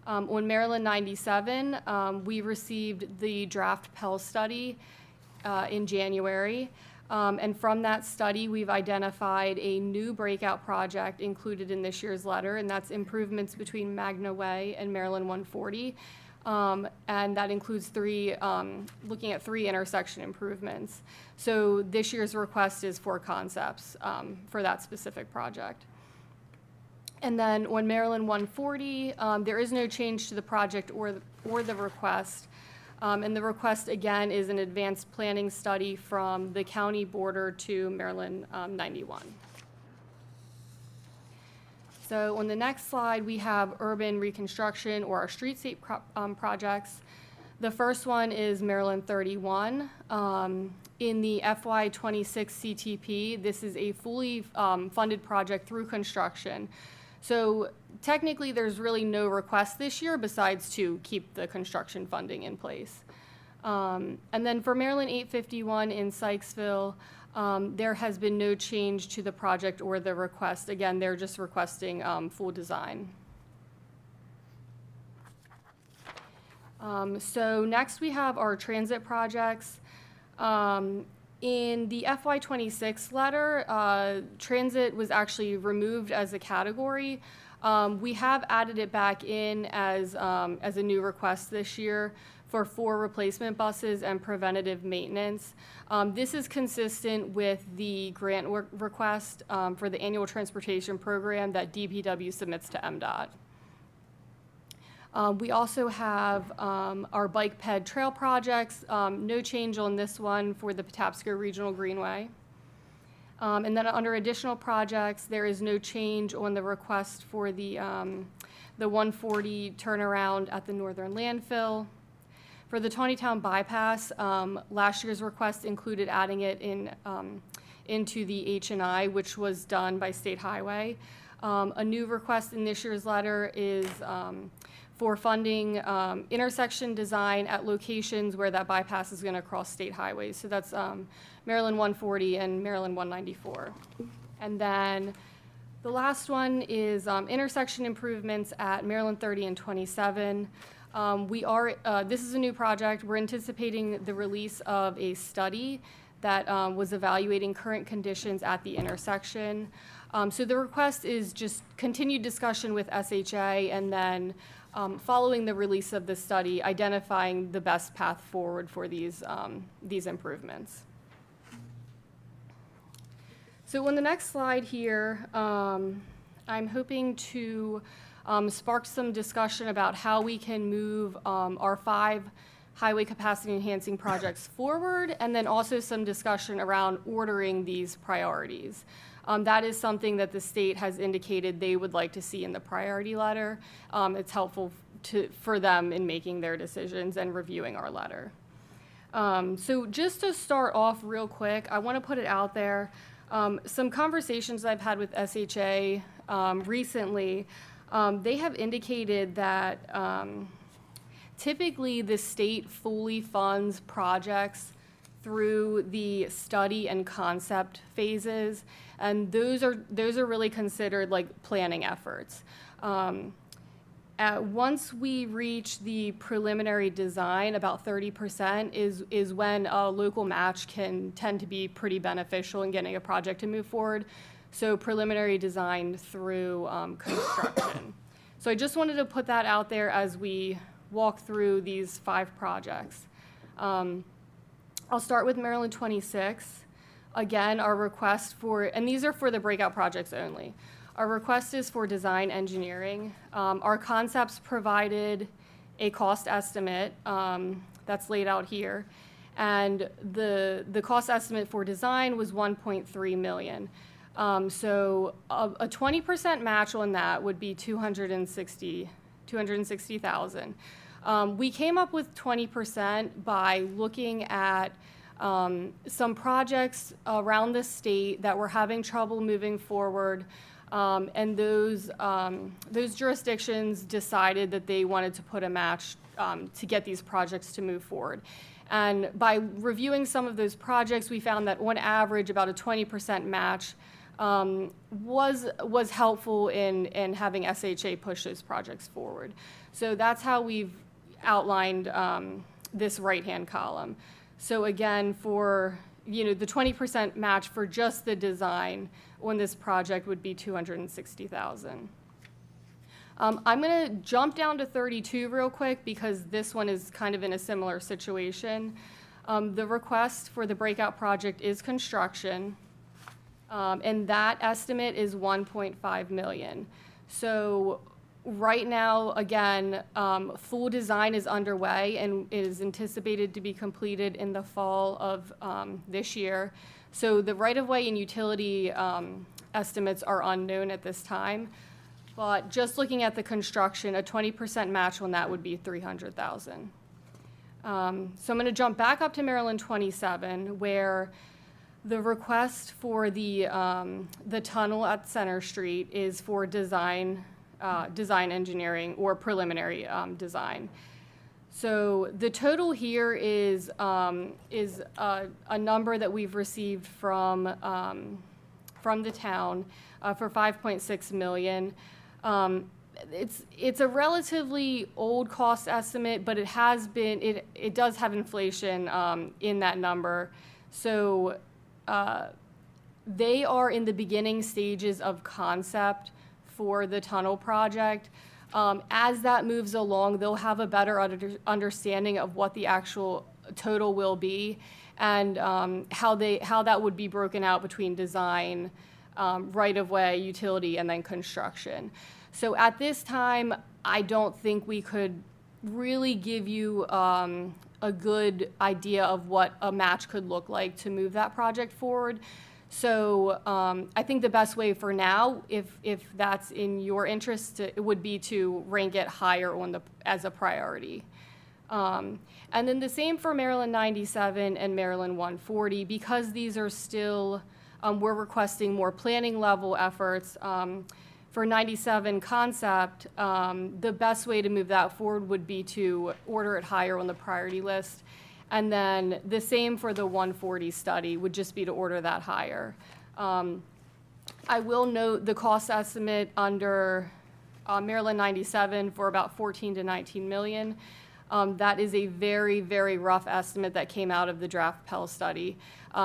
On Maryland 97, we received the draft Pell study in January, and from that study, we've identified a new breakout project included in this year's letter, and that's improvements between Magna Way and Maryland 140. And that includes looking at 3 intersection improvements. So this year's request is for concepts for that specific project. And then on Maryland 140, there is no change to the project or the request. And the request, again, is an advanced planning study from the county border to Maryland 91. So on the next slide, we have urban reconstruction or our streetscape projects. The first one is Maryland 31. In the FY26 CTP, this is a fully funded project through construction. So technically, there's really no request this year besides to keep the construction funding in place. And then for Maryland 851 in Sykesville, there has been no change to the project or the request. Again, they're just requesting full design. So next we have our transit projects. In the FY26 letter, transit was actually removed as a category. We have added it back in as a new request this year for 4 replacement buses and preventative maintenance. This is consistent with the grant request for the annual transportation program that DPW submits to MDOT. We also have our bike ped trail projects. No change on this one for the Patapsco Regional Greenway. And then under additional projects, there is no change on the request for the 140 turnaround at the Northern Landfill. For the Tawnytown bypass, last year's request included adding it into the H&I, which was done by State Highway. A new request in this year's letter is for funding intersection design at locations where that bypass is going to cross state highways. So that's Maryland 140 and Maryland 194. And then the last one is intersection improvements at Maryland 30 and 27. This is a new project. We're anticipating the release of a study that was evaluating current conditions at the intersection. So the request is just continued discussion with SHA and then following the release of the study, identifying the best path forward for these improvements. So on the next slide here, I'm hoping to spark some discussion about how we can move our 5 highway capacity enhancing projects forward, and then also some discussion around ordering these priorities. That is something that the state has indicated they would like to see in the priority letter. It's helpful for them in making their decisions and reviewing our letter. So just to start off real quick, I want to put it out there. Some conversations I've had with SHA recently, they have indicated that typically the state fully funds projects through the study and concept phases, and those are really considered like planning efforts. Once we reach the preliminary design, about 30% is when a local match can tend to be pretty beneficial in getting a project to move forward. So preliminary design through construction. So I just wanted to put that out there as we walk through these 5 projects. I'll start with Maryland 26. Again, our request and these are for the breakout projects only. Our request is for design engineering. Our concepts provided a cost estimate that's laid out here. And the cost estimate for design was $1.3 million. So a 20% match on that would be $260,000. We came up with 20% by looking at some projects around the state that were having trouble moving forward, and those jurisdictions decided that they wanted to put a match to get these projects to move forward. And by reviewing some of those projects, we found that on average about a 20% match was helpful in having SHA push those projects forward. So that's how we've outlined this right-hand column. So again, for the 20% match for just the design on this project would be $260,000. I'm going to jump down to 32 real quick because this one is kind of in a similar situation. The request for the breakout project is construction, and that estimate is $1.5 million. So right now, again, full design is underway and is anticipated to be completed in the fall of this year. So the right-of-way and utility estimates are unknown at this time. But just looking at the construction, a 20% match on that would be $300,000. So I'm going to jump back up to Maryland 27, where the request for the tunnel at Center Street is for design engineering or preliminary design. So the total here is a number that we've received from the town for 5.6 million. It's a relatively old cost estimate, but it does have inflation in that number. So they are in the beginning stages of concept for the tunnel project. As that moves along, they'll have a better understanding of what the actual total will be and how that would be broken out between design, right-of-way, utility, and then construction. So at this time, I don't think we could really give you a good idea of what a match could look like to move that project forward. So I think the best way for now, if that's in your interest, it would be to rank it higher as a priority. And then the same for Maryland 97 and Maryland 140, because these are still, we're requesting more planning level efforts. For 97 concept, the best way to move that forward would be to order it higher on the priority list. And then the same for the 140 study would just be to order that higher. I will note the cost estimate under Maryland 97 for about 14 to 19 million. That is a very, very rough estimate that came out of the draft Pell study.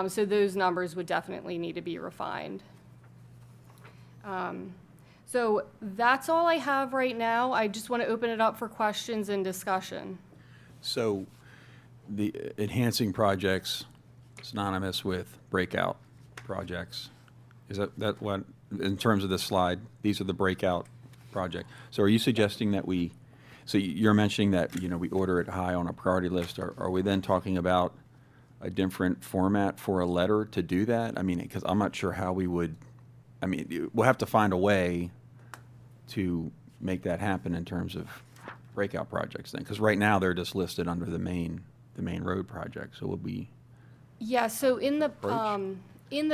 So those numbers would definitely need to be refined. So that's all I have right now. I just want to open it up for questions and discussion.
So the enhancing projects synonymous with breakout projects. Is that what, in terms of this slide, these are the breakout project. So are you suggesting that so you're mentioning that, we order it high on a priority list. Are we then talking about a different format for a letter to do that? I mean, because I'm not sure how we would, we'll have to find a way to make that happen in terms of breakout projects then. Because right now they're just listed under the main road project. So would we?
Yeah, so in the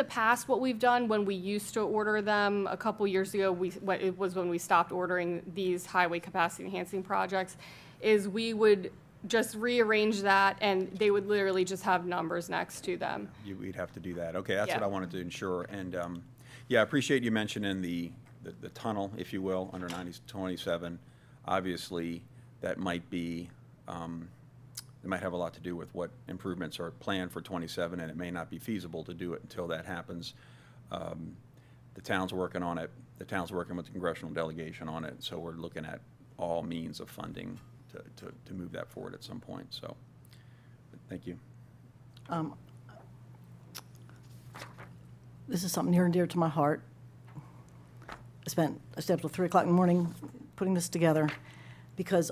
past, what we've done when we used to order them a couple years ago, it was when we stopped ordering these highway capacity enhancing projects, is we would just rearrange that and they would literally just have numbers next to them.
We'd have to do that. Okay, that's
Yeah.
what I wanted to ensure. And yeah, I appreciate you mentioning the tunnel, if you will, under 9027. Obviously, that might be, it might have a lot to do with what improvements are planned for 27, and it may not be feasible to do it until that happens. The town's working on it. The town's working with the congressional delegation on it, so we're looking at all means of funding to move that forward at some point. So, thank you.
This is something near and dear to my heart. I stayed up till 3 o'clock in the morning putting this together because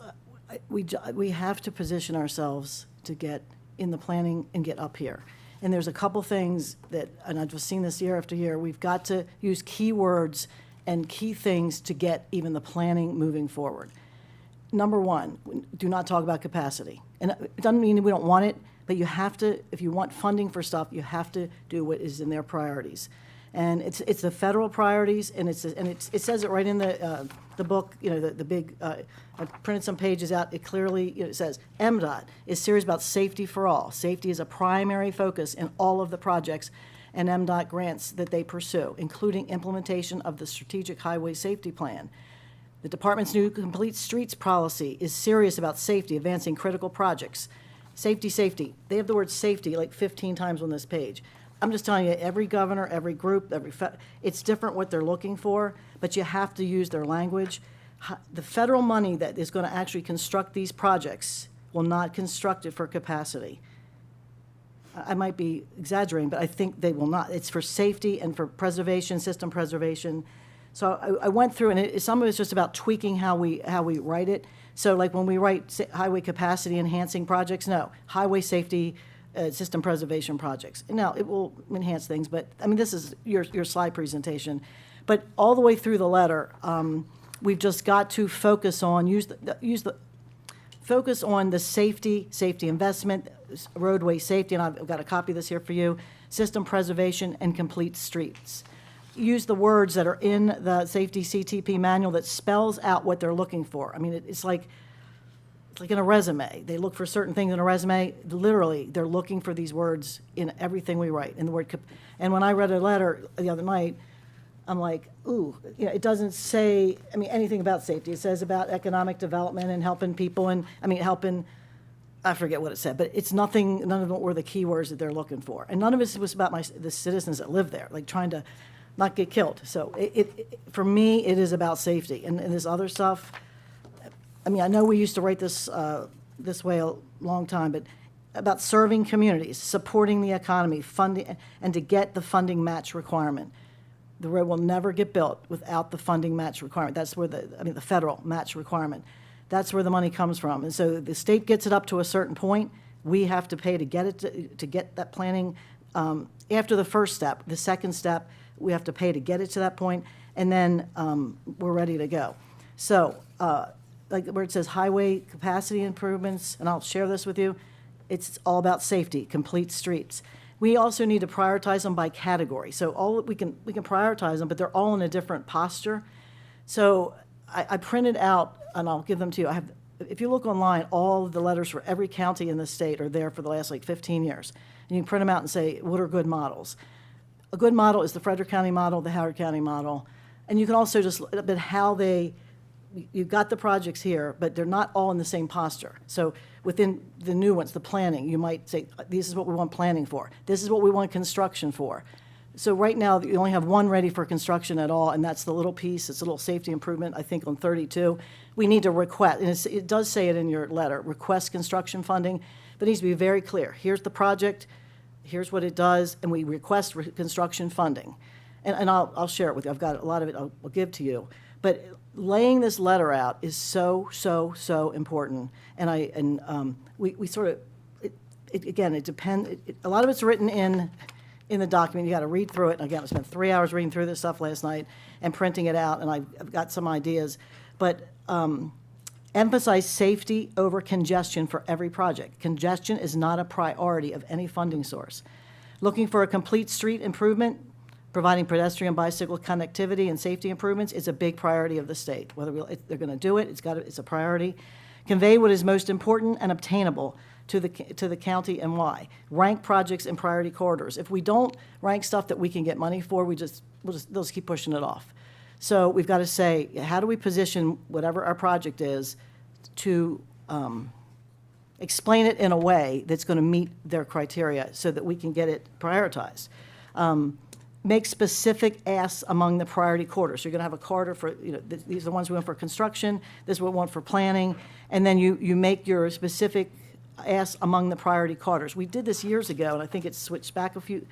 we have to position ourselves to get in the planning and get up here. And there's a couple things and I've just seen this year after year, we've got to use keywords and key things to get even the planning moving forward. Number one, do not talk about capacity. And it doesn't mean we don't want it, but you have to, if you want funding for stuff, you have to do what is in their priorities. And it's the federal priorities, and it says it right in the book, the big, I printed some pages out, it clearly, it says, MDOT is serious about safety for all. Safety is a primary focus in all of the projects and MDOT grants that they pursue, including implementation of the Strategic Highway Safety Plan. The department's new Complete Streets policy is serious about safety, advancing critical projects. Safety, safety. They have the word safety like 15 times on this page. I'm just telling you, every governor, every group, it's different what they're looking for, but you have to use their language. The federal money that is going to actually construct these projects will not construct it for capacity. I might be exaggerating, but I think they will not. It's for safety and for preservation, system preservation. So I went through, and some of it's just about tweaking how we write it. So like when we write highway capacity enhancing projects, no, highway safety system preservation projects. Now, it will enhance things, but, this is your slide presentation. But all the way through the letter, we've just got to focus on, focus on the safety investment, roadway safety, and I've got a copy of this here for you, system preservation, and complete streets. Use the words that are in the safety CTP manual that spells out what they're looking for. It's like, it's like in a resume. They look for certain things in a resume. Literally, they're looking for these words in everything we write, in the word. And when I read a letter the other night, I'm like, ooh, you know, it doesn't say, I mean, anything about safety. It says about economic development and helping people and, I mean, helping, I forget what it said, but it's nothing, none of them were the keywords that they're looking for. And none of it was about the citizens that live there, like trying to not get killed. So for me, it is about safety. And this other stuff, I mean, I know we used to write this this way a long time, but about serving communities, supporting the economy, funding, and to get the funding match requirement. The road will never get built without the funding match requirement. That's where the federal match requirement. That's where the money comes from. And so the state gets it up to a certain point. We have to pay to get it to get that planning. After the first step, the second step, we have to pay to get it to that point, and then we're ready to go. So, like where it says highway capacity improvements, and I'll share this with you, it's all about safety, complete streets. We also need to prioritize them by category. So all we can prioritize them, but they're all in a different posture. So I printed out, and I'll give them to you. If you look online, all of the letters for every county in the state are there for the last like 15 years. And you can print them out and say, what are good models? A good model is the Frederick County model, the Howard County model. And you can also just look at how you've got the projects here, but they're not all in the same posture. So within the new ones, the planning, you might say, this is what we want planning for. This is what we want construction for. So right now, you only have one ready for construction at all, and that's the little piece. It's a little safety improvement, I think, on 32. We need to request, and it does say it in your letter, request construction funding, but it needs to be very clear. Here's the project, here's what it does, and we request construction funding. And I'll share it with you. I've got a lot of it I'll give to you. But laying this letter out is so, so, so important. And we sort of, again, it depends. A lot of it's written in the document. You got to read through it. And again, I spent 3 hours reading through this stuff last night and printing it out, and I've got some ideas. But emphasize safety over congestion for every project. Congestion is not a priority of any funding source. Looking for a complete street improvement, providing pedestrian bicycle connectivity and safety improvements is a big priority of the state. Whether they're going to do it, it's a priority. Convey what is most important and obtainable to the county and why. Rank projects in priority corridors. If we don't rank stuff that we can get money for, they'll just keep pushing it off. So we've got to say, how do we position whatever our project is to explain it in a way that's going to meet their criteria so that we can get it prioritized. Make specific asks among the priority corridors. So you're going to have a corridor for, these are the ones we want for construction, this is what we want for planning, and then you make your specific asks among the priority corridors. We did this years ago, and I think it's switched back a few.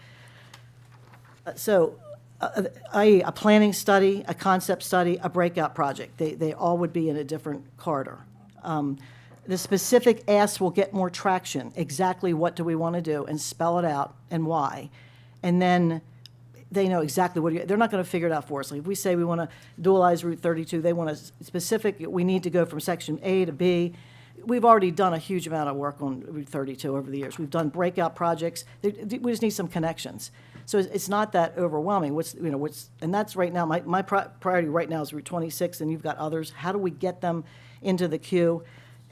A planning study, a concept study, a breakout project. They all would be in a different corridor. The specific asks will get more traction. Exactly what do we want to do, and spell it out and why. And then they know exactly what they're not going to figure it out for us. Like if we say we want to dualize Route 32, they want a specific, we need to go from section A to B. We've already done a huge amount of work on Route 32 over the years. We've done breakout projects. We just need some connections. So it's not that overwhelming. And that's right now, my priority right now is Route 26, and you've got others. How do we get them into the queue?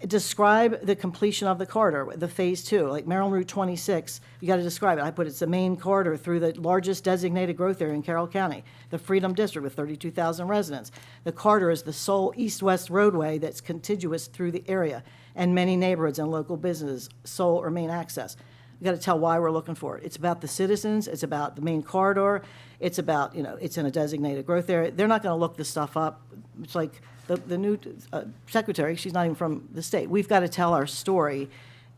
Describe the completion of the corridor, the phase 2, like Maryland Route 26, you got to describe it. I put it's the main corridor through the largest designated growth area in Carroll County, the Freedom District with 32,000 residents. The corridor is the sole east-west roadway that's contiguous through the area and many neighborhoods and local businesses, sole or main access. You got to tell why we're looking for it. It's about the citizens, it's about the main corridor, it's about, it's in a designated growth area. They're not going to look this stuff up. It's like the new secretary, she's not even from the state. We've got to tell our story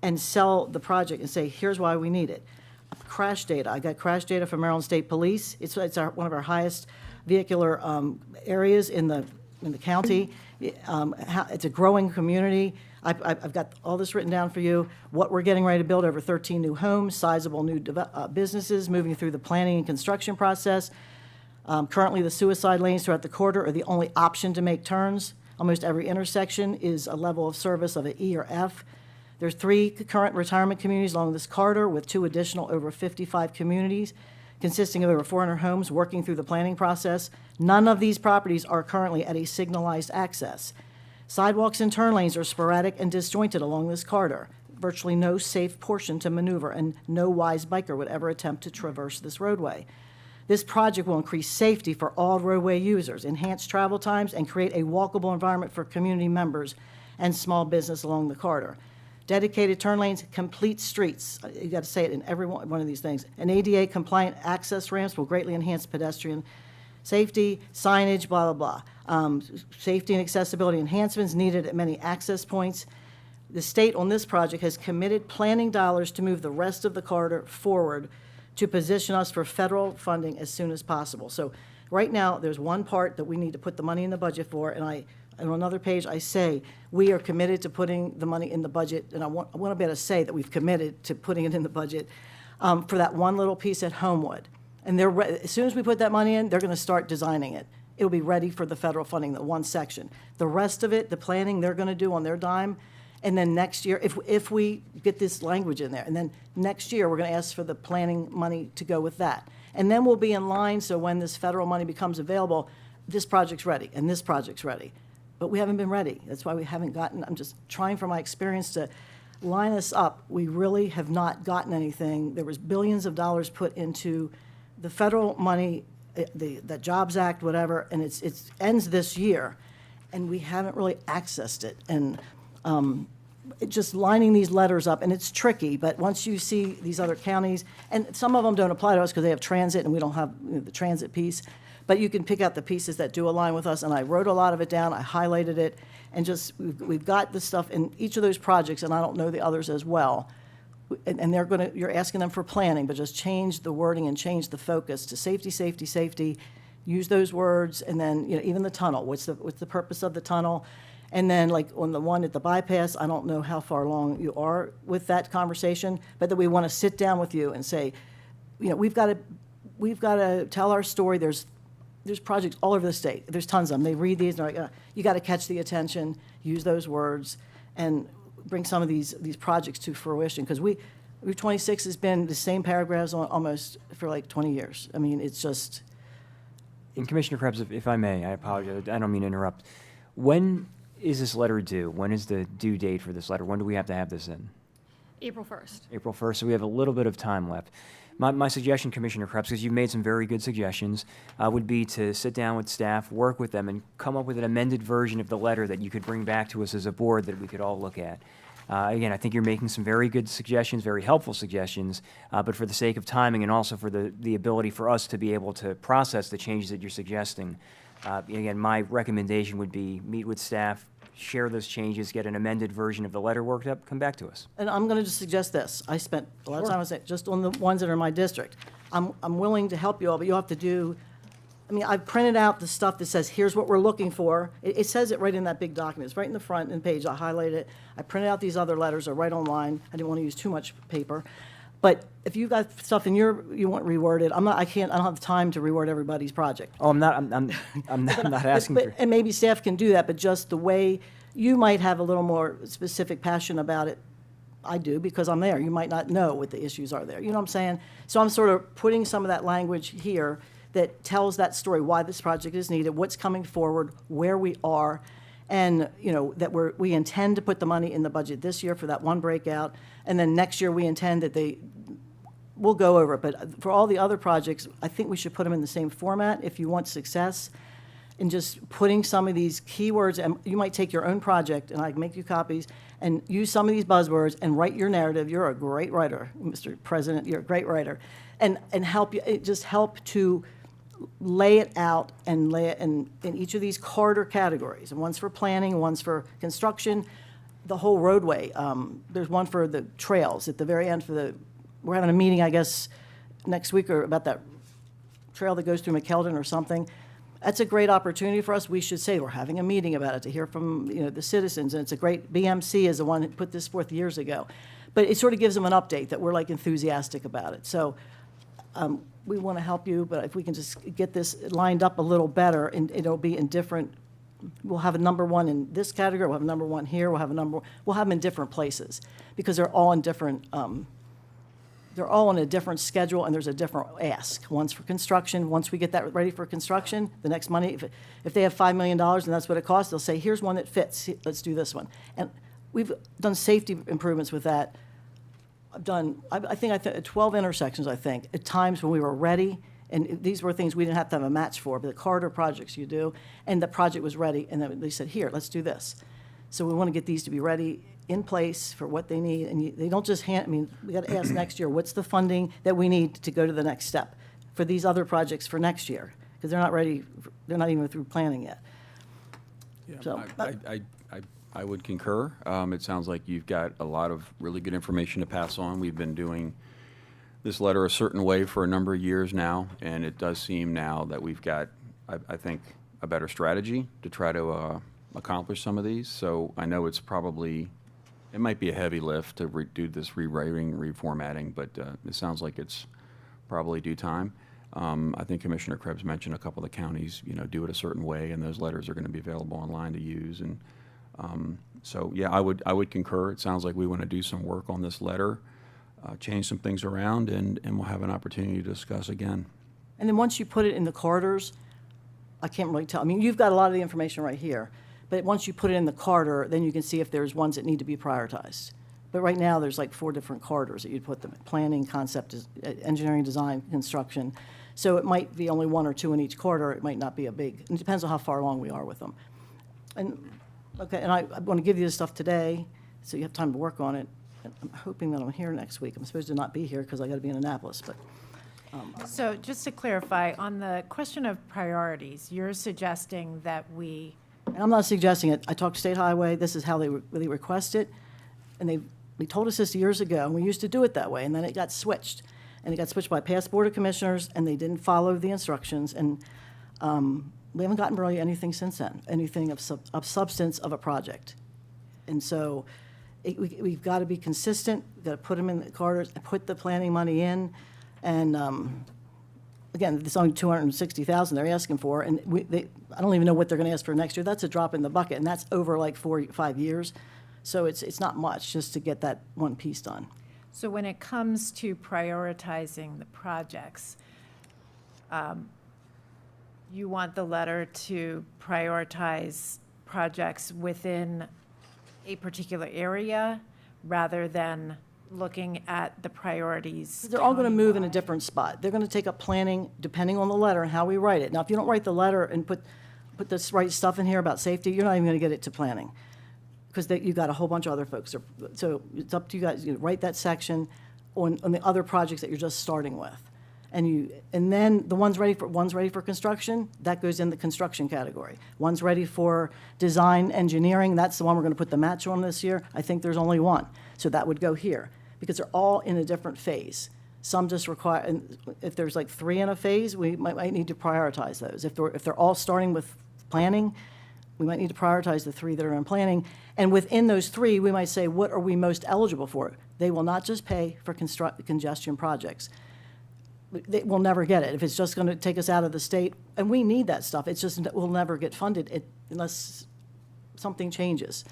and sell the project and say, here's why we need it. Crash data. I got crash data from Maryland State Police. It's one of our highest vehicular areas in the county. It's a growing community. I've got all this written down for you. What we're getting ready to build, over 13 new homes, sizable new businesses moving through the planning and construction process. Currently, the suicide lanes throughout the corridor are the only option to make turns. Almost every intersection is a level of service of an E or F. There's 3 current retirement communities along this corridor with 2 additional over 55 communities consisting of over 400 homes working through the planning process. None of these properties are currently at a signalized access. Sidewalks and turn lanes are sporadic and disjointed along this corridor. Virtually no safe portion to maneuver, and no wise biker would ever attempt to traverse this roadway. This project will increase safety for all roadway users, enhance travel times, and create a walkable environment for community members and small business along the corridor. Dedicated turn lanes, complete streets, you got to say it in every one of these things. And ADA-compliant access ramps will greatly enhance pedestrian safety, signage, blah, blah, blah. Safety and accessibility enhancements needed at many access points. The state on this project has committed planning dollars to move the rest of the corridor forward to position us for federal funding as soon as possible. So right now, there's one part that we need to put the money in the budget for, and on another page, I say, we are committed to putting the money in the budget, and I want to be able to say that we've committed to putting it in the budget for that one little piece at Homewood. And as soon as we put that money in, they're going to start designing it. It'll be ready for the federal funding, the one section. The rest of it, the planning, they're going to do on their dime. And then next year, if we get this language in there, and then next year, we're going to ask for the planning money to go with that. And then we'll be in line, so when this federal money becomes available, this project's ready, and this project's ready. But we haven't been ready. That's why we haven't gotten, I'm just trying from my experience to line us up. We really have not gotten anything. There was billions of dollars put into the federal money, the Jobs Act, whatever, and it ends this year, and we haven't really accessed it. And just lining these letters up, and it's tricky, but once you see these other counties, and some of them don't apply to us because they have transit and we don't have the transit piece, but you can pick out the pieces that do align with us, and I wrote a lot of it down, I highlighted it, and just, we've got this stuff in each of those projects, and I don't know the others as well, and they're gonna, you're asking them for planning, but just change the wording and change the focus to safety, safety, safety, use those words, and then, even the tunnel, what's the purpose of the tunnel? And then, like, on the one at the bypass, I don't know how far along you are with that conversation, but that we want to sit down with you and say, we've got to tell our story. There's projects all over the state. There's tons of them. They read these, and they're like, you got to catch the attention, use those words, and bring some of these projects to fruition. Because Route 26 has been the same paragraphs almost for like 20 years. I mean, it's just...
And Commissioner Krebs, if I may, I apologize. I don't mean to interrupt. When is this letter due? When is the due date for this letter? When do we have to have this in?
April 1st.
April 1st, so we have a little bit of time left. My suggestion, Commissioner Krebs, because you've made some very good suggestions, would be to sit down with staff, work with them, and come up with an amended version of the letter that you could bring back to us as a board that we could all look at. Again, I think you're making some very good suggestions, very helpful suggestions, but for the sake of timing and also for the ability for us to be able to process the changes that you're suggesting, again, my recommendation would be meet with staff, share those changes, get an amended version of the letter worked up, come back to us.
And I'm going to just suggest this. I spent a lot of time on it, just on the ones that are in my district. I'm willing to help you all, but you have to do, I've printed out the stuff that says, here's what we're looking for. It says it right in that big document. It's right in the front and page. I highlighted it. I printed out these other letters. They're right online. I didn't want to use too much paper. But if you've got stuff in you want reworded, I don't have time to reword everybody's project.
Oh, I'm not asking for...
And maybe staff can do that, but just the way you might have a little more specific passion about it. I do, because I'm there. You might not know what the issues are there. You know what I'm saying? So I'm sort of putting some of that language here that tells that story, why this project is needed, what's coming forward, where we are, and that we intend to put the money in the budget this year for that one breakout, and then next year we intend that we'll go over it. But for all the other projects, I think we should put them in the same format if you want success, and just putting some of these keywords, and you might take your own project, and I can make you copies, and use some of these buzzwords and write your narrative. You're a great writer, Mr. President, you're a great writer, and help you, just help to lay it out and lay it in each of these corridor categories. And one's for planning, one's for construction, the whole roadway. There's one for the trails at the very end we're having a meeting, I guess, next week about that trail that goes through McKeldin or something. That's a great opportunity for us. We should say we're having a meeting about it to hear from the citizens. And it's a great, BMC is the one that put this forth years ago. But it sort of gives them an update that we're like enthusiastic about it. So we want to help you, but if we can just get this lined up a little better, and it'll be in different, we'll have a number one in this category, we'll have a number one here, we'll have them in different places, because they're all in different they're all on a different schedule, and there's a different ask. One's for construction. Once we get that ready for construction, the next money, if they have $5 million and that's what it costs, they'll say, here's one that fits. Let's do this one. And we've done safety improvements with that. I think 12 intersections, I think, at times when we were ready, and these were things we didn't have to have a match for, but the corridor projects you do, and the project was ready, and then they said, here, let's do this. So we want to get these to be ready in place for what they need, and they don't just we got to ask next year, what's the funding that we need to go to the next step for these other projects for next year? Because they're not ready, they're not even through planning yet. So,
I would concur. It sounds like you've got a lot of really good information to pass on. We've been doing this letter a certain way for a number of years now, and it does seem now that we've got, I think, a better strategy to try to accomplish some of these. So I know it might be a heavy lift to do this rewriting, reformatting, but it sounds like it's probably due time. I think Commissioner Krebs mentioned a couple of the counties, do it a certain way, and those letters are going to be available online to use. And so, yeah, I would concur. It sounds like we want to do some work on this letter, change some things around, and we'll have an opportunity to discuss again.
and then once you put it in the corridors, I can't really tell. I mean, you've got a lot of the information right here, but once you put it in the corridor, then you can see if there's ones that need to be prioritized. But right now, there's like 4 different corridors that you'd put them in: planning, concept, engineering, design, construction. So it might be only 1 or 2 in each corridor. It might not be a big, it depends on how far along we are with them. And, okay, and I want to give you this stuff today, so you have time to work on it. And I'm hoping that I'm here next week. I'm supposed to not be here because I got to be in Annapolis, but.
So just to clarify, on the question of priorities, you're suggesting that we.
And I'm not suggesting it. I talked to State Highway. This is how they request it. And they told us this years ago, and we used to do it that way, and then it got switched. And it got switched by past Board of Commissioners, and they didn't follow the instructions. And we haven't gotten really anything since then, anything of substance of a project. And so we've got to be consistent. We've got to put them in the corridors, put the planning money in. And again, it's only $260,000 they're asking for, and I don't even know what they're going to ask for next year. That's a drop in the bucket, and that's over like 4 or 5 years. So it's not much just to get that one piece done.
So when it comes to prioritizing the projects, you want the letter to prioritize projects within a particular area rather than looking at the priorities.
They're all going to move in a different spot. They're going to take up planning depending on the letter and how we write it. Now, if you don't write the letter and put this right stuff in here about safety, you're not even going to get it to planning, because you've got a whole bunch of other folks. So it's up to you guys. You write that section on the other projects that you're just starting with. And then the one's ready for construction, that goes in the construction category. One's ready for design engineering, that's the one we're going to put the match on this year. I think there's only one, so that would go here, because they're all in a different phase. Some just require, and if there's like 3 in a phase, we might need to prioritize those. If they're all starting with planning, we might need to prioritize the 3 that are in planning. And within those 3, we might say, what are we most eligible for? They will not just pay for congestion projects. We'll never get it. If it's just going to take us out of the state, and we need that stuff, it's just we'll never get funded unless something changes.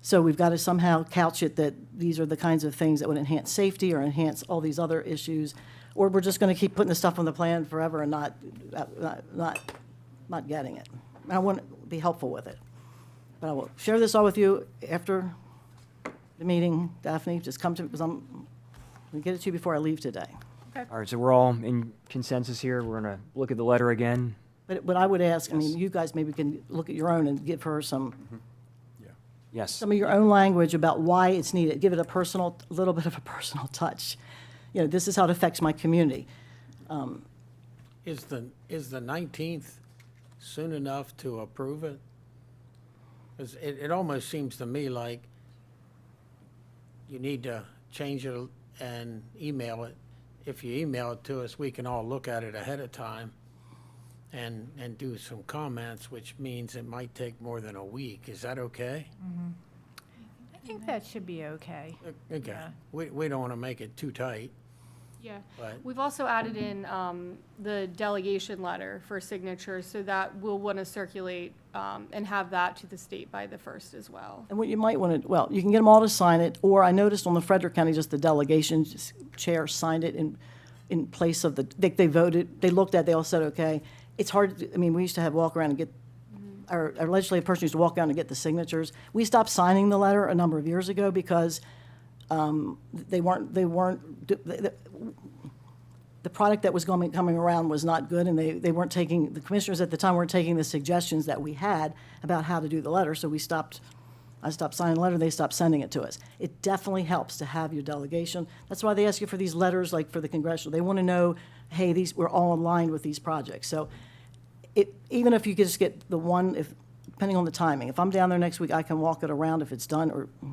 So we've got to somehow couch it that these are the kinds of things that would enhance safety or enhance all these other issues, or we're just going to keep putting the stuff on the plan forever and not getting it. I want to be helpful with it. But I will share this all with you after the meeting, Daphne. Just come to me, because I'm going to get it to you before I leave today.
All right, so we're all in consensus here. We're going to look at the letter again.
But I would ask, I mean, you guys maybe can look at your own and give her some,
Yes.
some of your own language about why it's needed. Give it a little bit of a personal touch. This is how it affects my community.
Is the 19th soon enough to approve it? 'Cause it almost seems to me like you need to change it and email it. If you email it to us, we can all look at it ahead of time and do some comments, which means it might take more than a week. Is that okay?
I think that should be okay.
Okay.
Yeah.
We don't want to make it too tight.
Yeah,
But-
we've also added in the delegation letter for signatures, so that we'll want to circulate and have that to the state by the 1st as well.
And what you might want to, well, you can get them all to sign it, or I noticed on the Frederick County, just the delegation chair signed it in place of they voted, they looked at it, they all said, okay. It's hard, I mean, we used to have walk around and get, our legislative person used to walk around and get the signatures. We stopped signing the letter a number of years ago because the product that was coming around was not good, and they weren't taking, the commissioners at the time weren't taking the suggestions that we had about how to do the letter, so I stopped signing the letter, they stopped sending it to us. It definitely helps to have your delegation. That's why they ask you for these letters, like for the congressional. They want to know, hey, we're all aligned with these projects. So even if you could just get the one, depending on the timing, if I'm down there next week, I can walk it around if it's done, or I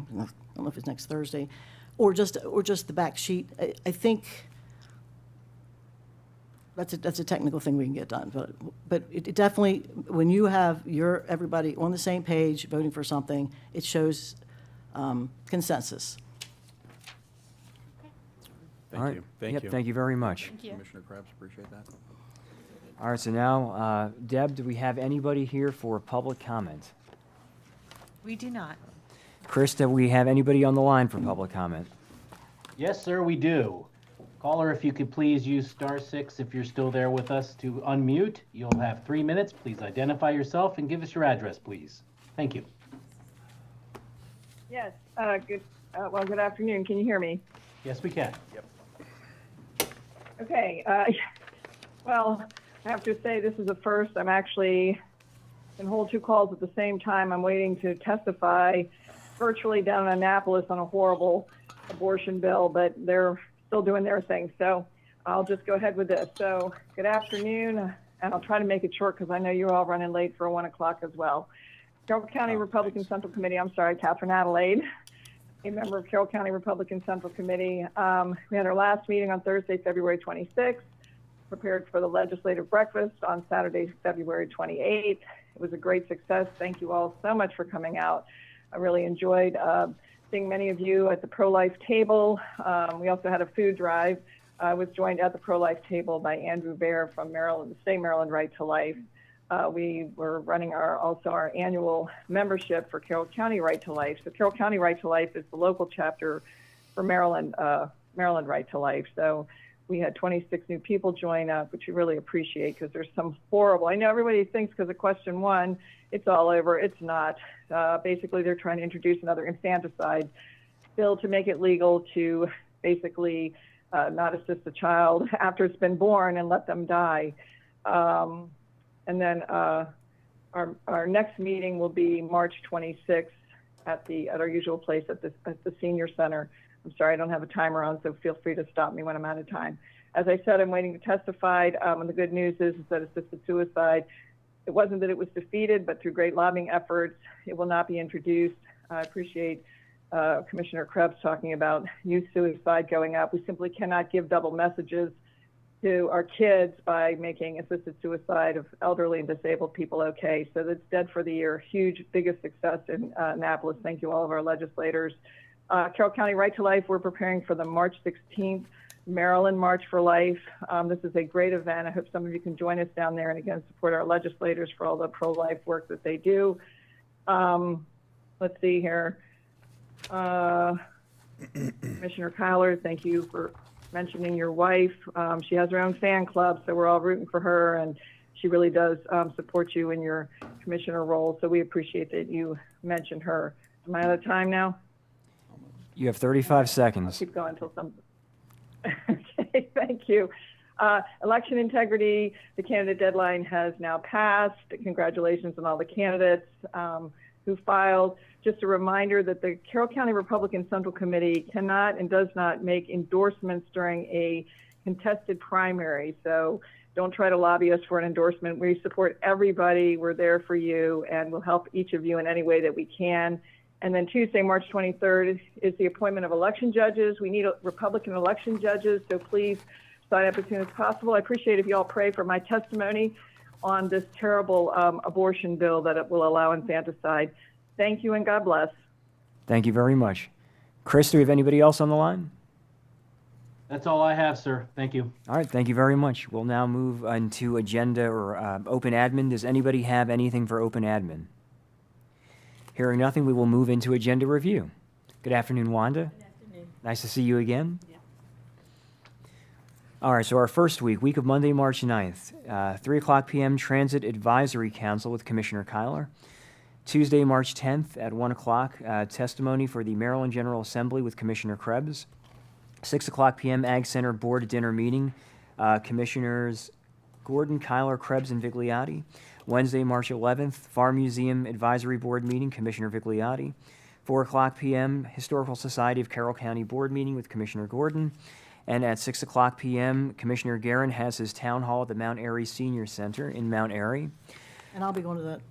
don't know if it's next Thursday, or just the back sheet. I think that's a technical thing we can get done, but it definitely, when you have everybody on the same page voting for something, it shows consensus.
All right.
Thank you.
Thank you very much.
Thank you.
Commissioner Krebs, appreciate that.
All right, so now, Deb, do we have anybody here for public comment?
We do not.
Chris, do we have anybody on the line for public comment?
Yes, sir, we do. Caller, if you could please use *6 if you're still there with us to unmute. You'll have 3 minutes. Please identify yourself and give us your address, please. Thank you.
Yes, good afternoon. Can you hear me?
Yes, we can. Yep.
Okay, well, I have to say this is a first. I'm actually can hold 2 calls at the same time. I'm waiting to testify virtually down in Annapolis on a horrible abortion bill, but they're still doing their thing. So I'll just go ahead with this. So good afternoon, and I'll try to make it short because I know you're all running late for 1 o'clock as well. Carroll County Republican Central Committee, I'm sorry, Catherine Adelaide, a member of Carroll County Republican Central Committee. We had our last meeting on Thursday, February 26th, prepared for the legislative breakfast on Saturday, February 28th. It was a great success. Thank you all so much for coming out. I really enjoyed seeing many of you at the pro-life table. We also had a food drive. I was joined at the pro-life table by Andrew Baer from Maryland, the state Maryland Right to Life. We were running our annual membership for Carroll County Right to Life. So Carroll County Right to Life is the local chapter for Maryland Right to Life. So we had 26 new people join up, which we really appreciate because there's some horrible, I know everybody thinks because of question 1, it's all over. It's not. Basically, they're trying to introduce another infanticide bill to make it legal to basically not assist a child after it's been born and let them die. And then our next meeting will be March 26th at our usual place at the senior center. I'm sorry, I don't have a timer on, so feel free to stop me when I'm out of time. As I said, I'm waiting to testify, and the good news is that assisted suicide, it wasn't that it was defeated, but through great lobbying efforts, it will not be introduced. I appreciate Commissioner Krebs talking about youth suicide going up. We simply cannot give double messages to our kids by making assisted suicide of elderly and disabled people okay. So that's dead for the year. Huge, biggest success in Annapolis. Thank you, all of our legislators. Carroll County Right to Life, we're preparing for the March 16th Maryland March for Life. This is a great event. I hope some of you can join us down there and again support our legislators for all the pro-life work that they do. Let's see here. Commissioner Kyler, thank you for mentioning your wife. She has her own fan club, so we're all rooting for her, and she really does support you in your commissioner role, so we appreciate that you mentioned her. Am I out of time now?
You have 35
I'll
seconds.
keep going until some. Okay, thank you. Election integrity, the candidate deadline has now passed. Congratulations on all the candidates who filed. Just a reminder that the Carroll County Republican Central Committee cannot and does not make endorsements during a contested primary. So don't try to lobby us for an endorsement. We support everybody. We're there for you, and we'll help each of you in any way that we can. And then Tuesday, March 23rd, is the appointment of election judges. We need Republican election judges, so please sign up as soon as possible. I appreciate if you all pray for my testimony on this terrible abortion bill that it will allow infanticide. Thank you and God bless.
Thank you very much. Chris, do we have anybody else on the line?
That's all I have, sir. Thank you.
All right, thank you very much. We'll now move into agenda or open admin. Does anybody have anything for open admin? Hearing nothing, we will move into agenda review. Good afternoon, Wanda. Good afternoon. Nice to see you again. Yeah. All right, so our first week of Monday, March 9th, 3 o'clock p.m. Transit Advisory Council with Commissioner Kyler. Tuesday, March 10th at 1 o'clock, testimony for the Maryland General Assembly with Commissioner Krebs. 6 o'clock p.m. Ag Center Board Dinner Meeting, Commissioners Gordon, Kyler, Krebs, and Vigliotti. Wednesday, March 11th, Farm Museum Advisory Board Meeting, Commissioner Vigliotti. 4 o'clock p.m., Historical Society of Carroll County Board Meeting with Commissioner Gordon. And at 6 o'clock p.m., Commissioner Guerin has his town hall at the Mount Airy Senior Center in Mount Airy.
And I'll be going to that.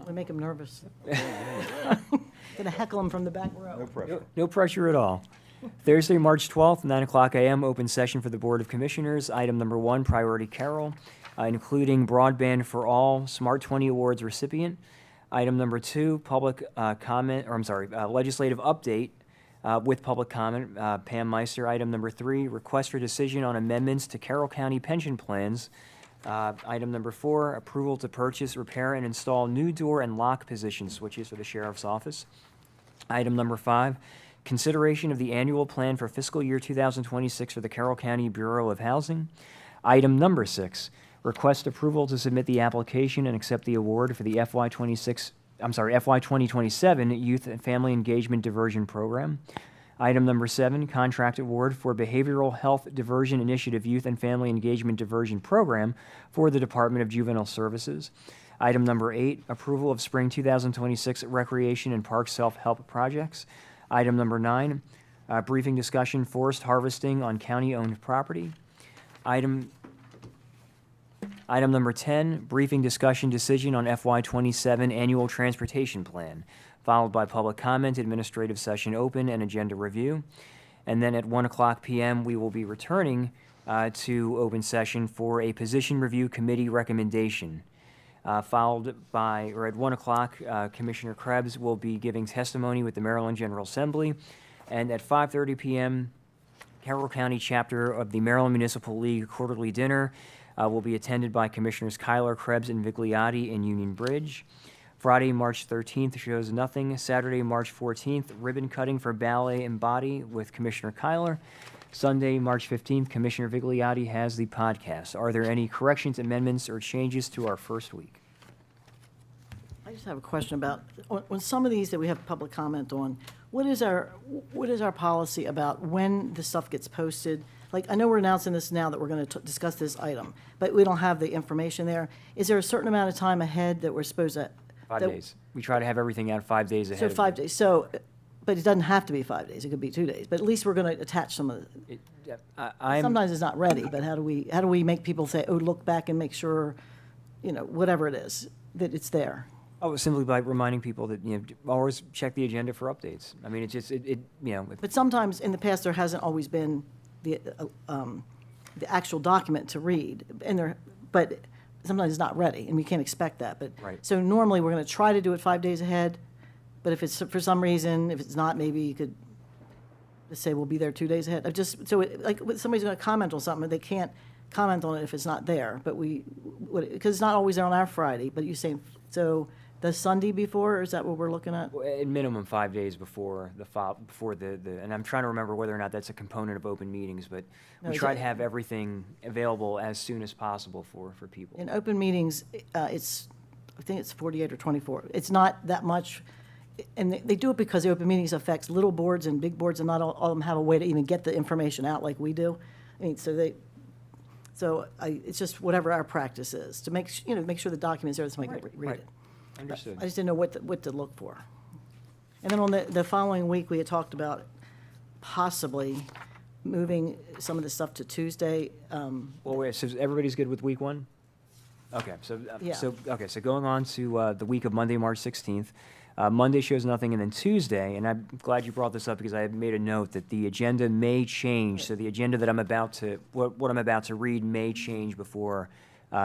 We make him nervous. Gonna heckle him from the back row.
No pressure.
No pressure at all. Thursday, March 12th, 9 o'clock a.m., open session for the Board of Commissioners. Item number 1, Priority Carroll, including Broadband for All Smart 20 Awards recipient. Item number 2, public comment, or I'm sorry, legislative update with public comment, Pam Meister. Item number 3, request for decision on amendments to Carroll County pension plans. Item number 4, approval to purchase, repair, and install new door and lock position switches for the Sheriff's Office. Item number 5, consideration of the annual plan for fiscal year 2026 for the Carroll County Bureau of Housing. Item number 6, request approval to submit the application and accept the award for the FY 2027 Youth and Family Engagement Diversion Program. Item number 7, contract award for Behavioral Health Diversion Initiative Youth and Family Engagement Diversion Program for the Department of Juvenile Services. Item number 8, approval of Spring 2026 Recreation and Park Self-Help Projects. Item number 9, briefing discussion forest harvesting on county-owned property. Item number 10, briefing discussion decision on FY27 Annual Transportation Plan, followed by public comment, administrative session open, and agenda review. And then at 1 o'clock p.m., we will be returning to open session for a position review committee recommendation. Followed by, or at 1 o'clock, Commissioner Krebs will be giving testimony with the Maryland General Assembly. And at 5:30 p.m., Carroll County chapter of the Maryland Municipal League quarterly dinner will be attended by Commissioners Kyler, Krebs, and Vigliotti in Union Bridge. Friday, March 13th, shows nothing. Saturday, March 14th, ribbon cutting for Ballet and Body with Commissioner Kyler. Sunday, March 15th, Commissioner Vigliotti has the podcast. Are there any corrections, amendments, or changes to our first week?
I just have a question about, on some of these that we have public comment on, what is our policy about when the stuff gets posted? Like, I know we're announcing this now that we're going to discuss this item, but we don't have the information there. Is there a certain amount of time ahead that we're supposed to?
5 days. We try to have everything out 5 days ahead.
So 5 days. So, but it doesn't have to be 5 days. It could be 2 days. But at least we're going to attach some of it. Sometimes it's not ready, but how do we make people say, oh, look back and make sure, whatever it is, that it's there?
Oh, simply by reminding people that, always check the agenda for updates. I mean, it's just,
But sometimes in the past, there hasn't always been the actual document to read, but sometimes it's not ready, and we can't expect that. But
Right.
So normally, we're going to try to do it 5 days ahead, but if it's for some reason, if it's not, maybe you could just say we'll be there 2 days ahead. Like somebody's going to comment on something, they can't comment on it if it's not there. But because it's not always there on our Friday. But you're saying the Sunday before, or is that what we're looking at?
at minimum 5 days before and I'm trying to remember whether or not that's a component of open meetings, but we try to have everything available as soon as possible for people.
In open meetings, I think it's 48 or 24. It's not that much, and they do it because the open meetings affects little boards and big boards, and not all of them have a way to even get the information out like we do. I mean, it's just whatever our practice is to make sure the document's there so somebody can read it.
Understood.
I just didn't know what to look for. And then on the following week, we had talked about possibly moving some of the stuff to Tuesday.
Well, wait, so everybody's good with week 1? Okay, so going on to the week of Monday, March 16th. Monday shows nothing, and then Tuesday, and I'm glad you brought this up because I had made a note that the agenda may change. So the agenda that what I'm about to read may change before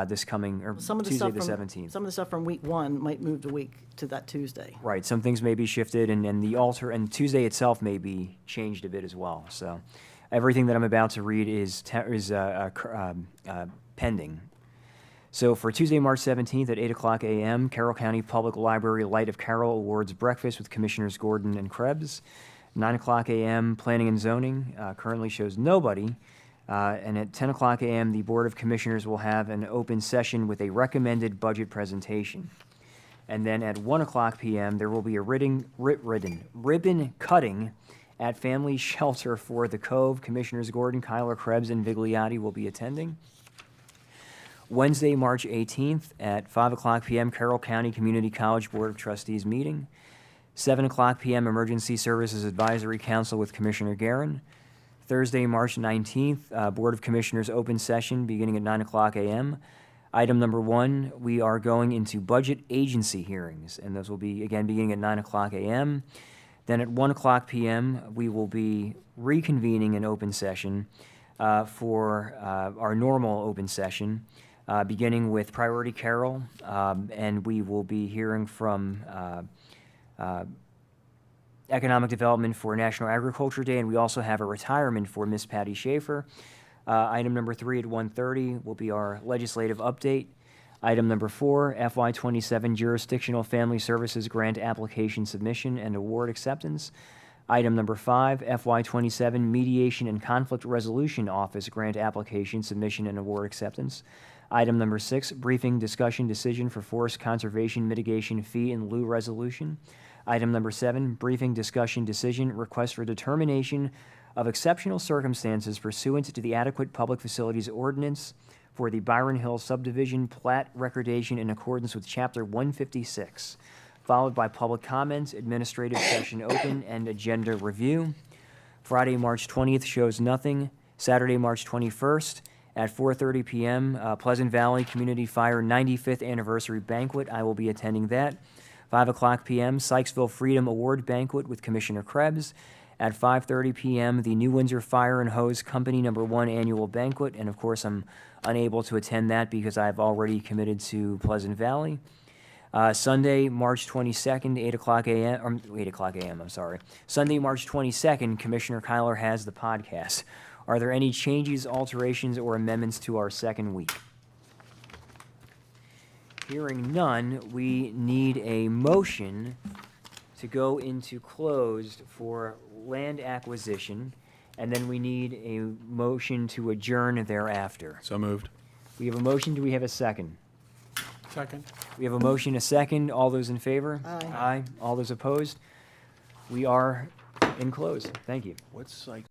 this coming, or Tuesday the 17th.
Some of the stuff from week 1 might move to that Tuesday.
Right, some things may be shifted, and Tuesday itself may be changed a bit as well. So, Everything that I'm about to read is pending. So for Tuesday, March 17th at 8 o'clock a.m., Carroll County Public Library Light of Carroll awards breakfast with Commissioners Gordon and Krebs. 9 o'clock a.m., Planning and Zoning currently shows nobody. And at 10 o'clock a.m., the Board of Commissioners will have an open session with a recommended budget presentation. And then at 1 o'clock p.m., there will be a ribbon cutting at Family Shelter for the Cove. Commissioners Gordon, Kyler, Krebs, and Vigliotti will be attending. Wednesday, March 18th at 5 o'clock p.m., Carroll County Community College Board of Trustees meeting. 7 o'clock p.m., Emergency Services Advisory Council with Commissioner Guerin. Thursday, March 19th, Board of Commissioners open session beginning at 9 o'clock a.m. Item number 1, we are going into budget agency hearings, and those will be, again, beginning at 9 o'clock a.m. Then at 1 o'clock p.m., we will be reconvening an open session for our normal open session, beginning with Priority Carroll, and we will be hearing from Economic Development for National Agriculture Day, and we also have a retirement for Miss Patty Schaefer. Item number 3 at 1:30 will be our legislative update. Item number 4, FY27 Jurisdictional Family Services Grant Application Submission and Award Acceptance. Item number 5, FY27 Mediation and Conflict Resolution Office Grant Application Submission and Award Acceptance. Item number 6, Briefing, Discussion, Decision for Forest Conservation Mitigation Fee in lieu Resolution. Item number 7, Briefing, Discussion, Decision, Request for Determination of Exceptional Circumstances pursuant to the Adequate Public Facilities Ordinance for the Byron Hill Subdivision Plat Recordation in accordance with Chapter 156, followed by public comment, administrative session open, and agenda review. Friday, March 20th shows nothing. Saturday, March 21st at 4:30 p.m., Pleasant Valley Community Fire 95th Anniversary Banquet. I will be attending that. 5 o'clock p.m., Sykesville Freedom Award Banquet with Commissioner Krebs. At 5:30 p.m., the New Windsor Fire and Hose Company No. 1 Annual Banquet, and of course I'm unable to attend that because I've already committed to Pleasant Valley. Sunday, March 22nd, 8 o'clock a.m., or 8 o'clock a.m., I'm sorry. Sunday, March 22nd, Commissioner Kyler has the podcast. Are there any changes, alterations, or amendments to our second week? Hearing none, we need a motion to go into closed for land acquisition, and then we need a motion to adjourn thereafter.
So moved.
We have a motion. Do we have a second?
Second.
We have a motion, a second. All those in favor?
Aye.
Aye. All those opposed? We are in closed. Thank you.
What's like?